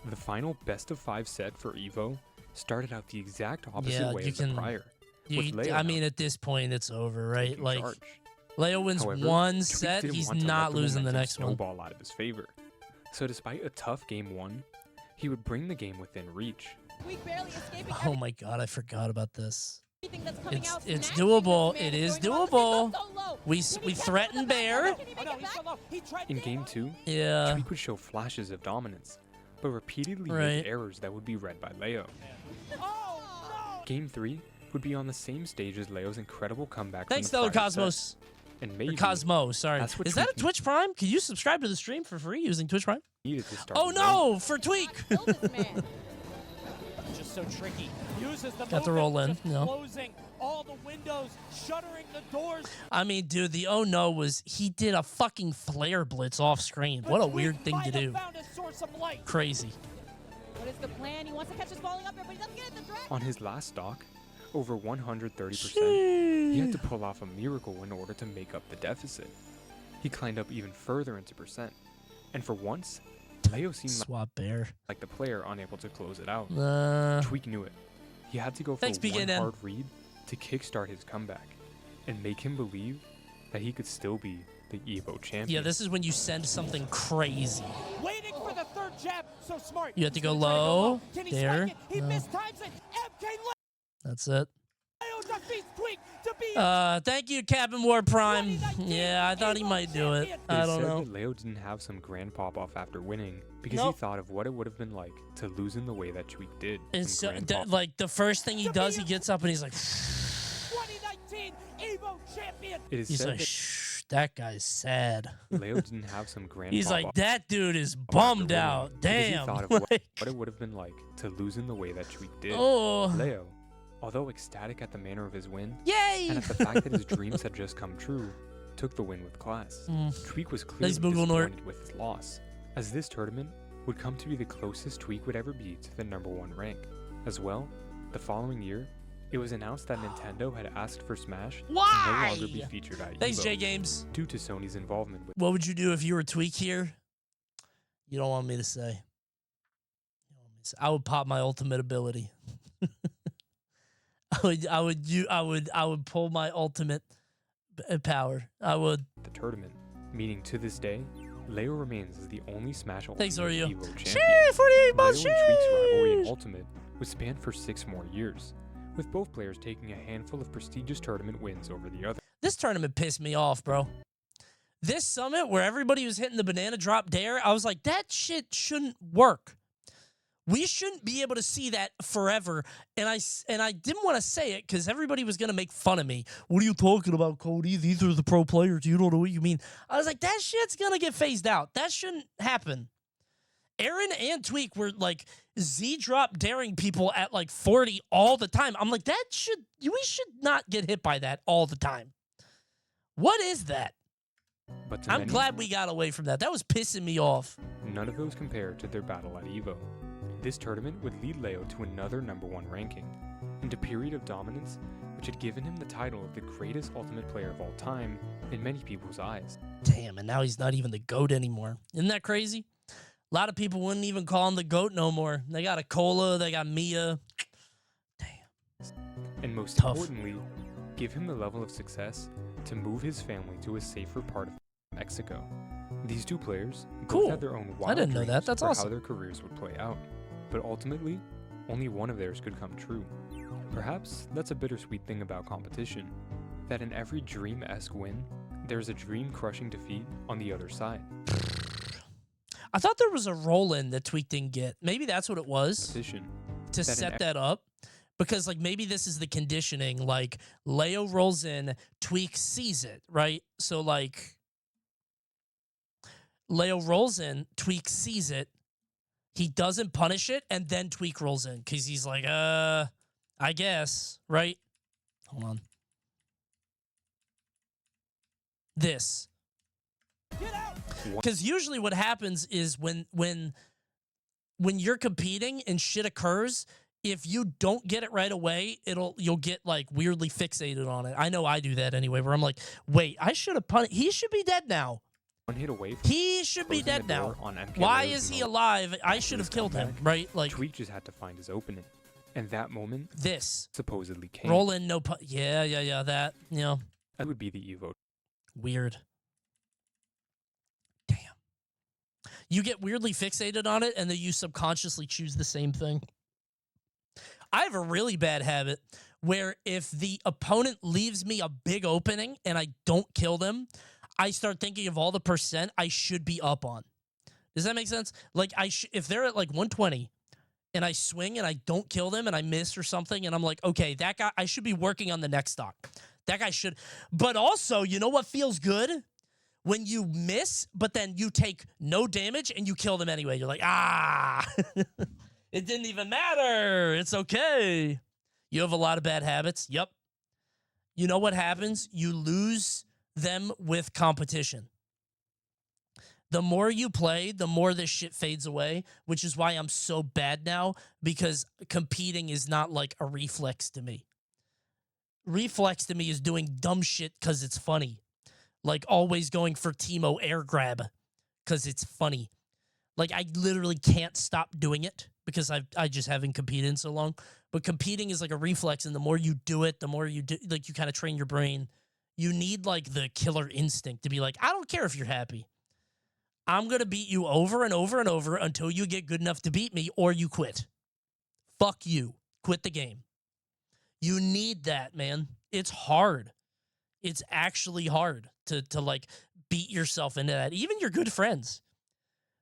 [SPEAKER 11] The final best-of-5 set for Evo started out the exact opposite way as the prior. with Leo
[SPEAKER 1] I
[SPEAKER 11] now
[SPEAKER 1] mean, at this point, it's over, right?
[SPEAKER 11] taking
[SPEAKER 1] Like,
[SPEAKER 11] charge.
[SPEAKER 1] Leo wins
[SPEAKER 11] However,
[SPEAKER 1] one
[SPEAKER 11] Tweak
[SPEAKER 1] set,
[SPEAKER 11] didn't
[SPEAKER 1] he's
[SPEAKER 11] want to let
[SPEAKER 1] not losing the
[SPEAKER 11] momentum
[SPEAKER 1] next one.
[SPEAKER 11] snowball out of his favor. So despite a tough game 1, he would bring the game within reach.
[SPEAKER 1] Oh my God, I forgot about this.
[SPEAKER 4] It's
[SPEAKER 1] It's doable. It is doable. We threaten Bear.
[SPEAKER 11] In game 2,
[SPEAKER 1] Yeah.
[SPEAKER 11] Tweak would show flashes of dominance, but repeatedly
[SPEAKER 1] Right.
[SPEAKER 11] make errors that would be read by Leo. Game 3 would be on the same stage as Leo's incredible comeback.
[SPEAKER 1] Thanks,
[SPEAKER 11] from the
[SPEAKER 1] Stellar
[SPEAKER 11] prior set.
[SPEAKER 1] Cosmos.
[SPEAKER 11] And
[SPEAKER 1] Or
[SPEAKER 11] maybe
[SPEAKER 1] Cosmo, sorry.
[SPEAKER 11] that's what
[SPEAKER 1] Is that a
[SPEAKER 11] Tweak
[SPEAKER 1] Twitch Prime? Can you subscribe to the stream for free using Twitch Prime?
[SPEAKER 11] needed to start.
[SPEAKER 1] Oh no, for Tweak.
[SPEAKER 10] Just so tricky. Uses the
[SPEAKER 1] Got the roll in,
[SPEAKER 10] movement, just
[SPEAKER 1] no.
[SPEAKER 10] closing all the windows, shuttering the doors.
[SPEAKER 1] I mean, dude, the oh no was he did a fucking flare blitz off screen. What a weird thing to do.
[SPEAKER 10] Found a source of light.
[SPEAKER 1] Crazy.
[SPEAKER 4] What is the plan? He wants to catch us falling up here, but he doesn't get it. The drag.
[SPEAKER 11] On his last stock, over 130%, he had to pull off a miracle in order to make up the deficit. He climbed up even further into percent, and for once, Leo seemed
[SPEAKER 1] Swap bear.
[SPEAKER 11] like the player unable to close it out.
[SPEAKER 1] Tweak
[SPEAKER 11] knew it. He had to go for
[SPEAKER 1] Thanks,
[SPEAKER 11] one
[SPEAKER 1] BKN.
[SPEAKER 11] hard read to kickstart his comeback and make him believe that he could still be the Evo champion.
[SPEAKER 1] Yeah, this is when you send something crazy.
[SPEAKER 10] Waiting for the third jab. So smart.
[SPEAKER 1] You have to go
[SPEAKER 10] He's gonna try to
[SPEAKER 1] low.
[SPEAKER 10] Can he
[SPEAKER 1] There.
[SPEAKER 10] spike it? He
[SPEAKER 1] No.
[SPEAKER 10] mistimes it. MK
[SPEAKER 1] That's it.
[SPEAKER 10] Leo defeats Tweak to be
[SPEAKER 1] Thank you, Captain War Prime. Yeah, I thought he might do it.
[SPEAKER 11] It
[SPEAKER 1] I
[SPEAKER 11] is
[SPEAKER 1] don't
[SPEAKER 11] said
[SPEAKER 1] know.
[SPEAKER 11] that Leo didn't have some grand pop-off after winning because
[SPEAKER 1] Nope.
[SPEAKER 11] he thought of what it would have been like to lose in the way that Tweak did.
[SPEAKER 1] It's
[SPEAKER 11] some
[SPEAKER 1] so,
[SPEAKER 11] grand
[SPEAKER 1] th-
[SPEAKER 11] pop-off.
[SPEAKER 1] like the first thing he does, he gets up and he's like,
[SPEAKER 10] 2019 Evo champion.
[SPEAKER 11] It is
[SPEAKER 1] he's
[SPEAKER 11] said
[SPEAKER 1] like,
[SPEAKER 11] that
[SPEAKER 1] shh, that guy's sad.
[SPEAKER 11] Leo didn't have some grand
[SPEAKER 1] He's like,
[SPEAKER 11] pop-off
[SPEAKER 1] that dude is
[SPEAKER 11] after
[SPEAKER 1] bummed
[SPEAKER 11] winning
[SPEAKER 1] out.
[SPEAKER 11] because
[SPEAKER 1] Damn.
[SPEAKER 11] He thought of what it would have been like to lose in the way that Tweak did.
[SPEAKER 1] Oh.
[SPEAKER 11] Leo, although ecstatic at the manner of his win,
[SPEAKER 1] Yay!
[SPEAKER 11] and at the fact that his dreams had just come true, took the win with class.
[SPEAKER 1] Mm.
[SPEAKER 11] Tweak was clearly
[SPEAKER 1] Thanks, Boogle Nort.
[SPEAKER 11] disappointed with his loss, as this tournament would come to be the closest Tweak would ever be to the #1 rank. As well, the following year, it was announced that Nintendo had asked for Smash to no longer be featured at
[SPEAKER 1] Thanks,
[SPEAKER 11] EVO
[SPEAKER 1] J-Games.
[SPEAKER 11] due to Sony's involvement with.
[SPEAKER 1] What would you do if you were Tweak here? You don't want me to say. I would pop my ultimate ability. I would pull my ultimate power. I would.
[SPEAKER 11] The tournament, meaning to this day, Leo remains as the only Smash Ultimate
[SPEAKER 1] Thanks, Oreo.
[SPEAKER 11] EVO champion.
[SPEAKER 1] Shit, 48 months.
[SPEAKER 11] Leo and Tweak's rivalry in Ultimate would span for 6 more years, with both players taking a handful of prestigious tournament wins over the other.
[SPEAKER 1] This tournament pissed me off, bro. This summit where everybody was hitting the banana drop dare, I was like, that shit shouldn't work. We shouldn't be able to see that forever. And I didn't want to say it because everybody was going to make fun of me. What are you talking about, Cody? These are the pro players. You don't know what you mean. I was like, that shit's going to get phased out. That shouldn't happen. Aaron and Tweak were like Z-drop daring people at like 40 all the time. I'm like, we should not get hit by that all the time. What is that?
[SPEAKER 11] But to
[SPEAKER 1] I'm
[SPEAKER 11] many,
[SPEAKER 1] glad we got away from that. That was pissing me off.
[SPEAKER 11] none of those compare to their battle at EVO. This tournament would lead Leo to another #1 ranking, and a period of dominance which had given him the title of the greatest Ultimate player of all time in many people's eyes.
[SPEAKER 1] Damn, and now he's not even the GOAT anymore. Isn't that crazy? A lot of people wouldn't even call him the GOAT no more. They got a Cola, they got Mia.
[SPEAKER 11] And most
[SPEAKER 1] Tough.
[SPEAKER 11] importantly, give him the level of success to move his family to a safer part of Mexico. These two players
[SPEAKER 1] Cool.
[SPEAKER 11] both had their own wild
[SPEAKER 1] I didn't know that.
[SPEAKER 11] dreams
[SPEAKER 1] That's
[SPEAKER 11] for
[SPEAKER 1] awesome.
[SPEAKER 11] how their careers would play out, but ultimately, only one of theirs could come true. Perhaps that's a bittersweet thing about competition, that in every dream-esque win, there's a dream-crushing defeat on the other side.
[SPEAKER 1] I thought there was a roll-in that Tweak didn't get. Maybe that's what it was
[SPEAKER 11] Competition.
[SPEAKER 1] to
[SPEAKER 11] That in
[SPEAKER 1] set
[SPEAKER 11] ev-
[SPEAKER 1] that up. Because, like, maybe this is the conditioning. Like, Leo rolls in, Tweak sees it, right? So, like, Leo rolls in, Tweak sees it, he doesn't punish it, and then Tweak rolls in. Because he's like, I guess, right? Hold on. This. Because usually what happens is when you're competing and shit occurs, if you don't get it right away, you'll get like weirdly fixated on it. I know I do that anyway, where I'm like, wait, I should have punished. He should be dead now.
[SPEAKER 11] One hit away from
[SPEAKER 1] He should be
[SPEAKER 11] closing
[SPEAKER 1] dead
[SPEAKER 11] the
[SPEAKER 1] now.
[SPEAKER 11] door on MK
[SPEAKER 1] Why
[SPEAKER 11] Leo's
[SPEAKER 1] is he
[SPEAKER 11] mode.
[SPEAKER 1] alive? I
[SPEAKER 11] After
[SPEAKER 1] should
[SPEAKER 11] his
[SPEAKER 1] have killed him,
[SPEAKER 11] comeback,
[SPEAKER 1] right? Like
[SPEAKER 11] Tweak just had to find his opening, and that moment
[SPEAKER 1] this.
[SPEAKER 11] supposedly came.
[SPEAKER 1] Roll in, no yeah, that, you know.
[SPEAKER 11] That would be the Evo.
[SPEAKER 1] Weird. Damn. You get weirdly fixated on it, and then you subconsciously choose the same thing. I have a really bad habit where if the opponent leaves me a big opening and I don't kill them, I start thinking of all the percent I should be up on. Does that make sense? Like, if they're at like 120 and I swing and I don't kill them and I miss or something, and I'm like, okay, that guy, I should be working on the next stock. That guy should. But also, you know what feels good? When you miss, but then you take no damage and you kill them anyway. You're like, it didn't even matter. It's okay. You have a lot of bad habits. Yep. You know what happens? You lose them with competition. The more you play, the more this shit fades away, which is why I'm so bad now, because competing is not like a reflex to me. Reflex to me is doing dumb shit because it's funny. Like always going for Teemo air grab because it's funny. Like I literally can't stop doing it because I just haven't competed in so long. But competing is like a reflex, and the more you do it, the more you do, like you kind of train your brain. You need like the killer instinct to be like, I don't care if you're happy. I'm going to beat you over and over and over until you get good enough to beat me or you quit. Fuck you. Quit the game. You need that, man. It's hard. It's actually hard to like beat yourself into that. Even your good friends.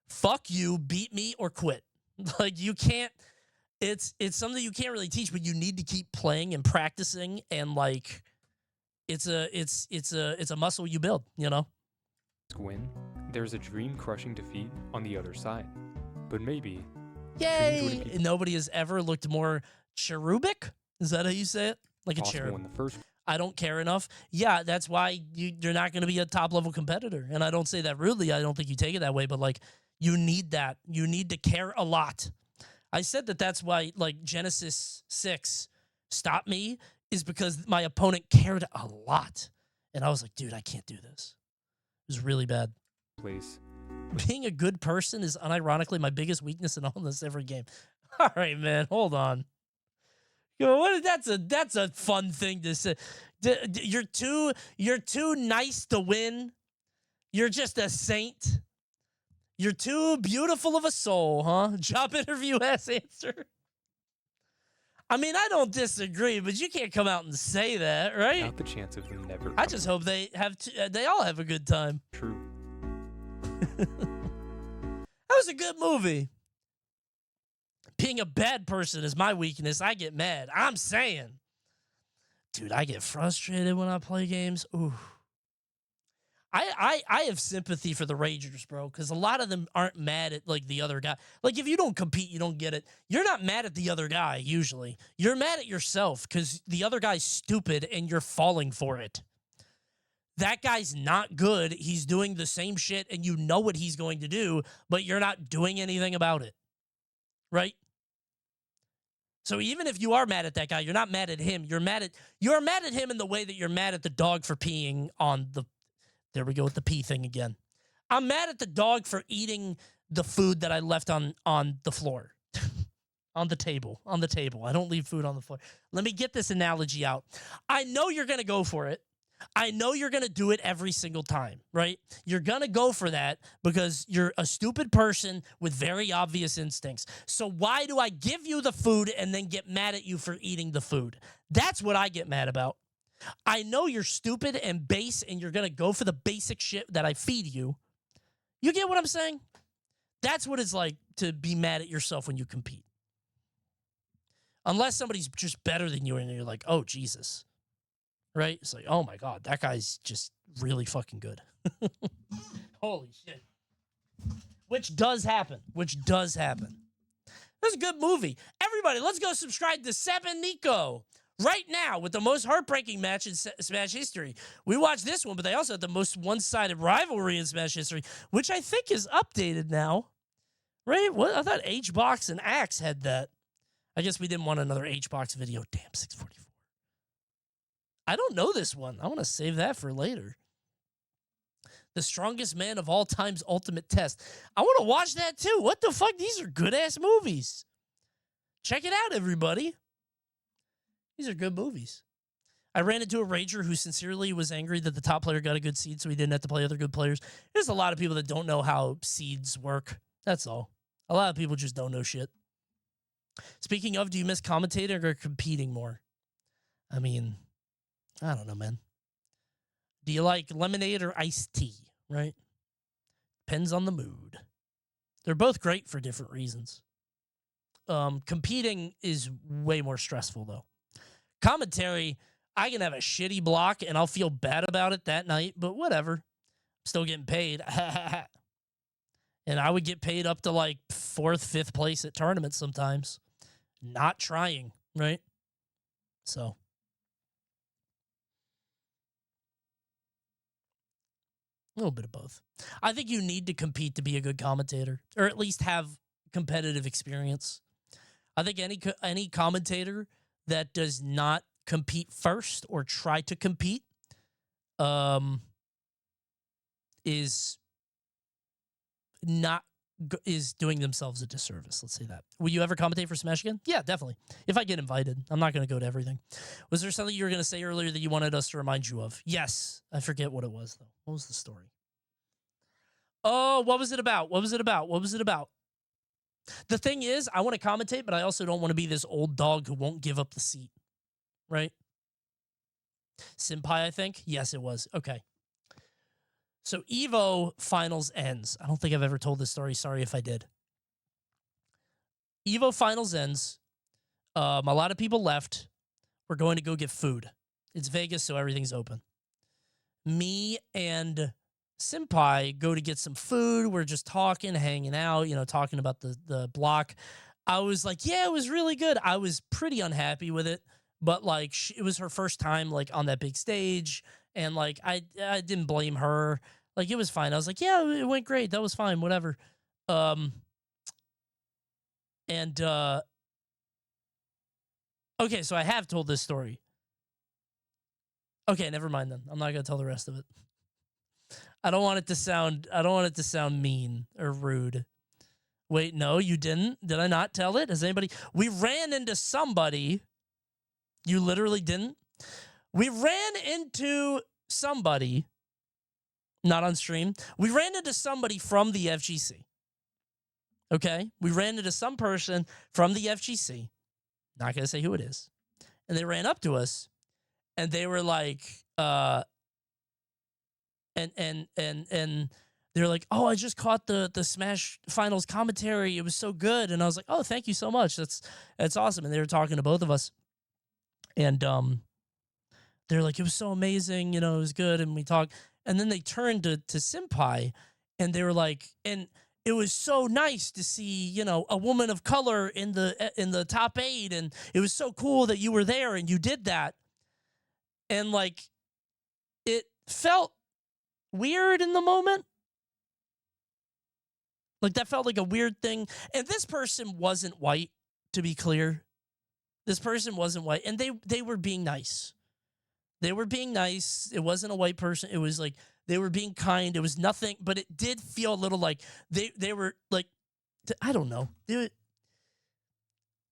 [SPEAKER 1] Fuck you, beat me, or quit. Like you can't, it's something you can't really teach, but you need to keep playing and practicing, and like it's a muscle you build, you know?
[SPEAKER 11] Win, there's a dream-crushing defeat on the other side. But maybe...
[SPEAKER 1] Yay! Nobody has ever looked more cherubic? Is that how you say it? Like a cherub.
[SPEAKER 11] In the first...
[SPEAKER 1] I don't care enough. Yeah, that's why you're not going to be a top-level competitor. And I don't say that rudely. I don't think you take it that way. But, like, You need that. You need to care a lot. I said that's why, like, Genesis 6 stopped me, is because my opponent cared a lot. And I was like, dude, I can't do this. It was really bad.
[SPEAKER 11] Place.
[SPEAKER 1] Being a good person is unironically my biggest weakness in almost every game. All right, man, hold on. Yo, that's a fun thing to say. You're too nice to win. You're just a saint. You're too beautiful of a soul, huh? Job interview ass answer. I mean, I don't disagree, but you can't come out and say that, right?
[SPEAKER 11] Not the chance of them never.
[SPEAKER 1] I just hope they all have a good time.
[SPEAKER 11] True.
[SPEAKER 1] That was a good movie. Being a bad person is my weakness. I get mad. I'm saying. Dude, I get frustrated when I play games. Ooh. I have sympathy for the Ragers, bro, because a lot of them aren't mad at, like, the other guy. Like, if you don't compete, you don't get it. You're not mad at the other guy, usually. You're mad at yourself because the other guy's stupid and you're falling for it. That guy's not good. He's doing the same shit and you know what he's going to do, but you're not doing anything about it. Right? So even if you are mad at that guy, you're not mad at him. You're mad at him in the way that you're mad at the dog for peeing on the... There we go with the pee thing again. I'm mad at the dog for eating the food that I left on the floor. On the table. I don't leave food on the floor. Let me get this analogy out. I know you're going to go for it. I know you're going to do it every single time, right? You're going to go for that because you're a stupid person with very obvious instincts. So why do I give you the food and then get mad at you for eating the food? That's what I get mad about. I know you're stupid and base and you're going to go for the basic shit that I feed you. You get what I'm saying? That's what it's like to be mad at yourself when you compete. Unless somebody's just better than you and you're like, oh, Jesus. Right? It's like, oh, my God, that guy's just really fucking good. Holy shit. Which does happen. That's a good movie. Everybody, let's go subscribe to Seb and Nico. Right now, with the most heartbreaking match in Smash history. We watched this one, but they also had the most one-sided rivalry in Smash history, which I think is updated now. Right? What? I thought H-Box and Axe had that. I guess we didn't want another H-Box video. Damn, 644. I don't know this one. I want to save that for later. The Strongest Man of All Time's Ultimate Test. I want to watch that too. What the fuck? These are good-ass movies. Check it out, everybody. These are good movies. I ran into a Rager who sincerely was angry that the top player got a good seed, so he didn't have to play other good players. There's a lot of people that don't know how seeds work. That's all. A lot of people just don't know shit. Speaking of, do you miss commentating or competing more? I mean, I don't know, man. Do you like lemonade or iced tea, right? Depends on the mood. They're both great for different reasons. Competing is way more stressful, though. Commentary, I can have a shitty block and I'll feel bad about it that night, but whatever. I'm still getting paid. And I would get paid up to like 4th, 5th place at tournaments sometimes. Not trying, right? So. A little bit of both. I think you need to compete to be a good commentator, or at least have competitive experience. I think any commentator that does not compete first or try to compete is doing themselves a disservice. Let's say that. Will you ever commentate for Smash again? Yeah, definitely. If I get invited. I'm not going to go to everything. Was there something you were going to say earlier that you wanted us to remind you of? Yes. I forget what it was, though. What was the story? Oh, what was it about? The thing is, I want to commentate, but I also don't want to be this old dog who won't give up the seat. Right? Senpai, I think? Yes, it was. Okay. So Evo Finals ends. I don't think I've ever told this story. Sorry if I did. Evo Finals ends. A lot of people left. We're going to go get food. It's Vegas, so everything's open. Me and Senpai go to get some food. We're just talking, hanging out, talking about the block. I was like, yeah, it was really good. I was pretty unhappy with it, but like it was her first time like on that big stage, and like I didn't blame her. Like it was fine. I was like, yeah, it went great. That was fine. Whatever. And okay, so I have told this story. Okay, never mind then. I'm not gonna tell the rest of it. I don't want it to sound mean or rude. Wait, no, you didn't? Did I not tell it? Has anybody? We ran into somebody. You literally didn't? We ran into somebody, not on stream. We ran into somebody from the FGC. Okay? We ran into some person from the FGC. Not going to say who it is. And they ran up to us and they were like, and they're like, oh, I just caught the Smash Finals commentary. It was so good. And I was like, oh, thank you so much. That's awesome. And they were talking to both of us. And they're like, it was so amazing. You know, it was good. And we talked. And then they turned to Senpai and they were like, and it was so nice to see, you know, a woman of color in the top 8. And it was so cool that you were there and you did that. And like, it felt weird in the moment. Like that felt like a weird thing. And this person wasn't white, to be clear. This person wasn't white. And they were being nice. They were being nice. It wasn't a white person. It was like they were being kind. It was nothing, but it did feel a little like they were like, I don't know. They were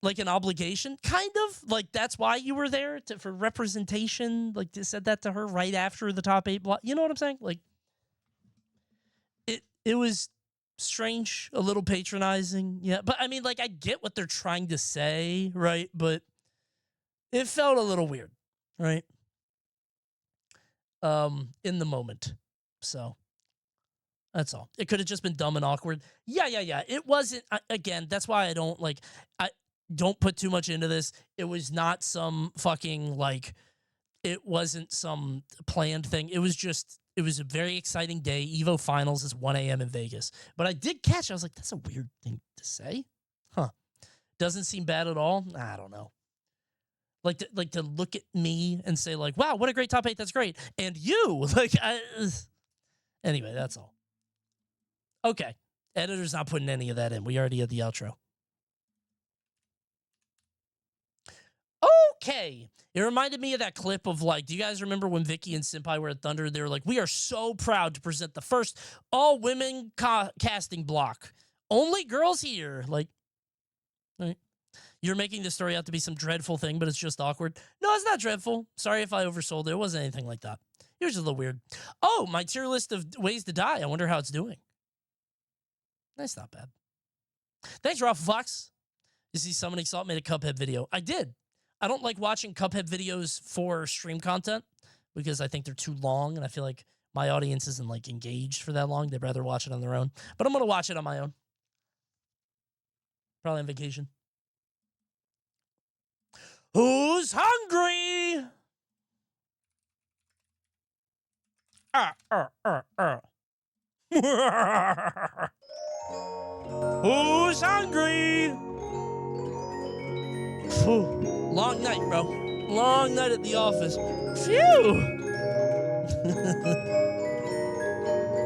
[SPEAKER 1] like an obligation, kind of. Like that's why you were there for representation. Like they said that to her right after the top 8 block. You know what I'm saying? Like it was strange, a little patronizing. Yeah, but I mean, like I get what they're trying to say, right? But it felt a little weird, right? In the moment. So that's all. It could have just been dumb and awkward. Yeah. It wasn't, again, that's why I don't put too much into this. It was not some fucking, like, it wasn't some planned thing. It was a very exciting day. EVO Finals is 1 a.m. in Vegas. But I did catch, I was like, that's a weird thing to say. Huh. Doesn't seem bad at all. I don't know. Like to look at me and say like, wow, what a great top 8. That's great. And you, like, anyway, that's all. Okay. Editor's not putting any of that in. We already had the outro. Okay. It reminded me of that clip of like, do you guys remember when Vicky and Senpai were at Thunder? They were like, we are so proud to present the first all-women casting block. Only girls here. Like, right. You're making this story out to be some dreadful thing, but it's just awkward. No, it's not dreadful. Sorry if I oversold it. It wasn't anything like that. It was just a little weird. Oh, my tier list of ways to die. I wonder how it's doing. That's not bad. Thanks, Raffle Fox. You see, Summoning Salt made a Cuphead video. I did. I don't like watching Cuphead videos for stream content because I think they're too long, and I feel like my audience isn't like engaged for that long. They'd rather watch it on their own. But I'm going to watch it on my own. Probably on vacation. Who's hungry? Who's hungry? Whew. Long night, bro. Long night at the office. Phew.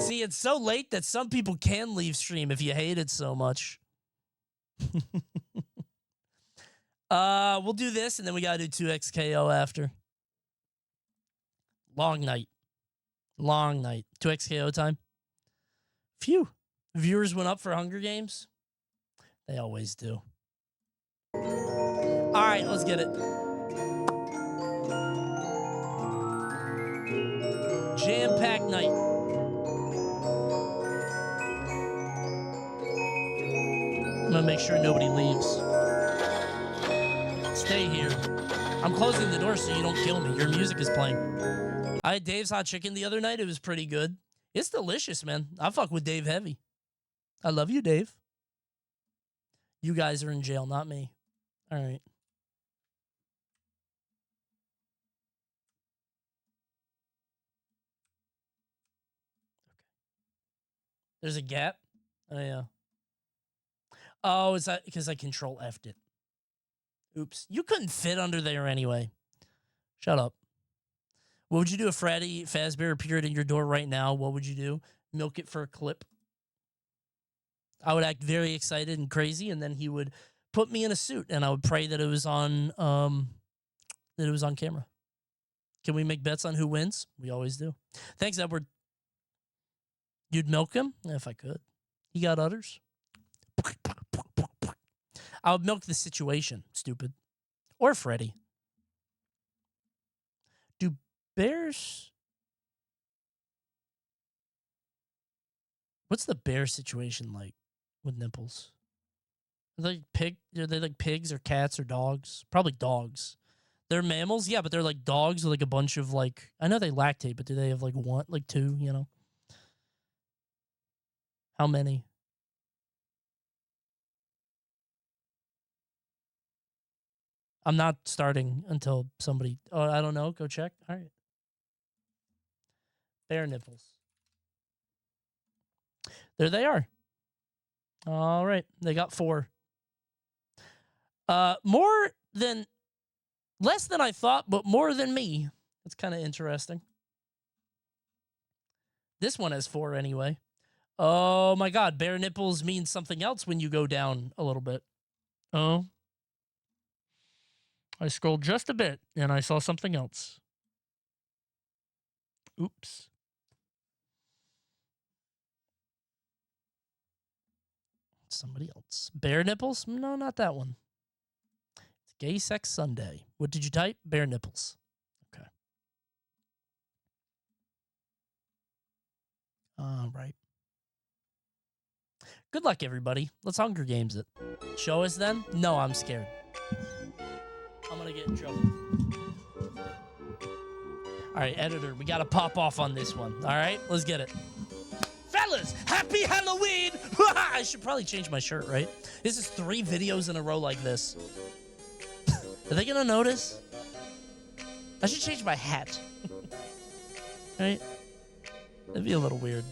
[SPEAKER 1] See, it's so late that some people can leave stream if you hate it so much. We'll do this, and then we gotta do 2XKO after. Long night. 2XKO time. Phew. Viewers went up for Hunger Games. They always do. All right, let's get it. Jam-packed night. I'm gonna make sure nobody leaves. Stay here. I'm closing the door so you don't kill me. Your music is playing. I had Dave's hot chicken the other night. It was pretty good. It's delicious, man. I fuck with Dave heavy. I love you, Dave. You guys are in jail, not me. All right. There's a gap? Oh, yeah. Oh, is that because I control F'd it? Oops. You couldn't fit under there anyway. Shut up. What would you do if Freddy Fazbear appeared in your door right now? What would you do? Milk it for a clip? I would act very excited and crazy, and then he would put me in a suit, and I would pray that it was on camera. Can we make bets on who wins? We always do. Thanks, Edward. You'd milk him? If I could. He got udders. I would milk the situation, stupid. Or Freddy. Do bears... What's the bear situation like with nipples? Are they like pigs or cats or dogs? Probably dogs. They're mammals, yeah, but they're like dogs with like a bunch of like, I know they lactate, but do they have like one, like two, you know? How many? I'm not starting until somebody, I don't know, go check. All right. Bear nipples. There they are. All right, they got 4. Less than I thought, but more than me. That's kind of interesting. This one has 4 anyway. Oh my God, bare nipples means something else when you go down a little bit. Oh. I scrolled just a bit and I saw something else. Oops. Somebody else. Bare nipples? No, not that one. It's Gay Sex Sunday. What did you type? Bare nipples. Okay. All right. Good luck, everybody. Let's Hunger Games it. Show us then? No, I'm scared. I'm going to get in trouble. All right, editor, we got to pop off on this one. All right, let's get it. Fellas, happy Halloween! I should probably change my shirt, right? This is 3 videos in a row like this. Are they going to notice? I should change my hat. Right? That'd be a little weird.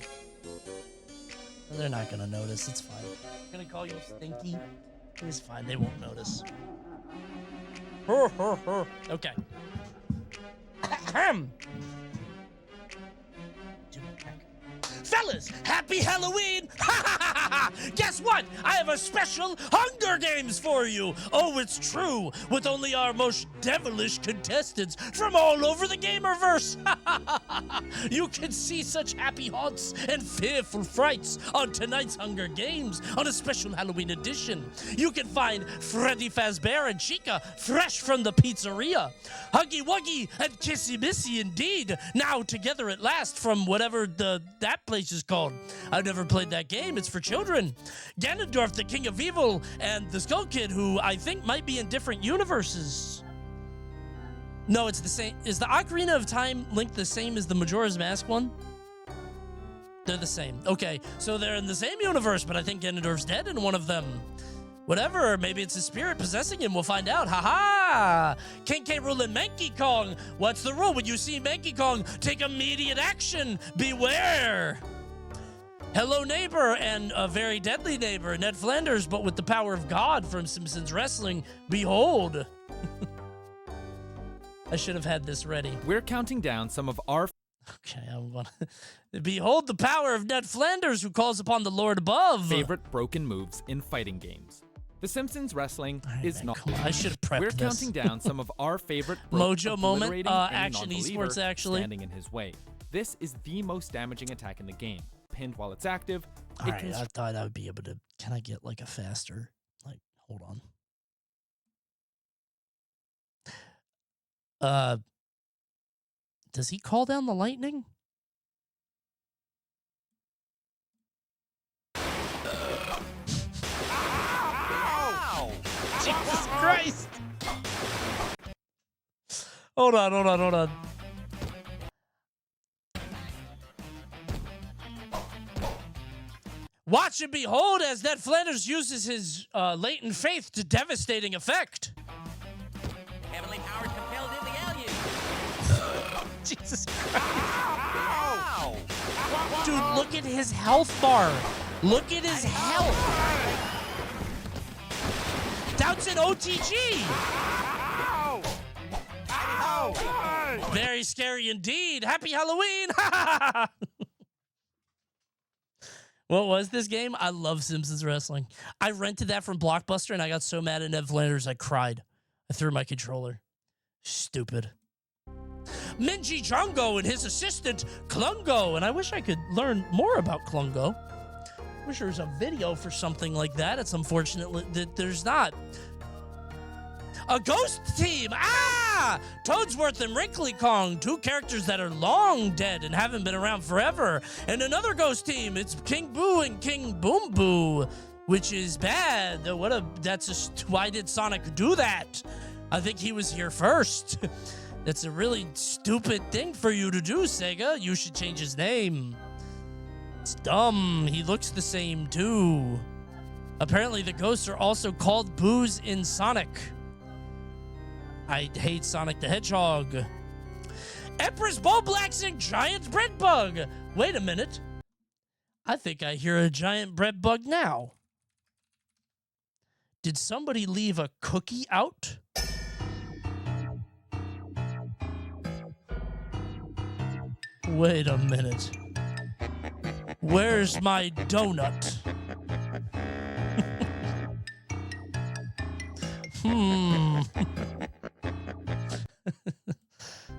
[SPEAKER 1] They're not going to notice. It's fine. I'm going to call you stinky. It's fine. They won't notice. Okay. Fellas, happy Halloween! Guess what? I have a special Hunger Games for you. Oh, it's true. With only our most devilish contestants from all over the Gamerverse. You can see such happy haunts and fearful frights on tonight's Hunger Games on a special Halloween edition. You can find Freddy Fazbear and Chica fresh from the pizzeria. Huggy Wuggy and Kissy Missy indeed. Now together at last from whatever that place is called. I've never played that game. It's for children. Ganondorf, the King of Evil, and the Skull Kid, who I think might be in different universes. No, it's the same. Is the Ocarina of Time Link the same as the Majora's Mask one? They're the same. Okay, so they're in the same universe, but I think Ganondorf's dead in one of them. Whatever, maybe it's his spirit possessing him. We'll find out. Ha-ha! King K. Rool and Mankey Kong. What's the rule? When you see Mankey Kong, take immediate action. Beware! Hello Neighbor and a very deadly neighbor, Ned Flanders, but with the power of God from Simpsons Wrestling. Behold. I should have had this ready.
[SPEAKER 16] We're counting down some of our...
[SPEAKER 1] Okay, I'm gonna... Behold the power of Ned Flanders, who calls upon the Lord above.
[SPEAKER 16] Favorite broken moves in fighting games. The Simpsons Wrestling is not...
[SPEAKER 1] I should have prepped
[SPEAKER 16] We're
[SPEAKER 1] this.
[SPEAKER 16] counting down some of our favorite...
[SPEAKER 1] Mojo moment,
[SPEAKER 16] obliterating
[SPEAKER 1] action
[SPEAKER 16] any
[SPEAKER 1] esports,
[SPEAKER 16] non-believer
[SPEAKER 1] actually.
[SPEAKER 16] standing in his way. This is the most damaging attack in the game. Pinned while it's active.
[SPEAKER 1] All right, I thought I would be able to... Can I get like a faster... Like, hold on. Does he call down the lightning?
[SPEAKER 10] Ow!
[SPEAKER 1] Jesus Christ! Hold on. Watch and behold as Ned Flanders uses his latent faith to devastating effect.
[SPEAKER 10] Heavenly power compelled in the alien.
[SPEAKER 1] Jesus Christ. Ow! Dude, look at his health bar. Look at his health. That's an OTG. Ow! Very scary indeed. Happy Halloween. What was this game? I love Simpsons Wrestling. I rented that from Blockbuster, and I got so mad at Ned Flanders, I cried. I threw my controller. Stupid. Minji Jungo and his assistant, Klungo. And I wish I could learn more about Klungo. Wish there was a video for something like that. It's unfortunate that there's not. A ghost team! Ah! Toadsworth and Wrinkly Kong, two characters that are long dead and haven't been around forever. And another ghost team, it's King Boo and King Boom Boo, which is bad. Why did Sonic do that? I think he was here first. That's a really stupid thing for you to do, Sega. You should change his name. It's dumb. He looks the same, too. Apparently, the ghosts are also called Boos in Sonic. I hate Sonic the Hedgehog. Empress Bullblacks and Giant Bread Bug. Wait a minute. I think I hear a giant bread bug now. Did somebody leave a cookie out? Wait a minute. Where's my donut?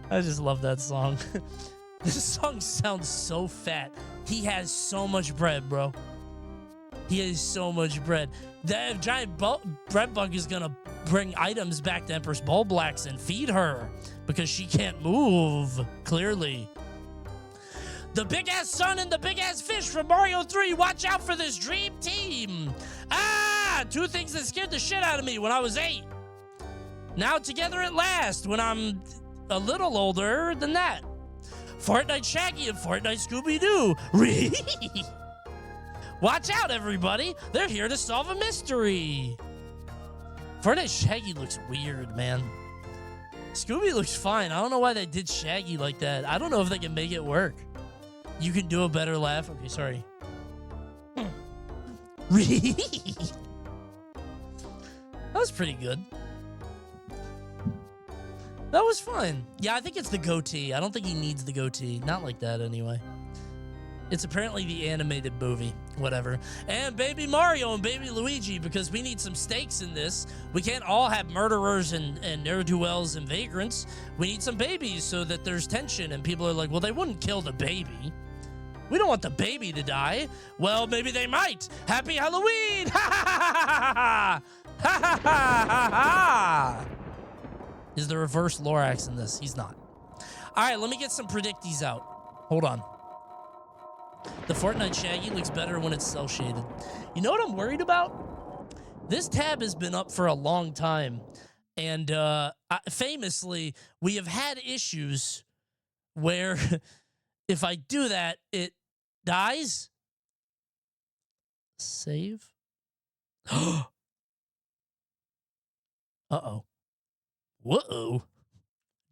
[SPEAKER 1] I just love that song. This song sounds so fat. He has so much bread, bro. He has so much bread. That giant bread bug is gonna bring items back to Empress Bullblacks and feed her because she can't move, clearly. The big-ass sun and the big-ass fish from Mario 3. Watch out for this dream team. Ah! Two things that scared the shit out of me when I was 8. Now together at last when I'm a little older than that. Fortnite Shaggy and Fortnite Scooby-Doo. Watch out, everybody. They're here to solve a mystery. Fortnite Shaggy looks weird, man. Scooby looks fine. I don't know why they did Shaggy like that. I don't know if they can make it work. You can do a better laugh. Okay, sorry. That was pretty good. That was fun. Yeah, I think it's the goatee. I don't think he needs the goatee. Not like that, anyway. It's apparently the animated movie. Whatever. And Baby Mario and Baby Luigi, because we need some stakes in this. We can't all have murderers and ne'er-do-wells and vagrants. We need some babies so that there's tension. And people are like, well, they wouldn't kill the baby. We don't want the baby to die. Well, maybe they might. Happy Halloween! Ha ha ha ha ha ha ha. Is the reverse Lorax in this? He's not. All right, let me get some predictees out. Hold on. The Fortnite Shaggy looks better when it's cel-shaded. You know what I'm worried about? This tab has been up for a long time. And famously, we have had issues where if I do that, it dies. Save. Uh-oh. Whoa.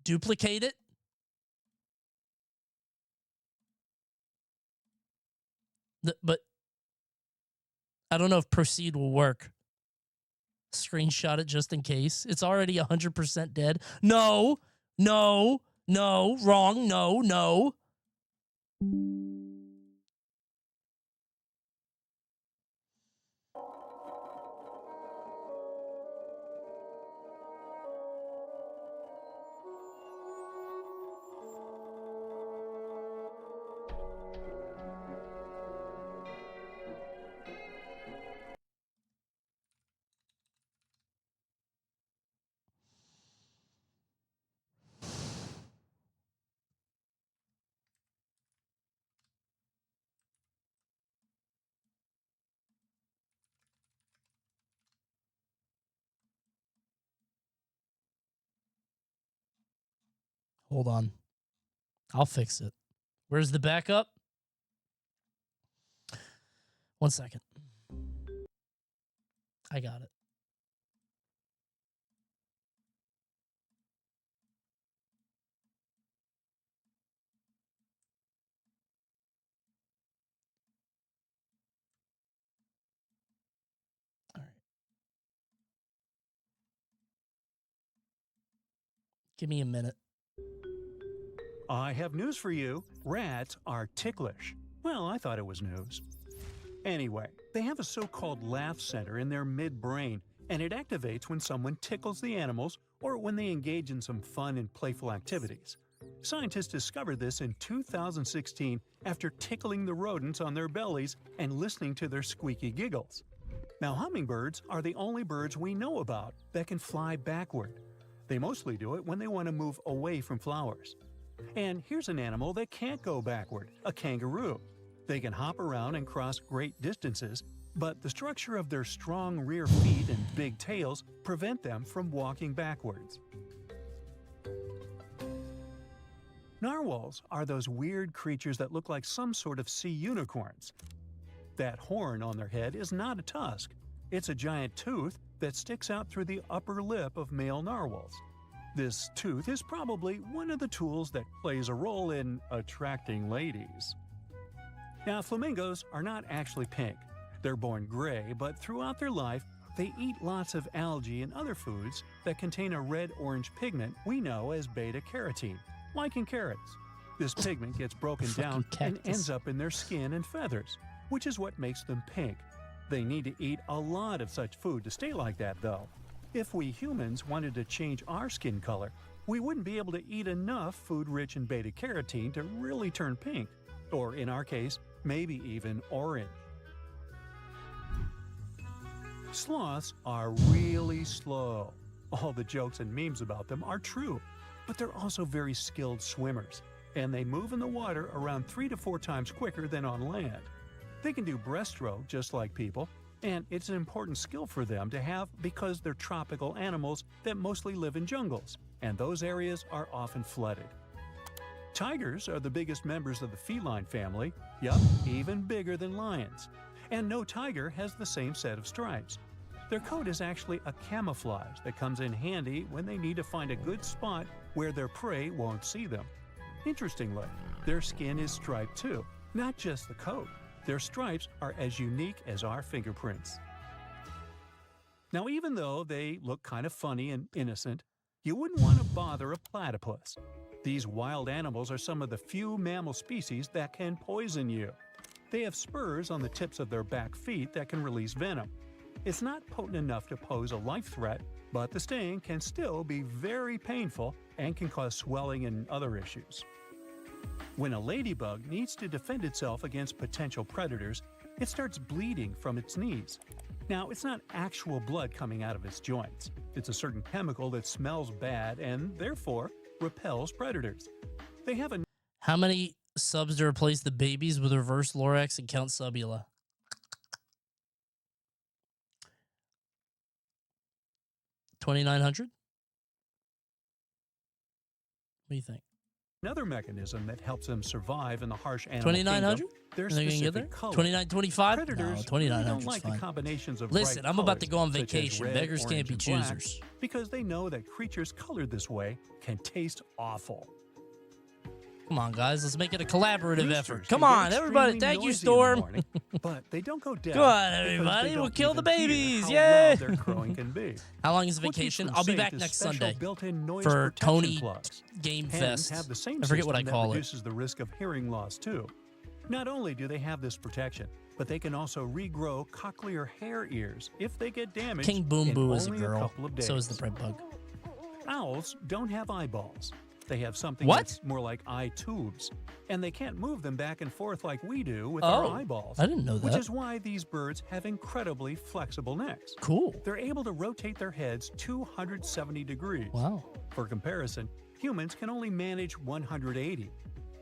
[SPEAKER 1] Duplicate it. But I don't know if proceed will work. Screenshot it just in case. It's already 100% dead. No, no, no, wrong, no, no. Hold on. I'll fix it. Where's the backup? 1 second. I got it. All right. Give me a minute.
[SPEAKER 17] I have news for you. Rats are ticklish. Well, I thought it was news. Anyway, they have a so-called laugh center in their midbrain, and it activates when someone tickles the animals or when they engage in some fun and playful activities. Scientists discovered this in 2016 after tickling the rodents on their bellies and listening to their squeaky giggles. Now, hummingbirds are the only birds we know about that can fly backward. They mostly do it when they want to move away from flowers. And here's an animal that can't go backward, a kangaroo. They can hop around and cross great distances, but the structure of their strong rear feet and big tails prevent them from walking backwards. Narwhals are those weird creatures that look like some sort of sea unicorns. That horn on their head is not a tusk. It's a giant tooth that sticks out through the upper lip of male narwhals. This tooth is probably one of the tools that plays a role in attracting ladies. Now, flamingos are not actually pink. They're born gray, but throughout their life, they eat lots of algae and other foods that contain a red-orange pigment we know as beta-carotene, like in carrots. This pigment gets broken down and ends up in their skin and feathers, which is what makes them pink. They need to eat a lot of such food to stay like that, though. If we humans wanted to change our skin color, we wouldn't be able to eat enough food rich in beta-carotene to really turn pink, or in our case, maybe even orange. Sloths are really slow. All the jokes and memes about them are true, but they're also very skilled swimmers, and they move in the water around 3 to 4 times quicker than on land. They can do breaststroke just like people, and it's an important skill for them to have because they're tropical animals that mostly live in jungles, and those areas are often flooded. Tigers are the biggest members of the feline family, yup, even bigger than lions. And no tiger has the same set of stripes. Their coat is actually a camouflage that comes in handy when they need to find a good spot where their prey won't see them. Interestingly, their skin is striped too, not just the coat. Their stripes are as unique as our fingerprints. Now, even though they look kind of funny and innocent, you wouldn't want to bother a platypus. These wild animals are some of the few mammal species that can poison you. They have spurs on the tips of their back feet that can release venom. It's not potent enough to pose a life threat, but the sting can still be very painful and can cause swelling and other issues. When a ladybug needs to defend itself against potential predators, it starts bleeding from its knees. Now, it's not actual blood coming out of its joints. It's a certain chemical that smells bad and, therefore, repels predators. They have a...
[SPEAKER 1] How many subs to replace the babies with reverse Lorax and Count Subula? $2,900? What do you think?
[SPEAKER 17] Another mechanism that helps them survive in the harsh animal
[SPEAKER 1] $2,900?
[SPEAKER 17] kingdom, their
[SPEAKER 1] Are they gonna get
[SPEAKER 17] specific
[SPEAKER 1] there?
[SPEAKER 17] color.
[SPEAKER 1] $2,925?
[SPEAKER 17] Predators
[SPEAKER 1] No,
[SPEAKER 17] really
[SPEAKER 1] $2,900
[SPEAKER 17] don't
[SPEAKER 1] is
[SPEAKER 17] like
[SPEAKER 1] fine.
[SPEAKER 17] the combinations of
[SPEAKER 1] Listen,
[SPEAKER 17] bright
[SPEAKER 1] I'm about to
[SPEAKER 17] colors,
[SPEAKER 1] go on
[SPEAKER 17] such as
[SPEAKER 1] vacation.
[SPEAKER 17] red,
[SPEAKER 1] Beggars can't
[SPEAKER 17] orange,
[SPEAKER 1] be
[SPEAKER 17] and black,
[SPEAKER 1] choosers.
[SPEAKER 17] because they know that creatures colored this way can taste awful.
[SPEAKER 1] Come on, guys. Let's make it a collaborative
[SPEAKER 17] Roosters
[SPEAKER 1] effort.
[SPEAKER 17] can
[SPEAKER 1] Come
[SPEAKER 17] get
[SPEAKER 1] on, everybody.
[SPEAKER 17] extremely
[SPEAKER 1] Thank you,
[SPEAKER 17] noisy in the
[SPEAKER 1] Storm.
[SPEAKER 17] morning, but they don't go deaf.
[SPEAKER 1] Come on,
[SPEAKER 17] because they
[SPEAKER 1] everybody. We'll
[SPEAKER 17] don't
[SPEAKER 1] kill the
[SPEAKER 17] even hear
[SPEAKER 1] babies.
[SPEAKER 17] how
[SPEAKER 1] Yay.
[SPEAKER 17] loud their crowing can be.
[SPEAKER 1] How long is
[SPEAKER 17] What keeps
[SPEAKER 1] vacation?
[SPEAKER 17] them
[SPEAKER 1] I'll be
[SPEAKER 17] safe
[SPEAKER 1] back
[SPEAKER 17] is
[SPEAKER 1] next
[SPEAKER 17] special
[SPEAKER 1] Sunday
[SPEAKER 17] built-in noise
[SPEAKER 1] for
[SPEAKER 17] protection
[SPEAKER 1] Coney
[SPEAKER 17] plugs.
[SPEAKER 1] Game
[SPEAKER 17] Hens
[SPEAKER 1] Fest.
[SPEAKER 17] have the same
[SPEAKER 1] I forget what I
[SPEAKER 17] system
[SPEAKER 1] call
[SPEAKER 17] that
[SPEAKER 1] it.
[SPEAKER 17] reduces the risk of hearing loss too. Not only do they have this protection, but they can also regrow cochlear hair ears if they get damaged.
[SPEAKER 1] King Boom
[SPEAKER 17] in
[SPEAKER 1] Boo is a
[SPEAKER 17] only
[SPEAKER 1] girl.
[SPEAKER 17] couple of days.
[SPEAKER 1] So is the bread bug.
[SPEAKER 17] Owls don't have eyeballs. They have something
[SPEAKER 1] What?
[SPEAKER 17] that's more like eye tubes, and they can't move them back and forth like we do with our eyeballs.
[SPEAKER 1] I didn't know
[SPEAKER 17] Which
[SPEAKER 1] that.
[SPEAKER 17] is why these birds have incredibly flexible necks.
[SPEAKER 1] Cool.
[SPEAKER 17] They're able to rotate their heads 270 degrees.
[SPEAKER 1] Wow.
[SPEAKER 17] For comparison, humans can only manage 180.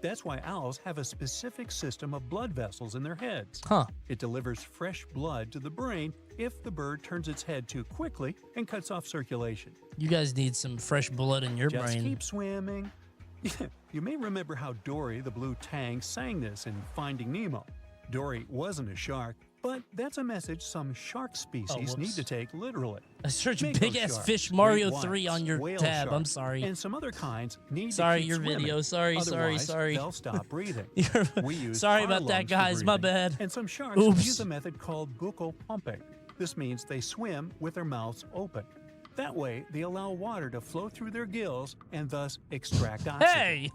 [SPEAKER 17] That's why owls have a specific system of blood vessels in their heads.
[SPEAKER 1] Huh.
[SPEAKER 17] It delivers fresh blood to the brain if the bird turns its head too quickly and cuts off circulation.
[SPEAKER 1] You guys need some fresh blood in your
[SPEAKER 17] Just
[SPEAKER 1] brain.
[SPEAKER 17] keep swimming. You may remember how Dory the Blue Tang sang this in Finding Nemo. Dory wasn't a shark, but that's a message some shark species need to take literally.
[SPEAKER 1] I searched
[SPEAKER 17] Mako
[SPEAKER 1] big ass
[SPEAKER 17] sharks,
[SPEAKER 1] fish
[SPEAKER 17] great
[SPEAKER 1] Mario
[SPEAKER 17] whites,
[SPEAKER 1] 3 on your
[SPEAKER 17] whale
[SPEAKER 1] tab. I'm
[SPEAKER 17] sharks,
[SPEAKER 1] sorry.
[SPEAKER 17] And some other kinds need
[SPEAKER 1] Sorry,
[SPEAKER 17] to keep
[SPEAKER 1] your
[SPEAKER 17] swimming.
[SPEAKER 1] video. Sorry.
[SPEAKER 17] Otherwise,
[SPEAKER 1] They'll
[SPEAKER 17] they'll stop breathing. We use
[SPEAKER 1] Sorry
[SPEAKER 17] our
[SPEAKER 1] about that,
[SPEAKER 17] lungs for
[SPEAKER 1] guys. My
[SPEAKER 17] breathing,
[SPEAKER 1] bad.
[SPEAKER 17] And some sharks
[SPEAKER 1] Oops.
[SPEAKER 17] use a method called buccal pumping. This means they swim with their mouths open. That way, they allow water to flow through their gills and thus extract oxygen.
[SPEAKER 1] Hey!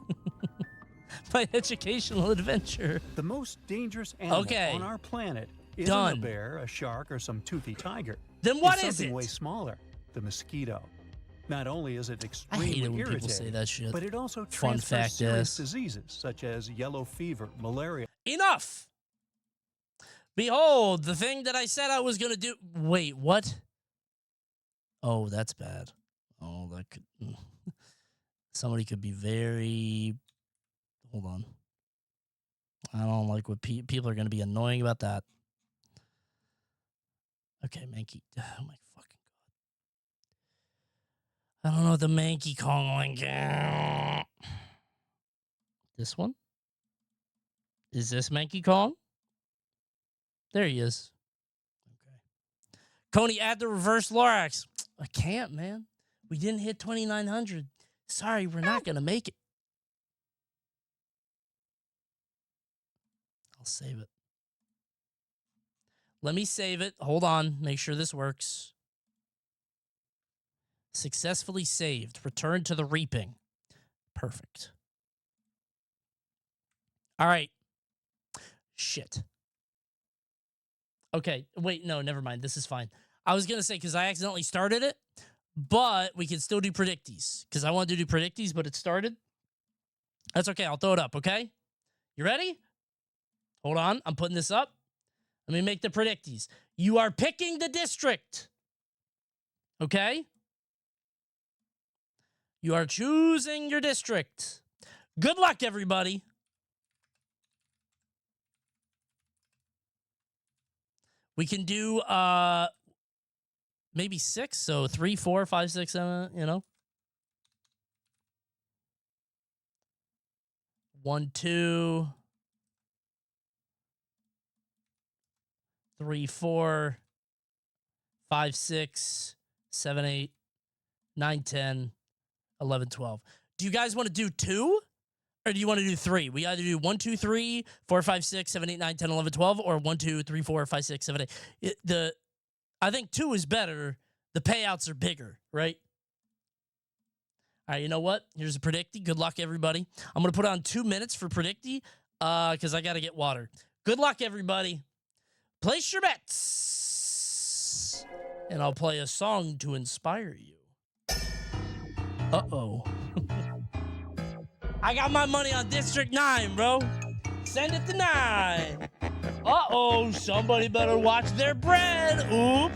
[SPEAKER 1] My educational adventure.
[SPEAKER 17] The most dangerous animal
[SPEAKER 1] Okay.
[SPEAKER 17] on our planet isn't
[SPEAKER 1] Done.
[SPEAKER 17] a bear, a shark, or some toothy tiger.
[SPEAKER 1] Then what
[SPEAKER 17] It's
[SPEAKER 1] is
[SPEAKER 17] something
[SPEAKER 1] it?
[SPEAKER 17] way smaller, the mosquito. Not only is it
[SPEAKER 1] I
[SPEAKER 17] extremely
[SPEAKER 1] hate it when
[SPEAKER 17] irritating,
[SPEAKER 1] people say that shit.
[SPEAKER 17] but it also
[SPEAKER 1] Fun
[SPEAKER 17] transfers
[SPEAKER 1] fact
[SPEAKER 17] serious
[SPEAKER 1] is.
[SPEAKER 17] diseases such as yellow fever, malaria.
[SPEAKER 1] Enough! Behold, the thing that I said I was going to do. Wait, what? Oh, that's bad. Oh, that could. Somebody could be very. Hold on. I don't like what people are going to be annoying about that. Okay, Mankey. Oh, my fucking God. I don't know what the Mankey Kong link. This one? Is this Mankey Kong? There he is. Okay. Coney, add the reverse Lorax. I can't, man. We didn't hit 2,900. Sorry, we're not going to make it. I'll save it. Let me save it. Hold on. Make sure this works. Successfully saved. Return to the reaping. Perfect. All right. Shit. Okay. Wait, no, never mind. This is fine. I was going to say, because I accidentally started it, but we can still do predictees. Because I wanted to do predictees, but it started. That's okay. I'll throw it up, okay? You ready? Hold on. I'm putting this up. Let me make the predictees. You are picking the district. Okay? You are choosing your district. Good luck, everybody. We can do maybe 6. So 3, 4, 5, 6, 7, you know. 1, 2, 3, 4, 5, 6, 7, 8, 9, 10, 11, 12. Do you guys want to do 2? Or do you want to do 3? We either do 1, 2, 3, 4, 5, 6, 7, 8, 9, 10, 11, 12, or 1, 2, 3, 4, 5, 6, 7, 8. I think 2 is better. The payouts are bigger, right? All right, you know what? Here's a predictee. Good luck, everybody. I'm going to put on 2 minutes for predictee because I got to get water. Good luck, everybody. Place your bets. And I'll play a song to inspire you. Uh-oh. I got my money on District 9, bro. Send it to 9. Uh-oh, somebody better watch their bread. Oops.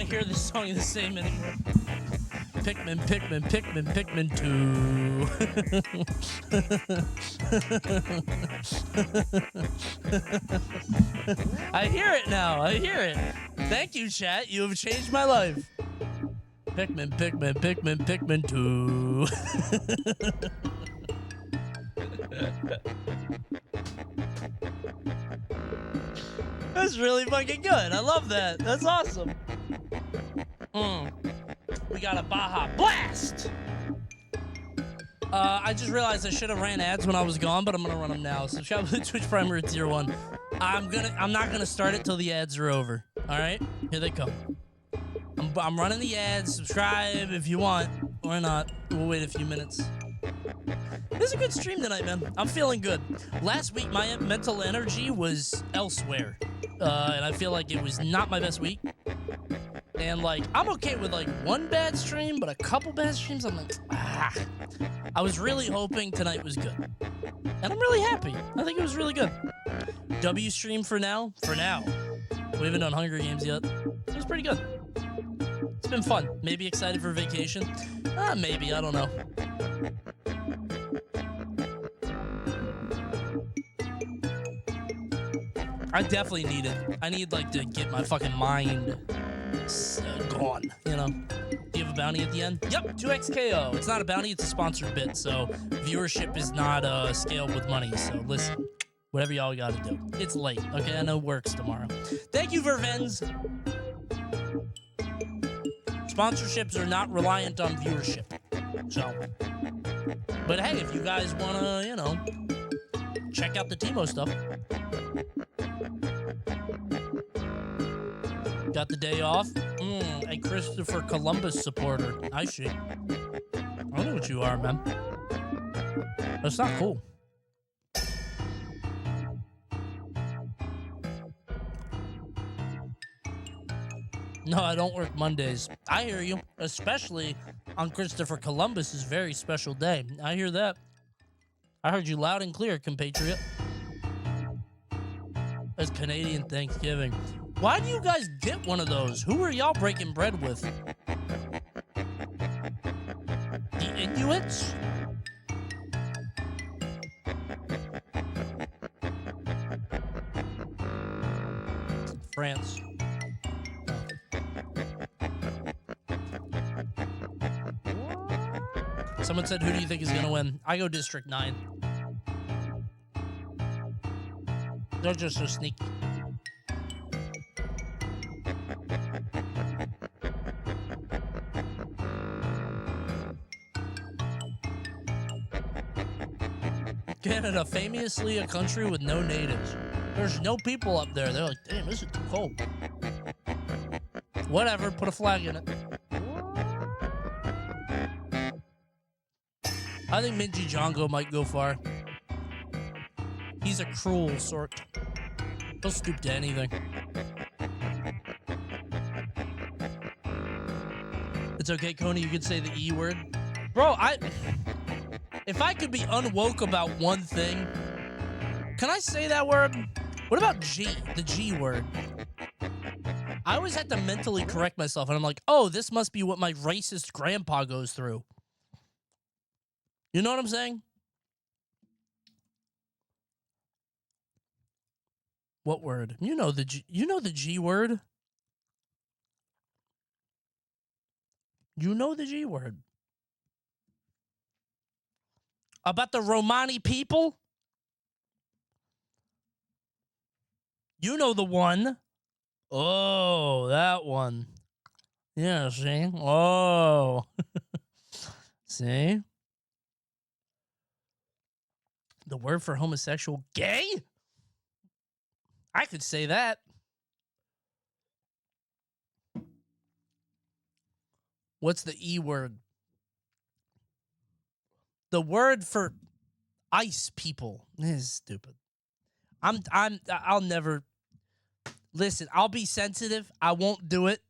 [SPEAKER 1] to hear this song the same anymore. Pikmin, Pikmin, Pikmin, Pikmin 2. I hear it now. I hear it. Thank you, chat. You have changed my life. Pikmin, Pikmin, Pikmin, Pikmin 2. That's really fucking good. I love that. That's awesome. We got a Baja Blast. I just realized I should have ran ads when I was gone, but I'm gonna run them now. Subscribe to Twitch Prime Root Tier 1. I'm not gonna start it till the ads are over. All right, here they come. I'm running the ads. Subscribe if you want, or not. We'll wait a few minutes. It was a good stream tonight, man. I'm feeling good. Last week, my mental energy was elsewhere, and I feel like it was not my best week. And like, I'm okay with like one bad stream, but a couple bad streams, I'm like, ah. I was really hoping tonight was good, and I'm really happy. I think it was really good. W stream for now. For now, we haven't done Hunger Games yet. It was pretty good. It's been fun. Maybe excited for vacation. Maybe, I don't know. I definitely need it. I need like to get my fucking mind gone, you know? Do you have a bounty at the end? Yep, 2xKO. It's not a bounty, it's a sponsored bit, so viewership is not scaled with money. So listen, whatever y'all gotta do. It's late, okay? I know work's tomorrow. Thank you, Vervens. Sponsorships are not reliant on viewership. So, but hey, if you guys wanna, you know, check out the Timo stuff. Got the day off? A Christopher Columbus supporter. I see. I know what you are, man. That's not cool. No, I don't work Mondays. I hear you. Especially on Christopher Columbus's very special day. I hear that. I heard you loud and clear, compatriot. It's Canadian Thanksgiving. Why do you guys get one of those? Who are y'all breaking bread with? The Inuits? France. Someone said, who do you think is going to win? I go District 9. They're just so sneaky. Canada, famously a country with no natives. There's no people up there. They're like, damn, this is too cold. Whatever, put a flag in it. I think Minji Django might go far. He's a cruel sort. He'll stoop to anything. It's okay, Coney, you could say the E word. Bro, if I could be unwoke about one thing, can I say that word? What about G, the G word? I always have to mentally correct myself, and I'm like, oh, this must be what my racist grandpa goes through. You know what I'm saying? What word? You know the G word? You know the G word. About the Romani people? You know the one. Oh, that one. Yeah, see? Oh. See? The word for homosexual, gay? I could say that. What's the E word? The word for ice people. This is stupid. I'll never listen. I'll be sensitive. I won't do it,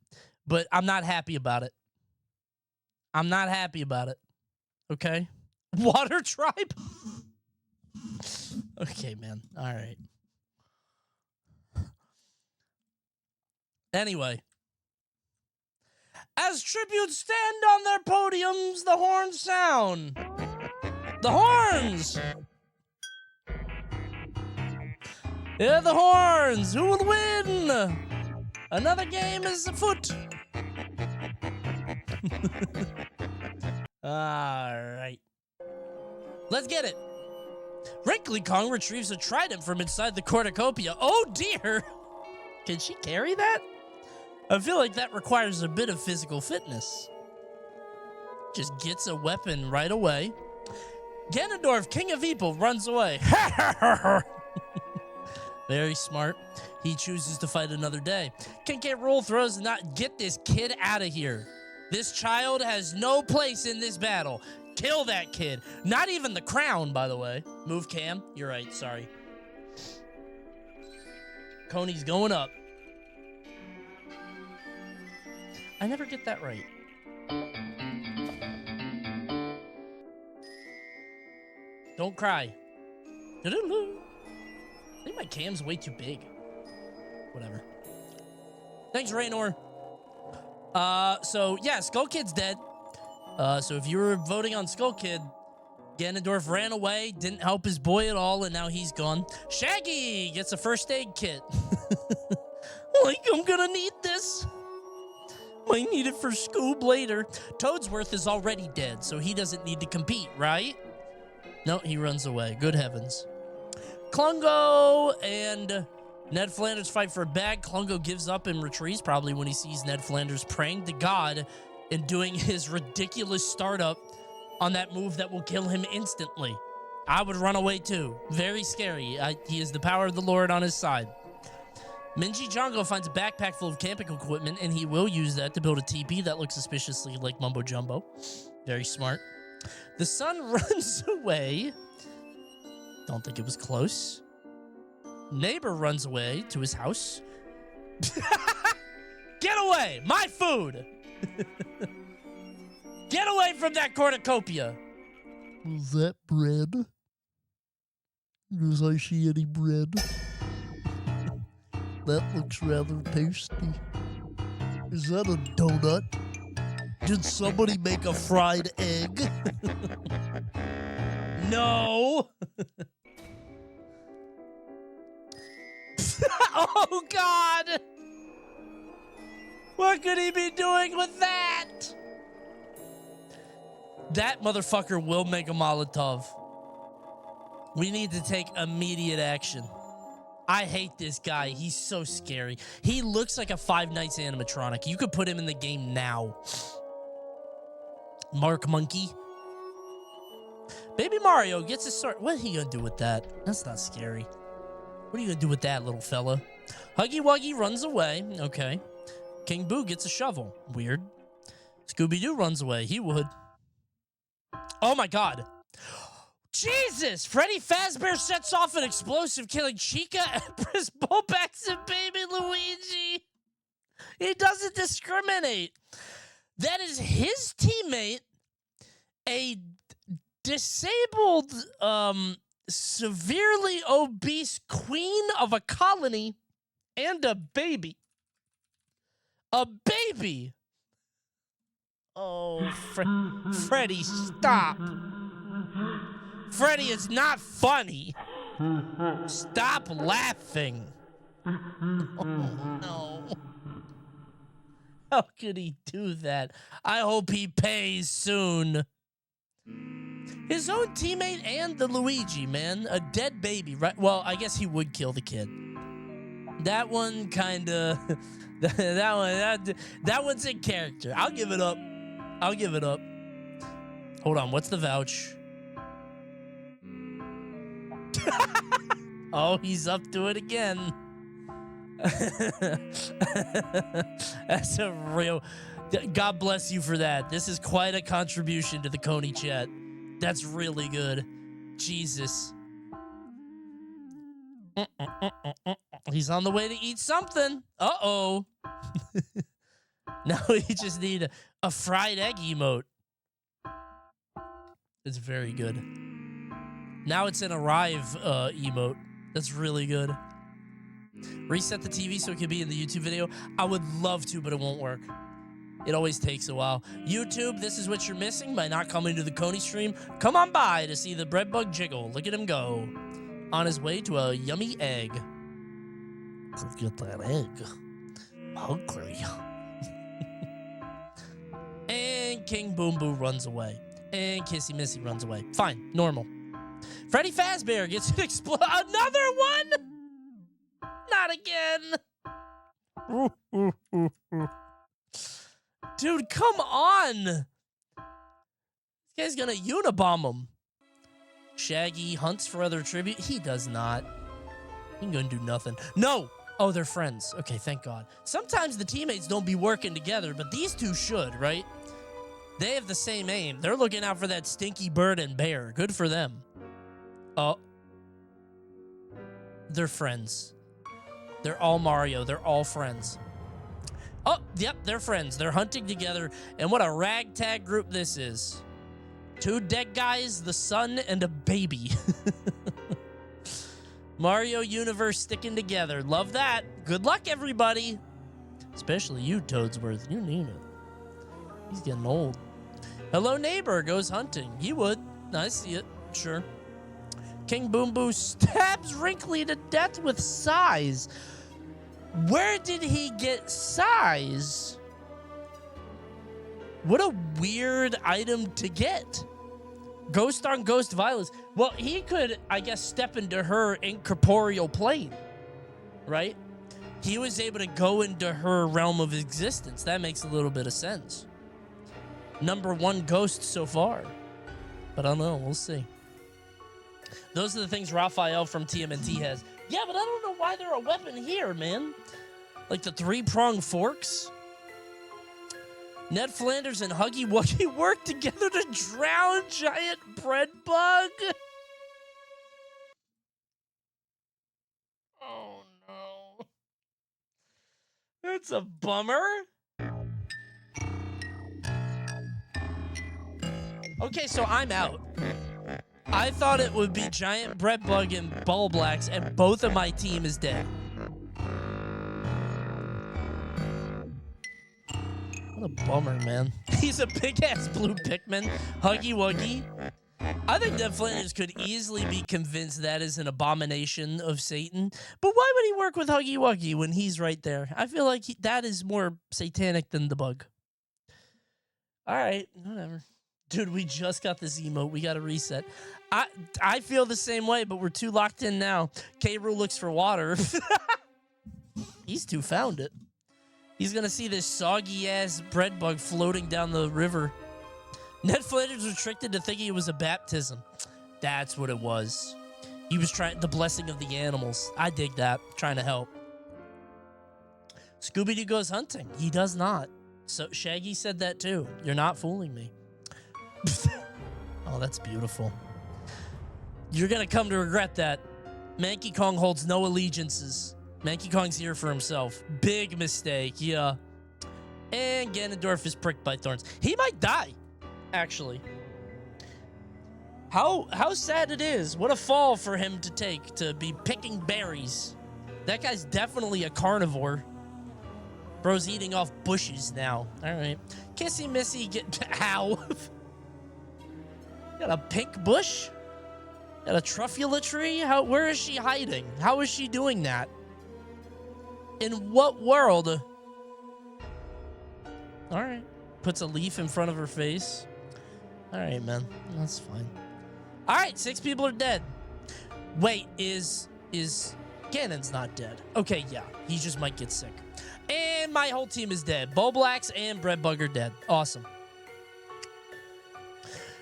[SPEAKER 1] but I'm not happy about it. I'm not happy about it. Okay? Water tribe? Okay, man. All right. Anyway. As tributes stand on their podiums, the horns sound. The horns! Yeah, the horns! Who will win? Another game is afoot. Alright. Let's get it. Wrinkly Kong retrieves a trident from inside the cornucopia. Oh dear! Can she carry that? I feel like that requires a bit of physical fitness. Just gets a weapon right away. Ganondorf, King of Evil, runs away. Very smart. He chooses to fight another day. King K. Rool throws not get this kid out of here. This child has no place in this battle. Kill that kid. Not even the crown, by the way. Move Cam. You're right. Sorry. Coney's going up. I never get that right. Don't cry. I think my cam's way too big. Whatever. Thanks, Raynor. So yeah, Skull Kid's dead. So if you were voting on Skull Kid, Ganondorf ran away, didn't help his boy at all, and now he's gone. Shaggy gets a first aid kit. Like, I'm gonna need this. Might need it for Scoob later. Toadsworth is already dead, so he doesn't need to compete, right? No, he runs away. Good heavens. Klungo and Ned Flanders fight for a bag. Klungo gives up and retreats, probably when he sees Ned Flanders praying to God and doing his ridiculous startup on that move that will kill him instantly. I would run away too. Very scary. He has the power of the Lord on his side. Minji Django finds a backpack full of camping equipment, and he will use that to build a teepee that looks suspiciously like Mumbo Jumbo. Very smart. The sun runs away. Don't think it was close. Neighbor runs away to his house. Get away! My food! Get away from that cornucopia!
[SPEAKER 18] Is that bread? Does I see any bread? That looks rather tasty. Is that a donut? Did somebody make a fried egg?
[SPEAKER 1] No! Oh, God! What could he be doing with that? That motherfucker will make a Molotov. We need to take immediate action. I hate this guy. He's so scary. He looks like a Five Nights animatronic. You could put him in the game now. Mark Monkey. Baby Mario gets a sword. What are he gonna do with that? That's not scary. What are you gonna do with that, little fella? Huggy Wuggy runs away. Okay. King Boo gets a shovel. Weird. Scooby-Doo runs away. He would. Oh my God. Jesus! Freddy Fazbear sets off an explosive, killing Chica, Empress, Bulbax, and Baby Luigi. He doesn't discriminate. That is his teammate, a disabled, severely obese queen of a colony, and a baby. A baby! Oh, Freddy, stop. Freddy, it's not funny. Stop laughing. Oh, no. How could he do that? I hope he pays soon. His own teammate and the Luigi, man. A dead baby, right? Well, I guess he would kill the kid. That one kind of... that one's in character. I'll give it up. I'll give it up. Hold on, what's the vouch? Oh, he's up to it again. That's a real... God bless you for that. This is quite a contribution to the Coney chat. That's really good. Jesus. He's on the way to eat something. Uh-oh. Now we just need a fried egg emote. It's very good. Now it's an arrive emote. That's really good. Reset the TV so it can be in the YouTube video. I would love to, but it won't work. It always takes a while. YouTube, this is what you're missing by not coming to the Coney stream. Come on by to see the bread bug jiggle. Look at him go. On his way to a yummy egg. Let's get that egg. I'm hungry. And King Boom Boo runs away. And Kissy Missy runs away. Fine, normal. Freddy Fazbear gets an another one? Not again. Dude, come on. This guy's gonna Unabomb him. Shaggy hunts for other tribute. He does not. He ain't gonna do nothing. No! Oh, they're friends. Okay, thank God. Sometimes the teammates don't be working together, but these two should, right? They have the same aim. They're looking out for that stinky bird and bear. Good for them. Oh. They're friends. They're all Mario. They're all friends. Oh, yep, they're friends. They're hunting together. And what a ragtag group this is. 2 dead guys, the sun, and a baby. Mario universe sticking together. Love that. Good luck, everybody. Especially you, Toadsworth. You need it. He's getting old. Hello, neighbor goes hunting. He would. I see it. Sure. King Boom Boo stabs Wrinkly to death with size. Where did he get size? What a weird item to get. Ghost on ghost violence. Well, he could, I guess, step into her incorporeal plane, right? He was able to go into her realm of existence. That makes a little bit of sense. #1 ghost so far. But I don't know. We'll see. Those are the things Raphael from TMNT has. Yeah, but I don't know why they're a weapon here, man. Like the 3-pronged forks. Ned Flanders and Huggy Wuggy work together to drown giant bread bug. Oh, no. That's a bummer. Okay, so I'm out. I thought it would be giant bread bug and ball blacks, and both of my team is dead. What a bummer, man. He's a big-ass blue Pikmin. Huggy Wuggy. I think Ned Flanders could easily be convinced that is an abomination of Satan. But why would he work with Huggy Wuggy when he's right there? I feel like that is more satanic than the bug. All right, whatever. Dude, we just got this emote. We got to reset. I feel the same way, but we're too locked in now. K-Rool looks for water. He's too found it. He's going to see this soggy-ass bread bug floating down the river. Ned Flanders was tricked into thinking it was a baptism. That's what it was. He was trying the blessing of the animals. I dig that. Trying to help. Scooby-Doo goes hunting. He does not. So Shaggy said that too. You're not fooling me. Oh, that's beautiful. You're going to come to regret that. Manky Kong holds no allegiances. Manky Kong's here for himself. Big mistake, yeah. And Ganondorf is pricked by thorns. He might die, actually. How sad it is. What a fall for him to take, to be picking berries. That guy's definitely a carnivore. Bro's eating off bushes now. All right. Kissy Missy Ow. Got a pink bush? Got a truffula tree? Where is she hiding? How is she doing that? In what world? All right. Puts a leaf in front of her face. All right, man. That's fine. All right, 6 people are dead. Wait, is Ganon's not dead? Okay, yeah. He just might get sick. And my whole team is dead. Blacks and Breadbug are dead. Awesome.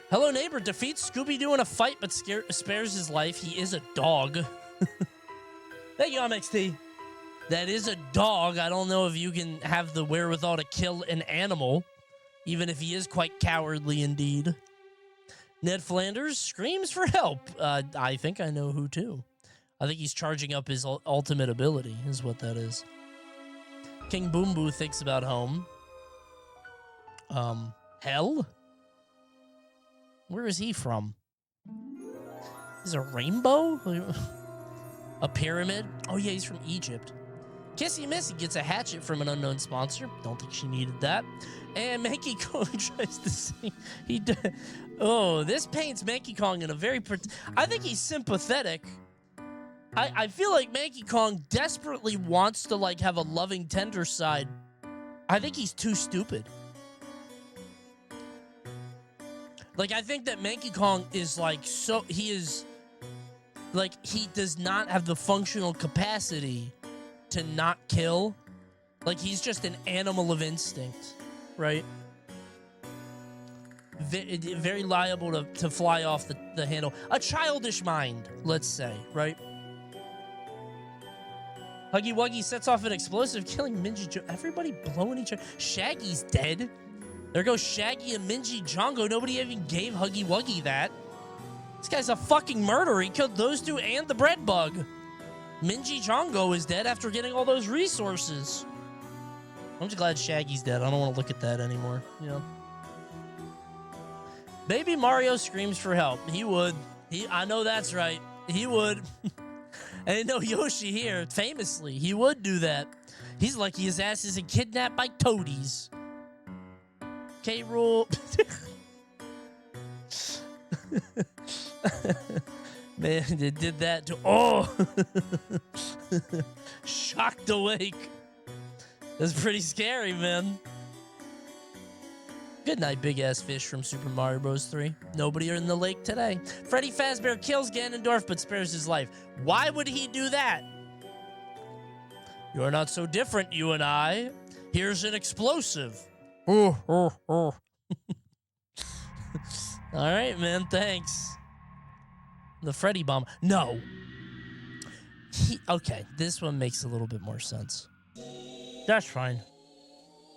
[SPEAKER 1] Hello, neighbor. Defeats Scooby-Doo in a fight, but spares his life. He is a dog. Thank you, MXT. That is a dog. I don't know if you can have the wherewithal to kill an animal, even if he is quite cowardly indeed. Ned Flanders screams for help. I think I know who, too. I think he's charging up his ultimate ability, is what that is. King Boom Boo thinks about home. Hell? Where is he from? Is a rainbow? A pyramid? Oh, yeah, he's from Egypt. Kissy Missy gets a hatchet from an unknown sponsor. Don't think she needed that. And Mankey Kong tries to sing. Oh, this paints Mankey Kong in a very... I think he's sympathetic. I feel like Mankey Kong desperately wants to, like, have a loving, tender side. I think he's too stupid. Like, I think that Mankey Kong is, like, so... He is... Like, he does not have the functional capacity to not kill. Like, he's just an animal of instinct, right? Very liable to fly off the handle. A childish mind, let's say, right? Huggy Wuggy sets off an explosive, killing Minji. Everybody blowing each other. Shaggy's dead. There goes Shaggy and Minji Jongo. Nobody even gave Huggy Wuggy that. This guy's a fucking murderer. He killed those two and the bread bug. Minji Jongo is dead after getting all those resources. I'm just glad Shaggy's dead. I don't want to look at that anymore. You know. Baby Mario screams for help. He would. I know that's right. He would. And no Yoshi here, famously, he would do that. He's lucky his ass isn't kidnapped by toadies. K-Rool. Man, they did that to... Oh! Shocked awake. That's pretty scary, man. Good night, big-ass fish from Super Mario Bros. 3. Nobody in the lake today. Freddy Fazbear kills Ganondorf but spares his life. Why would he do that? You're not so different, you and I. Here's an explosive. All right, man, thanks. The Freddy bomb. No. Okay, this one makes a little bit more sense. That's fine.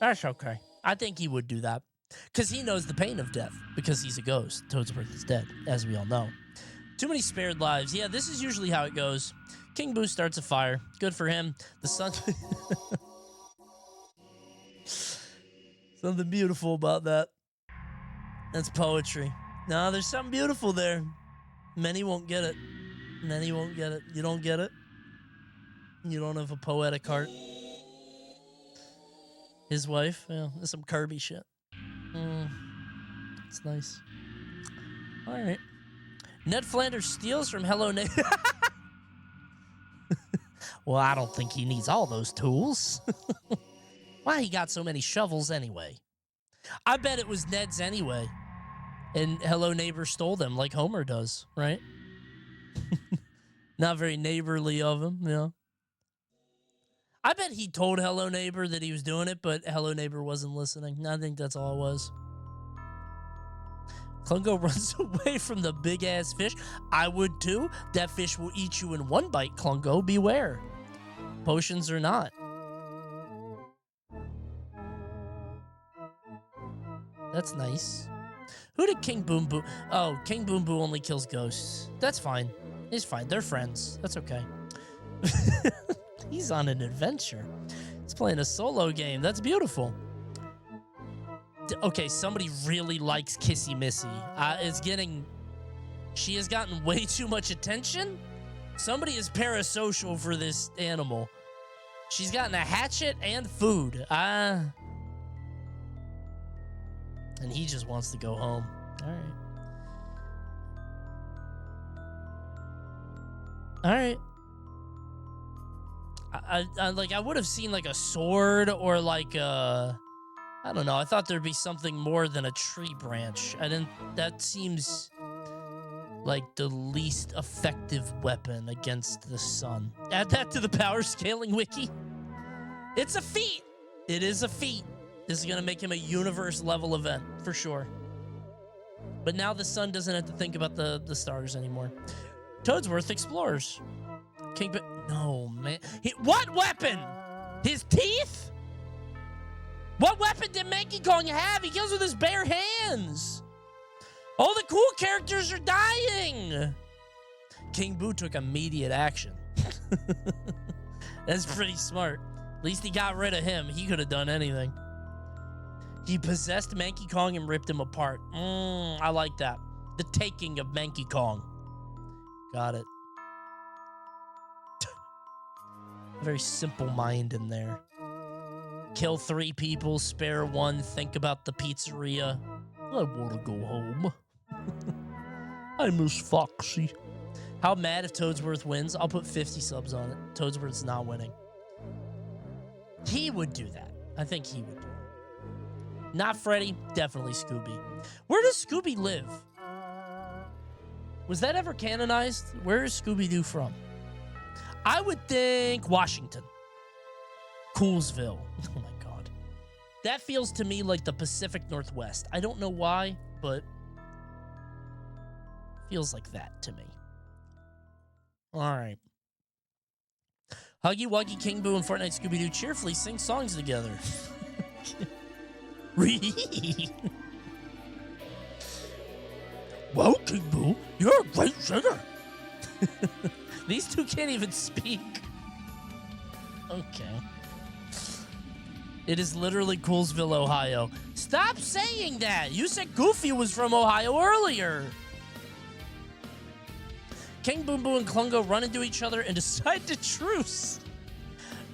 [SPEAKER 1] That's okay. I think he would do that. Because he knows the pain of death. Because he's a ghost. Toadsworth is dead, as we all know. Too many spared lives. Yeah, this is usually how it goes. King Boo starts a fire. Good for him. The sun... Something beautiful about that. That's poetry. No, there's something beautiful there. Many won't get it. Many won't get it. You don't get it? You don't have a poetic heart. His wife? Yeah, that's some Kirby shit. It's nice. All right. Ned Flanders steals from Hello Neighbor. Well, I don't think he needs all those tools. Why he got so many shovels anyway? I bet it was Ned's anyway. And Hello Neighbor stole them like Homer does, right? Not very neighborly of him, you know. I bet he told Hello Neighbor that he was doing it, but Hello Neighbor wasn't listening. I think that's all it was. Klungo runs away from the big-ass fish. I would too. That fish will eat you in one bite, Klungo. Beware. Potions or not. That's nice. Who did King Boom Boo? Oh, King Boom Boo only kills ghosts. That's fine. He's fine. They're friends. That's okay. He's on an adventure. He's playing a solo game. That's beautiful. Okay, somebody really likes Kissy Missy. She has gotten way too much attention. Somebody is parasocial for this animal. She's gotten a hatchet and food. And he just wants to go home. All right. All right. I would have seen like a sword or like a, I don't know. I thought there'd be something more than a tree branch. That seems like the least effective weapon against the sun. Add that to the power scaling wiki. It's a feat. It is a feat. This is going to make him a universe level event for sure. But now the sun doesn't have to think about the stars anymore. Toadsworth explores. No, man. What weapon? His teeth? What weapon did Mankey Kong have? He kills with his bare hands. All the cool characters are dying. King Boo took immediate action. That's pretty smart. At least he got rid of him. He could have done anything. He possessed Mankey Kong and ripped him apart. I like that. The taking of Mankey Kong. Got it. Very simple mind in there. Kill 3 people, spare 1, think about the pizzeria. I want to go home. I miss Foxy. How mad if Toadsworth wins? I'll put 50 subs on it. Toadsworth's not winning. He would do that. I think he would do it. Not Freddy, definitely Scooby. Where does Scooby live? Was that ever canonized? Where is Scooby-Doo from? I would think Washington. Coolsville. Oh my god. That feels to me like the Pacific Northwest. I don't know why, but feels like that to me. All right. Huggy Wuggy, King Boo, and Fortnite Scooby-Doo cheerfully sing songs together. Well, King Boo, you're a great singer. These two can't even speak. Okay. It is literally Coolsville, Ohio. Stop saying that. You said Goofy was from Ohio earlier. King Boom Boo and Klungo run into each other and decide to truce.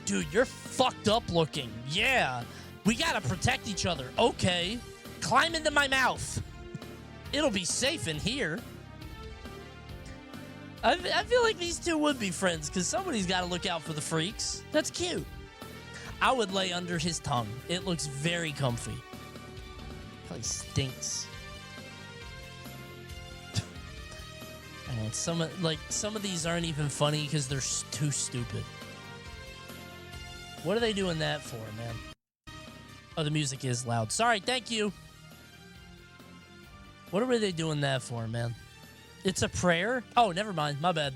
[SPEAKER 1] Dude, you're fucked up looking. Yeah. We gotta protect each other. Okay. Climb into my mouth. It'll be safe in here. I feel like these two would be friends because somebody's got to look out for the freaks. That's cute. I would lay under his tongue. It looks very comfy. Probably stinks. And some of these aren't even funny because they're too stupid. What are they doing that for, man? Oh, the music is loud. Sorry, thank you. What are they doing that for, man? It's a prayer? Oh, never mind. My bad.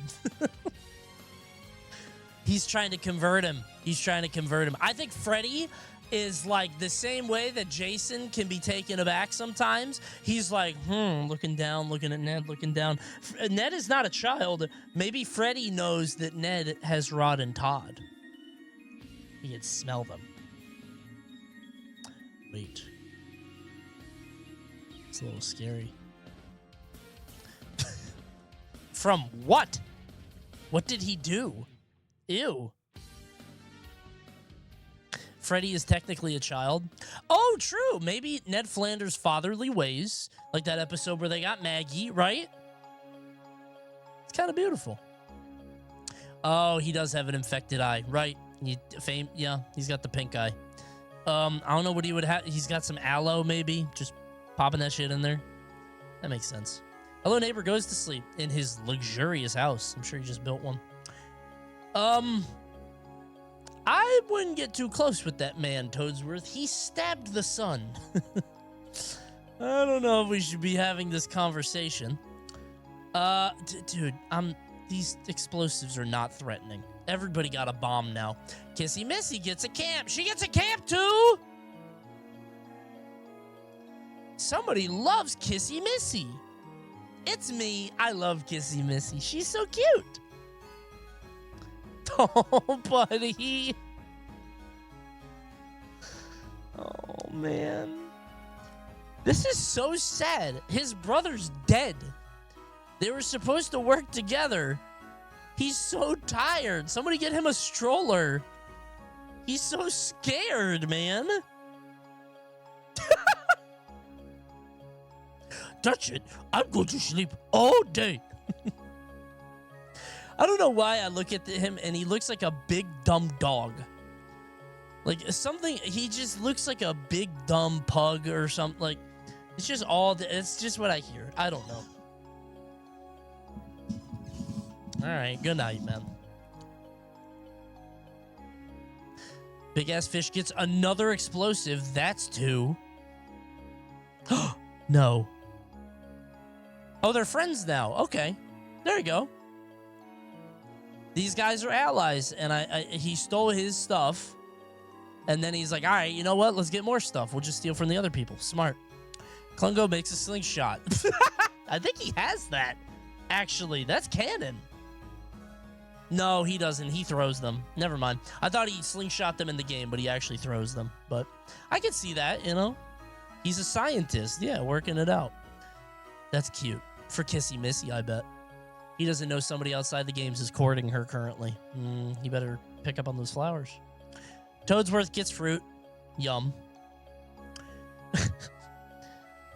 [SPEAKER 1] He's trying to convert him. He's trying to convert him. I think Freddy is like the same way that Jason can be taken aback sometimes. He's like, looking down, looking at Ned, looking down. Ned is not a child. Maybe Freddy knows that Ned has Rod and Todd. He can smell them. Wait. It's a little scary. From what? What did he do? Ew. Freddy is technically a child. Oh, true. Maybe Ned Flanders' fatherly ways, like that episode where they got Maggie, right? It's kind of beautiful. Oh, he does have an infected eye, right? Yeah, he's got the pink eye. I don't know what he would have. He's got some aloe, maybe. Just popping that shit in there. That makes sense. Hello, neighbor goes to sleep in his luxurious house. I'm sure he just built one. I wouldn't get too close with that man, Toadsworth. He stabbed the sun. I don't know if we should be having this conversation. Dude, these explosives are not threatening. Everybody got a bomb now. Kissy Missy gets a camp. She gets a camp too. Somebody loves Kissy Missy. It's me. I love Kissy Missy. She's so cute. Oh, buddy. Oh, man. This is so sad. His brother's dead. They were supposed to work together. He's so tired. Somebody get him a stroller. He's so scared, man. Touch it. I'm going to sleep all day. I don't know why I look at him and he looks like a big dumb dog. Like something, he just looks like a big dumb pug or something. Like it's just it's just what I hear. I don't know. All right, good night, man. Big ass fish gets another explosive. That's 2. No. Oh, they're friends now. Okay, there you go. These guys are allies, and he stole his stuff, and then he's like, all right, you know what? Let's get more stuff. We'll just steal from the other people. Smart. Klungo makes a slingshot. I think he has that, actually. That's canon. No, he doesn't. He throws them. Never mind. I thought he slingshot them in the game, but he actually throws them. But I can see that, you know? He's a scientist. Yeah, working it out. That's cute. For Kissy Missy, I bet. He doesn't know somebody outside the games is courting her currently. He better pick up on those flowers. Toadsworth gets fruit. Yum.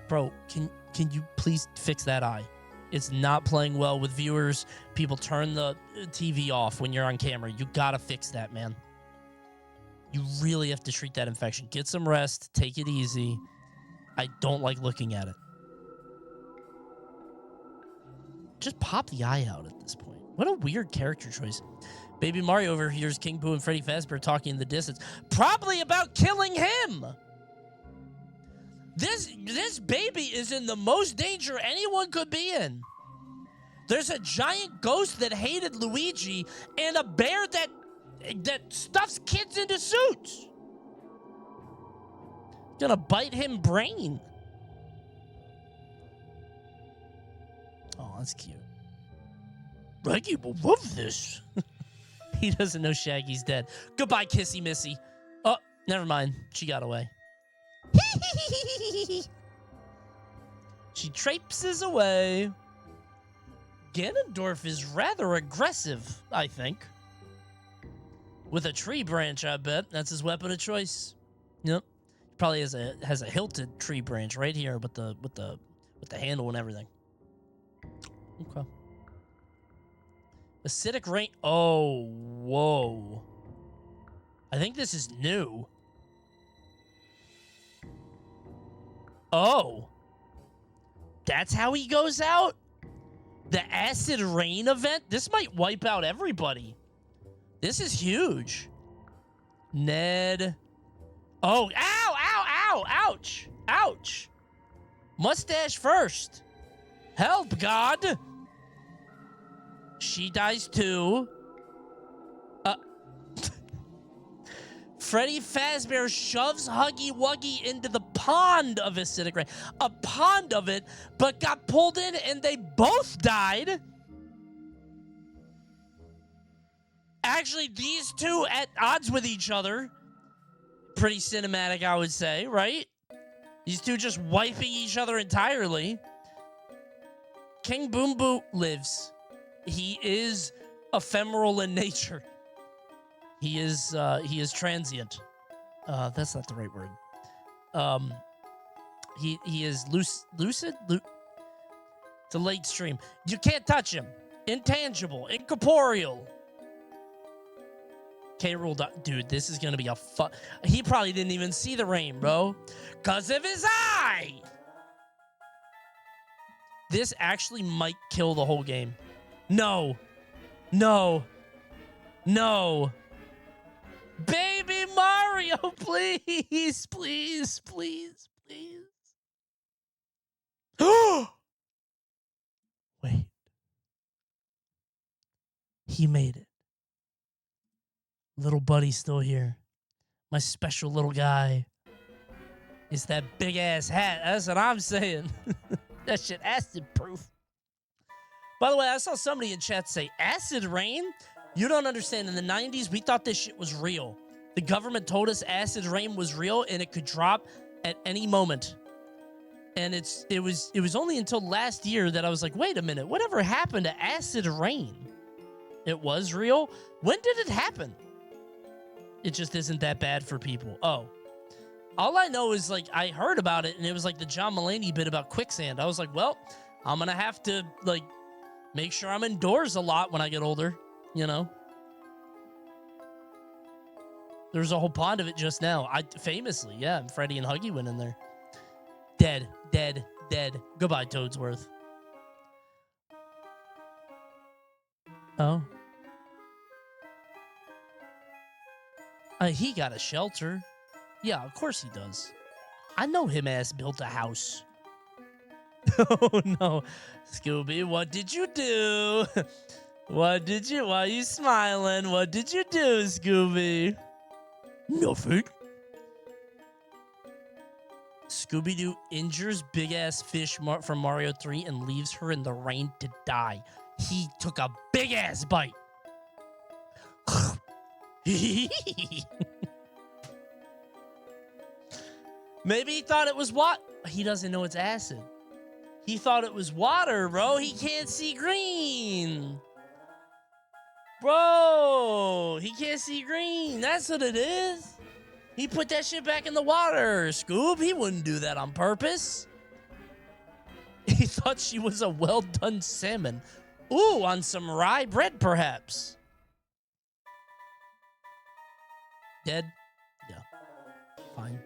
[SPEAKER 1] Bro, can you please fix that eye? It's not playing well with viewers. People turn the TV off when you're on camera. You gotta fix that, man. You really have to treat that infection. Get some rest. Take it easy. I don't like looking at it. Just pop the eye out at this point. What a weird character choice. Baby Mario overhears King Boo and Freddy Fazbear talking in the distance. Probably about killing him. This baby is in the most danger anyone could be in. There's a giant ghost that hated Luigi and a bear that stuffs kids into suits. Gonna bite him brain. Oh, that's cute. Reggie will love this. He doesn't know Shaggy's dead. Goodbye, Kissy Missy. Oh, never mind. She got away. She traipses away. Ganondorf is rather aggressive, I think. With a tree branch, I bet. That's his weapon of choice. Yep. Probably has a hilted tree branch right here with the handle and everything. Okay. Acidic rain. Oh, whoa. I think this is new. Oh. That's how he goes out? The acid rain event? This might wipe out everybody. This is huge. Ned. Oh, ow, ow, ow, ouch. Ouch. Mustache first. Help, God. She dies too. Freddy Fazbear shoves Huggy Wuggy into the pond of acidic rain. A pond of it, but got pulled in and they both died. Actually, these two at odds with each other. Pretty cinematic, I would say, right? These two just wiping each other entirely. King Boom Boo lives. He is ephemeral in nature. He is transient. That's not the right word. He is lucid. It's a late stream. You can't touch him. Intangible, incorporeal. K-Rool, dude, this is gonna be a fun. He probably didn't even see the rain, bro, cause of his eye. This actually might kill the whole game. No. Baby Mario, please. Wait. He made it. Little buddy's still here. My special little guy. It's that big ass hat. That's what I'm saying. That shit acid proof. By the way, I saw somebody in chat say, acid rain? You don't understand. In the 90s, we thought this shit was real. The government told us acid rain was real and it could drop at any moment. And it was only until last year that I was like, wait a minute, whatever happened to acid rain? It was real? When did it happen? It just isn't that bad for people. Oh. All I know is, like, I heard about it, and it was like the John Mulaney bit about quicksand. I was like, well, I'm going to have to, like, make sure I'm indoors a lot when I get older, you know? There's a whole pond of it just now. Famously, yeah. Freddy and Huggy went in there. Dead. Goodbye, Toadsworth. Oh. He got a shelter. Yeah, of course he does. I know him ass built a house. Oh, no. Scooby, what did you do? Why are you smiling? What did you do, Scooby? Nothing. Scooby-Doo injures big-ass fish from Mario 3 and leaves her in the rain to die. He took a big-ass bite. Maybe he thought it was what? He doesn't know it's acid. He thought it was water, bro. He can't see green. Bro, he can't see green. That's what it is. He put that shit back in the water, Scoob. He wouldn't do that on purpose. He thought she was a well-done salmon. Ooh, on some rye bread, perhaps. Dead? Yeah. Fine.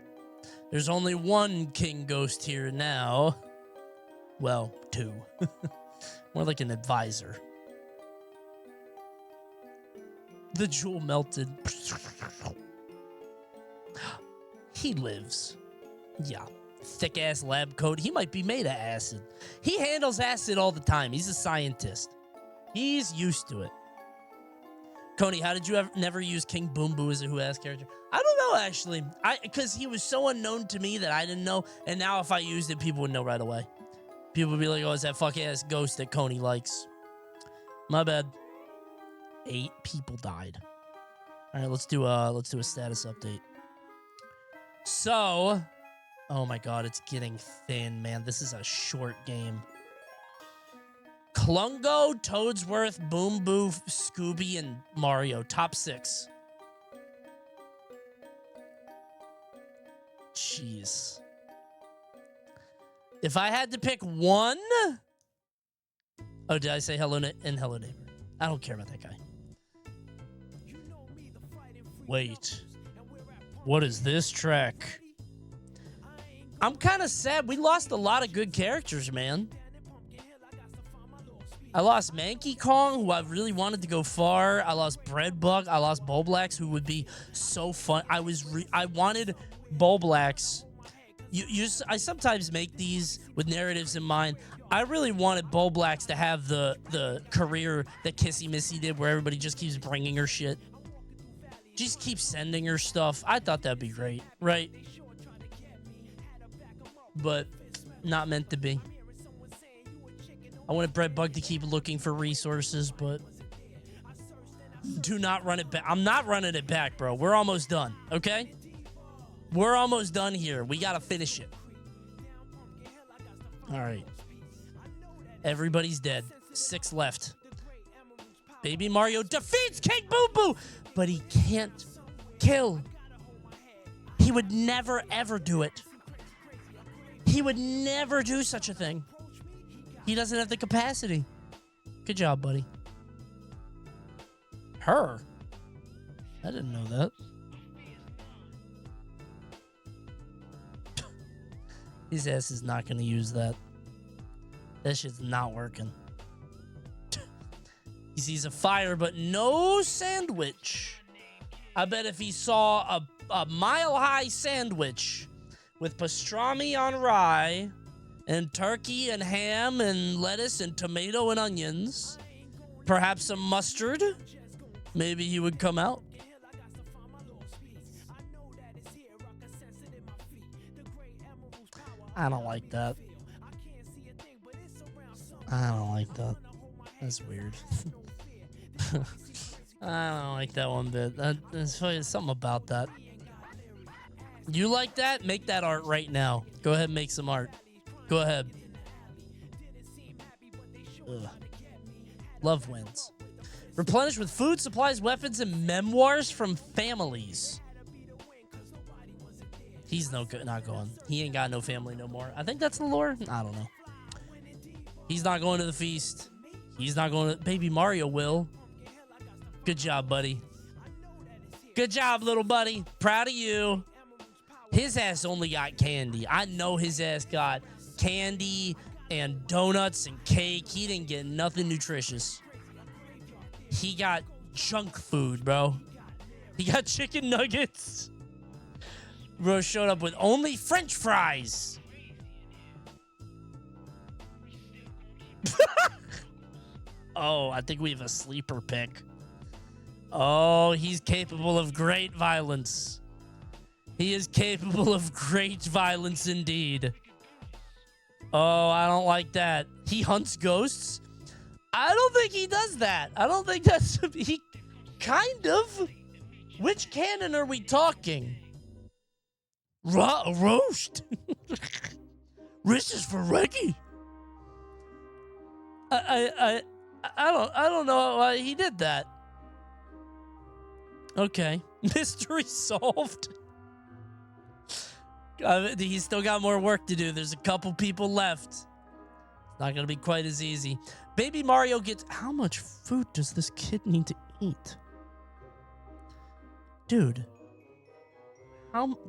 [SPEAKER 1] There's only one king ghost here now. Well, two. More like an advisor. The jewel melted. He lives. Yeah. Thick-ass lab coat. He might be made of acid. He handles acid all the time. He's a scientist. He's used to it. Coney, how did you never use King Boom Boo as a Who-Ass character? I don't know, actually. Because he was so unknown to me that I didn't know. And now if I used it, people would know right away. People would be like, oh, it's that fuck-ass ghost that Coney likes. My bad. 8 people died. All right, let's do a status update. So, oh my god, it's getting thin, man. This is a short game. Klungo, Toadsworth, Boom Boo, Scooby, and Mario. Top 6. Jeez. If I had to pick one... Oh, did I say hello and hello neighbor? I don't care about that guy. Wait. What is this track? I'm kind of sad. We lost a lot of good characters, man. I lost Mankey Kong, who I really wanted to go far. I lost Breadbug. I lost Bulblax, who would be so fun. I wanted Bulblax. I sometimes make these with narratives in mind. I really wanted Bulblax to have the career that Kissy Missy did, where everybody just keeps bringing her shit. Just keep sending her stuff. I thought that'd be great, right? But not meant to be. I wanted Breadbug to keep looking for resources, but do not run it back. I'm not running it back, bro. We're almost done, okay? We're almost done here. We gotta finish it. All right. Everybody's dead. 6 left. Baby Mario defeats King Boo Boo, but he can't kill. He would never, ever do it. He would never do such a thing. He doesn't have the capacity. Good job, buddy. Her? I didn't know that. His ass is not going to use that. That shit's not working. He sees a fire, but no sandwich. I bet if he saw a mile-high sandwich with pastrami on rye and turkey and ham and lettuce and tomato and onions, perhaps some mustard, maybe he would come out. I don't like that. I don't like that. That's weird. I don't like that one bit. There's something about that. You like that? Make that art right now. Go ahead and make some art. Go ahead. Ugh. Love wins. Replenish with food, supplies, weapons, and memoirs from families. He's not going. He ain't got no family no more. I think that's the lore. I don't know. He's not going to the feast. He's not going to... Baby Mario will. Good job, buddy. Good job, little buddy. Proud of you. His ass only got candy. I know his ass got candy and donuts and cake. He didn't get nothing nutritious. He got junk food, bro. He got chicken nuggets. Bro showed up with only French fries. Oh, I think we have a sleeper pick. Oh, he's capable of great violence. He is capable of great violence indeed. Oh, I don't like that. He hunts ghosts? I don't think he does that. I don't think that's... He kind of. Which canon are we talking? Roast. This is for Reggie. I don't know why he did that. Okay. Mystery solved. He's still got more work to do. There's a couple people left. It's not going to be quite as easy. Baby Mario gets... How much food does this kid need to eat? Dude.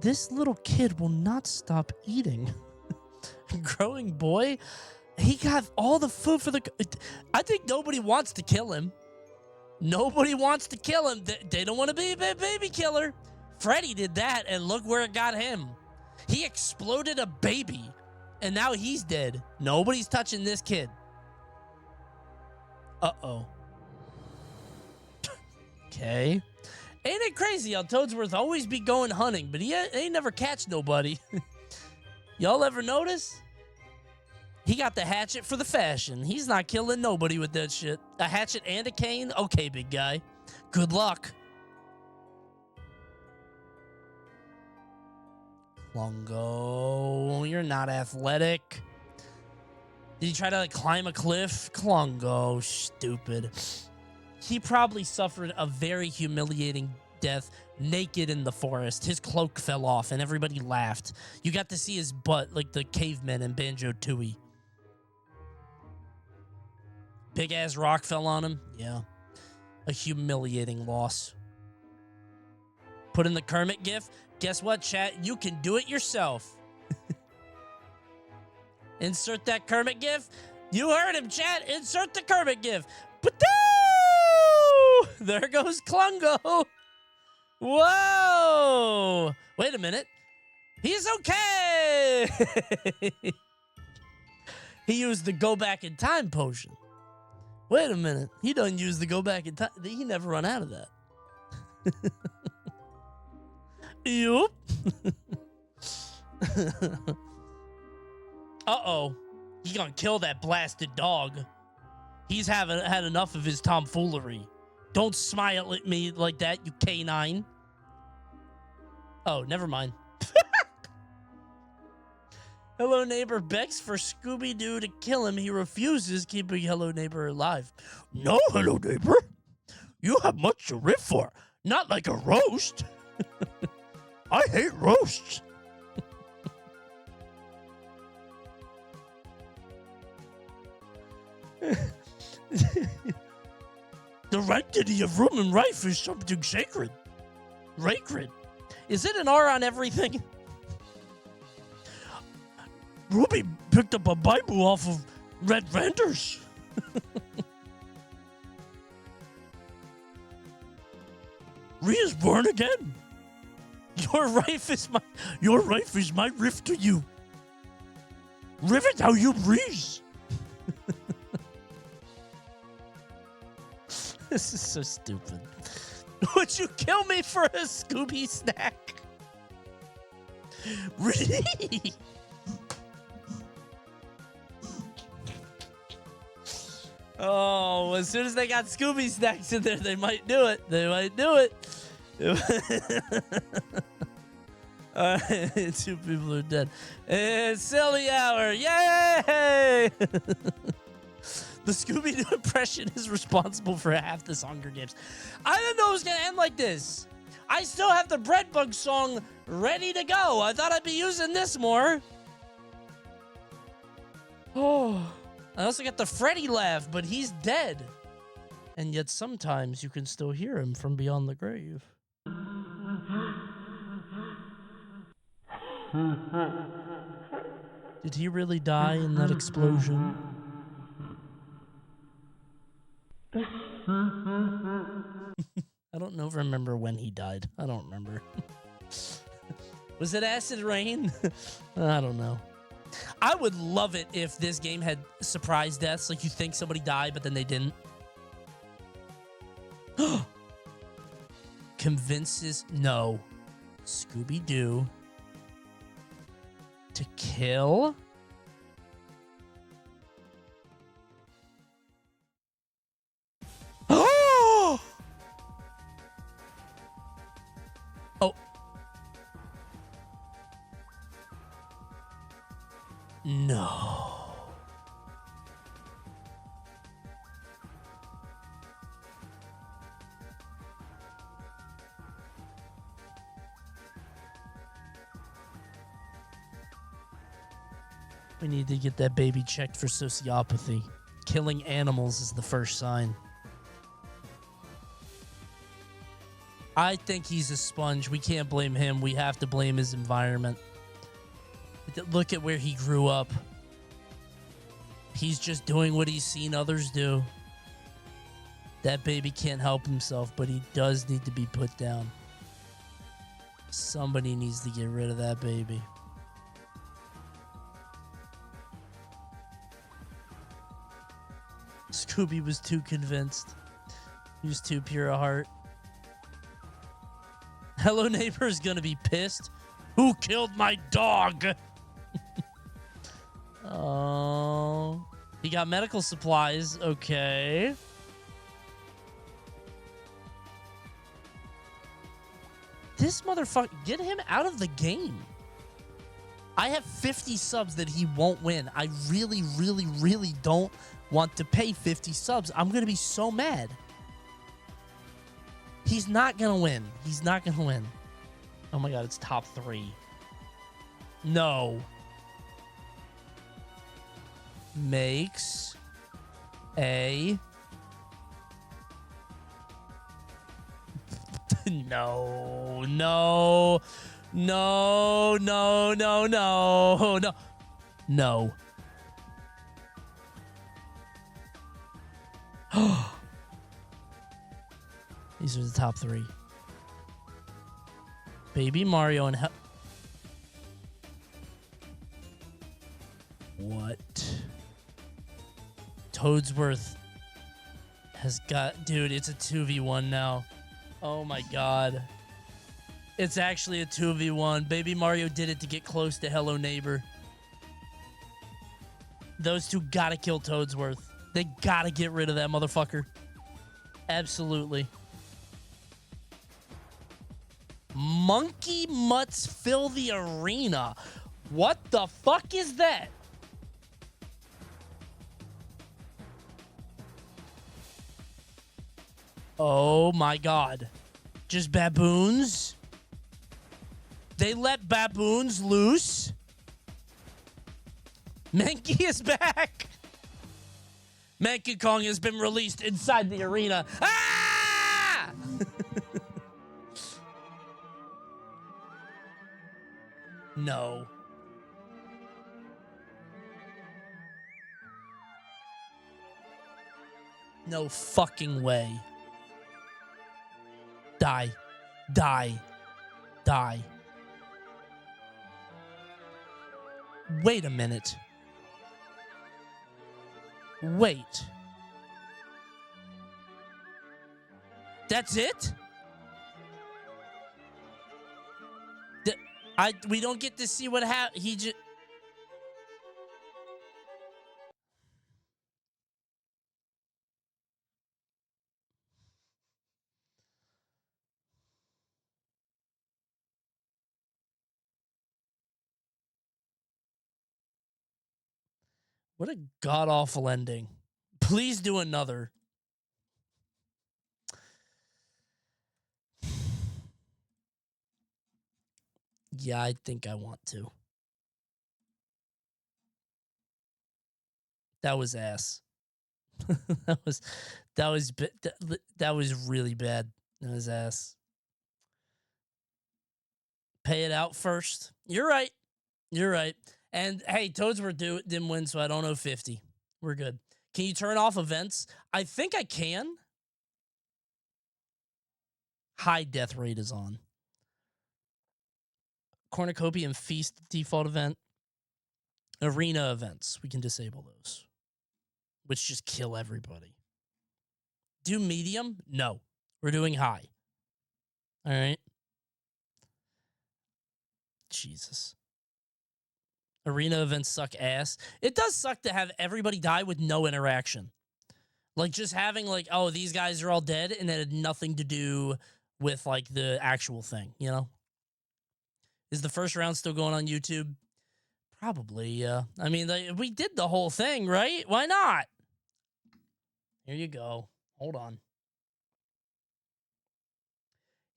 [SPEAKER 1] This little kid will not stop eating. Growing boy, he got all the food for the... I think nobody wants to kill him. Nobody wants to kill him. They don't want to be a baby killer. Freddy did that, and look where it got him. He exploded a baby, and now he's dead. Nobody's touching this kid. Uh-oh. Okay. Ain't it crazy how Toadsworth always be going hunting, but he ain't never catch nobody. Y'all ever notice? He got the hatchet for the fashion. He's not killing nobody with that shit. A hatchet and a cane? Okay, big guy. Good luck. Klungo, you're not athletic. Did he try to climb a cliff? Klungo, stupid. He probably suffered a very humiliating death naked in the forest. His cloak fell off and everybody laughed. You got to see his butt like the cavemen in Banjo-Tooie. Big ass rock fell on him. Yeah. A humiliating loss. Put in the Kermit gif. Guess what, chat? You can do it yourself. Insert that Kermit gif. You heard him, chat. Insert the Kermit gif. Patoo! There goes Klungo. Whoa! Wait a minute. He's okay. He used the go back in time potion. Wait a minute. He doesn't use the go back in time. He never run out of that. Yup. Uh-oh. He gonna kill that blasted dog. He's had enough of his tomfoolery. Don't smile at me like that, you canine. Oh, never mind. Hello Neighbor begs for Scooby-Doo to kill him. He refuses, keeping Hello Neighbor alive. No, Hello Neighbor. You have much to live for. Not like a roast. I hate roasts. The sanctity of room and rife is something sacred. Racred. Is it an R on everything? Ruby picked up a Bible off of Red Randers. Rhea's born again. Your rife is my rift to you. Rivet how you breeze. This is so stupid. Would you kill me for a Scooby snack? Really? Oh, as soon as they got Scooby snacks in there, they might do it. They might do it. All right, 2 people are dead. It's silly hour. Yay! The Scooby-Doo impression is responsible for half this Hunger Games. I didn't know it was going to end like this. I still have the Breadbug song ready to go. I thought I'd be using this more. Oh, I also got the Freddy laugh, but he's dead. And yet sometimes you can still hear him from beyond the grave. Did he really die in that explosion? I don't know. Remember when he died. I don't remember. Was it acid rain? I don't know. I would love it if this game had surprise deaths. Like you think somebody died, but then they didn't. Convinces no Scooby-Doo to kill oh no. We need to get that baby checked for sociopathy. Killing animals is the first sign. I think he's a sponge. We can't blame him. We have to blame his environment. Look at where he grew up. He's just doing what he's seen others do. That baby can't help himself, but he does need to be put down. Somebody needs to get rid of that baby. Scooby was too convinced. He was too pure of heart. Hello Neighbor is gonna be pissed. Who killed my dog? Oh, he got medical supplies. Okay. This motherfucker, get him out of the game. I have 50 subs that he won't win. I really, really, really don't want to pay 50 subs. I'm going to be so mad. He's not going to win. He's not going to win. Oh my God, it's top 3. No. Makes a... No, no, no, no, no, no, no, no. These are the top 3. Baby Mario and what? Toadsworth has got... Dude, it's a 2v1 now. Oh my God. It's actually a 2v1. Baby Mario did it to get close to Hello Neighbor. Those two gotta kill Toadsworth. They gotta get rid of that motherfucker. Absolutely. Monkey mutts fill the arena. What the fuck is that? Oh my God. Just baboons? They let baboons loose? Mankey is back. Mankey Kong has been released inside the arena. Ah! No. No fucking way. Die. Die. Die. Wait a minute. Wait. That's it? We don't get to see what happened. He just... What a god-awful ending. Please do another. Yeah, I think I want to. That was ass. that was really bad. That was ass. Pay it out first. You're right. You're right. And hey, Toadsworth didn't win, so I don't owe 50. We're good. Can you turn off events? I think I can. High death rate is on. Cornucopia and Feast default event. Arena events. We can disable those. Which just kill everybody. Do medium? No. We're doing high. All right. Jesus. Arena events suck ass. It does suck to have everybody die with no interaction. Like just having like, oh, these guys are all dead and it had nothing to do with like the actual thing, you know? Is the first round still going on YouTube? Probably, yeah. I mean, we did the whole thing, right? Why not? Here you go. Hold on.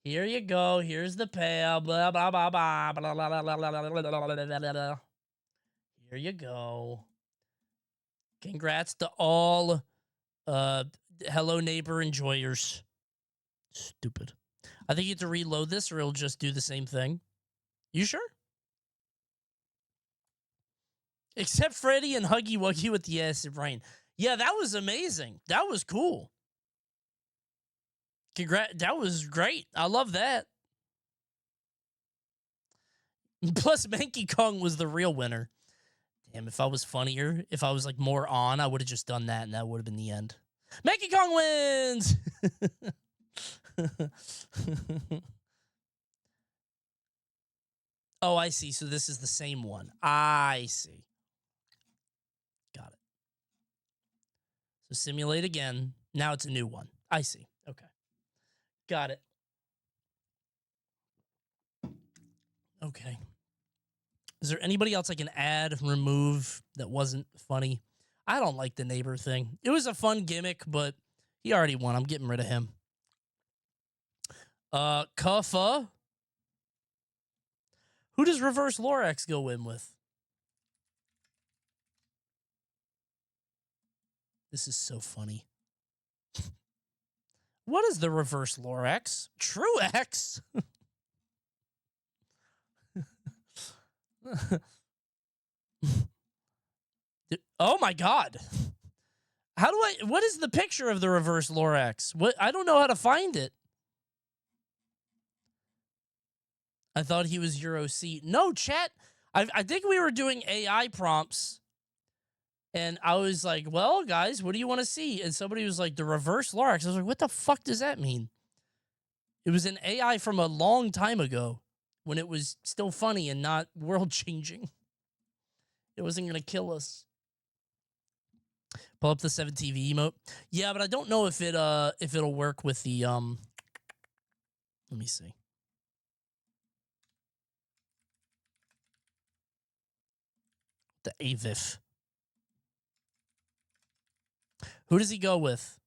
[SPEAKER 1] Here you go. Here's the payout. Blah, blah, blah, blah, blah, blah, blah, blah, blah, blah, blah, blah. Here you go. Congrats to all Hello Neighbor enjoyers. Stupid. I think you have to reload this or it'll just do the same thing. You sure? Except Freddy and Huggy Wuggy with the acid rain. Yeah, that was amazing. That was cool. That was great. I love that. Plus, Mankey Kong was the real winner. Damn, if I was funnier, if I was like more on, I would have just done that and that would have been the end. Mankey Kong wins! Oh, I see. So this is the same one. I see. Got it. So simulate again. Now it's a new one. I see. Okay. Got it. Okay. Is there anybody else I can add, remove that wasn't funny? I don't like the neighbor thing. It was a fun gimmick, but he already won. I'm getting rid of him. Kuffa. Who does Reverse Lorax go in with? This is so funny. What is the Reverse Lorax? Truex? Oh my God. What is the picture of the Reverse Lorax? I don't know how to find it. I thought he was Euro C. No, chat. I think we were doing AI prompts. And I was like, well, guys, what do you want to see? And somebody was like, the Reverse Lorax. I was like, what the fuck does that mean? It was an AI from a long time ago when it was still funny and not world-changing. It wasn't going to kill us. Pull up the 7TV emote. Yeah, but I don't know if it'll work with the let me see. The AVIF. Who does he go with?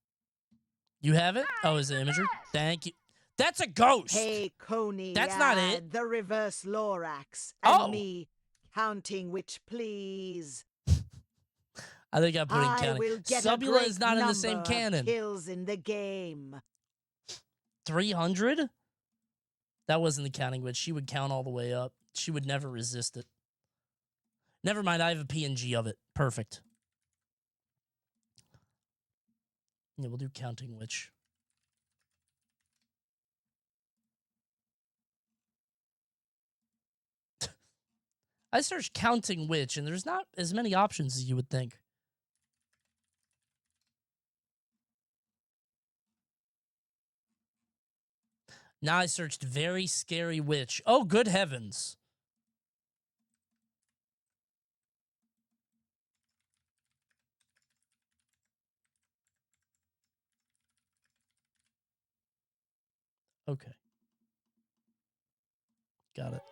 [SPEAKER 1] You have it? Oh, is it imagery? Thank you. That's a ghost.
[SPEAKER 19] Hey, Coney.
[SPEAKER 1] That's not it.
[SPEAKER 19] The Reverse Lorax. And me counting which, please.
[SPEAKER 1] I think I'm putting counting. Subula is not in the same canon.
[SPEAKER 19] Kills in the game.
[SPEAKER 1] 300? That wasn't the counting witch. She would count all the way up. She would never resist it. Never mind, I have a PNG of it. Perfect. Yeah, we'll do counting witch. I searched counting witch, and there's not as many options as you would think. Now I searched very scary witch. Oh, good heavens. Okay. Got it.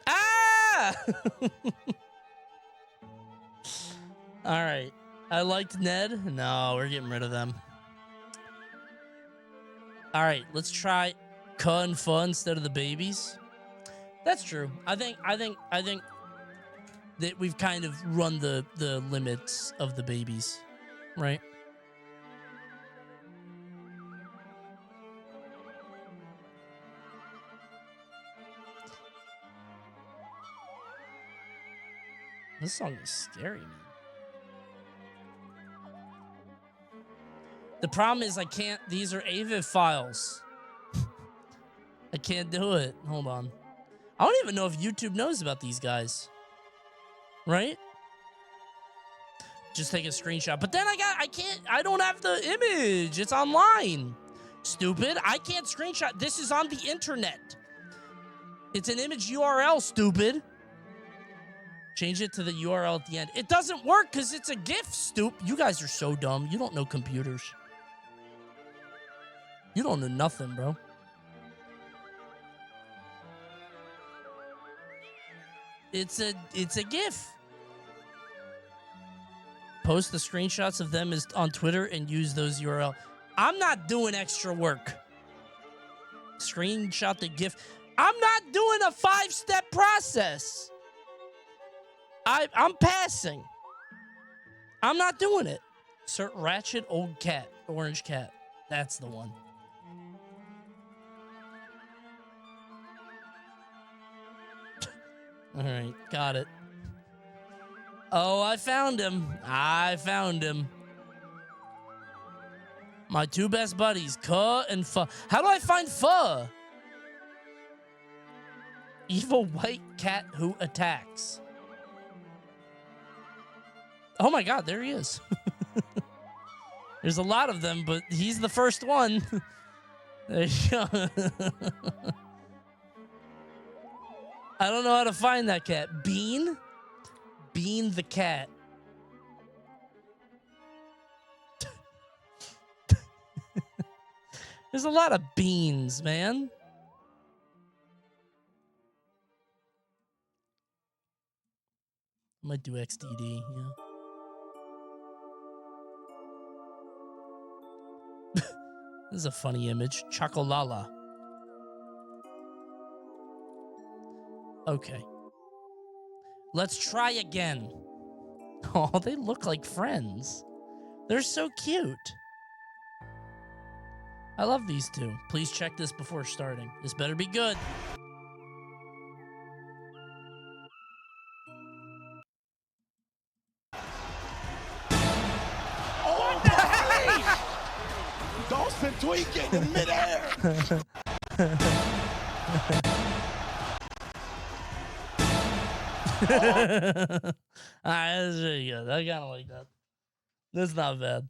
[SPEAKER 1] Ah! All right. I liked Ned. No, we're getting rid of them. All right, let's try Ka and Fa instead of the babies. That's true. I think that we've kind of run the limits of the babies, right? This song is scary, man. The problem is I can't, these are AVIF files. I can't do it. Hold on. I don't even know if YouTube knows about these guys. Right? Just take a screenshot. But then I don't have the image. It's online. Stupid. I can't screenshot. This is on the internet. It's an image URL, stupid. Change it to the URL at the end. It doesn't work because it's a GIF, You guys are so dumb. You don't know computers. You don't know nothing, bro. It's a GIF. Post the screenshots of them on Twitter and use those URL. I'm not doing extra work. Screenshot the GIF. I'm not doing a 5-step process. I'm passing. I'm not doing it. Sir Ratchet Old Cat. Orange Cat. That's the one. All right, got it. Oh, I found him. I found him. My two best buddies, Kuh and Fuh. How do I find Fuh? Evil white cat who attacks. Oh my god, there he is. There's a lot of them, but he's the first one. There you go. I don't know how to find that cat. Bean? Bean the cat. There's a lot of beans, man. I might do XDD, yeah. This is a funny image. Chocolala. Okay. Let's try again. Oh, they look like friends. They're so cute. I love these two. Please check this before starting. This better be good.
[SPEAKER 13] What the hell? Dawson tweaking in midair.
[SPEAKER 1] Alright, that's really good. I kind of like that. That's not bad.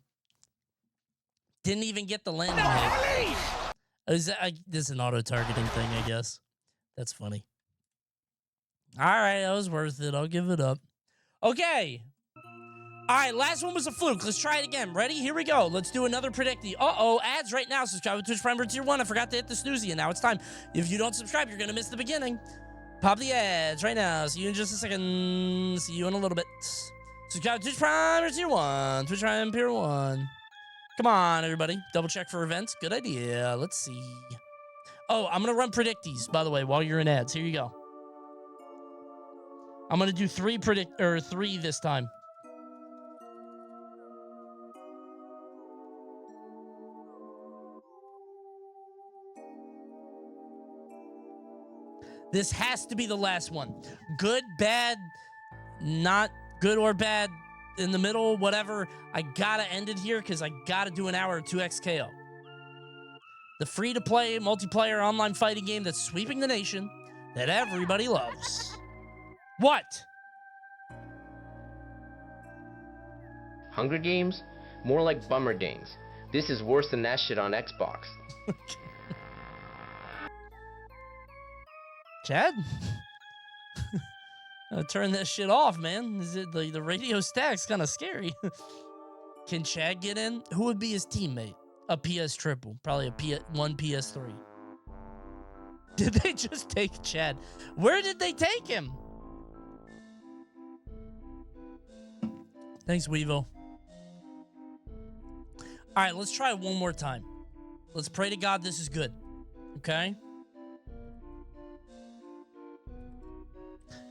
[SPEAKER 1] Didn't even get the landing hit. This is an auto-targeting thing, I guess. That's funny. Alright, that was worth it. I'll give it up. Okay. Alright, last one was a fluke. Let's try it again. Ready? Here we go. Let's do another predictee. Uh-oh, ads right now. Subscribe to Twitch Prime Tier 1. I forgot to hit the snoozy, and now it's time. If you don't subscribe, you're going to miss the beginning. Pop the ads right now. See you in just a second. See you in a little bit. Subscribe to Twitch Prime Tier 1. Twitch Prime Tier 1. Come on, everybody. Double check for events. Good idea. Let's see. Oh, I'm going to run predictees, by the way, while you're in ads. Here you go. I'm going to do three this time. This has to be the last one. Good, bad, not good or bad, in the middle, whatever. I gotta end it here because I gotta do an hour of 2XKO. The free-to-play, multiplayer, online fighting game that's sweeping the nation that everybody loves. What?
[SPEAKER 3] Hunger Games? More like Bummer Games. This is worse than that shit on Xbox.
[SPEAKER 1] Chad? Turn that shit off, man. Is it the radio stack's kind of scary. Can Chad get in? Who would be his teammate? A PS triple, probably one PS3. Did they just take Chad? Where did they take him? Thanks, Weevo. All right, let's try it one more time. Let's pray to God this is good. Okay?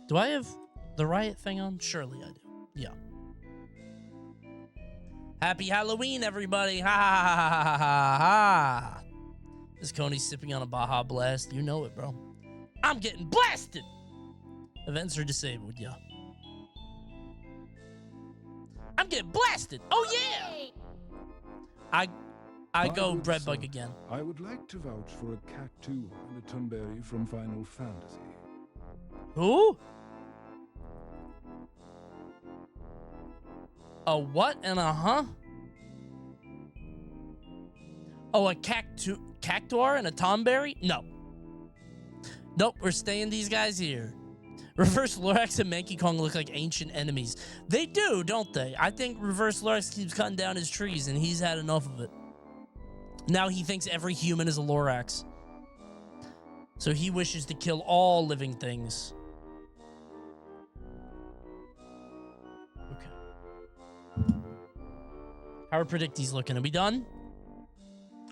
[SPEAKER 1] Do I have the riot thing on? Surely I do. Yeah. Happy Halloween, everybody. Ha ha ha ha ha ha ha. This Coney sipping on a Baja Blast. You know it, bro. I'm getting blasted. Events are disabled, yeah. I'm getting blasted. Oh, yeah. I go Breadbug again.
[SPEAKER 20] I would like to vouch for a cat too and a Tunberry from Final Fantasy.
[SPEAKER 1] Who? A what and a huh? Oh, a Cactuar and a Tomberry? No. Nope, we're staying these guys here. Reverse Lorax and Mankey Kong look like ancient enemies. They do, don't they? I think Reverse Lorax keeps cutting down his trees and he's had enough of it. Now he thinks every human is a Lorax. So he wishes to kill all living things. How are predictees looking? Are we done?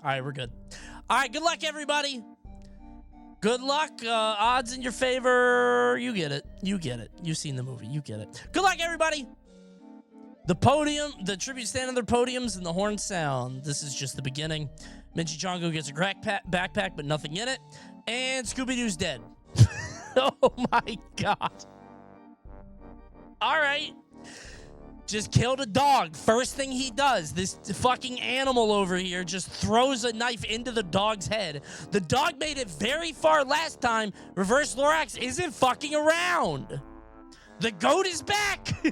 [SPEAKER 1] All right, we're good. All right, good luck, everybody. Good luck. Odds in your favor. You get it. You get it. You've seen the movie. You get it. Good luck, everybody. The podium, the tribute stand on their podiums, and the horn sound. This is just the beginning. Minchi Chongo gets a backpack, but nothing in it. And Scooby-Doo's dead. Oh, my God. All right. Just killed a dog. First thing he does, this fucking animal over here just throws a knife into the dog's head. The dog made it very far last time. Reverse Lorax isn't fucking around. The goat is back.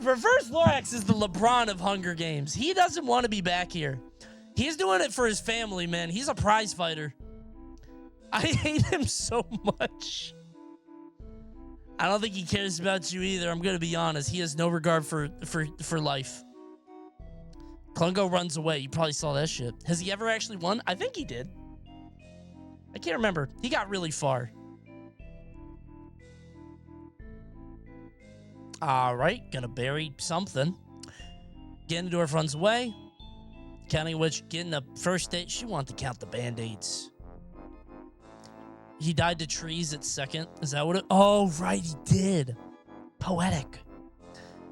[SPEAKER 1] Reverse Lorax is the LeBron of Hunger Games. He doesn't want to be back here. He's doing it for his family, man. He's a prize fighter. I hate him so much. I don't think he cares about you either. I'm going to be honest. He has no regard for life. Klungo runs away. You probably saw that shit. Has he ever actually won? I think he did. I can't remember. He got really far. All right. Gonna bury something. Ganondorf runs away. Counting which, getting the first date. She wanted to count the Band-Aids. He died to trees at second. Is that what it? Oh, right, he did. Poetic.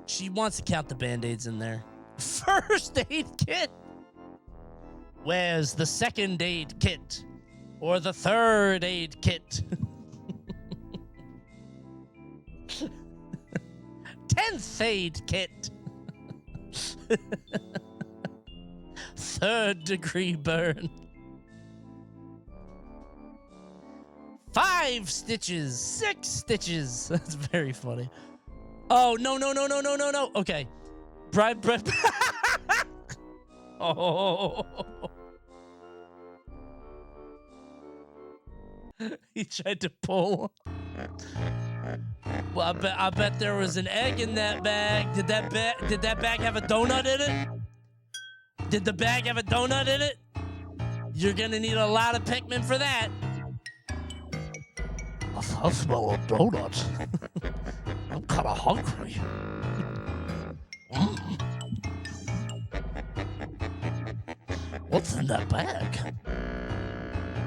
[SPEAKER 1] She wants to count the Band-Aids in there. First aid kit. Where's the second aid kit? Or the third aid kit? 10th aid kit. Third degree burn. 5 stitches, 6 stitches. That's very funny. Oh, no. Okay. Bribe. Oh. He tried to pull. Well, I bet there was an egg in that bag. Did that bag have a donut in it? Did the bag have a donut in it? You're gonna need a lot of Pikmin for that. I smell a donut. I'm kind of hungry. What's in that bag?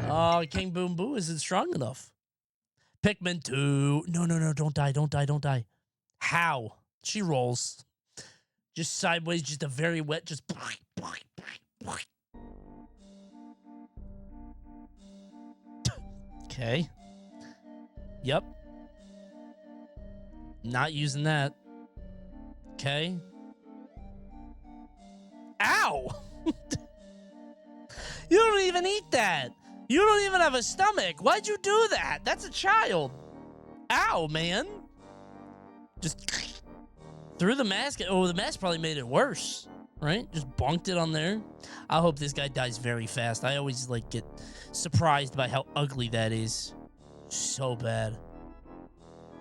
[SPEAKER 1] Oh, King Boom Boo isn't strong enough. Pikmin 2. No, don't die. How? She rolls. Just sideways, just a very wet, just... Okay. Yep. Not using that. Okay. Ow! You don't even eat that. You don't even have a stomach. Why'd you do that? That's a child. Ow, man. Just threw the mask. Oh, the mask probably made it worse, right? Just bonked it on there. I hope this guy dies very fast. I always get surprised by how ugly that is. So bad.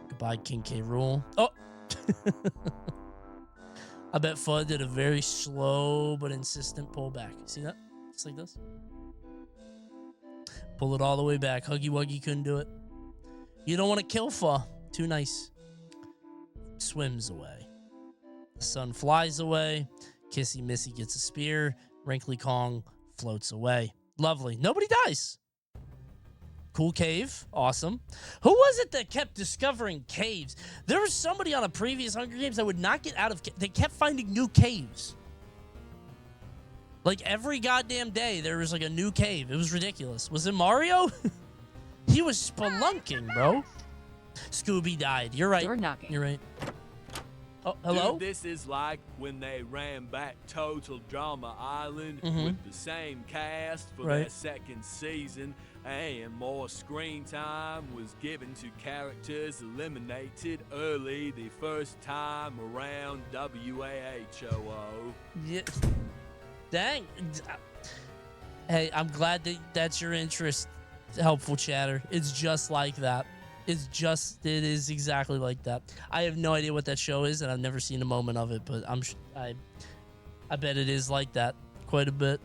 [SPEAKER 1] Goodbye, King K. Rool. Oh! I bet Fudd did a very slow but insistent pullback. See that? Just like this. Pull it all the way back. Huggy Wuggy couldn't do it. You don't want to kill Fudd. Too nice. Swims away. The sun flies away. Kissy Missy gets a spear. Wrinkly Kong floats away. Lovely. Nobody dies. Cool cave. Awesome. Who was it that kept discovering caves? There was somebody on a previous Hunger Games that would not get out of... They kept finding new caves. Like every goddamn day, there was a new cave. It was ridiculous. Was it Mario? He was spelunking, bro. Scooby died. You're right. Door knocking. You're right. Oh, hello?
[SPEAKER 21] Dude, this is like when they ran back Total Drama Island with the same cast for their second season, and more screen time was given to characters eliminated early the first time around WAHOO.
[SPEAKER 1] Yeah. Dang. Hey, I'm glad that that's your interest, helpful chatter. It's just like that. It is exactly like that. I have no idea what that show is, and I've never seen a moment of it, but I bet it is like that quite a bit.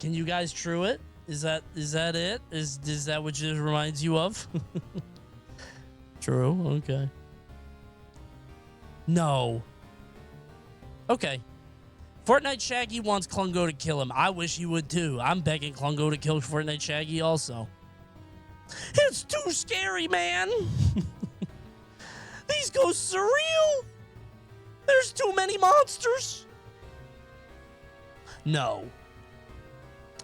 [SPEAKER 1] Can you guys true it? Is that it? Is that what it reminds you of? True. Okay. No. Okay. Fortnite Shaggy wants Klungo to kill him. I wish he would too. I'm begging Klungo to kill Fortnite Shaggy also. It's too scary, man. These ghosts are real. There's too many monsters. No.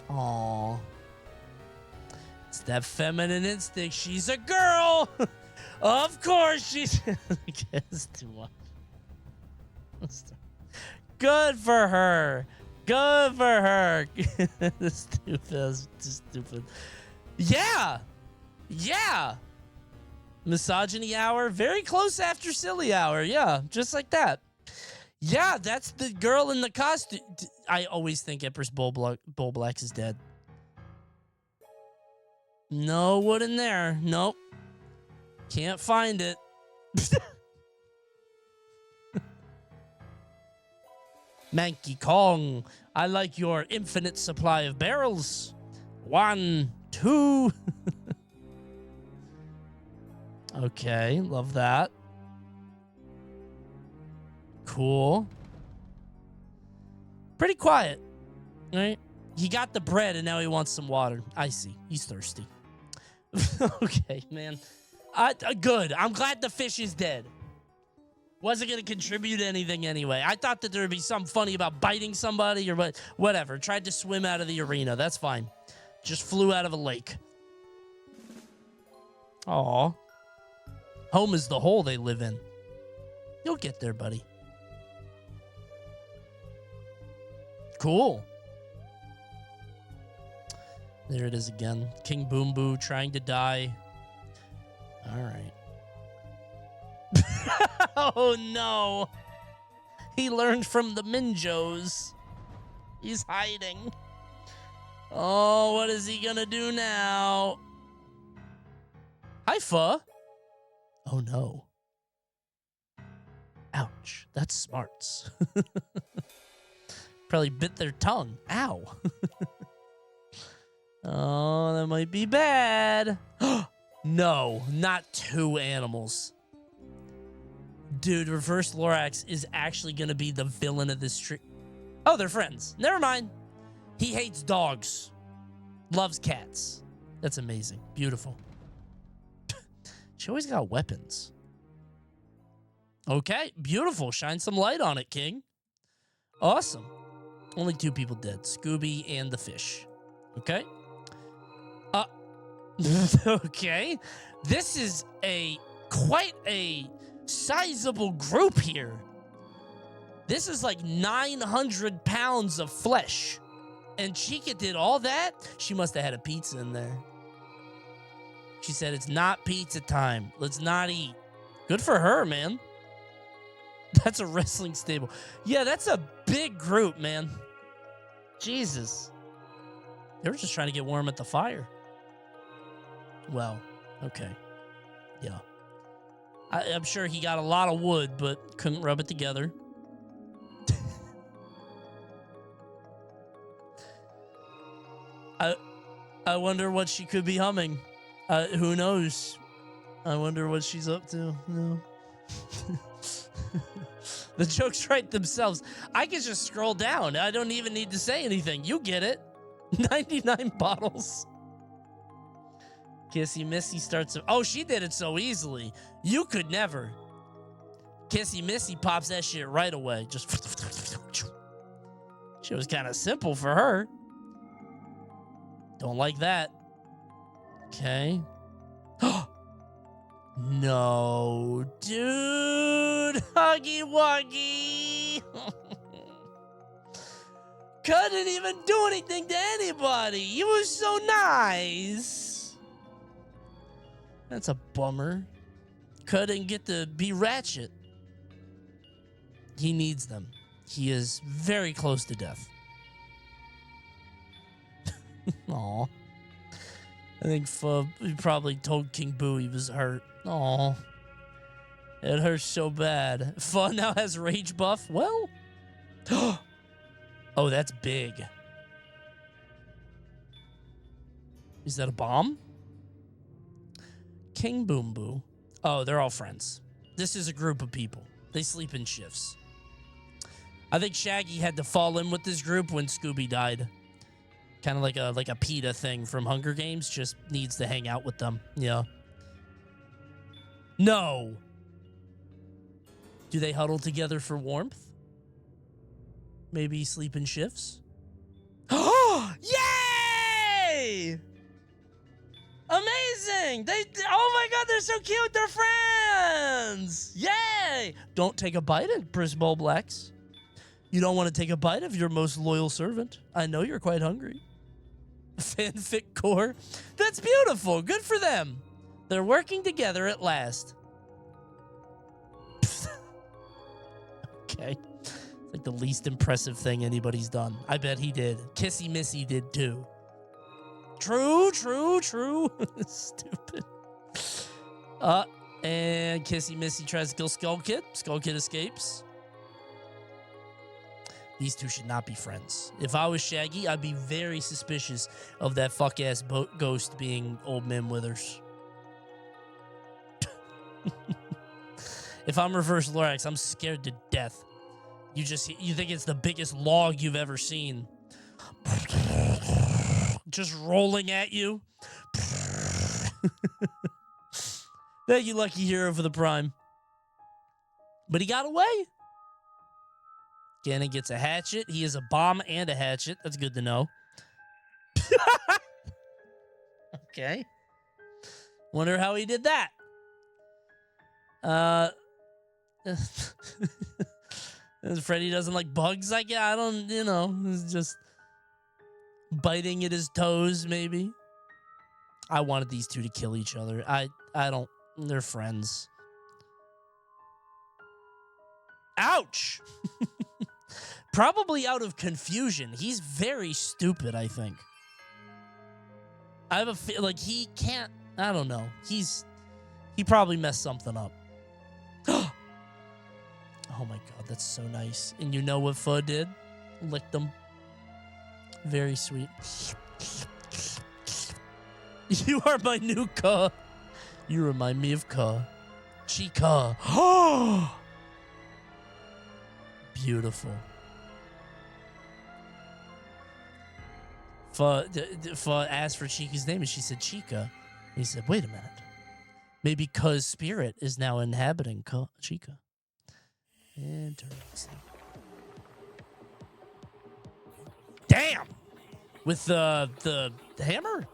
[SPEAKER 1] Aww. It's that feminine instinct. She's a girl. Of course she's... It's too much. Good for her. Good for her. Stupid. Stupid. Yeah. Yeah. Misogyny hour. Very close after silly hour. Yeah. Just like that. Yeah, that's the girl in the costume. I always think Empress Bullblack is dead. No wood in there. Nope. Can't find it. Manky Kong, I like your infinite supply of barrels. 1, 2. Okay, love that. Cool. Pretty quiet, right? He got the bread and now he wants some water. I see. He's thirsty. Okay, man. Good. I'm glad the fish is dead. Wasn't going to contribute anything anyway. I thought that there would be something funny about biting somebody or whatever. Tried to swim out of the arena. That's fine. Just flew out of a lake. Aw. Home is the hole they live in. You'll get there, buddy. Cool. There it is again. King Boom Boo trying to die. All right. Oh, no. He learned from the Minjos. He's hiding. Oh, what is he gonna do now? Hi, Pho. Oh, no. Ouch. That's smarts. Probably bit their tongue. Ow. Oh, that might be bad. No, not 2 animals. Dude, Reverse Lorax is actually going to be the villain of this stream. Oh, they're friends. Never mind. He hates dogs. Loves cats. That's amazing. Beautiful. She always got weapons. Okay, beautiful. Shine some light on it, King. Awesome. Only 2 people dead. Scooby and the fish. Okay. Okay. This is quite a sizable group here. This is like 900 pounds of flesh. And Chica did all that? She must have had a pizza in there. She said, it's not pizza time. Let's not eat. Good for her, man. That's a wrestling stable. Yeah, that's a big group, man. Jesus. They were just trying to get warm at the fire. Well, okay. Yeah. I'm sure he got a lot of wood, but couldn't rub it together. I wonder what she could be humming. Who knows? I wonder what she's up to. No. The jokes write themselves. I can just scroll down. I don't even need to say anything. You get it. 99 bottles. Kissy Missy starts. Oh, she did it so easily. You could never. Kissy Missy pops that shit right away. Just. She was kind of simple for her. Don't like that. Okay. No, dude. Huggy Wuggy. Couldn't even do anything to anybody. He was so nice. That's a bummer. Couldn't get to be Ratchet. He needs them. He is very close to death. Aw. I think he probably told King Boo he was hurt. Aw. It hurts so bad. Pho now has rage buff. Well. Oh, that's big. Is that a bomb? King Boom Boo. Oh, they're all friends. This is a group of people. They sleep in shifts. I think Shaggy had to fall in with this group when Scooby died. Kind of like a PETA thing from Hunger Games. Just needs to hang out with them. Yeah. No. Do they huddle together for warmth? Maybe sleep in shifts? Oh, yay! Amazing! Oh my God, they're so cute. They're friends. Yay! Don't take a bite at Prismo Blacks. You don't want to take a bite of your most loyal servant. I know you're quite hungry. Fanfic core. That's beautiful. Good for them. They're working together at last. Okay. It's like the least impressive thing anybody's done. I bet he did. Kissy Missy did too. True. Stupid. And Kissy Missy tries to kill Skull Kid. Skull Kid escapes. These two should not be friends. If I was Shaggy, I'd be very suspicious of that fuck-ass ghost being Old Man Withers. If I'm Reverse Lorax, I'm scared to death. You think it's the biggest log you've ever seen. Just rolling at you. Thank you, Lucky Hero, for the prime. But he got away. Gannon gets a hatchet. He is a bomb and a hatchet. That's good to know. Okay. Wonder how he did that. Freddy doesn't like bugs. I don't, it's just biting at his toes, maybe. I wanted these two to kill each other. I don't, they're friends. Ouch! Probably out of confusion. He's very stupid, I think. I have a feel like he can't, I don't know. He probably messed something up. Oh my God, that's so nice. And you know what Pho did? Licked him. Very sweet. You are my new Ka. You remind me of Ka. Chica. Beautiful. Pho asked for Chica's name and she said Chica. And he said, wait a minute. Maybe Ka's spirit is now inhabiting Chica. Interesting. Damn! With the hammer?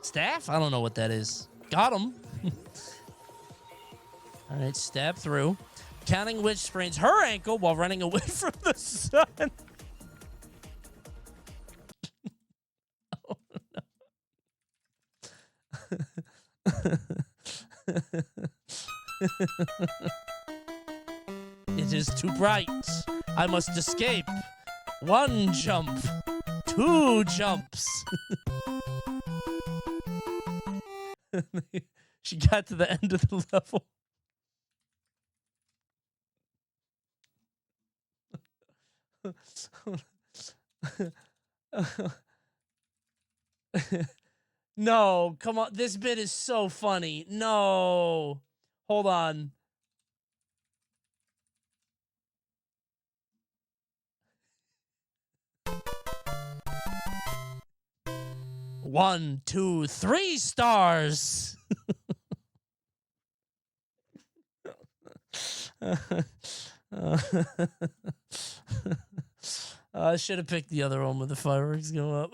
[SPEAKER 1] Staff? I don't know what that is. Got him. All right, stab through. Counting Witch sprains her ankle while running away from the sun. Oh, no. It is too bright. I must escape. 1 jump. 2 jumps. She got to the end of the level. No, come on. This bit is so funny. No. Hold on. One, 2, 3 stars. I should have picked the other one with the fireworks go up.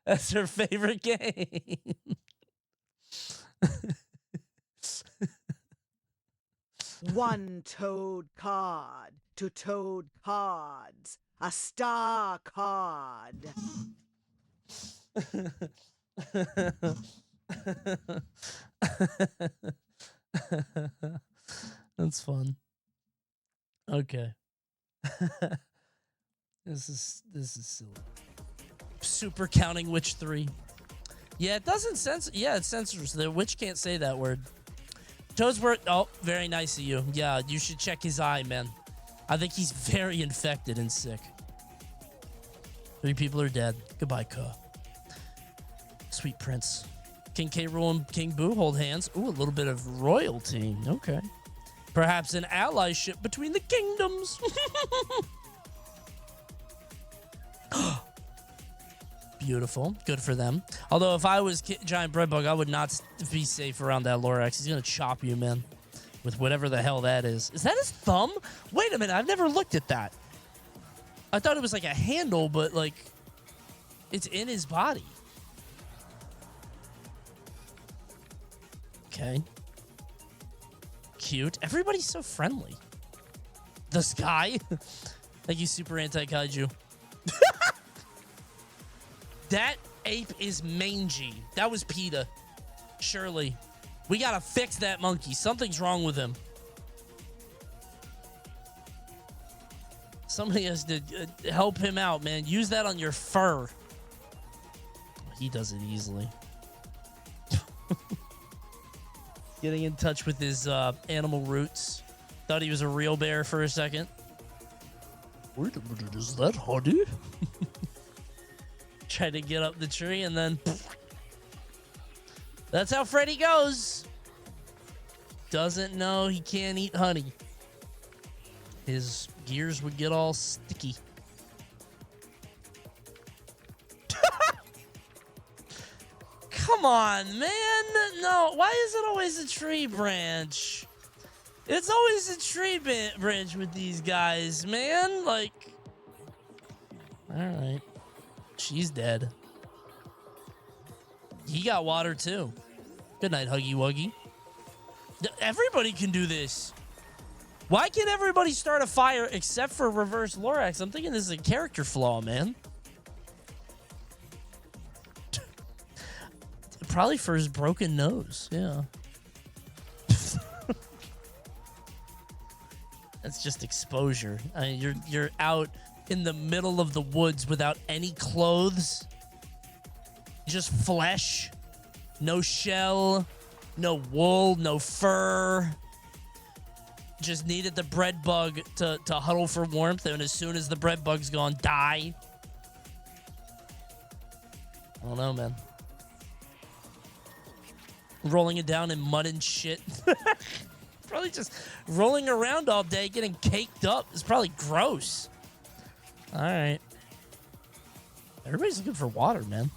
[SPEAKER 1] That's her favorite game.
[SPEAKER 19] One toad card to toad cards. A star card.
[SPEAKER 1] That's fun. Okay. This is silly. Super Counting Witch 3. Yeah, it doesn't censor. Yeah, it censors. The witch can't say that word. Toadsworth. Oh, very nice of you. Yeah, you should check his eye, man. I think he's very infected and sick. 3 people are dead. Goodbye, Ka. Sweet Prince. King K. Rool and King Boo hold hands. Ooh, a little bit of royalty. Okay. Perhaps an allyship between the kingdoms. Beautiful. Good for them. Although if I was Giant Breadbug, I would not be safe around that Lorax. He's going to chop you, man. With whatever the hell that is. Is that his thumb? Wait a minute. I've never looked at that. I thought it was like a handle, but like it's in his body. Okay. Cute. Everybody's so friendly. The sky. Thank you, Super Anti-Kaiju. That ape is mangy. That was PETA. Surely. We gotta fix that monkey. Something's wrong with him. Somebody has to help him out, man. Use that on your fur. He does it easily. Getting in touch with his animal roots. Thought he was a real bear for a second. Wait a minute, is that honey? Tried to get up the tree and then... That's how Freddy goes. Doesn't know he can't eat honey. His gears would get all sticky. Come on, man. No, why is it always a tree branch? It's always a tree branch with these guys, man. Like, all right. She's dead. He got water, too. Good night, Huggy Wuggy. Everybody can do this. Why can't everybody start a fire except for Reverse Lorax? I'm thinking this is a character flaw, man. Probably for his broken nose. Yeah. That's just exposure. I mean, you're out in the middle of the woods without any clothes. Just flesh. No shell. No wool. No fur. Just needed the bread bug to huddle for warmth, and as soon as the bread bug's gone, die. I don't know, man. Rolling it down in mud and shit. Probably just rolling around all day, getting caked up. It's probably gross. All right. Everybody's looking for water, man.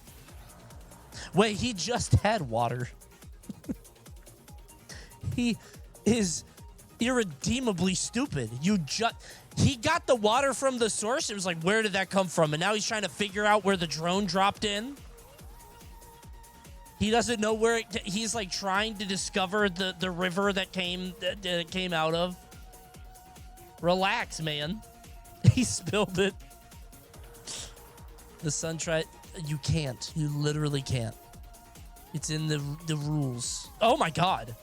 [SPEAKER 1] Wait, he just had water. He is irredeemably stupid. He got the water from the source. It was like, where did that come from? And now he's trying to figure out where the drone dropped in. He doesn't know where he's like trying to discover the river that came out of. Relax, man. He spilled it. The sun tried. You can't. You literally can't. It's in the rules. Oh my god.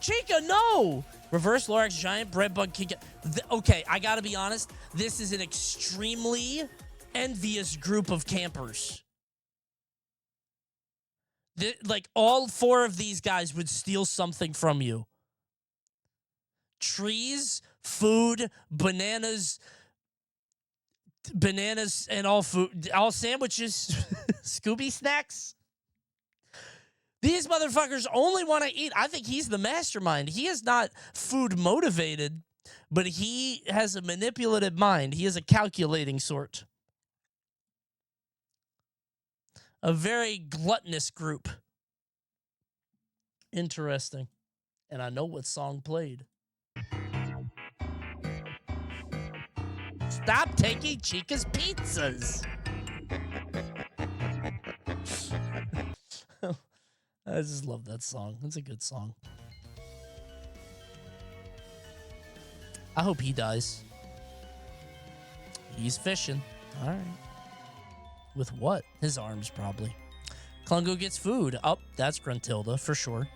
[SPEAKER 1] Chica, no! Reverse Lorax Giant Breadbug can get... Okay, I gotta be honest. This is an extremely envious group of campers. Like, all 4 of these guys would steal something from you. Trees, food, bananas, and all food, all sandwiches, Scooby snacks. These motherfuckers only want to eat. I think he's the mastermind. He is not food motivated, but he has a manipulative mind. He is a calculating sort. A very gluttonous group. Interesting. And I know what song played. Stop taking Chica's pizzas. I just love that song. It's a good song. I hope he dies. He's fishing. All right. With what? His arms, probably. Klungo gets food. Oh, that's Gruntilda, for sure.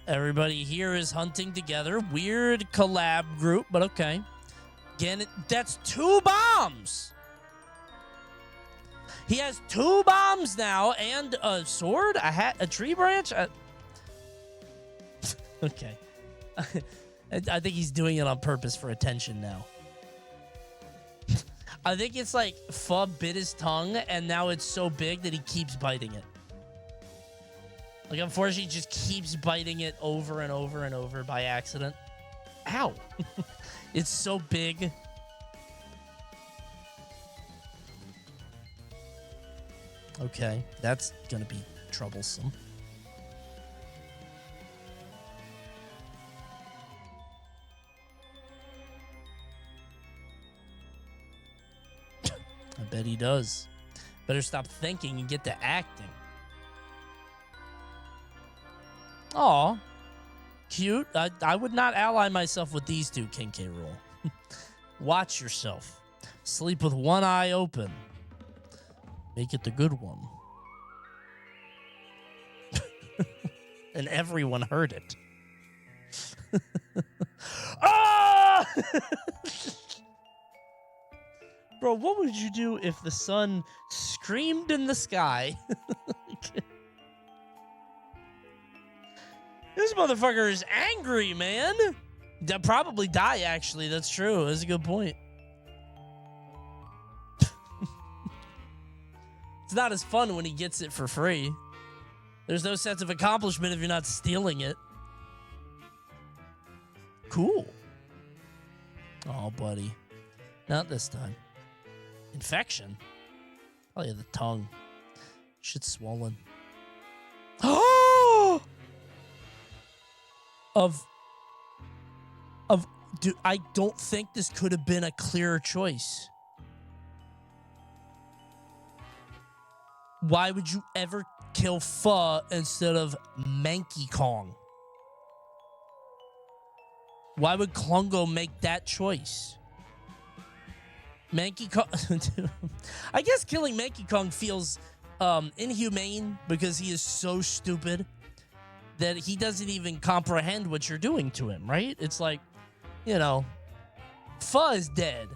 [SPEAKER 1] Everybody here is hunting together. Weird collab group, but okay. Again, that's 2 bombs! He has 2 bombs now and a sword, a hat, a tree branch. Okay. I think he's doing it on purpose for attention now. I think it's like Fub bit his tongue and now it's so big that he keeps biting it. Like, unfortunately, he just keeps biting it over and over and over by accident. Ow. It's so big. Okay, that's gonna be troublesome. I bet he does. Better stop thinking and get to acting. Aw. Cute. I would not ally myself with these two, King K. Rool. Watch yourself. Sleep with one eye open. Make it the good one. And everyone heard it. Ah! Bro, what would you do if the sun screamed in the sky? This motherfucker is angry, man. They'll probably die, actually. That's true. That's a good point. It's not as fun when he gets it for free. There's no sense of accomplishment if you're not stealing it. Cool. Oh, buddy. Not this time. Infection? Oh, yeah, the tongue. Shit's swollen. Dude, I don't think this could have been a clearer choice. Why would you ever kill Pho instead of Manky Kong? Why would Klungo make that choice? Manky Kong... I guess killing Manky Kong feels inhumane because he is so stupid that he doesn't even comprehend what you're doing to him, right? It's like, you know, Pho is dead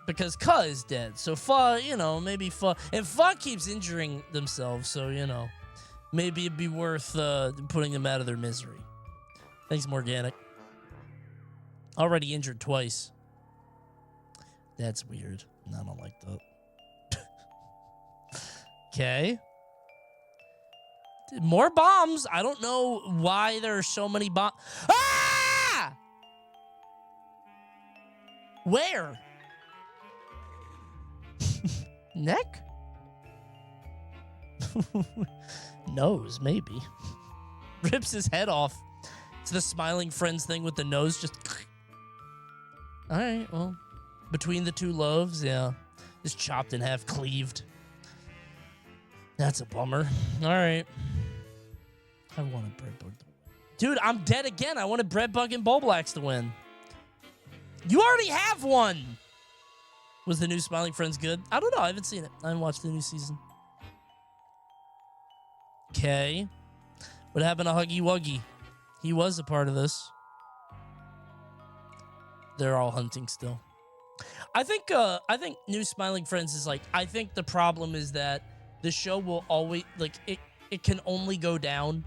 [SPEAKER 1] because Ka is dead. So Pho, you know, maybe Pho... And Pho keeps injuring themselves, so, you know, maybe it'd be worth putting them out of their misery. Thanks, Morganic. Already injured twice. That's weird. I don't like that. Okay. More bombs. I don't know why there are so many bombs. Ah! Where? Neck? Nose, maybe. Rips his head off. It's the smiling friends thing with the nose just... All right, well, between the two loaves, yeah. Just chopped in half, cleaved. That's a bummer. All right. I wanted Breadbug to win. Dude, I'm dead again. I wanted Breadbug and Bulblax to win. You already have one. Was the new Smiling Friends good? I don't know. I haven't seen it. I haven't watched the new season. Okay. What happened to Huggy Wuggy? He was a part of this. They're all hunting still. I think new Smiling Friends is like, I think the problem is that the show will always, like, it can only go down,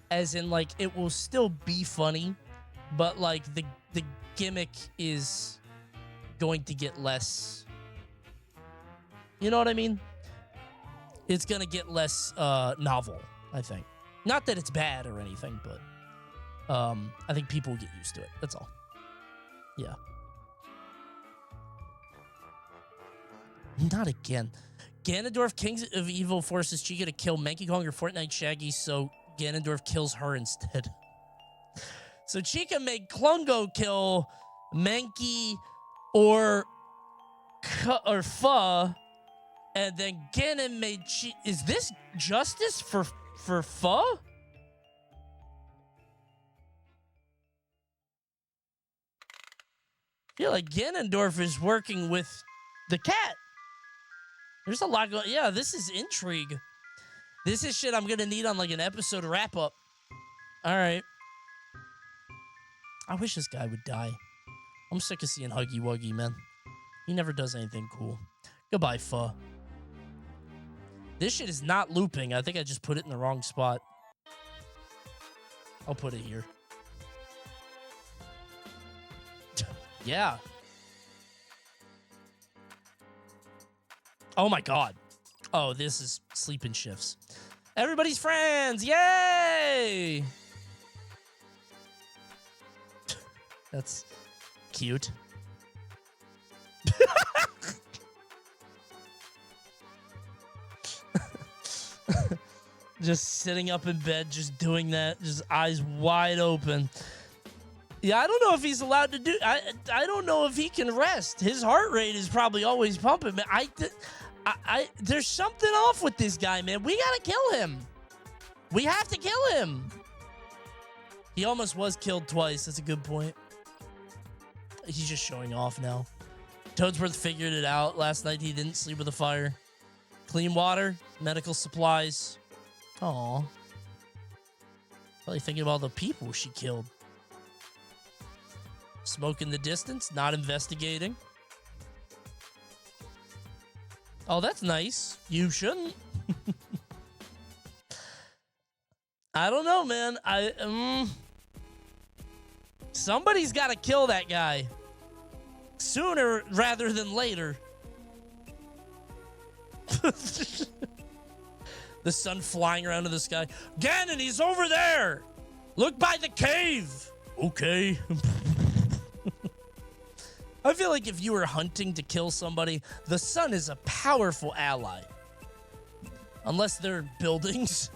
[SPEAKER 1] as in, like, it will still be funny, but, like, the gimmick is going to get less, you know what I mean? It's going to get less novel, I think. Not that it's bad or anything, but I think people will get used to it. That's all. Yeah. Not again. Ganondorf, Kings of Evil, forces Chica to kill Manky Kong or Fortnite Shaggy, so Ganondorf kills her instead. So Chica made Klungo kill Manky or Pho, and then Ganon made Is this justice for Pho? I feel like Ganondorf is working with the cat. There's a lot going. Yeah, this is intrigue. This is shit I'm gonna need on like an episode wrap up. All right. I wish this guy would die. I'm sick of seeing Huggy Wuggy, man. He never does anything cool. Goodbye, Pho. This shit is not looping. I think I just put it in the wrong spot. I'll put it here. Yeah. Oh my god. Oh, this is sleeping shifts. Everybody's friends. Yay! That's cute. Just sitting up in bed, just doing that, just eyes wide open. Yeah, I don't know if he's allowed to do. I don't know if he can rest. His heart rate is probably always pumping. Man, there's something off with this guy, man. We gotta kill him. We have to kill him. He almost was killed twice. That's a good point. He's just showing off now. Toadsworth figured it out. Last night he didn't sleep with a fire. Clean water, medical supplies. Aw. Probably thinking about all the people she killed. Smoke in the distance, not investigating. Oh, that's nice. You shouldn't. I don't know, man. Somebody's got to kill that guy. Sooner rather than later. The sun flying around in the sky. Ganon, he's over there. Look by the cave. Okay. I feel like if you were hunting to kill somebody, the sun is a powerful ally. Unless they're buildings.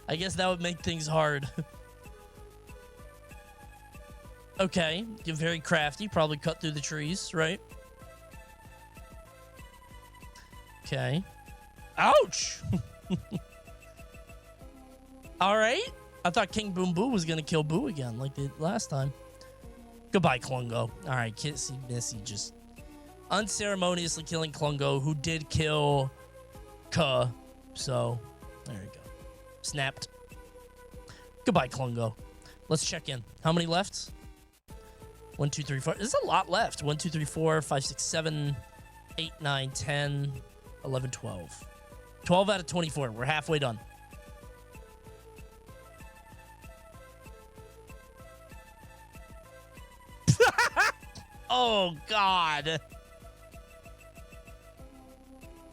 [SPEAKER 1] I guess that would make things hard. Okay, you're very crafty. Probably cut through the trees, right? Okay. Ouch! All right. I thought King Boom Boo was going to kill Boo again like the last time. Goodbye, Klungo. All right, Kissy Missy just unceremoniously killing Klungo, who did kill Ka. So, there you go. Snapped. Goodbye, Klungo. Let's check in. How many left? 1, 2, 3, 4. There's a lot left. 1, 2, 3, 4, 5, 6, 7, 8, 9, 10, 11, 12. 12 out of 24. We're halfway done. Oh, God.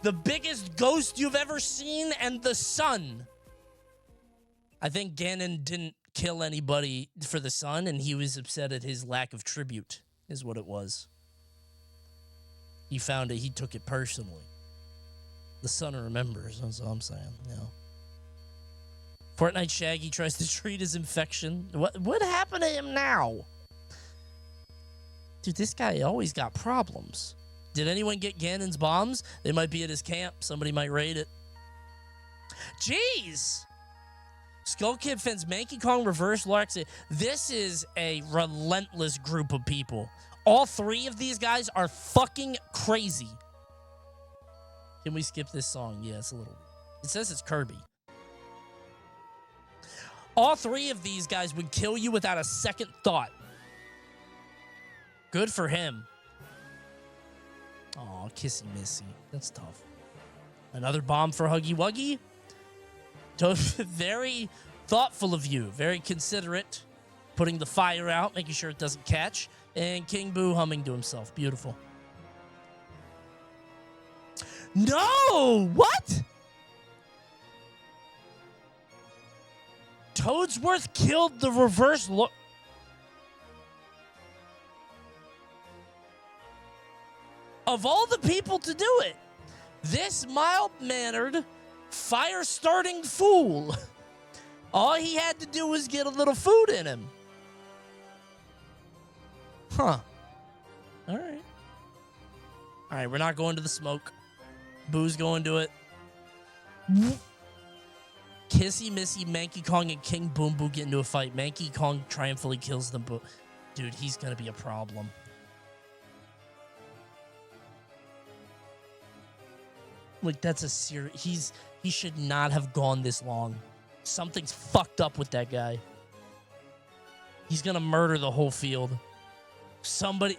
[SPEAKER 1] The biggest ghost you've ever seen and the sun. I think Ganon didn't kill anybody for the sun, and he was upset at his lack of tribute, is what it was. He found it. He took it personally. The sun remembers. That's all I'm saying. You know. Fortnite Shaggy tries to treat his infection. What happened to him now? Dude, this guy always got problems. Did anyone get Ganon's bombs? They might be at his camp. Somebody might raid it. Jeez! Skull Kid Fence, Manky Kong, Reverse Larks. This is a relentless group of people. All three of these guys are fucking crazy. Can we skip this song? Yeah, it's a little... It says it's Kirby. All three of these guys would kill you without a second thought. Good for him. Aw, Kissy Missy. That's tough. Another bomb for Huggy Wuggy. Very thoughtful of you. Very considerate. Putting the fire out, making sure it doesn't catch. And King Boo humming to himself. Beautiful. No! What? Toadsworth killed the reverse look. Of all the people to do it, this mild-mannered, fire-starting fool, all he had to do was get a little food in him. Huh. All right. All right, we're not going to the smoke. Boo's going to it. Kissy Missy, Manky Kong, and King Boom Boo get into a fight. Manky Kong triumphantly kills them, but dude, he's going to be a problem. Like, that's a serious... He should not have gone this long. Something's fucked up with that guy. He's gonna murder the whole field. Somebody...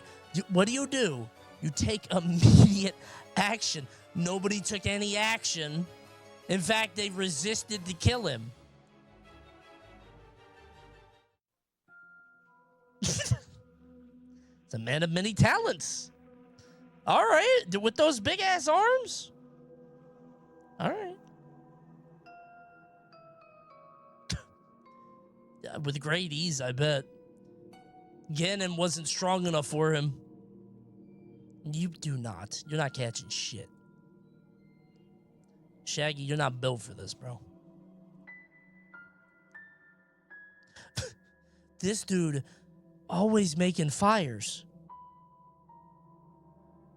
[SPEAKER 1] What do? You take immediate action. Nobody took any action. In fact, they resisted to kill him. It's a man of many talents. All right. With those big-ass arms... All right. with great ease, I bet. Ganon wasn't strong enough for him. You do not. You're not catching shit. Shaggy, you're not built for this, bro. This dude always making fires.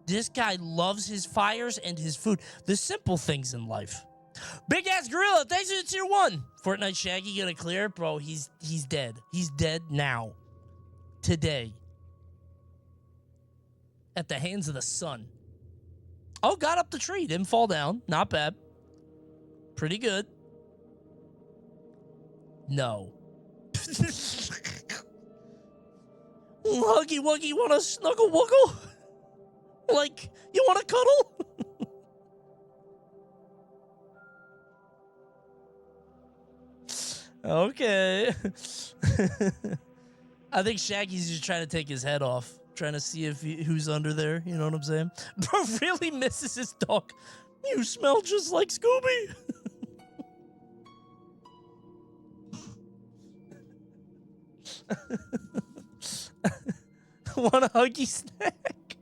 [SPEAKER 1] This guy loves his fires and his food. The simple things in life. Big ass gorilla, thanks for the tier 1. Fortnite Shaggy gonna clear? Bro, he's dead. He's dead now. Today. At the hands of the sun. Oh, got up the tree. Didn't fall down. Not bad. Pretty good. No. Huggy Wuggy, wanna snuggle wuggle? Like, you wanna cuddle? Okay. I think Shaggy's just trying to take his head off. Trying to see if who's under there. You know what I'm saying? Bro really misses his dog. You smell just like Scooby. Want a huggy snack?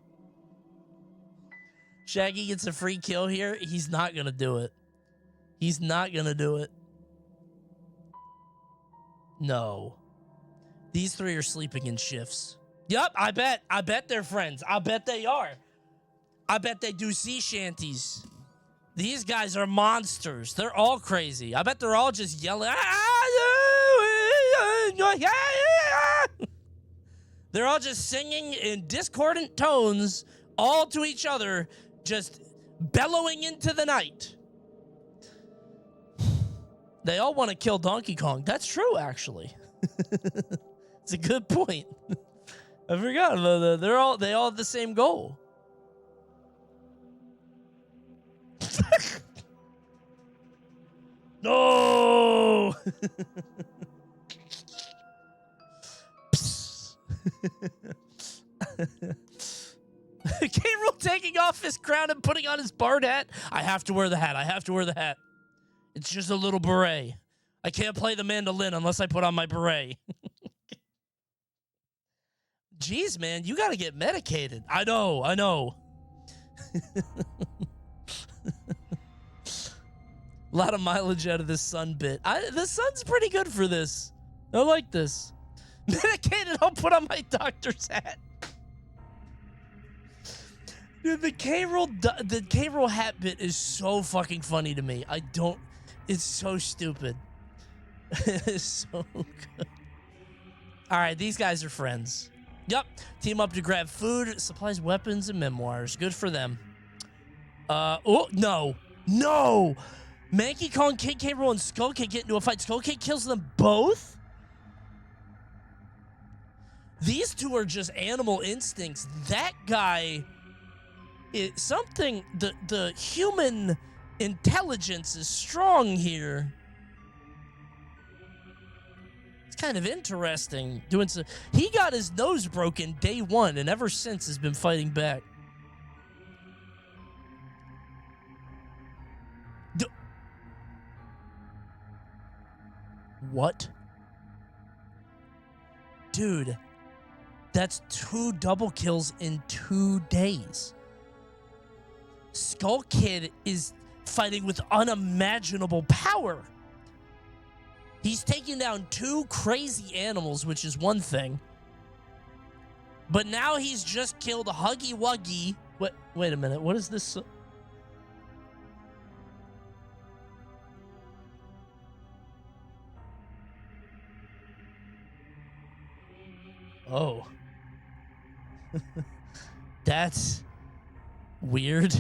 [SPEAKER 1] Shaggy gets a free kill here. He's not going to do it. He's not going to do it. No. These three are sleeping in shifts. Yup, I bet they're friends. I bet they are. I bet they do sea shanties. These guys are monsters. They're all crazy. I bet they're all just yelling. They're all just singing in discordant tones, all to each other, just bellowing into the night. They all want to kill Donkey Kong. That's true, actually. It's a good point. I forgot about that. They all have the same goal. No. K-Rool taking off his crown and putting on his bard hat. I have to wear the hat. I have to wear the hat. It's just a little beret. I can't play the mandolin unless I put on my beret. Jeez, man, you got to get medicated. I know. A lot of mileage out of this sun bit. The sun's pretty good for this. I like this. Medicated, I'll put on my doctor's hat. Dude, the K-Rool hat bit is so fucking funny to me. It's so stupid. It's so good. All right, these guys are friends. Yup, team up to grab food, supplies, weapons, and memoirs. Good for them. Oh, no. Manky Kong, K-Rool, and Skull Kid get into a fight. Skull Kid kills them both? These two are just animal instincts. That guy is something, the human intelligence is strong here. It's kind of interesting. He got his nose broken day 1 and ever since has been fighting back. What? Dude, that's 2 double kills in 2 days. Skull Kid is fighting with unimaginable power. He's taking down 2 crazy animals, which is one thing. But now he's just killed Huggy Wuggy. Wait a minute. What is this? Oh. That's weird.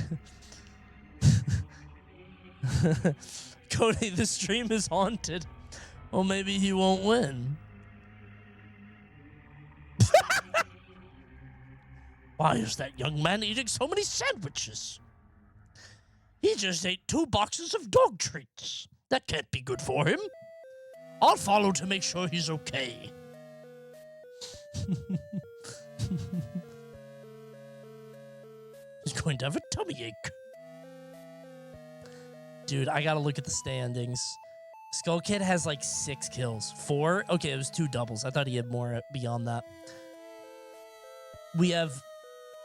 [SPEAKER 1] Coney, the stream is haunted. Well, maybe he won't win. Why is that young man eating so many sandwiches? He just ate 2 boxes of dog treats. That can't be good for him. I'll follow to make sure he's okay. He's going to have a tummy ache. Dude, I gotta look at the standings. Skull Kid has like 6 kills. 4? Okay, it was 2 doubles. I thought he had more beyond that. We have...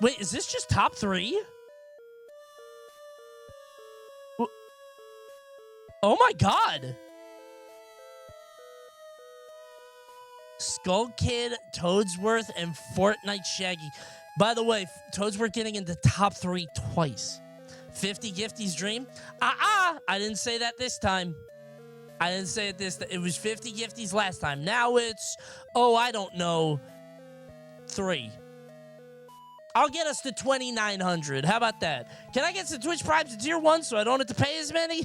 [SPEAKER 1] Wait, is this just top 3? Oh my god! Skull Kid, Toadsworth, and Fortnite Shaggy. By the way, Toadsworth getting into top 3 twice. 50 Gifty's dream? I didn't say that this time. I didn't say it this time. It was 50 Gifties last time. Now it's, I don't know, 3. I'll get us to 2,900. How about that? Can I get some Twitch Primes to tier 1 so I don't have to pay as many?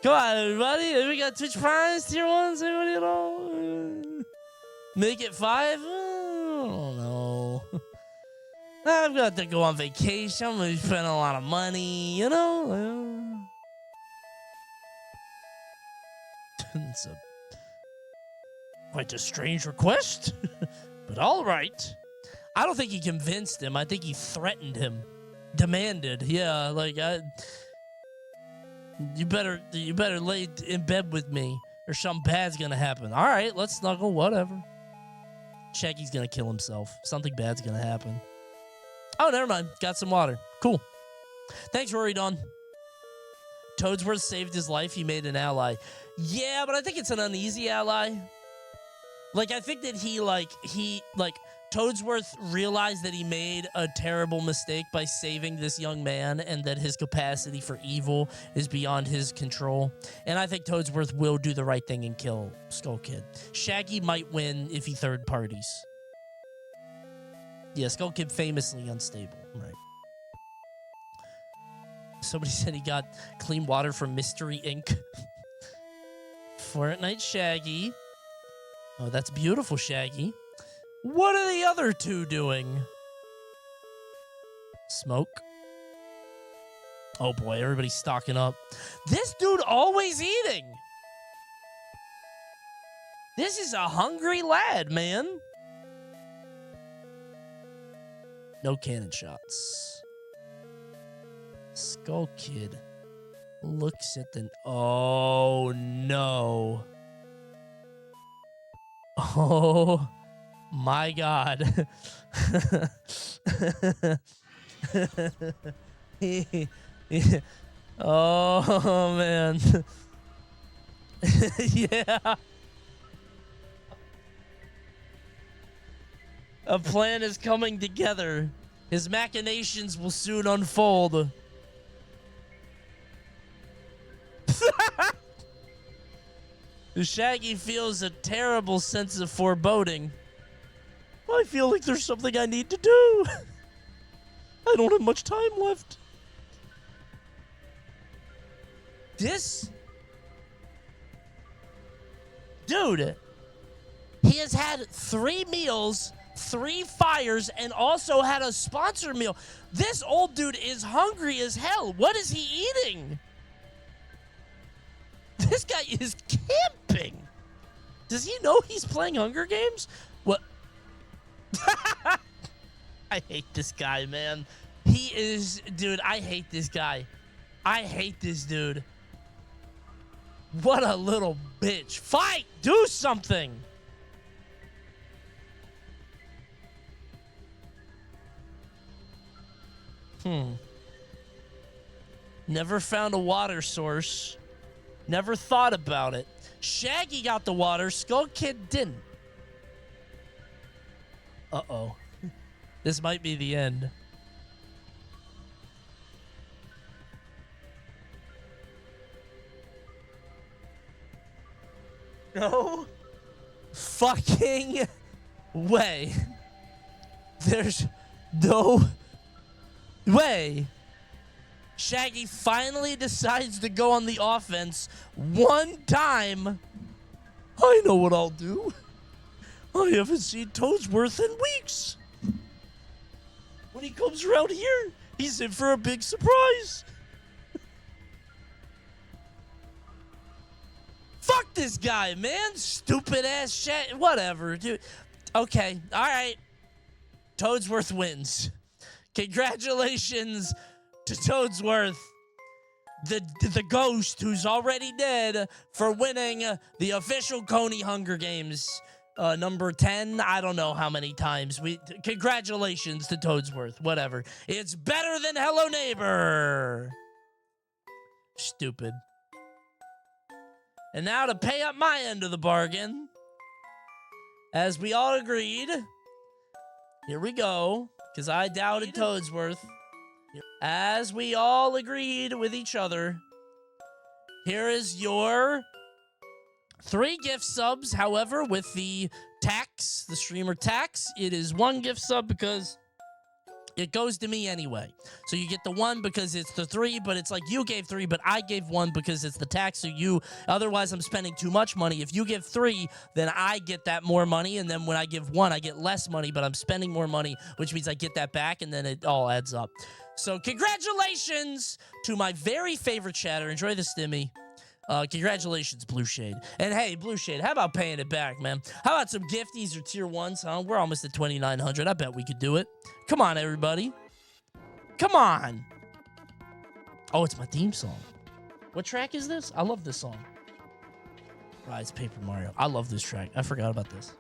[SPEAKER 1] Come on, everybody. We got Twitch Primes, tier 1s. Anybody at all? Make it 5? I don't know. I've got to go on vacation. I'm going to be spending a lot of money, you know? It's quite a strange request, but all right. I don't think he convinced him. I think he threatened him. Demanded. Yeah, like, you better lay in bed with me or something bad's going to happen. All right, let's snuggle, whatever. Shaggy's going to kill himself. Something bad's going to happen. Oh, never mind. Got some water. Cool. Thanks, Rory Dawn. Toadsworth saved his life. He made an ally. Yeah, but I think it's an uneasy ally. Like, I think that Toadsworth realized that he made a terrible mistake by saving this young man and that his capacity for evil is beyond his control. And I think Toadsworth will do the right thing and kill Skull Kid. Shaggy might win if he third parties. Yeah, Skull Kid famously unstable. Right. Somebody said he got clean water from Mystery Inc. Fortnite Shaggy. Oh, that's beautiful, Shaggy. What are the other 2 doing? Smoke. Oh boy, everybody's stocking up. This dude always eating. This is a hungry lad, man. No cannon shots. Skull Kid looks at the... Oh, no. Oh, my God. Oh, man. Yeah. A plan is coming together. His machinations will soon unfold. Shaggy feels a terrible sense of foreboding. I feel like there's something I need to do. I don't have much time left. This dude, he has had 3 meals, 3 fires, and also had a sponsor meal. This old dude is hungry as hell. What is he eating? This guy is camping. Does he know he's playing Hunger Games? What? I hate this guy, man. He is... Dude, I hate this guy. I hate this dude. What a little bitch. Fight! Do something! Never found a water source. Never thought about it. Shaggy got the water. Skull Kid didn't. Uh-oh. This might be the end. No fucking way. There's no way. Shaggy finally decides to go on the offense one time. I know what I'll do. I haven't seen Toadsworth in weeks. When he comes around here, he's in for a big surprise. Fuck this guy, man. Stupid ass shit. Whatever, dude. Okay, all right. Toadsworth wins. Congratulations to Toadsworth. the ghost who's already dead for winning the official Coney Hunger Games number 10. I don't know how many times. Congratulations to Toadsworth. Whatever. It's better than Hello Neighbor. Stupid. And now to pay up my end of the bargain, as we all agreed, here we go, because I doubted Toadsworth. As we all agreed with each other, here is your 3 gift subs. However, with the tax, the streamer tax, it is 1 gift sub because it goes to me anyway. So you get the 1 because it's the 3, but it's like you gave 3, but I gave 1 because it's the tax. So otherwise I'm spending too much money. If you give 3, then I get that more money. And then when I give 1, I get less money, but I'm spending more money, which means I get that back, and then it all adds up. So congratulations to my very favorite chatter. Enjoy the stimmy. Congratulations, Blue Shade. And hey, Blue Shade, how about paying it back, man? How about some gifties or tier 1s, huh? We're almost at 2,900. I bet we could do it. Come on, everybody. Come on. Oh, it's my theme song. What track is this? I love this song. Rise Paper Mario. I love this track. I forgot about this.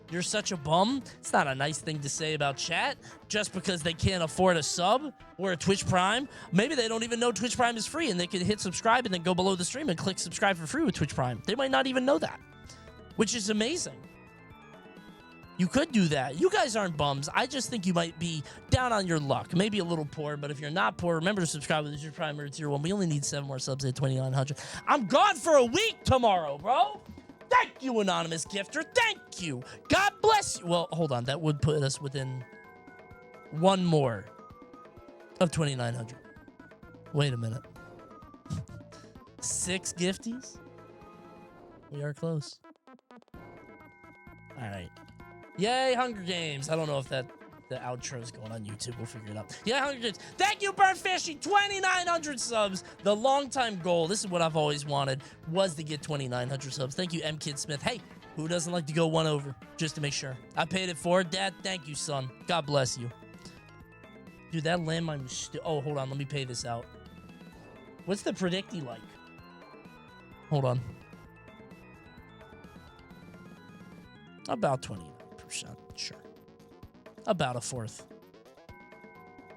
[SPEAKER 1] You're such a bum. It's not a nice thing to say about chat just because they can't afford a sub or a Twitch Prime. Maybe they don't even know Twitch Prime is free and they can hit subscribe and then go below the stream and click subscribe for free with Twitch Prime. They might not even know that, which is amazing. You could do that. You guys aren't bums. I just think you might be down on your luck. Maybe a little poor, but if you're not poor, remember to subscribe with your Prime or tier 1. We only need 7 more subs at 2,900. I'm gone for a week tomorrow, bro. Thank you, anonymous gifter. Thank you. God bless you. Well, hold on. That would put us within 1 more of 2,900. Wait a minute. 6 gifties? We are close. All right. Yay, Hunger Games. I don't know if the outro is going on YouTube. We'll figure it out. Yeah, Hunger Games. Thank you, Birdfishy. 2,900 subs. The long-time goal, this is what I've always wanted, was to get 2,900 subs. Thank you, M. Kid Smith. Hey, who doesn't like to go 1 over? Just to make sure. I paid it forward. Dad, thank you, son. God bless you. Dude, that landmine was still... Oh, hold on. Let me pay this out. What's the predicty like? Hold on. About 20%. Sure. About a 4th.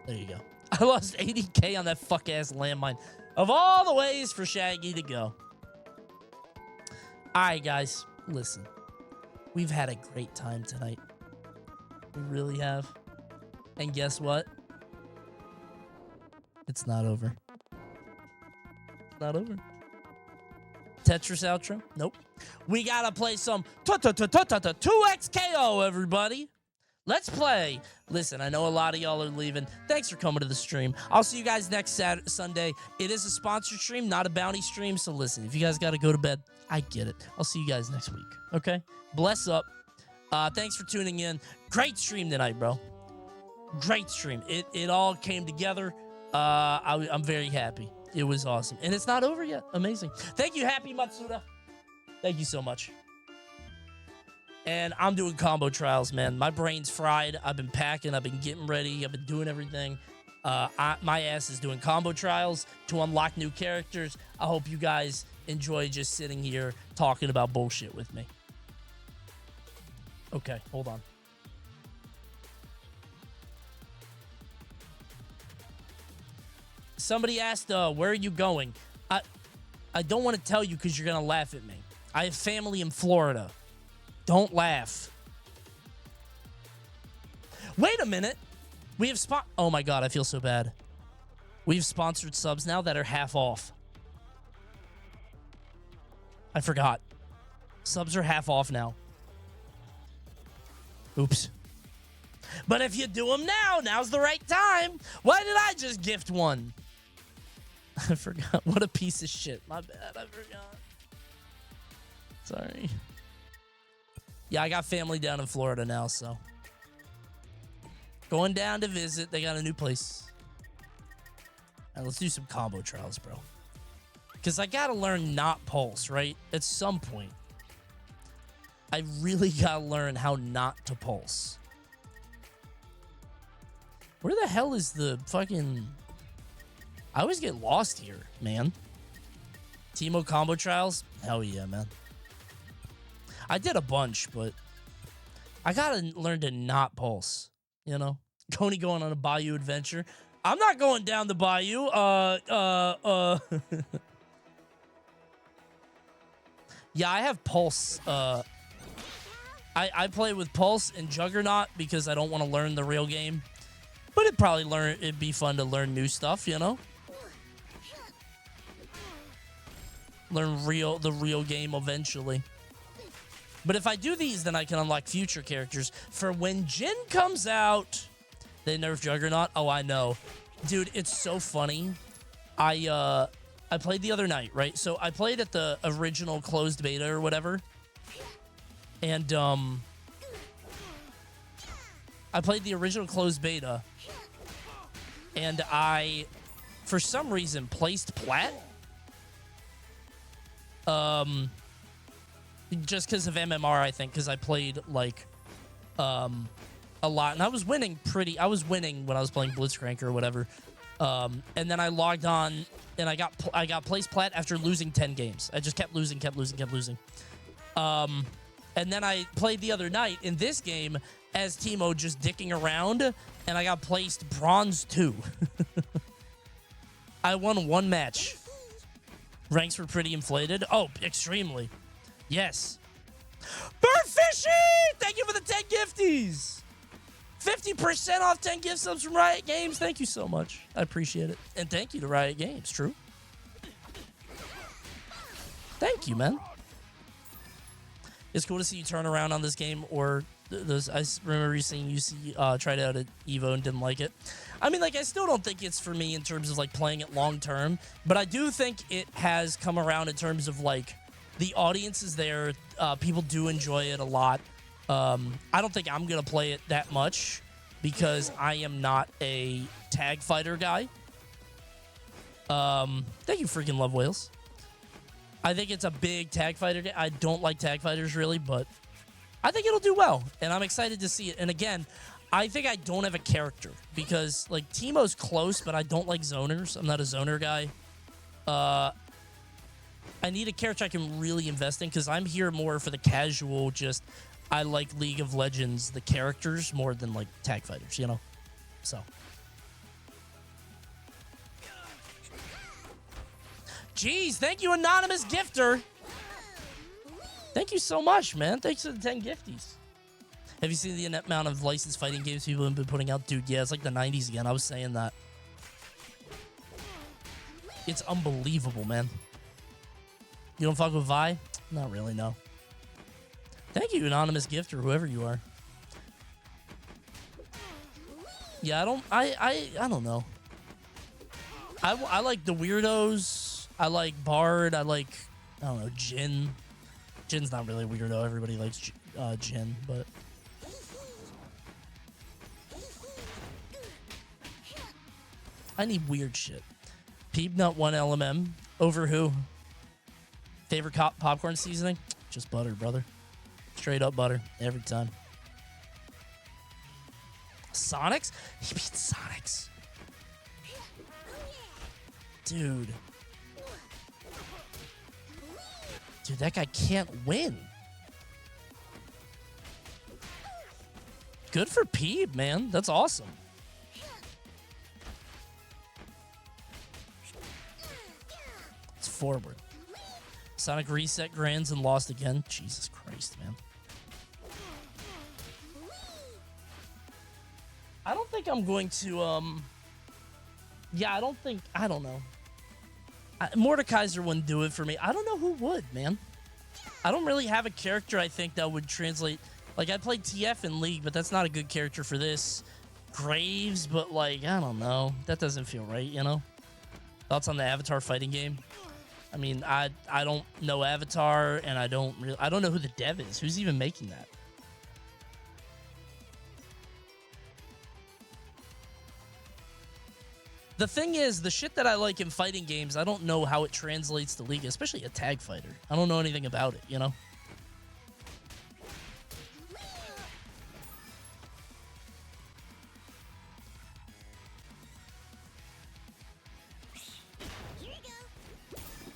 [SPEAKER 1] There you go. I lost 80K on that fuck-ass landmine. Of all the ways for Shaggy to go. All right, guys. Listen. We've had a great time tonight. We really have. And guess what? It's not over. It's not over. Tetris outro? Nope. We gotta play some 2XKO, everybody. Let's play. Listen, I know a lot of y'all are leaving. Thanks for coming to the stream. I'll see you guys next Sunday. It is a sponsored stream, not a bounty stream. So listen, if you guys got to go to bed, I get it. I'll see you guys next week. Okay? Bless up. Thanks for tuning in. Great stream tonight, bro. Great stream. It all came together. I'm very happy. It was awesome. And it's not over yet. Amazing. Thank you, Happy Matsuda. Thank you so much. And I'm doing combo trials, man. My brain's fried. I've been packing. I've been getting ready. I've been doing everything. My ass is doing combo trials to unlock new characters. I hope you guys enjoy just sitting here talking about bullshit with me. Okay, hold on. Somebody asked, where are you going? I don't want to tell you because you're going to laugh at me. I have family in Florida. Don't laugh. Wait a minute. We have oh my God, I feel so bad. We have sponsored subs now that are half off. I forgot. Subs are half off now. Oops. But if you do them now, now's the right time. Why did I just gift 1? I forgot. What a piece of shit. My bad. I forgot. Sorry. Yeah, I got family down in Florida now, so. Going down to visit. They got a new place. All right, let's do some combo trials, bro. Because I got to learn not pulse, right? At some point. I really got to learn how not to pulse. Where the hell is the fucking... I always get lost here, man. Teemo combo trials? Hell yeah, man. I did a bunch, but I gotta learn to not pulse, you know? Coney going on a bayou adventure. I'm not going down the bayou. Yeah, I have pulse. I play with pulse and juggernaut because I don't want to learn the real game. But it'd be fun to learn new stuff, you know? Learn the real game eventually. But if I do these, then I can unlock future characters. For when Jin comes out, they nerf Juggernaut. Oh, I know. Dude, it's so funny. I played the other night, right? So I played at the original closed beta or whatever. And I played the original closed beta. And I, for some reason, placed plat. Just because of MMR, I think, because I played, like, a lot. And I was winning when I was playing Blitzcrank or whatever. And then I logged on, and I got placed plat after losing 10 games. I just kept losing. And then I played the other night in this game as Teemo just dicking around, and I got placed bronze 2. I won 1 match. Ranks were pretty inflated. Oh, extremely. Yes. Birdfishy! Thank you for the 10 gifties. 50% off 10 gift subs from Riot Games. Thank you so much. I appreciate it. And thank you to Riot Games. True. Thank you, man. It's cool to see you turn around on this game, or I remember seeing you tried it out at EVO and didn't like it. I mean, like, I still don't think it's for me in terms of, like, playing it long term, but I do think it has come around in terms of, like, the audience is there. People do enjoy it a lot. I don't think I'm going to play it that much because I am not a tag fighter guy. Thank you, freaking Love Whales. I think it's a big tag fighter. I don't like tag fighters really, but I think it'll do well, and I'm excited to see it. And again, I think I don't have a character because, like, Teemo's close, but I don't like zoners. I'm not a zoner guy. I need a character I can really invest in because I'm here more for the casual, just I like League of Legends, the characters, more than, like, tag fighters, you know? So. Jeez, thank you, anonymous gifter. Thank you so much, man. Thanks for the 10 gifties. Have you seen the amount of licensed fighting games people have been putting out? Dude, yeah, it's like the 90s again. I was saying that. It's unbelievable, man. You don't fuck with Vi? Not really, no. Thank you, anonymous gifter, whoever you are. Yeah, I don't know. I like the weirdos. I like Bard. I don't know, Jin. Jin's not really a weirdo. Everybody likes Jin, but... I need weird shit. Peanut 1 LMM. Over who? Favorite popcorn seasoning? Just butter, brother. Straight up butter. Every time. Sonics? He beats Sonics. Dude. Dude, that guy can't win. Good for Peeb, man. That's awesome. It's forward. Sonic reset grands and lost again. Jesus Christ, man. I don't think I'm going to, yeah, I don't know. Mordekaiser wouldn't do it for me. I don't know who would, man. I don't really have a character I think that would translate. Like, I played TF in League, but that's not a good character for this. Graves, but, like, I don't know. That doesn't feel right, you know? Thoughts on the Avatar fighting game? I mean, I don't know Avatar, and I don't know who the dev is. Who's even making that? The thing is, the shit that I like in fighting games, I don't know how it translates to League, especially a tag fighter. I don't know anything about it, you know?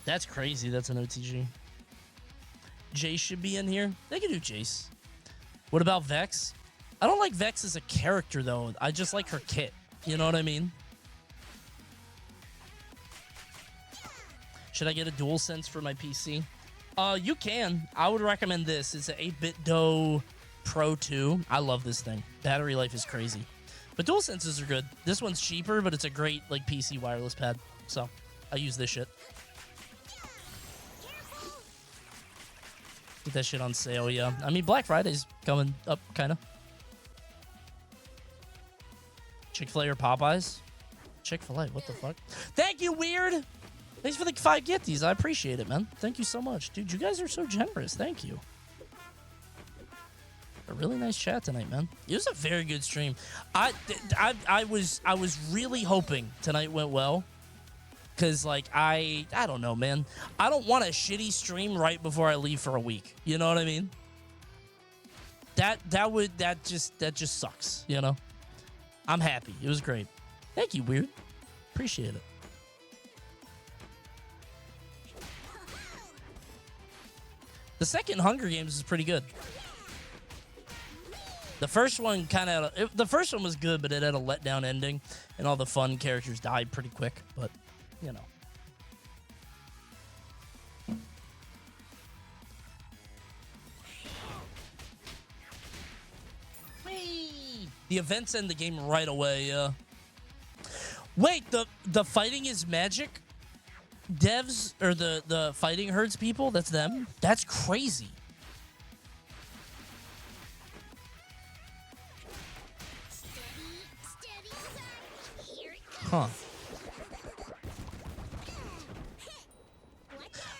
[SPEAKER 1] That's crazy. That's an OTG. Jace should be in here. They can do Jace. What about Vex? I don't like Vex as a character, though. I just like her kit. You know what I mean? Should I get a DualSense for my PC? You can. I would recommend this. It's an 8-bit Do Pro 2. I love this thing. Battery life is crazy. But DualSenses are good. This one's cheaper, but it's a great like PC wireless pad. So I use this shit. Get that shit on sale, yeah. I mean, Black Friday's coming up, kind of. Chick-fil-A or Popeyes? Chick-fil-A, what the fuck? Thank you, Weird! Thanks for the 5 gifties. I appreciate it, man. Thank you so much. Dude, you guys are so generous. Thank you. A really nice chat tonight, man. It was a very good stream. I was really hoping tonight went well. Because, like, I don't know, man. I don't want a shitty stream right before I leave for a week. You know what I mean? That just sucks, you know? I'm happy. It was great. Thank you, Weird. Appreciate it. The second Hunger Games is pretty good. The first one the first one was good, but it had a letdown ending, and all the fun characters died pretty quick, but... you know. Whee! The events end the game right away, yeah. Wait, the fighting is magic? Devs, or the fighting herds people? That's them? That's crazy. Huh.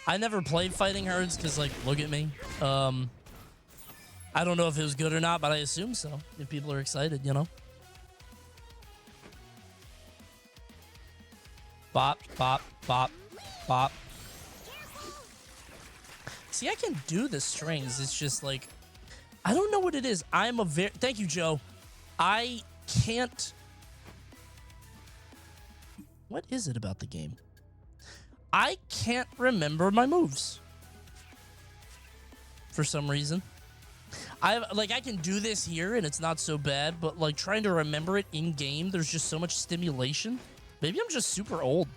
[SPEAKER 1] I never played Fighting Herds because, like, look at me. I don't know if it was good or not, but I assume so. If people are excited, you know. Bop, bop, bop, bop. See, I can do the strings. It's just, like, I don't know what it is. I'm a very... Thank you, Joe. I can't... What is it about the game? I can't remember my moves. For some reason. I can do this here and it's not so bad, but like trying to remember it in game, there's just so much stimulation. Maybe I'm just super old.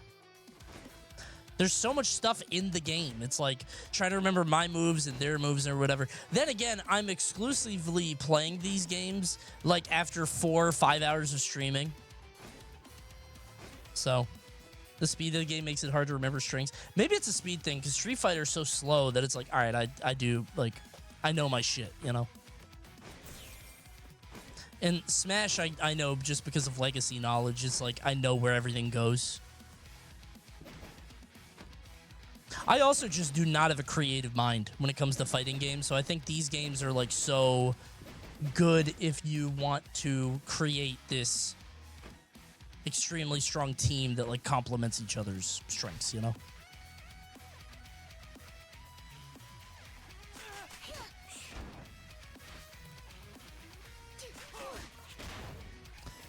[SPEAKER 1] There's so much stuff in the game. It's like trying to remember my moves and their moves or whatever. Then again, I'm exclusively playing these games like after 4 or 5 hours of streaming. So the speed of the game makes it hard to remember strings. Maybe it's a speed thing because Street Fighter is so slow that it's like, all right, I do, like, I know my shit, you know? And Smash, I know just because of legacy knowledge. It's like, I know where everything goes. I also just do not have a creative mind when it comes to fighting games. So I think these games are, like, so good if you want to create this extremely strong team that, like, complements each other's strengths, you know?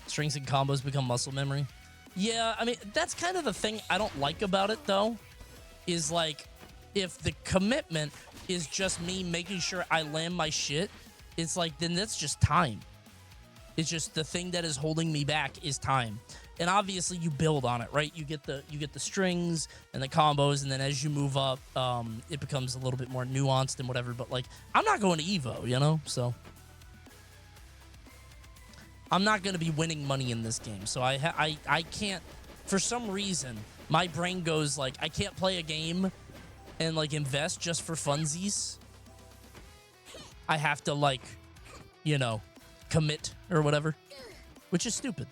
[SPEAKER 1] Strings and combos become muscle memory. Yeah, I mean, that's kind of the thing I don't like about it, though, is, like, if the commitment is just me making sure I land my shit, it's like, then that's just time. It's just the thing that is holding me back is time. And obviously you build on it, right? You get the strings and the combos, and then as you move up, it becomes a little bit more nuanced and whatever. But, like, I'm not going to Evo, you know? So I'm not going to be winning money in this game. So I can't, for some reason, my brain goes, like, I can't play a game and, like, invest just for funsies. I have to, like, you know, commit or whatever, which is stupid.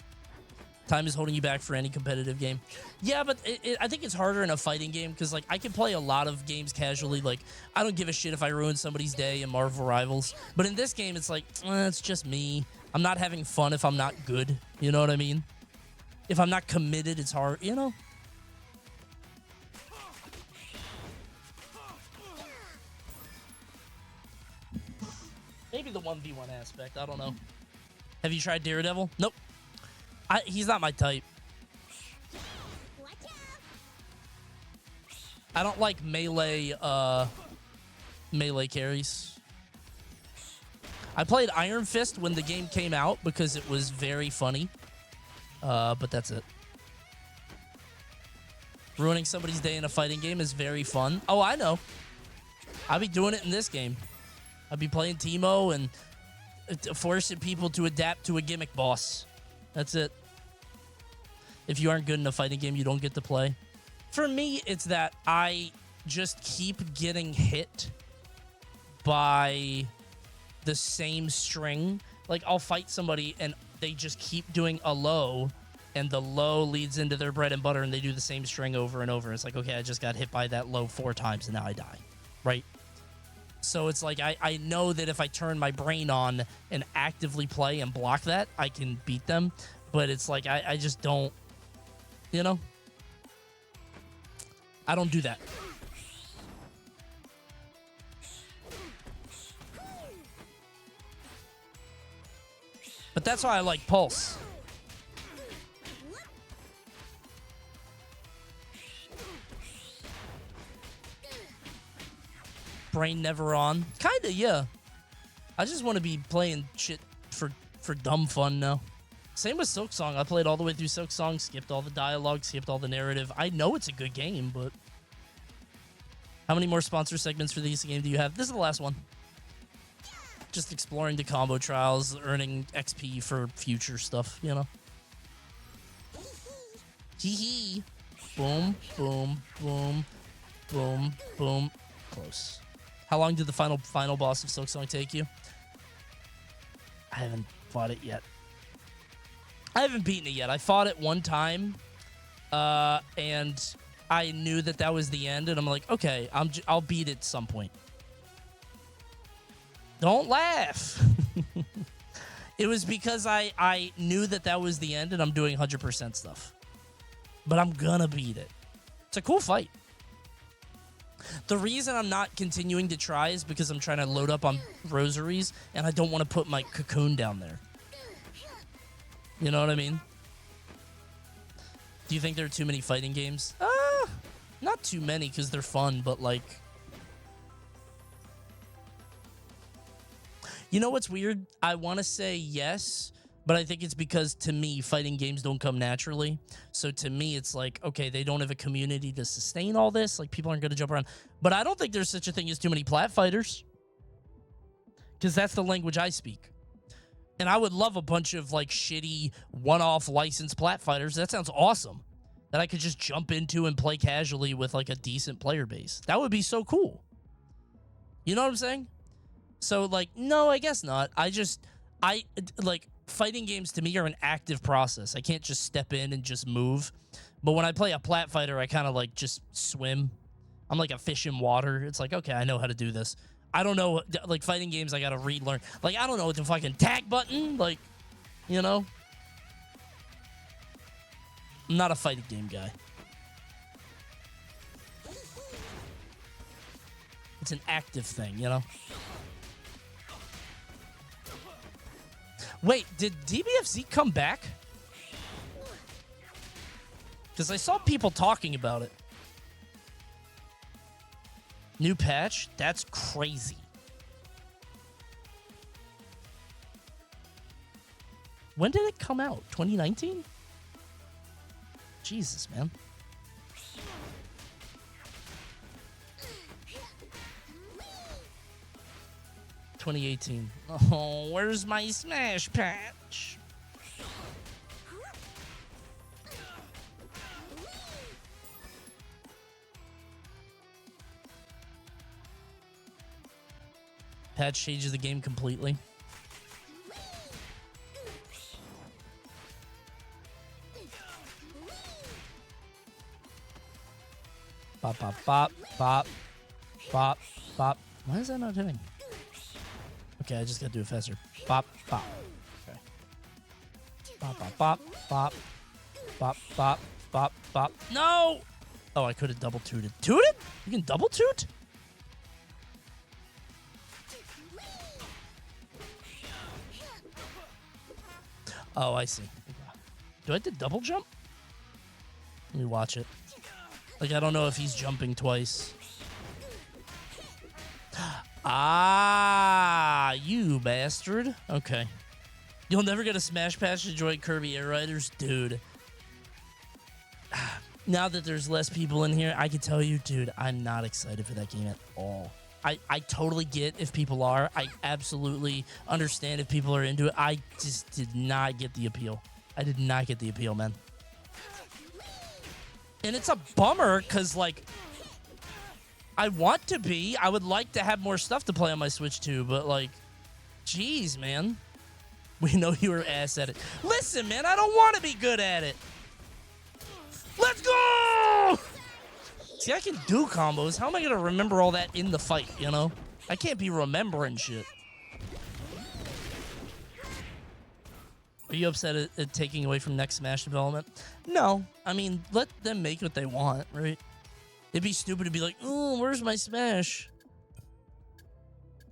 [SPEAKER 1] Time is holding you back for any competitive game. Yeah, but I think it's harder in a fighting game because, like, I can play a lot of games casually. Like, I don't give a shit if I ruin somebody's day in Marvel Rivals. But in this game, it's like, it's just me. I'm not having fun if I'm not good. You know what I mean? If I'm not committed, it's hard, you know? Maybe the 1v1 aspect. I don't know. Have you tried Daredevil? Nope. He's not my type. I don't like melee carries. I played Iron Fist when the game came out because it was very funny. But that's it. Ruining somebody's day in a fighting game is very fun. Oh, I know. I'll be doing it in this game. I'll be playing Teemo and forcing people to adapt to a gimmick boss. That's it. If you aren't good in a fighting game, you don't get to play. For me, it's that I just keep getting hit by the same string. Like, I'll fight somebody and they just keep doing a low, and the low leads into their bread and butter, and they do the same string over and over. It's like, okay, I just got hit by that low 4 times, and now I die, right? So it's like I know that if I turn my brain on and actively play and block that, I can beat them. But it's like I just don't, you know? I don't do that. But that's why I like Pulse. Brain never on. Kinda, yeah. I just want to be playing shit for dumb fun now. Same with Silk Song. I played all the way through Silk Song, skipped all the dialogue, skipped all the narrative. I know it's a good game, but... How many more sponsor segments for this game do you have? This is the last one. Just exploring the combo trials, earning XP for future stuff, you know? Hee hee. Boom, boom, boom, boom, boom. Close. How long did the final boss of Silk Song take you? I haven't fought it yet. I haven't beaten it yet. I fought it one time, and I knew that was the end, and I'm like, okay, I'll beat it at some point. Don't laugh. It was because I knew that was the end, and I'm doing 100% stuff. But I'm gonna beat it. It's a cool fight. The reason I'm not continuing to try is because I'm trying to load up on rosaries, and I don't want to put my cocoon down there. You know what I mean? Do you think there are too many fighting games? Not too many, because they're fun, but like... You know what's weird? I want to say yes, but I think it's because, to me, fighting games don't come naturally. So to me, it's like, okay, they don't have a community to sustain all this. Like, people aren't going to jump around. But I don't think there's such a thing as too many plat fighters. Because that's the language I speak. And I would love a bunch of, like, shitty, one-off licensed plat fighters. That sounds awesome. That I could just jump into and play casually with, like, a decent player base. That would be so cool. You know what I'm saying? So, like, no, I guess not. Like, fighting games to me are an active process. I can't just step in and just move. But when I play a plat fighter, I kind of, like, just swim. I'm like a fish in water. It's like, okay, I know how to do this. I don't know, like, fighting games, I gotta relearn. Like, I don't know what the fucking tag button, like, you know? I'm not a fighting game guy. It's an active thing, you know? Wait, did DBFZ come back? Because I saw people talking about it. New patch? That's crazy. When did it come out? 2019? Jesus, man. $2018. Oh, where's my Smash patch? Patch changes the game completely. Bop, bop, bop, bop, bop, bop. Why is that not hitting? Okay, I just gotta do it faster. Bop, bop. Okay. Bop, bop, bop, bop, bop, bop, bop, bop. No! Oh, I could have double tooted. Tooted? You can double toot? Oh, I see. Do I have to double jump? Let me watch it. Like, I don't know if he's jumping twice. Ah, you bastard. Okay. You'll never get a Smash Pass to join Kirby Air Riders? Dude. Now that there's less people in here, I can tell you, dude, I'm not excited for that game at all. I totally get if people are. I absolutely understand if people are into it. I just did not get the appeal. I did not get the appeal, man. And it's a bummer because, like, I want to be. I would like to have more stuff to play on my Switch, too. But, like, geez, man. We know you were ass at it. Listen, man, I don't want to be good at it. Let's go! See, I can do combos. How am I going to remember all that in the fight, you know? I can't be remembering shit. Are you upset at taking away from next Smash development? No. I mean, let them make what they want, right? It'd be stupid to be like, oh, where's my Smash?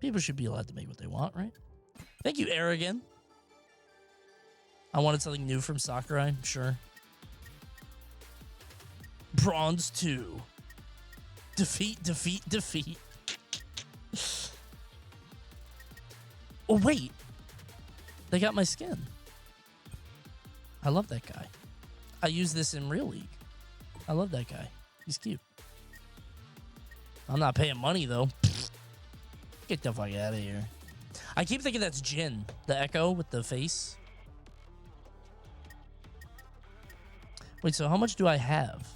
[SPEAKER 1] People should be allowed to make what they want, right? Thank you, Arrogant. I wanted something new from Sakurai, sure. Bronze 2. Defeat, defeat, defeat. Oh, wait. They got my skin. I love that guy. I use this in Real League. I love that guy. He's cute. I'm not paying money, though. Get the fuck out of here. I keep thinking that's Jin, the Echo with the face. Wait, so how much do I have?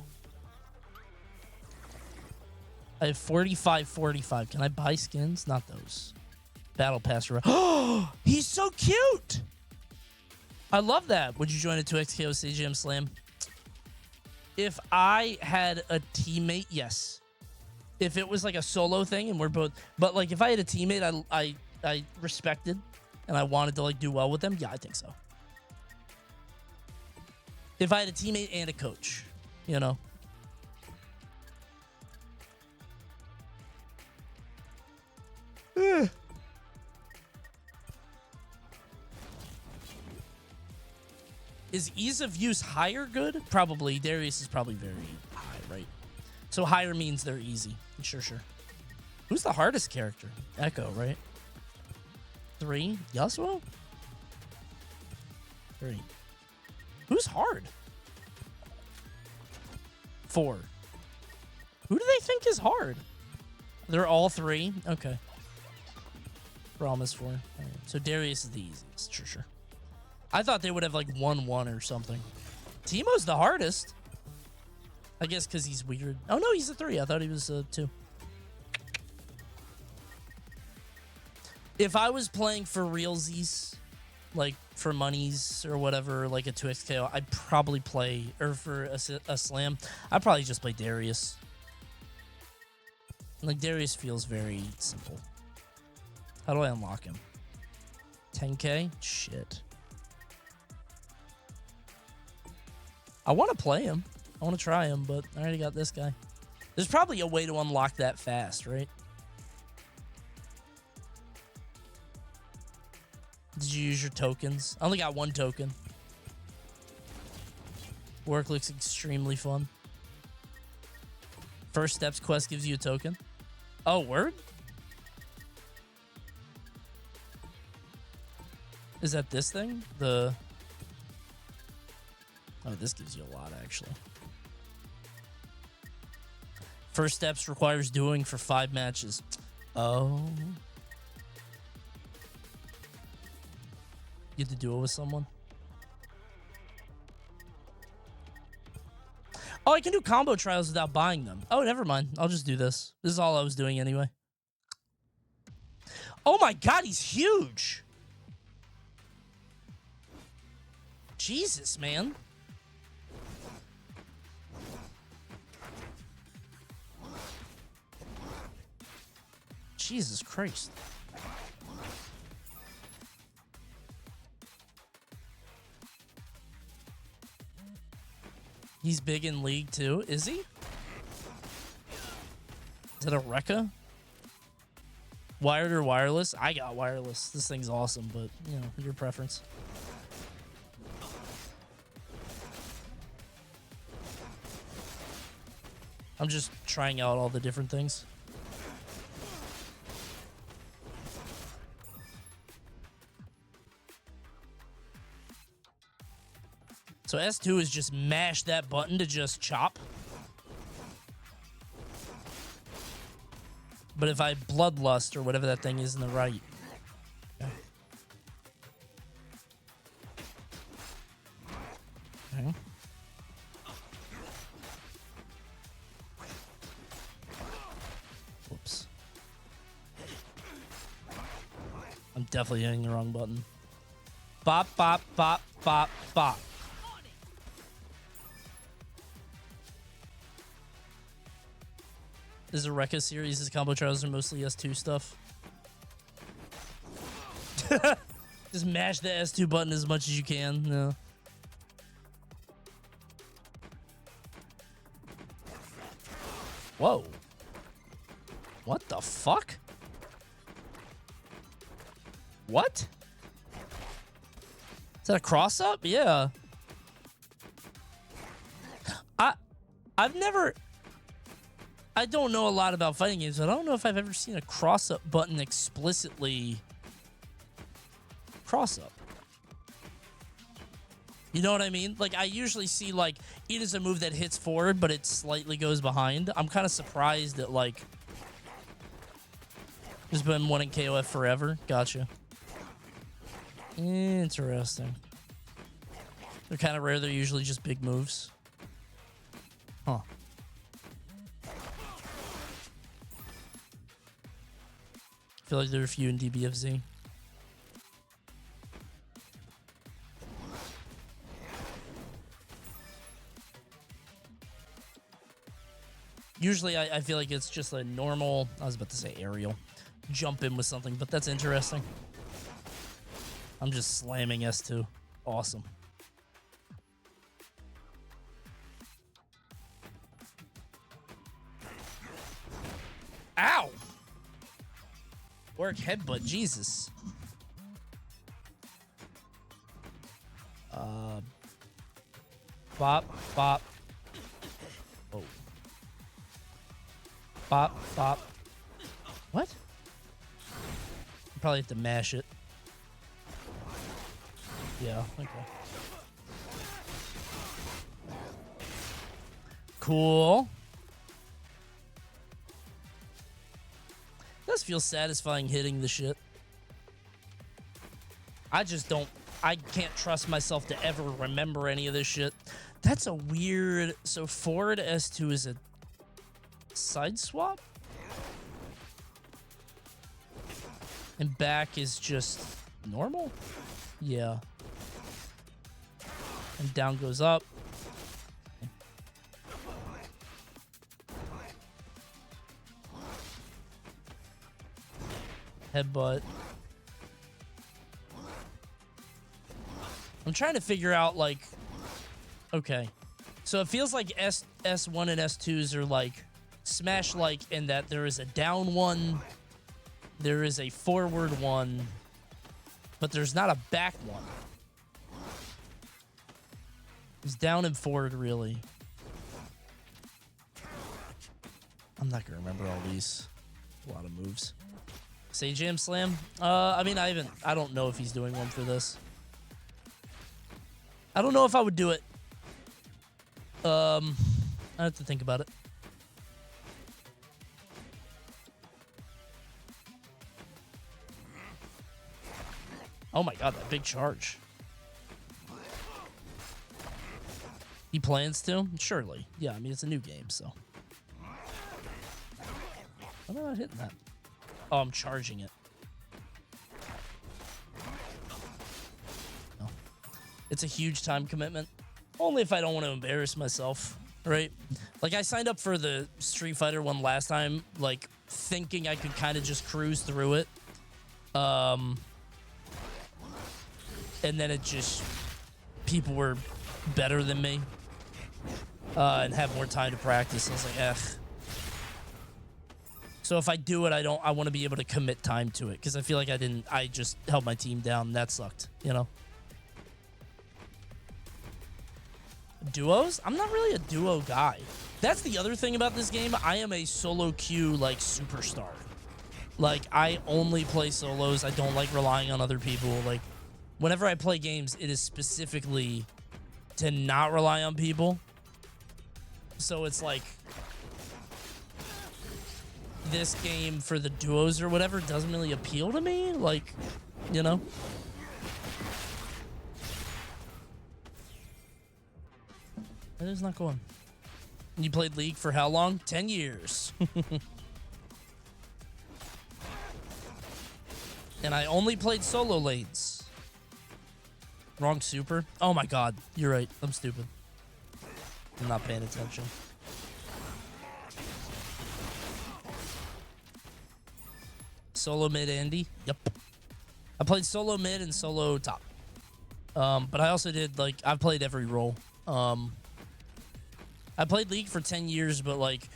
[SPEAKER 1] I have 45. Can I buy skins? Not those. Battle Pass. Oh, he's so cute. I love that. Would you join a 2xKO CGM Slam? If I had a teammate, yes. If it was like a solo thing and we're both, but like if I had a teammate I respected and I wanted to like do well with them, yeah, I think so. If I had a teammate and a coach, you know. Is ease of use higher good? Probably. Darius is probably very high, right? So higher means they're easy. Sure. Who's the hardest character? Echo, right? 3? Yasuo? 3. Who's hard? 4. Who do they think is hard? They're all 3? Okay. Promise 4. Right. So Darius is the easiest, sure. I thought they would have like 1-1 or something. Teemo's the hardest. I guess because he's weird. Oh no, he's a 3. I thought he was a 2. If I was playing for realsies, like for monies or whatever, like a 2xKO, I'd probably play, or for a slam, I'd probably just play Darius. Like Darius feels very simple. How do I unlock him? 10k? Shit. I want to play him. I want to try him, but I already got this guy. There's probably a way to unlock that fast, right? Did you use your tokens? I only got 1 token. Work looks extremely fun. First Steps quest gives you a token. Oh, word? Is that this thing? Oh, this gives you a lot, actually. First Steps requires dueling for 5 matches. Oh. You have to duel with someone? Oh, I can do combo trials without buying them. Oh, never mind. I'll just do this. This is all I was doing anyway. Oh my god, he's huge! Jesus, man. Jesus Christ. He's big in League too, is he? Is that a Rekka? Wired or wireless? I got wireless. This thing's awesome, but, you know, your preference. I'm just trying out all the different things. So S2 is just mash that button to just chop. But if I bloodlust or whatever that thing is in the right. Okay. Okay. Whoops. I'm definitely hitting the wrong button. Bop, bop, bop, bop, bop. This is a Rekka series. His combo trials are mostly S2 stuff. Just mash the S2 button as much as you can. No. Whoa. What the fuck? What? Is that a cross up? Yeah. I don't know a lot about fighting games, but I don't know if I've ever seen a cross up button explicitly cross up. You know what I mean? Like, I usually see, like, it is a move that hits forward, but it slightly goes behind. I'm kind of surprised that, like, there's been one in KOF forever. Gotcha. Interesting. They're kind of rare. They're usually just big moves. Huh. I feel like there are a few in DBFZ. Usually I feel like it's just a normal, I was about to say aerial, jump in with something, but that's interesting. I'm just slamming S2. Awesome. Ow! Work headbutt, Jesus. Bop, bop. Oh. Bop, bop. What? You probably have to mash it. Yeah, okay. Cool. It does feel satisfying hitting the shit. I just don't, I can't trust myself to ever remember any of this shit. That's a weird, so forward S2 is a side swap? And back is just normal? Yeah. And down goes up. Headbutt. I'm trying to figure out, like, okay. So it feels like S1 and S2s are like smash-like in that there is a down one, there is a forward one, but there's not a back one. It's down and forward, really. I'm not gonna remember all these. A lot of moves. Say Jam Slam? I mean, I don't know if he's doing one for this. I don't know if I would do it. I have to think about it. Oh my god, that big charge. He plans to? Surely. Yeah, I mean, it's a new game, so. Why am I not hitting that? Oh, I'm charging it. No. It's a huge time commitment. Only if I don't want to embarrass myself, right? Like, I signed up for the Street Fighter one last time, like, thinking I could kind of just cruise through it. And then it just... people were better than me. And have more time to practice. I was like, eh. So if I do it, I want to be able to commit time to it. Because I feel like I just held my team down. That sucked, you know? Duos? I'm not really a duo guy. That's the other thing about this game. I am a solo queue, like, superstar. Like, I only play solos. I don't like relying on other people. Like, whenever I play games, it is specifically to not rely on people. So it's like, this game for the duos or whatever doesn't really appeal to me. Like, you know? It is not going. You played League for how long? 10 years. And I only played solo lanes. Wrong super. Oh my god. You're right. I'm stupid. I'm not paying attention. Solo mid Andy. Yep. I played solo mid and solo top. But I also did, like, I've played every role. I played League for 10 years, but like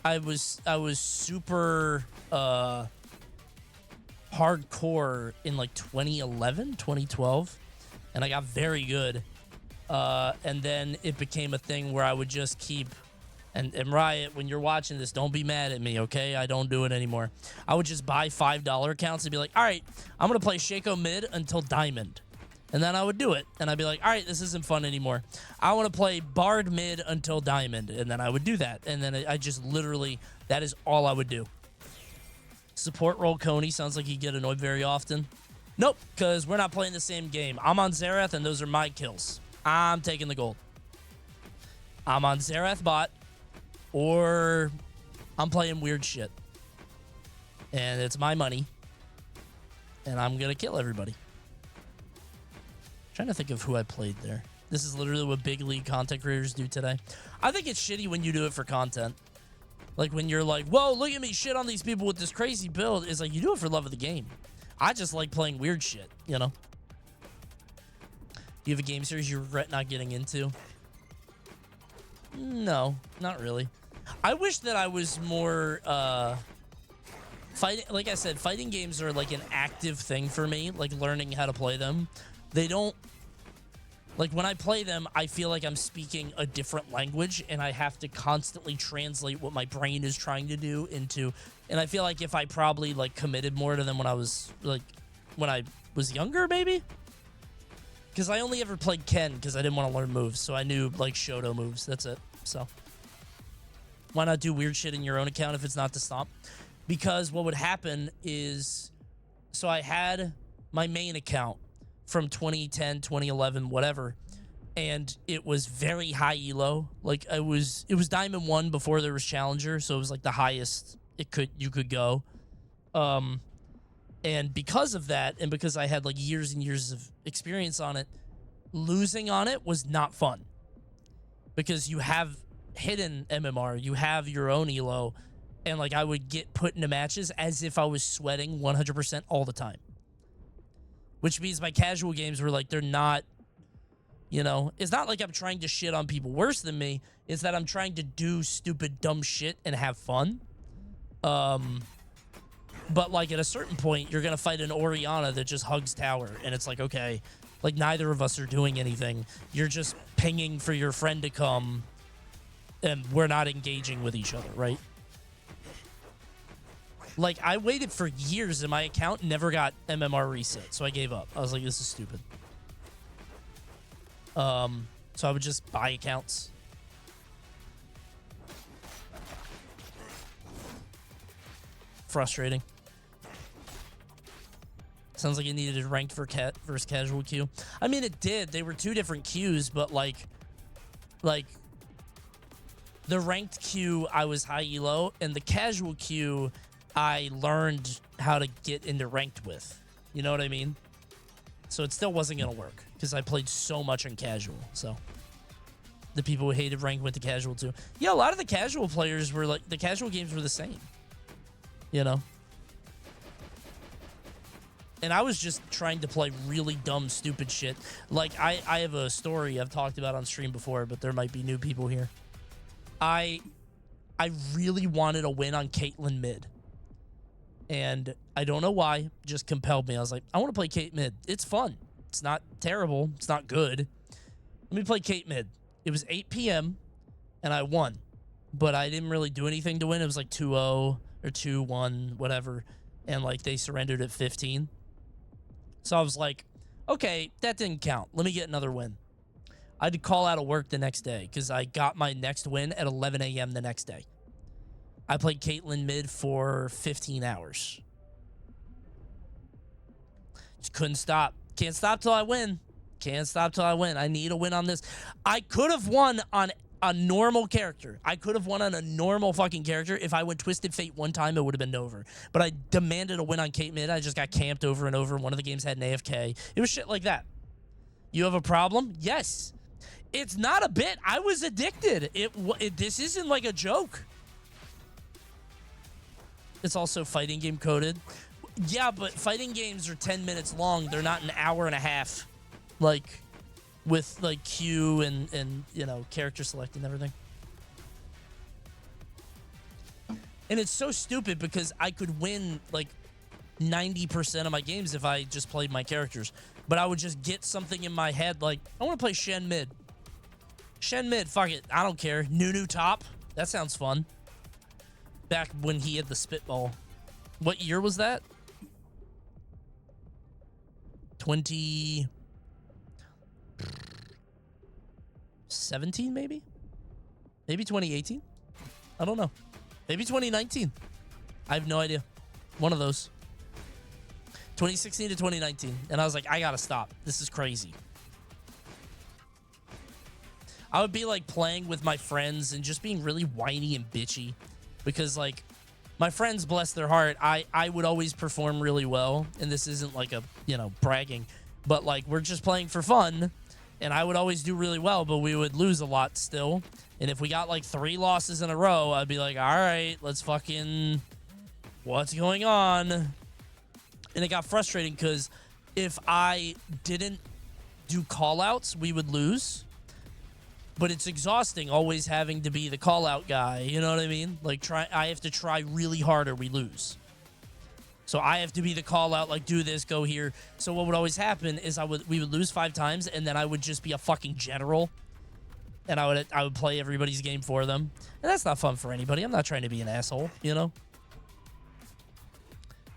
[SPEAKER 1] I was super hardcore in like 2011, 2012, and I got very good. And then it became a thing where I would just keep, and Riot, when you're watching this, don't be mad at me, okay? I don't do it anymore. I would just buy $5 accounts and be like, all right, I'm going to play Shaco mid until Diamond. And then I would do it. And I'd be like, all right, this isn't fun anymore. I want to play Bard mid until Diamond. And then I would do that. And then I just literally, that is all I would do. Support role Coney. Sounds like you get annoyed very often. Nope, because we're not playing the same game. I'm on Xerath, and those are my kills. I'm taking the gold. I'm on Xerath bot, or I'm playing weird shit. And it's my money. And I'm going to kill everybody. Trying to think of who I played there. This is literally what big league content creators do today. I think it's shitty when you do it for content. Like when you're like, whoa, look at me shit on these people with this crazy build. It's like, you do it for love of the game. I just like playing weird shit, you know? Do you have a game series you regret not getting into? No, not really. I wish that I was more, fighting. Like I said, fighting games are like an active thing for me, like learning how to play them. They don't, like when I play them, I feel like I'm speaking a different language and I have to constantly translate what my brain is trying to do into, and I feel like if I probably like committed more to them when I was younger, maybe? Because I only ever played Ken because I didn't want to learn moves, so I knew like Shoto moves, that's it. So why not do weird shit in your own account if it's not to stomp? Because what would happen is, so I had my main account from 2010, 2011, whatever, and it was very high elo. Like it was Diamond 1 before there was Challenger, so it was like the highest you could go. And because of that, and because I had like years and years of experience on it, losing on it was not fun. Because you have hidden MMR, you have your own elo, and like I would get put into matches as if I was sweating 100% all the time. Which means my casual games were like, they're not, you know, it's not like I'm trying to shit on people worse than me. It's that I'm trying to do stupid, dumb shit and have fun. But like at a certain point, you're going to fight an Orianna that just hugs tower. And it's like, okay, like neither of us are doing anything. You're just pinging for your friend to come and we're not engaging with each other, right? Like, I waited for years and my account never got MMR reset, so I gave up. I was like, this is stupid. So I would just buy accounts. Frustrating. Sounds like it needed a ranked versus casual queue. I mean, it did. They were two different queues, but like the ranked queue, I was high elo, and the casual queue, I learned how to get into ranked with. You know what I mean? So it still wasn't going to work because I played so much in casual. So the people who hated ranked went to casual too. Yeah, a lot of the casual players were like, the casual games were the same. You know? And I was just trying to play really dumb, stupid shit. Like, I have a story I've talked about on stream before, but there might be new people here. I really wanted a win on Caitlyn mid. And I don't know why, just compelled me. I was like, I want to play Kate mid. It's fun. It's not terrible. It's not good. Let me play Kate mid. It was 8 p.m. and I won. But I didn't really do anything to win. It was like 2-0 or 2-1, whatever. And like they surrendered at 15. So I was like, okay, that didn't count. Let me get another win. I had to call out of work the next day because I got my next win at 11 a.m. the next day. I played Caitlyn mid for 15 hours. Just couldn't stop. Can't stop till I win. Can't stop till I win. I need a win on this. I could have won on a normal character. I could have won on a normal fucking character. If I went Twisted Fate one time, it would have been over. But I demanded a win on Kate mid. I just got camped over and over. One of the games had an AFK. It was shit like that. You have a problem? Yes. It's not a bit. I was addicted. This isn't like a joke. It's also fighting game coded. Yeah, but fighting games are 10 minutes long. They're not an hour and a half. Like, with, like, queue and you know, character select and everything. And it's so stupid because I could win, like, 90% of my games if I just played my characters. But I would just get something in my head, like, I want to play Shen mid. Shen mid, fuck it. I don't care. Nunu top. That sounds fun. Back when he had the spitball. What year was that? 2017, maybe? Maybe 2018? I don't know. Maybe 2019. I have no idea. One of those. 2016 to 2019. And I was like, I gotta stop. This is crazy. I would be like playing with my friends and just being really whiny and bitchy. Because like, my friends, bless their heart, I would always perform really well. And this isn't like a, you know, bragging. But like, we're just playing for fun. And I would always do really well, but we would lose a lot still. And if we got like 3 losses in a row, I'd be like, all right, let's fucking... What's going on? And it got frustrating because if I didn't do call-outs, we would lose. But it's exhausting always having to be the call-out guy. You know what I mean? Like, I have to try really hard or we lose. So I have to be the call-out, like, do this, go here. So what would always happen is we would lose 5 times, and then I would just be a fucking general. And I would play everybody's game for them. And that's not fun for anybody. I'm not trying to be an asshole, you know?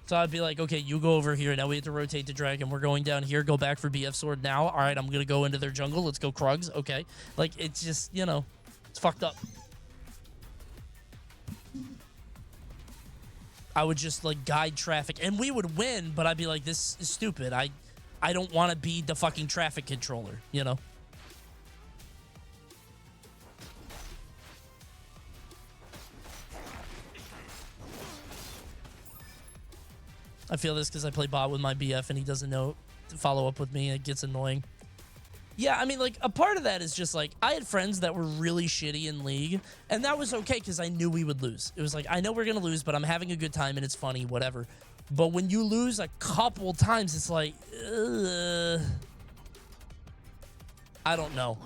[SPEAKER 1] So I'd be like, okay, you go over here. Now we have to rotate the dragon. We're going down here. Go back for BF sword now. All right, I'm going to go into their jungle. Let's go Krugs. Okay. Like, it's just, you know, it's fucked up. I would just, like, guide traffic. And we would win, but I'd be like, this is stupid. I don't want to be the fucking traffic controller, you know? I feel this because I play bot with my BF and he doesn't know to follow up with me. It gets annoying. Yeah, I mean, like, a part of that is just, like, I had friends that were really shitty in League, and that was okay because I knew we would lose. It was like, I know we're going to lose, but I'm having a good time and it's funny, whatever. But when you lose a couple times, it's like, I don't know.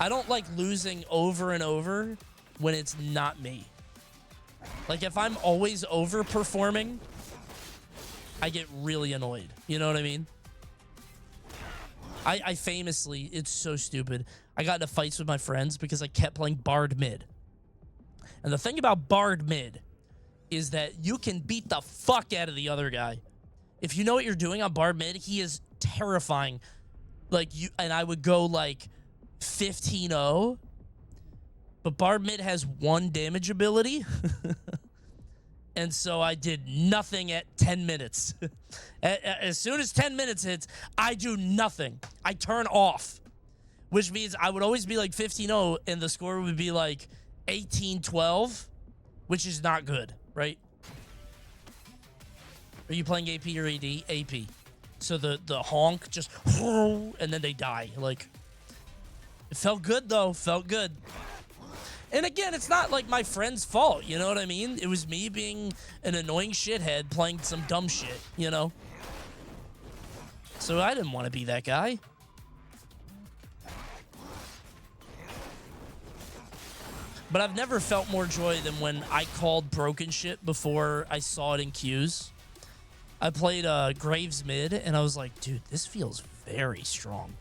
[SPEAKER 1] I don't like losing over and over when it's not me. Like, if I'm always overperforming, I get really annoyed. You know what I mean? I famously, it's so stupid, I got into fights with my friends because I kept playing Bard mid. And the thing about Bard mid is that you can beat the fuck out of the other guy. If you know what you're doing on Bard mid, he is terrifying. Like, and I would go, like, 15-0. But Bard mid has 1 damage ability. And so I did nothing at 10 minutes. As soon as 10 minutes hits, I do nothing. I turn off. Which means I would always be like 15-0, and the score would be like 18-12, which is not good, right? Are you playing AP or AD? AP. So the honk just, and then they die. Like, it felt good, though. Felt good. And again, it's not like my friend's fault, you know what I mean? It was me being an annoying shithead playing some dumb shit, you know? So I didn't want to be that guy. But I've never felt more joy than when I called broken shit before I saw it in queues. I played Graves mid, and I was like, dude, this feels very strong.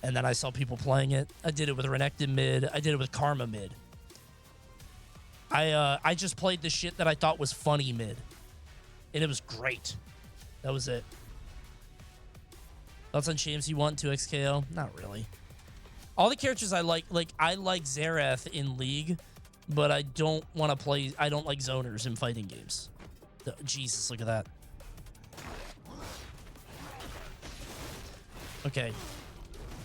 [SPEAKER 1] And then I saw people playing it. I did it with Renekton mid. I did it with Karma mid. I just played the shit that I thought was funny mid. And it was great. That was it. Thoughts on champs you want 2xKO? Not really. All the characters I like Xerath in League, but I don't want to play. I don't like zoners in fighting games. Jesus, look at that. Okay.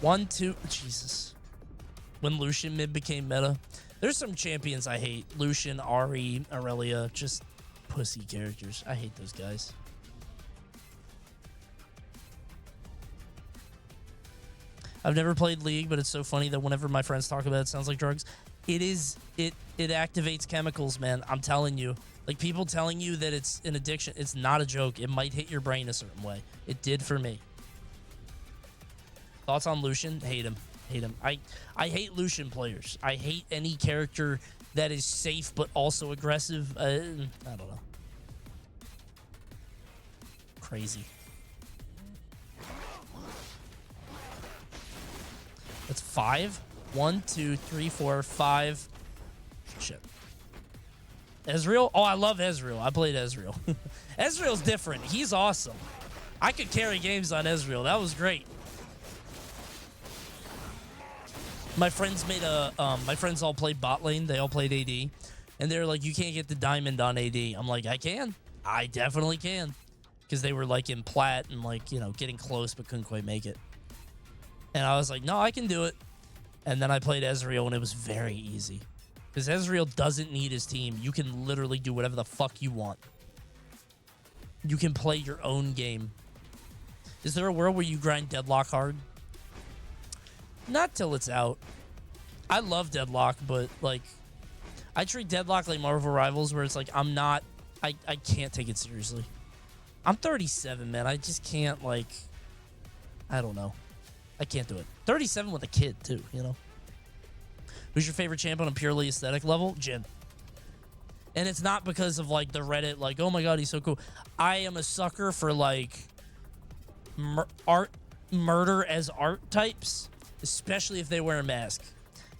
[SPEAKER 1] 1, 2. Jesus. When Lucian mid became meta. There's some champions I hate. Lucian, Ahri, Aurelia. Just pussy characters. I hate those guys. I've never played League, but it's so funny that whenever my friends talk about it, it sounds like drugs. It is. It activates chemicals, man. I'm telling you. Like, people telling you that it's an addiction. It's not a joke. It might hit your brain a certain way. It did for me. Thoughts on Lucian? Hate him. Hate him. I hate Lucian players. I hate any character that is safe but also aggressive. I don't know. Crazy. That's 5. 1, 2, 3, 4, 5. Shit. Ezreal? Oh, I love Ezreal. I played Ezreal. Ezreal's different. He's awesome. I could carry games on Ezreal. That was great. My friends made a my friends all played bot lane. They all played AD. And they're like, you can't get the diamond on AD. I'm like, I can. I definitely can. Because they were like in plat and like, you know, getting close but couldn't quite make it. And I was like, no, I can do it. And then I played Ezreal and it was very easy. Because Ezreal doesn't need his team. You can literally do whatever the fuck you want. You can play your own game. Is there a world where you grind Deadlock hard? Not till it's out. I love Deadlock, but like, I treat Deadlock like Marvel Rivals, where it's like, I can't take it seriously. I'm 37, man. I just can't, like, I don't know. I can't do it. 37 with a kid, too, you know? Who's your favorite champ on a purely aesthetic level? Jhin. And it's not because of, like, the Reddit, like, oh my god, he's so cool. I am a sucker for, like, murder as art types, especially if they wear a mask.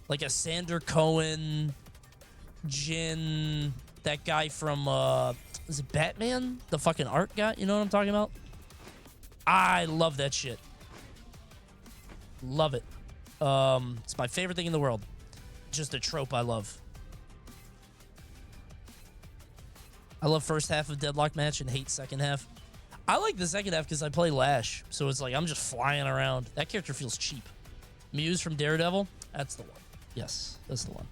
[SPEAKER 1] Like a Sander Cohen, Jhin, that guy from, is it Batman? The fucking art guy? You know what I'm talking about? I love that shit. Love it. It's my favorite thing in the world. Just a trope I love. I love first half of Deadlock match and hate second half. I like the second half because I play Lash, so it's like I'm just flying around. That character feels cheap. Muse from Daredevil? That's the one. Yes, that's the one.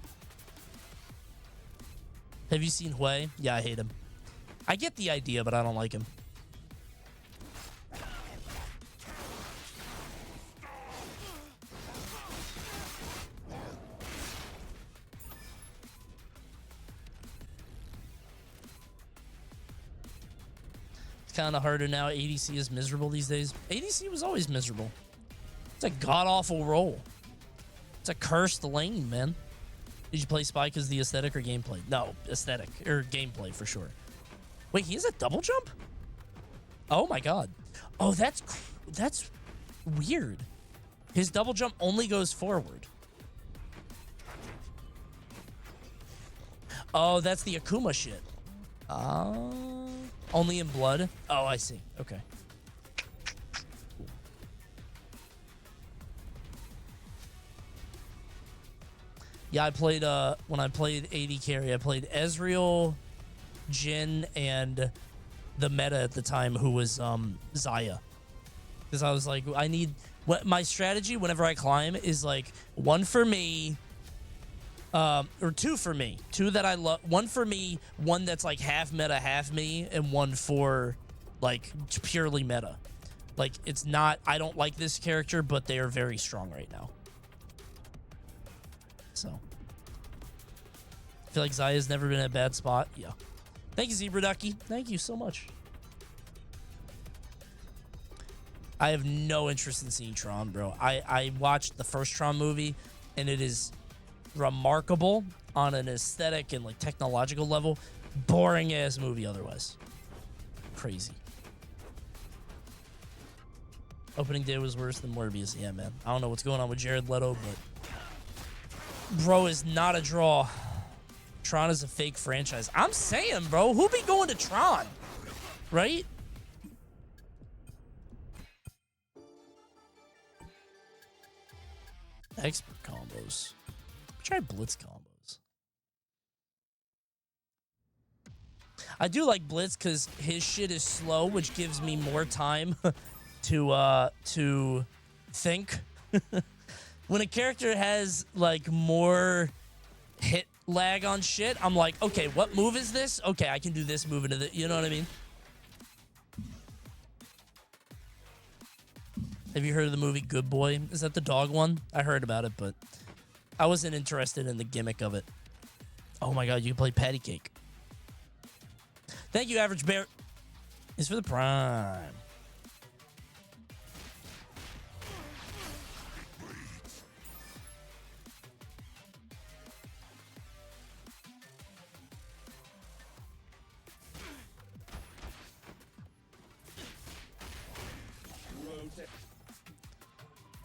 [SPEAKER 1] Have you seen Hui? Yeah, I hate him. I get the idea, but I don't like him. It's kind of harder now. ADC is miserable these days. ADC was always miserable. It's a god-awful role. It's a cursed lane, man. Did you play Spy because the aesthetic or gameplay? No, aesthetic or gameplay for sure. Wait, he has a double jump? Oh my god. Oh, that's weird. His double jump only goes forward. Oh, that's the Akuma shit. Only in blood? Oh, I see. Okay. Yeah, I played, when I played AD carry, I played Ezreal, Jhin, and the meta at the time, who was, Xayah. Because I was like, my strategy whenever I climb is like, one for me, or two for me. Two that I love. One for me, one that's like half meta, half me, and one for, like, purely meta. Like, it's not, I don't like this character, but they are very strong right now. So, I feel like Xayah's never been in a bad spot. Yeah. Thank you, Zebra Ducky. Thank you so much. I have no interest in seeing Tron, bro. I watched the first Tron movie, and it is remarkable on an aesthetic and like technological level. Boring ass movie otherwise. Crazy. Opening day was worse than Morbius. Yeah, man. I don't know what's going on with Jared Leto, but bro is not a draw. Tron is a fake franchise. I'm saying, bro, who be going to Tron? Right? Expert combos. Try Blitz combos. I do like Blitz because his shit is slow, which gives me more time to think. When a character has like more hit lag on shit, I'm like, okay, what move is this? Okay, I can do this move into the, you know what I mean? Have you heard of the movie Good Boy? Is that the dog one? I heard about it, but I wasn't interested in the gimmick of it. Oh my god, you can play patty cake. Thank you, Average Bear. It's for the prime.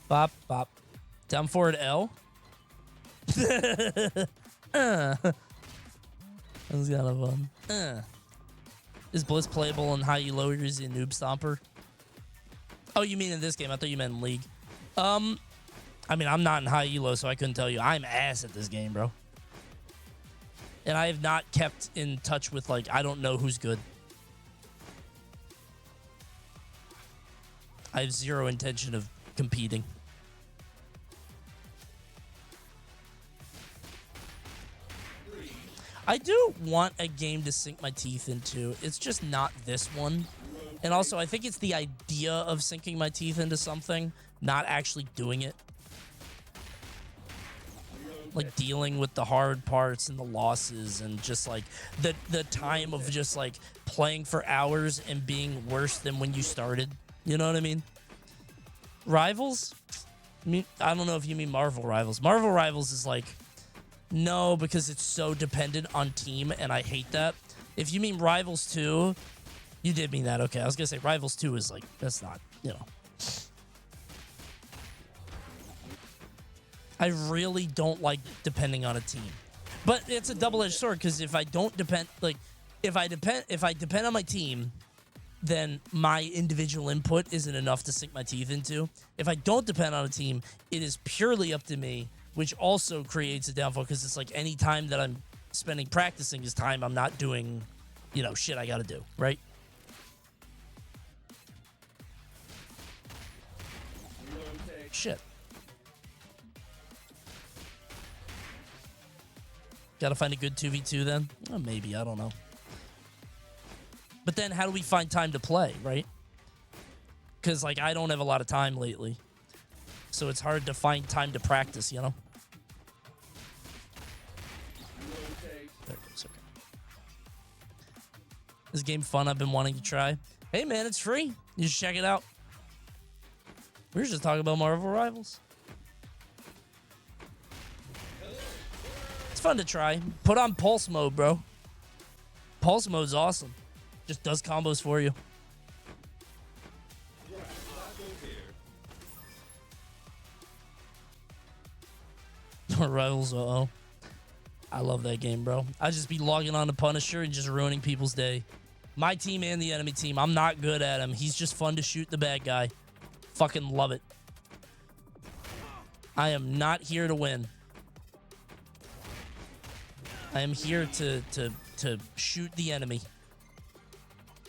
[SPEAKER 1] Bop, bop. Down forward L. That was kind of fun. Is Blitz playable and how you lower is he a noob stomper? Oh, you mean in this game? I thought you meant in League. I mean, I'm not in high elo, so I couldn't tell you. I'm ass at this game, bro. And I have not kept in touch with, like, I don't know who's good. I have zero intention of competing. I do want a game to sink my teeth into. It's just not this one. And also, I think it's the idea of sinking my teeth into something, not actually doing it. Like dealing with the hard parts and the losses and just like the time of just like playing for hours and being worse than when you started. You know what I mean? Rivals? I don't know if you mean Marvel Rivals. Marvel Rivals is like, no, because it's so dependent on team, and I hate that. If you mean Rivals 2, you did mean that. Okay, I was going to say Rivals 2 is like, that's not, you know. I really don't like depending on a team. But it's a double-edged sword, because if I don't depend, like, if I depend on my team, then my individual input isn't enough to sink my teeth into. If I don't depend on a team, it is purely up to me, which also creates a downfall because it's like any time that I'm spending practicing is time I'm not doing, you know, shit I got to do, right? Shit. Got to find a good 2v2 then? Oh, maybe, I don't know. But then how do we find time to play, right? Because, like, I don't have a lot of time lately. So it's hard to find time to practice, you know? There it goes, okay. This game fun I've been wanting to try. Hey, man, it's free. You should check it out. We were just talking about Marvel Rivals. It's fun to try. Put on Pulse mode, bro. Pulse mode's awesome. Just does combos for you. Rivals, uh-oh. I love that game, bro. I just be logging on to Punisher and just ruining people's day. My team and the enemy team. I'm not good at him. He's just fun to shoot the bad guy. Fucking love it. I am not here to win. I am here to shoot the enemy.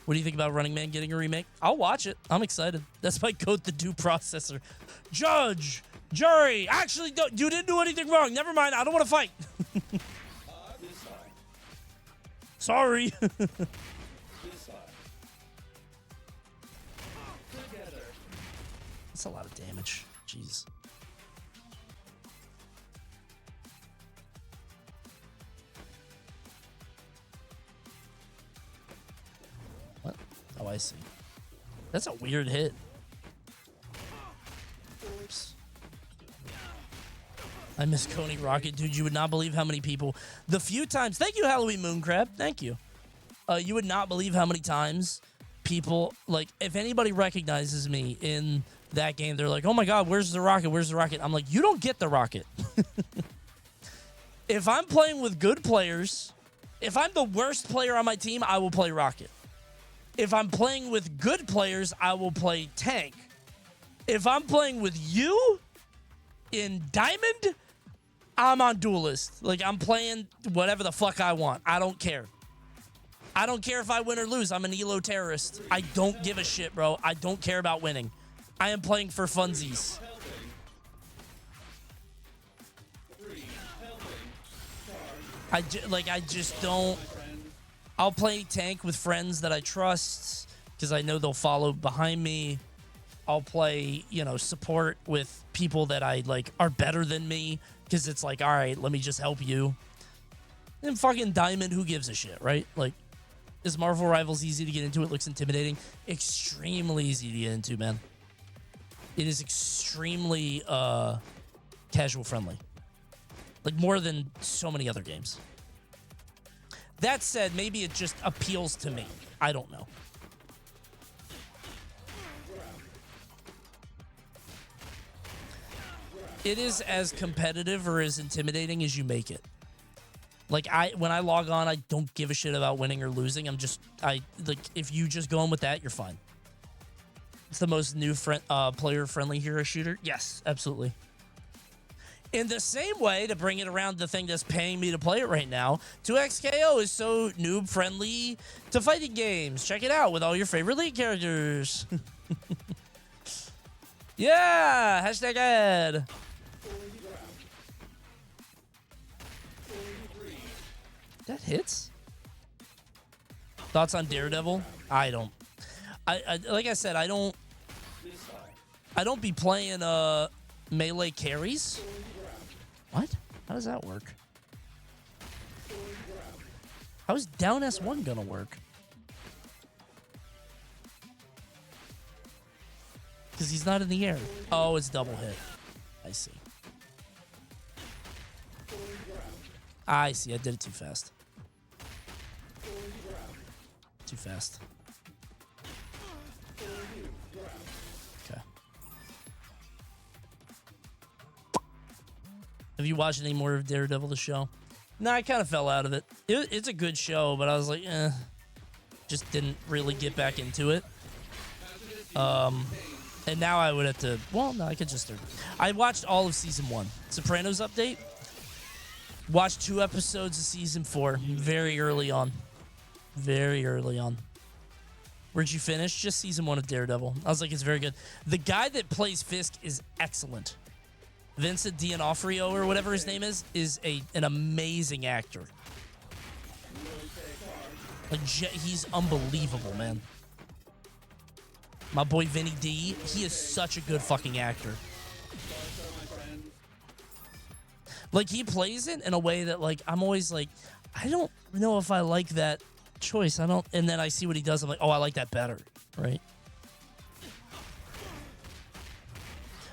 [SPEAKER 1] What do you think about Running Man getting a remake? I'll watch it. I'm excited. That's my code, the due processor. Judge! Jury! Actually, you didn't do anything wrong. Never mind. I don't want to fight. Sorry. That's a lot of damage. Jeez. What? Oh, I see. That's a weird hit. Oops. I miss Coney Rocket, dude. You would not believe how many people... The few times... Thank you, Halloween Mooncrab. Thank you. You would not believe how many times people... Like, if anybody recognizes me in that game, they're like, oh my God, where's the rocket? Where's the rocket? I'm like, you don't get the rocket. If I'm playing with good players, if I'm the worst player on my team, I will play rocket. If I'm playing with good players, I will play tank. If I'm playing with you in diamond, I'm on duelist. Like, I'm playing whatever the fuck I want. I don't care. I don't care if I win or lose. I'm an elo terrorist. I don't give a shit, bro. I don't care about winning. I am playing for funsies. I just don't. I'll play tank with friends that I trust because I know they'll follow behind me. I'll play, support with people that I like are better than me because it's like, all right, let me just help you. And fucking diamond, who gives a shit, right? Like, is Marvel Rivals easy to get into? It looks intimidating. Extremely easy to get into, man. It is extremely casual friendly. Like, more than so many other games. That said, maybe it just appeals to me. I don't know. It is as competitive or as intimidating as you make it. Like, when I log on, I don't give a shit about winning or losing. If you just go in with that, you're fine. It's the most new player-friendly hero shooter. Yes, absolutely. In the same way, to bring it around the thing that's paying me to play it right now, 2XKO is so noob-friendly to fighting games. Check it out with all your favorite League characters. Yeah! Hashtag ad. That hits? Thoughts on Daredevil? I don't. Like I said, I don't be playing melee carries. What? How does that work? How is down S1 gonna work? Because he's not in the air. Oh, it's double hit. I see. I see. I did it too fast. Too fast. Okay. Have you watched any more of Daredevil, the show? No, I kind of fell out of it. It's a good show, but I was like, just didn't really get back into it. And now I would have to, well, no, I could just start. I watched all of season 1. Sopranos update. Watched 2 episodes of season 4 very early on. Very early on. Where'd you finish? Just season 1 of Daredevil. I was like, it's very good. The guy that plays Fisk is excellent. Vincent D'Onofrio, or whatever his name is an amazing actor. Like, he's unbelievable, man. My boy Vinny D, he is such a good fucking actor. Like, he plays it in a way that, like, I'm always like, I don't know if I like that choice. And then I see what he does. I'm like, oh, I like that better, right?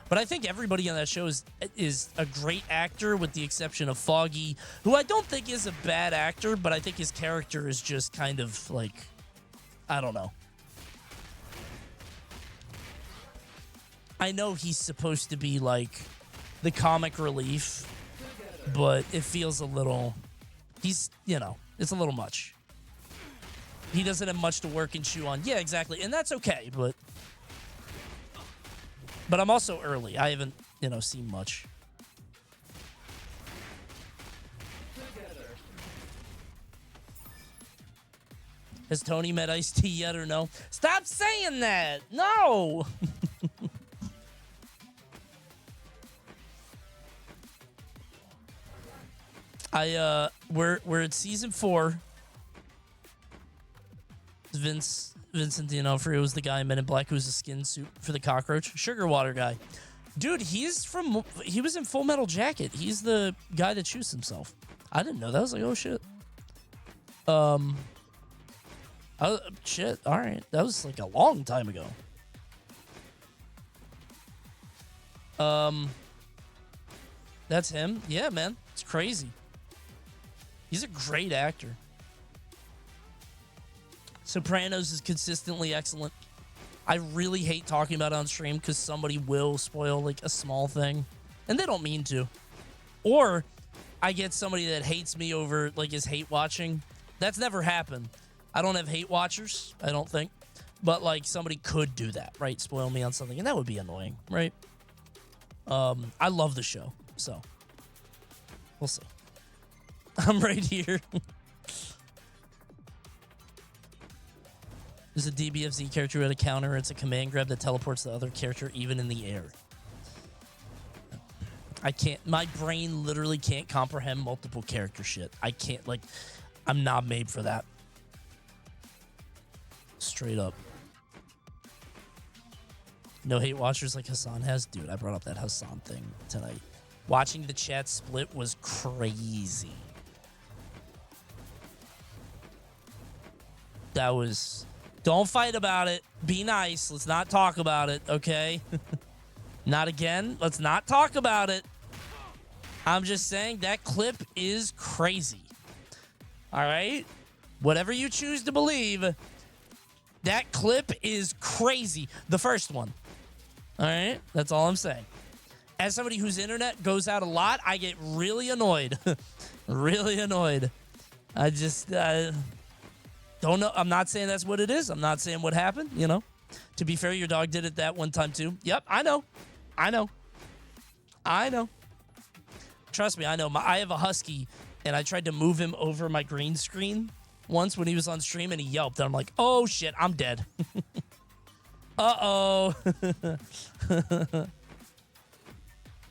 [SPEAKER 1] But I think everybody on that show is a great actor, with the exception of Foggy, who I don't think is a bad actor, but I think his character is just kind of like, I don't know. I know he's supposed to be like the comic relief, but it feels a little, it's a little much. He doesn't have much to work and chew on. Yeah, exactly. And that's okay, but I'm also early. I haven't, seen much. Has Tony met Ice-T yet or no? Stop saying that! No! We're at season 4. Vincent D'Onofrio was the guy in Men in Black who was a skin suit for the cockroach. Sugar water guy. Dude, he was in Full Metal Jacket. He's the guy that shoots himself. I didn't know that. I was like, oh shit. Shit, alright. That was like a long time ago. That's him? Yeah, man. It's crazy. He's a great actor. Sopranos is consistently excellent. I really hate talking about it on stream because somebody will spoil like a small thing, and they don't mean to. Or I get somebody that hates me over like is hate watching. That's never happened. I don't have hate watchers, I don't think. But like somebody could do that, right? Spoil me on something, and that would be annoying, right? I love the show, so we'll see. I'm right here. There's a DBFZ character at a counter. It's a command grab that teleports the other character even in the air. I can't, my brain literally can't comprehend multiple character shit. I can't, like, I'm not made for that. Straight up. No hate watchers like Hassan has? Dude, I brought up that Hassan thing tonight. Watching the chat split was crazy. That was... Don't fight about it. Be nice. Let's not talk about it, okay? Not again. Let's not talk about it. I'm just saying that clip is crazy. All right? Whatever you choose to believe, that clip is crazy. The first one. All right? That's all I'm saying. As somebody whose internet goes out a lot, I get really annoyed. Really annoyed. I just don't know. I'm not saying that's what it is. I'm not saying what happened, you know. To be fair, your dog did it that one time too. Yep, I know. I know. I know. Trust me, I know. I have a husky, and I tried to move him over my green screen once when he was on stream, and he yelped. And I'm like, oh, shit, I'm dead. Uh-oh.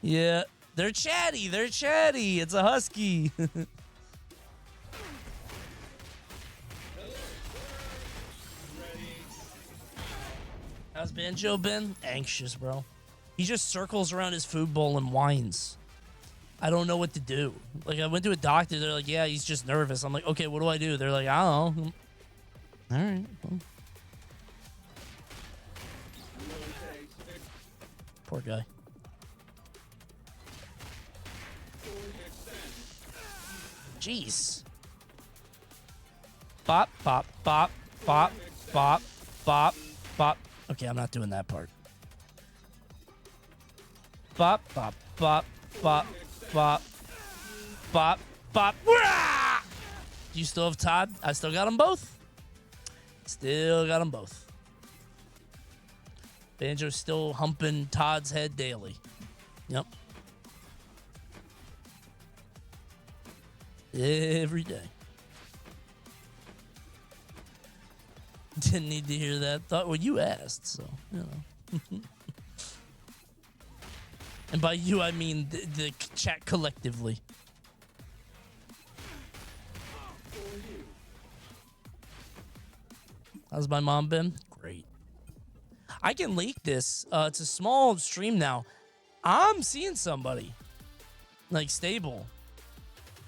[SPEAKER 1] Yeah, they're chatty. They're chatty. It's a husky. How's Banjo been? Anxious, bro. He just circles around his food bowl and whines. I don't know what to do. Like, I went to a doctor. They're like, yeah, he's just nervous. I'm like, okay, what do I do? They're like, I don't know. All right. Well. Poor guy. Jeez. Bop, bop, bop, bop, bop, bop, bop. Okay, I'm not doing that part. Bop, bop, bop, bop, bop, bop, bop. Wah! Do you still have Todd? I still got them both. Still got them both. Banjo's still humping Todd's head daily. Yep. Every day. Didn't need to hear that. Thought, well, you asked, so, you know. And by you, I mean the chat collectively. How's my mom been? Great. I can leak this. It's a small stream now. I'm seeing somebody. Like, stable.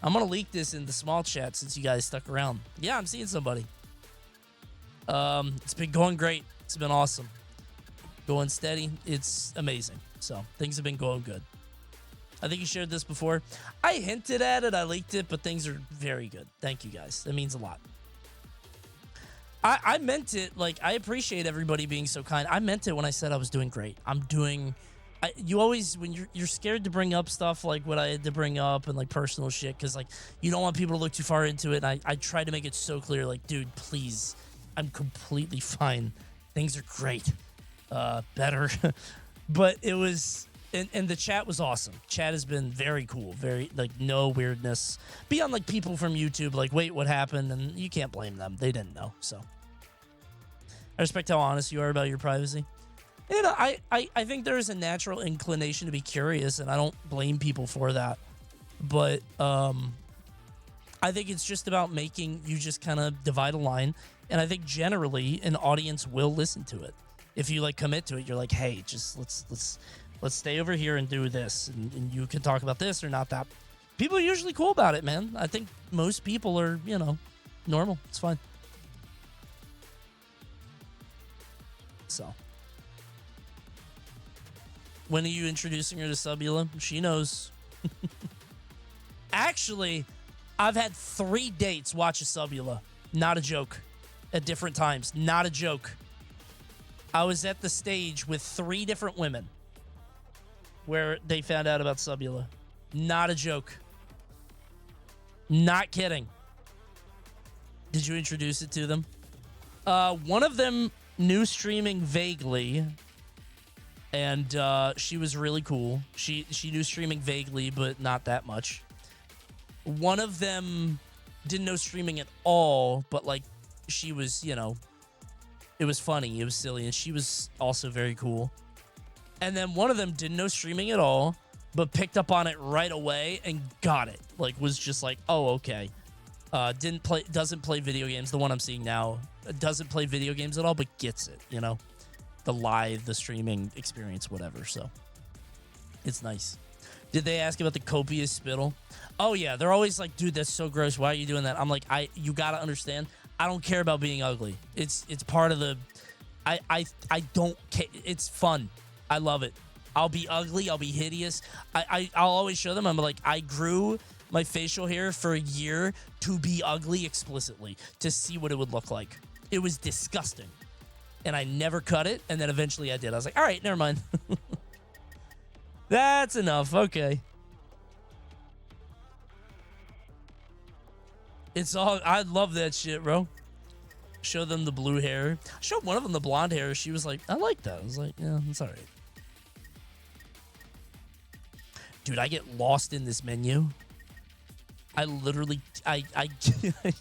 [SPEAKER 1] I'm going to leak this in the small chat since you guys stuck around. Yeah, I'm seeing somebody. It's been going great. It's been awesome. Going steady. It's amazing. So, things have been going good. I think you shared this before. I hinted at it. I leaked it, but things are very good. Thank you, guys. That means a lot. I meant it. Like, I appreciate everybody being so kind. I meant it when I said I was doing great. I'm doing... you always, when you're scared to bring up stuff like what I had to bring up and like personal shit, because like you don't want people to look too far into it. And I try to make it so clear, like, dude, please, I'm completely fine. Things are great. Better. But it was, and the chat was awesome. Chat has been very cool. Very, like, no weirdness. Beyond like people from YouTube, like, wait, what happened? And you can't blame them. They didn't know. So I respect how honest you are about your privacy. You know, I think there is a natural inclination to be curious, and I don't blame people for that. But I think it's just about making you just kind of divide a line, and I think generally an audience will listen to it. If you like commit to it, you're like, hey, just let's stay over here and do this, and you can talk about this or not that. People are usually cool about it, man. I think most people are, you know, normal. It's fine. So. When are you introducing her to Subula? She knows. Actually, I've had 3 dates watch a Subula. Not a joke. At different times. Not a joke. I was at the stage with 3 different women where they found out about Subula. Not a joke. Not kidding. Did you introduce it to them? One of them knew streaming vaguely, and she was really cool. She knew streaming vaguely, but not that much. One of them didn't know streaming at all, but like she was, you know, it was funny, it was silly, and she was also very cool. And then one of them didn't know streaming at all, but picked up on it right away and got it. Like, was just like, oh, okay. Doesn't play video games. The one I'm seeing now doesn't play video games at all, but gets it, you know? The streaming experience, whatever. So it's nice. Did they ask about the copious spittle? Oh yeah, they're always like, dude, that's so gross. Why are you doing that? I'm like, you gotta understand. I don't care about being ugly. It's part of the. I don't care. It's fun. I love it. I'll be ugly. I'll be hideous. I'll always show them. I'm like, I grew my facial hair for a year to be ugly explicitly, to see what it would look like. It was disgusting. And I never cut it, and then eventually I did. I was like, all right, never mind. That's enough. Okay. It's all... I love that shit, bro. Show them the blue hair. I showed one of them the blonde hair. She was like, I like that. I was like, yeah, it's all right. Dude, I get lost in this menu. I literally... I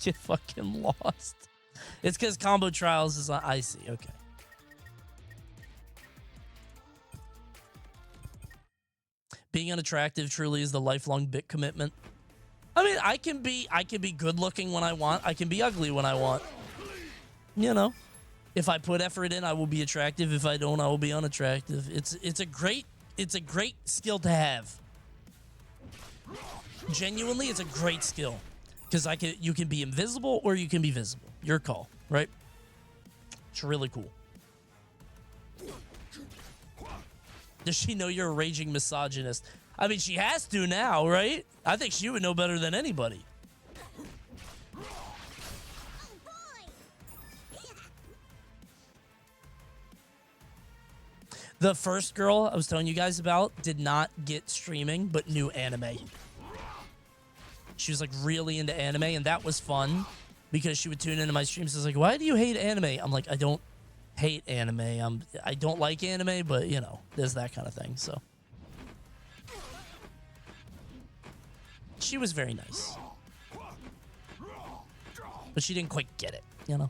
[SPEAKER 1] get fucking lost. It's because Combo Trials is on... I see. Okay. Being unattractive truly is the lifelong bit commitment. I mean, I can be good looking when I want. I can be ugly when I want. You know, if I put effort in, I will be attractive. If I don't, I will be unattractive. It's a great skill to have. Genuinely, it's a great skill because you can be invisible or you can be visible. Your call, right? It's really cool. Does she know you're a raging misogynist? I mean, she has to now, right? I think she would know better than anybody. The first girl I was telling you guys about did not get streaming, but knew anime. She was like really into anime, and that was fun because she would tune into my streams. I was like, why do you hate anime? I'm like, I don't hate anime. I don't like anime, but you know, there's that kind of thing. So she was very nice, but she didn't quite get it, you know.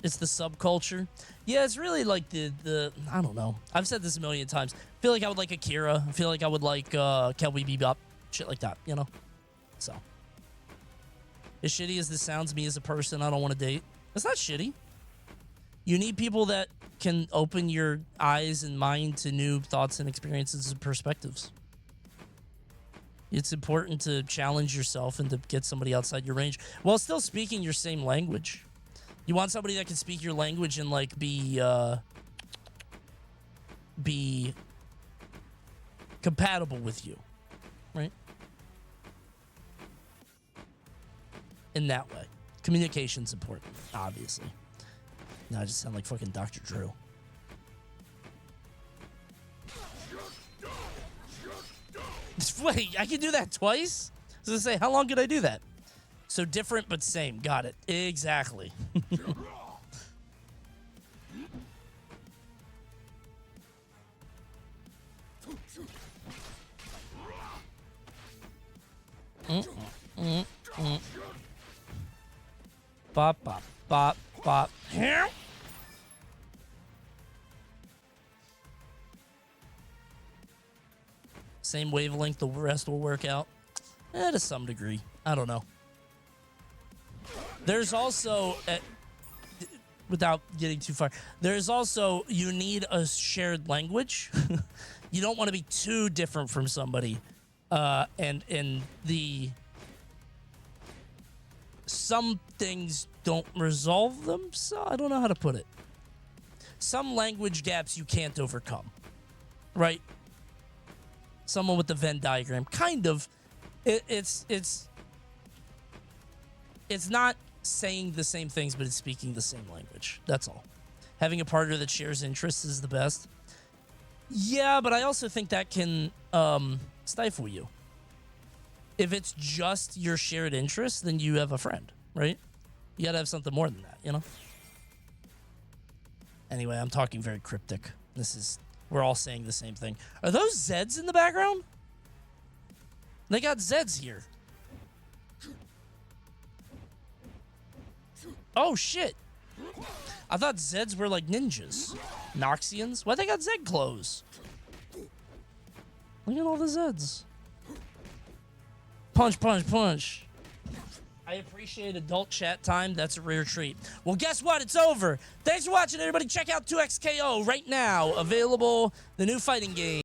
[SPEAKER 1] It's the subculture. Yeah, it's really like the I don't know. I've said this a million times. I feel like I would like Akira. I feel like I would like Cowboy Bebop. Shit like that, you know? So. As shitty as this sounds, me as a person, I don't want to date. It's not shitty. You need people that can open your eyes and mind to new thoughts and experiences and perspectives. It's important to challenge yourself and to get somebody outside your range while still speaking your same language. You want somebody that can speak your language and like be compatible with you, right? In that way. Communication's important, obviously. Now I just sound like fucking Dr. Drew. Wait, I can do that twice? I was gonna say, how long could I do that? So different but same. Got it. Exactly. Bop, bop, bop, bop. Here. Same wavelength, the rest will work out. To some degree. I don't know. There's also, without getting too far, there's also, you need a shared language. You don't want to be too different from somebody. Some things don't resolve them, so I don't know how to put it. Some language gaps you can't overcome, right? Someone with the Venn diagram, kind of. It's it's not saying the same things, but it's speaking the same language. That's all. Having a partner that shares interests is the best. Yeah, but I also think that can stifle you. If it's just your shared interests, then you have a friend, right? You gotta have something more than that, you know? Anyway, I'm talking very cryptic. We're all saying the same thing. Are those Zeds in the background? They got Zeds here. Oh, shit. I thought Zeds were like ninjas. Noxians? Why they got Zed clothes? Look at all the Zeds. Punch, punch, punch. I appreciate adult chat time. That's a rare treat. Well, guess what? It's over. Thanks for watching, everybody. Check out 2XKO right now. Available, the new fighting game.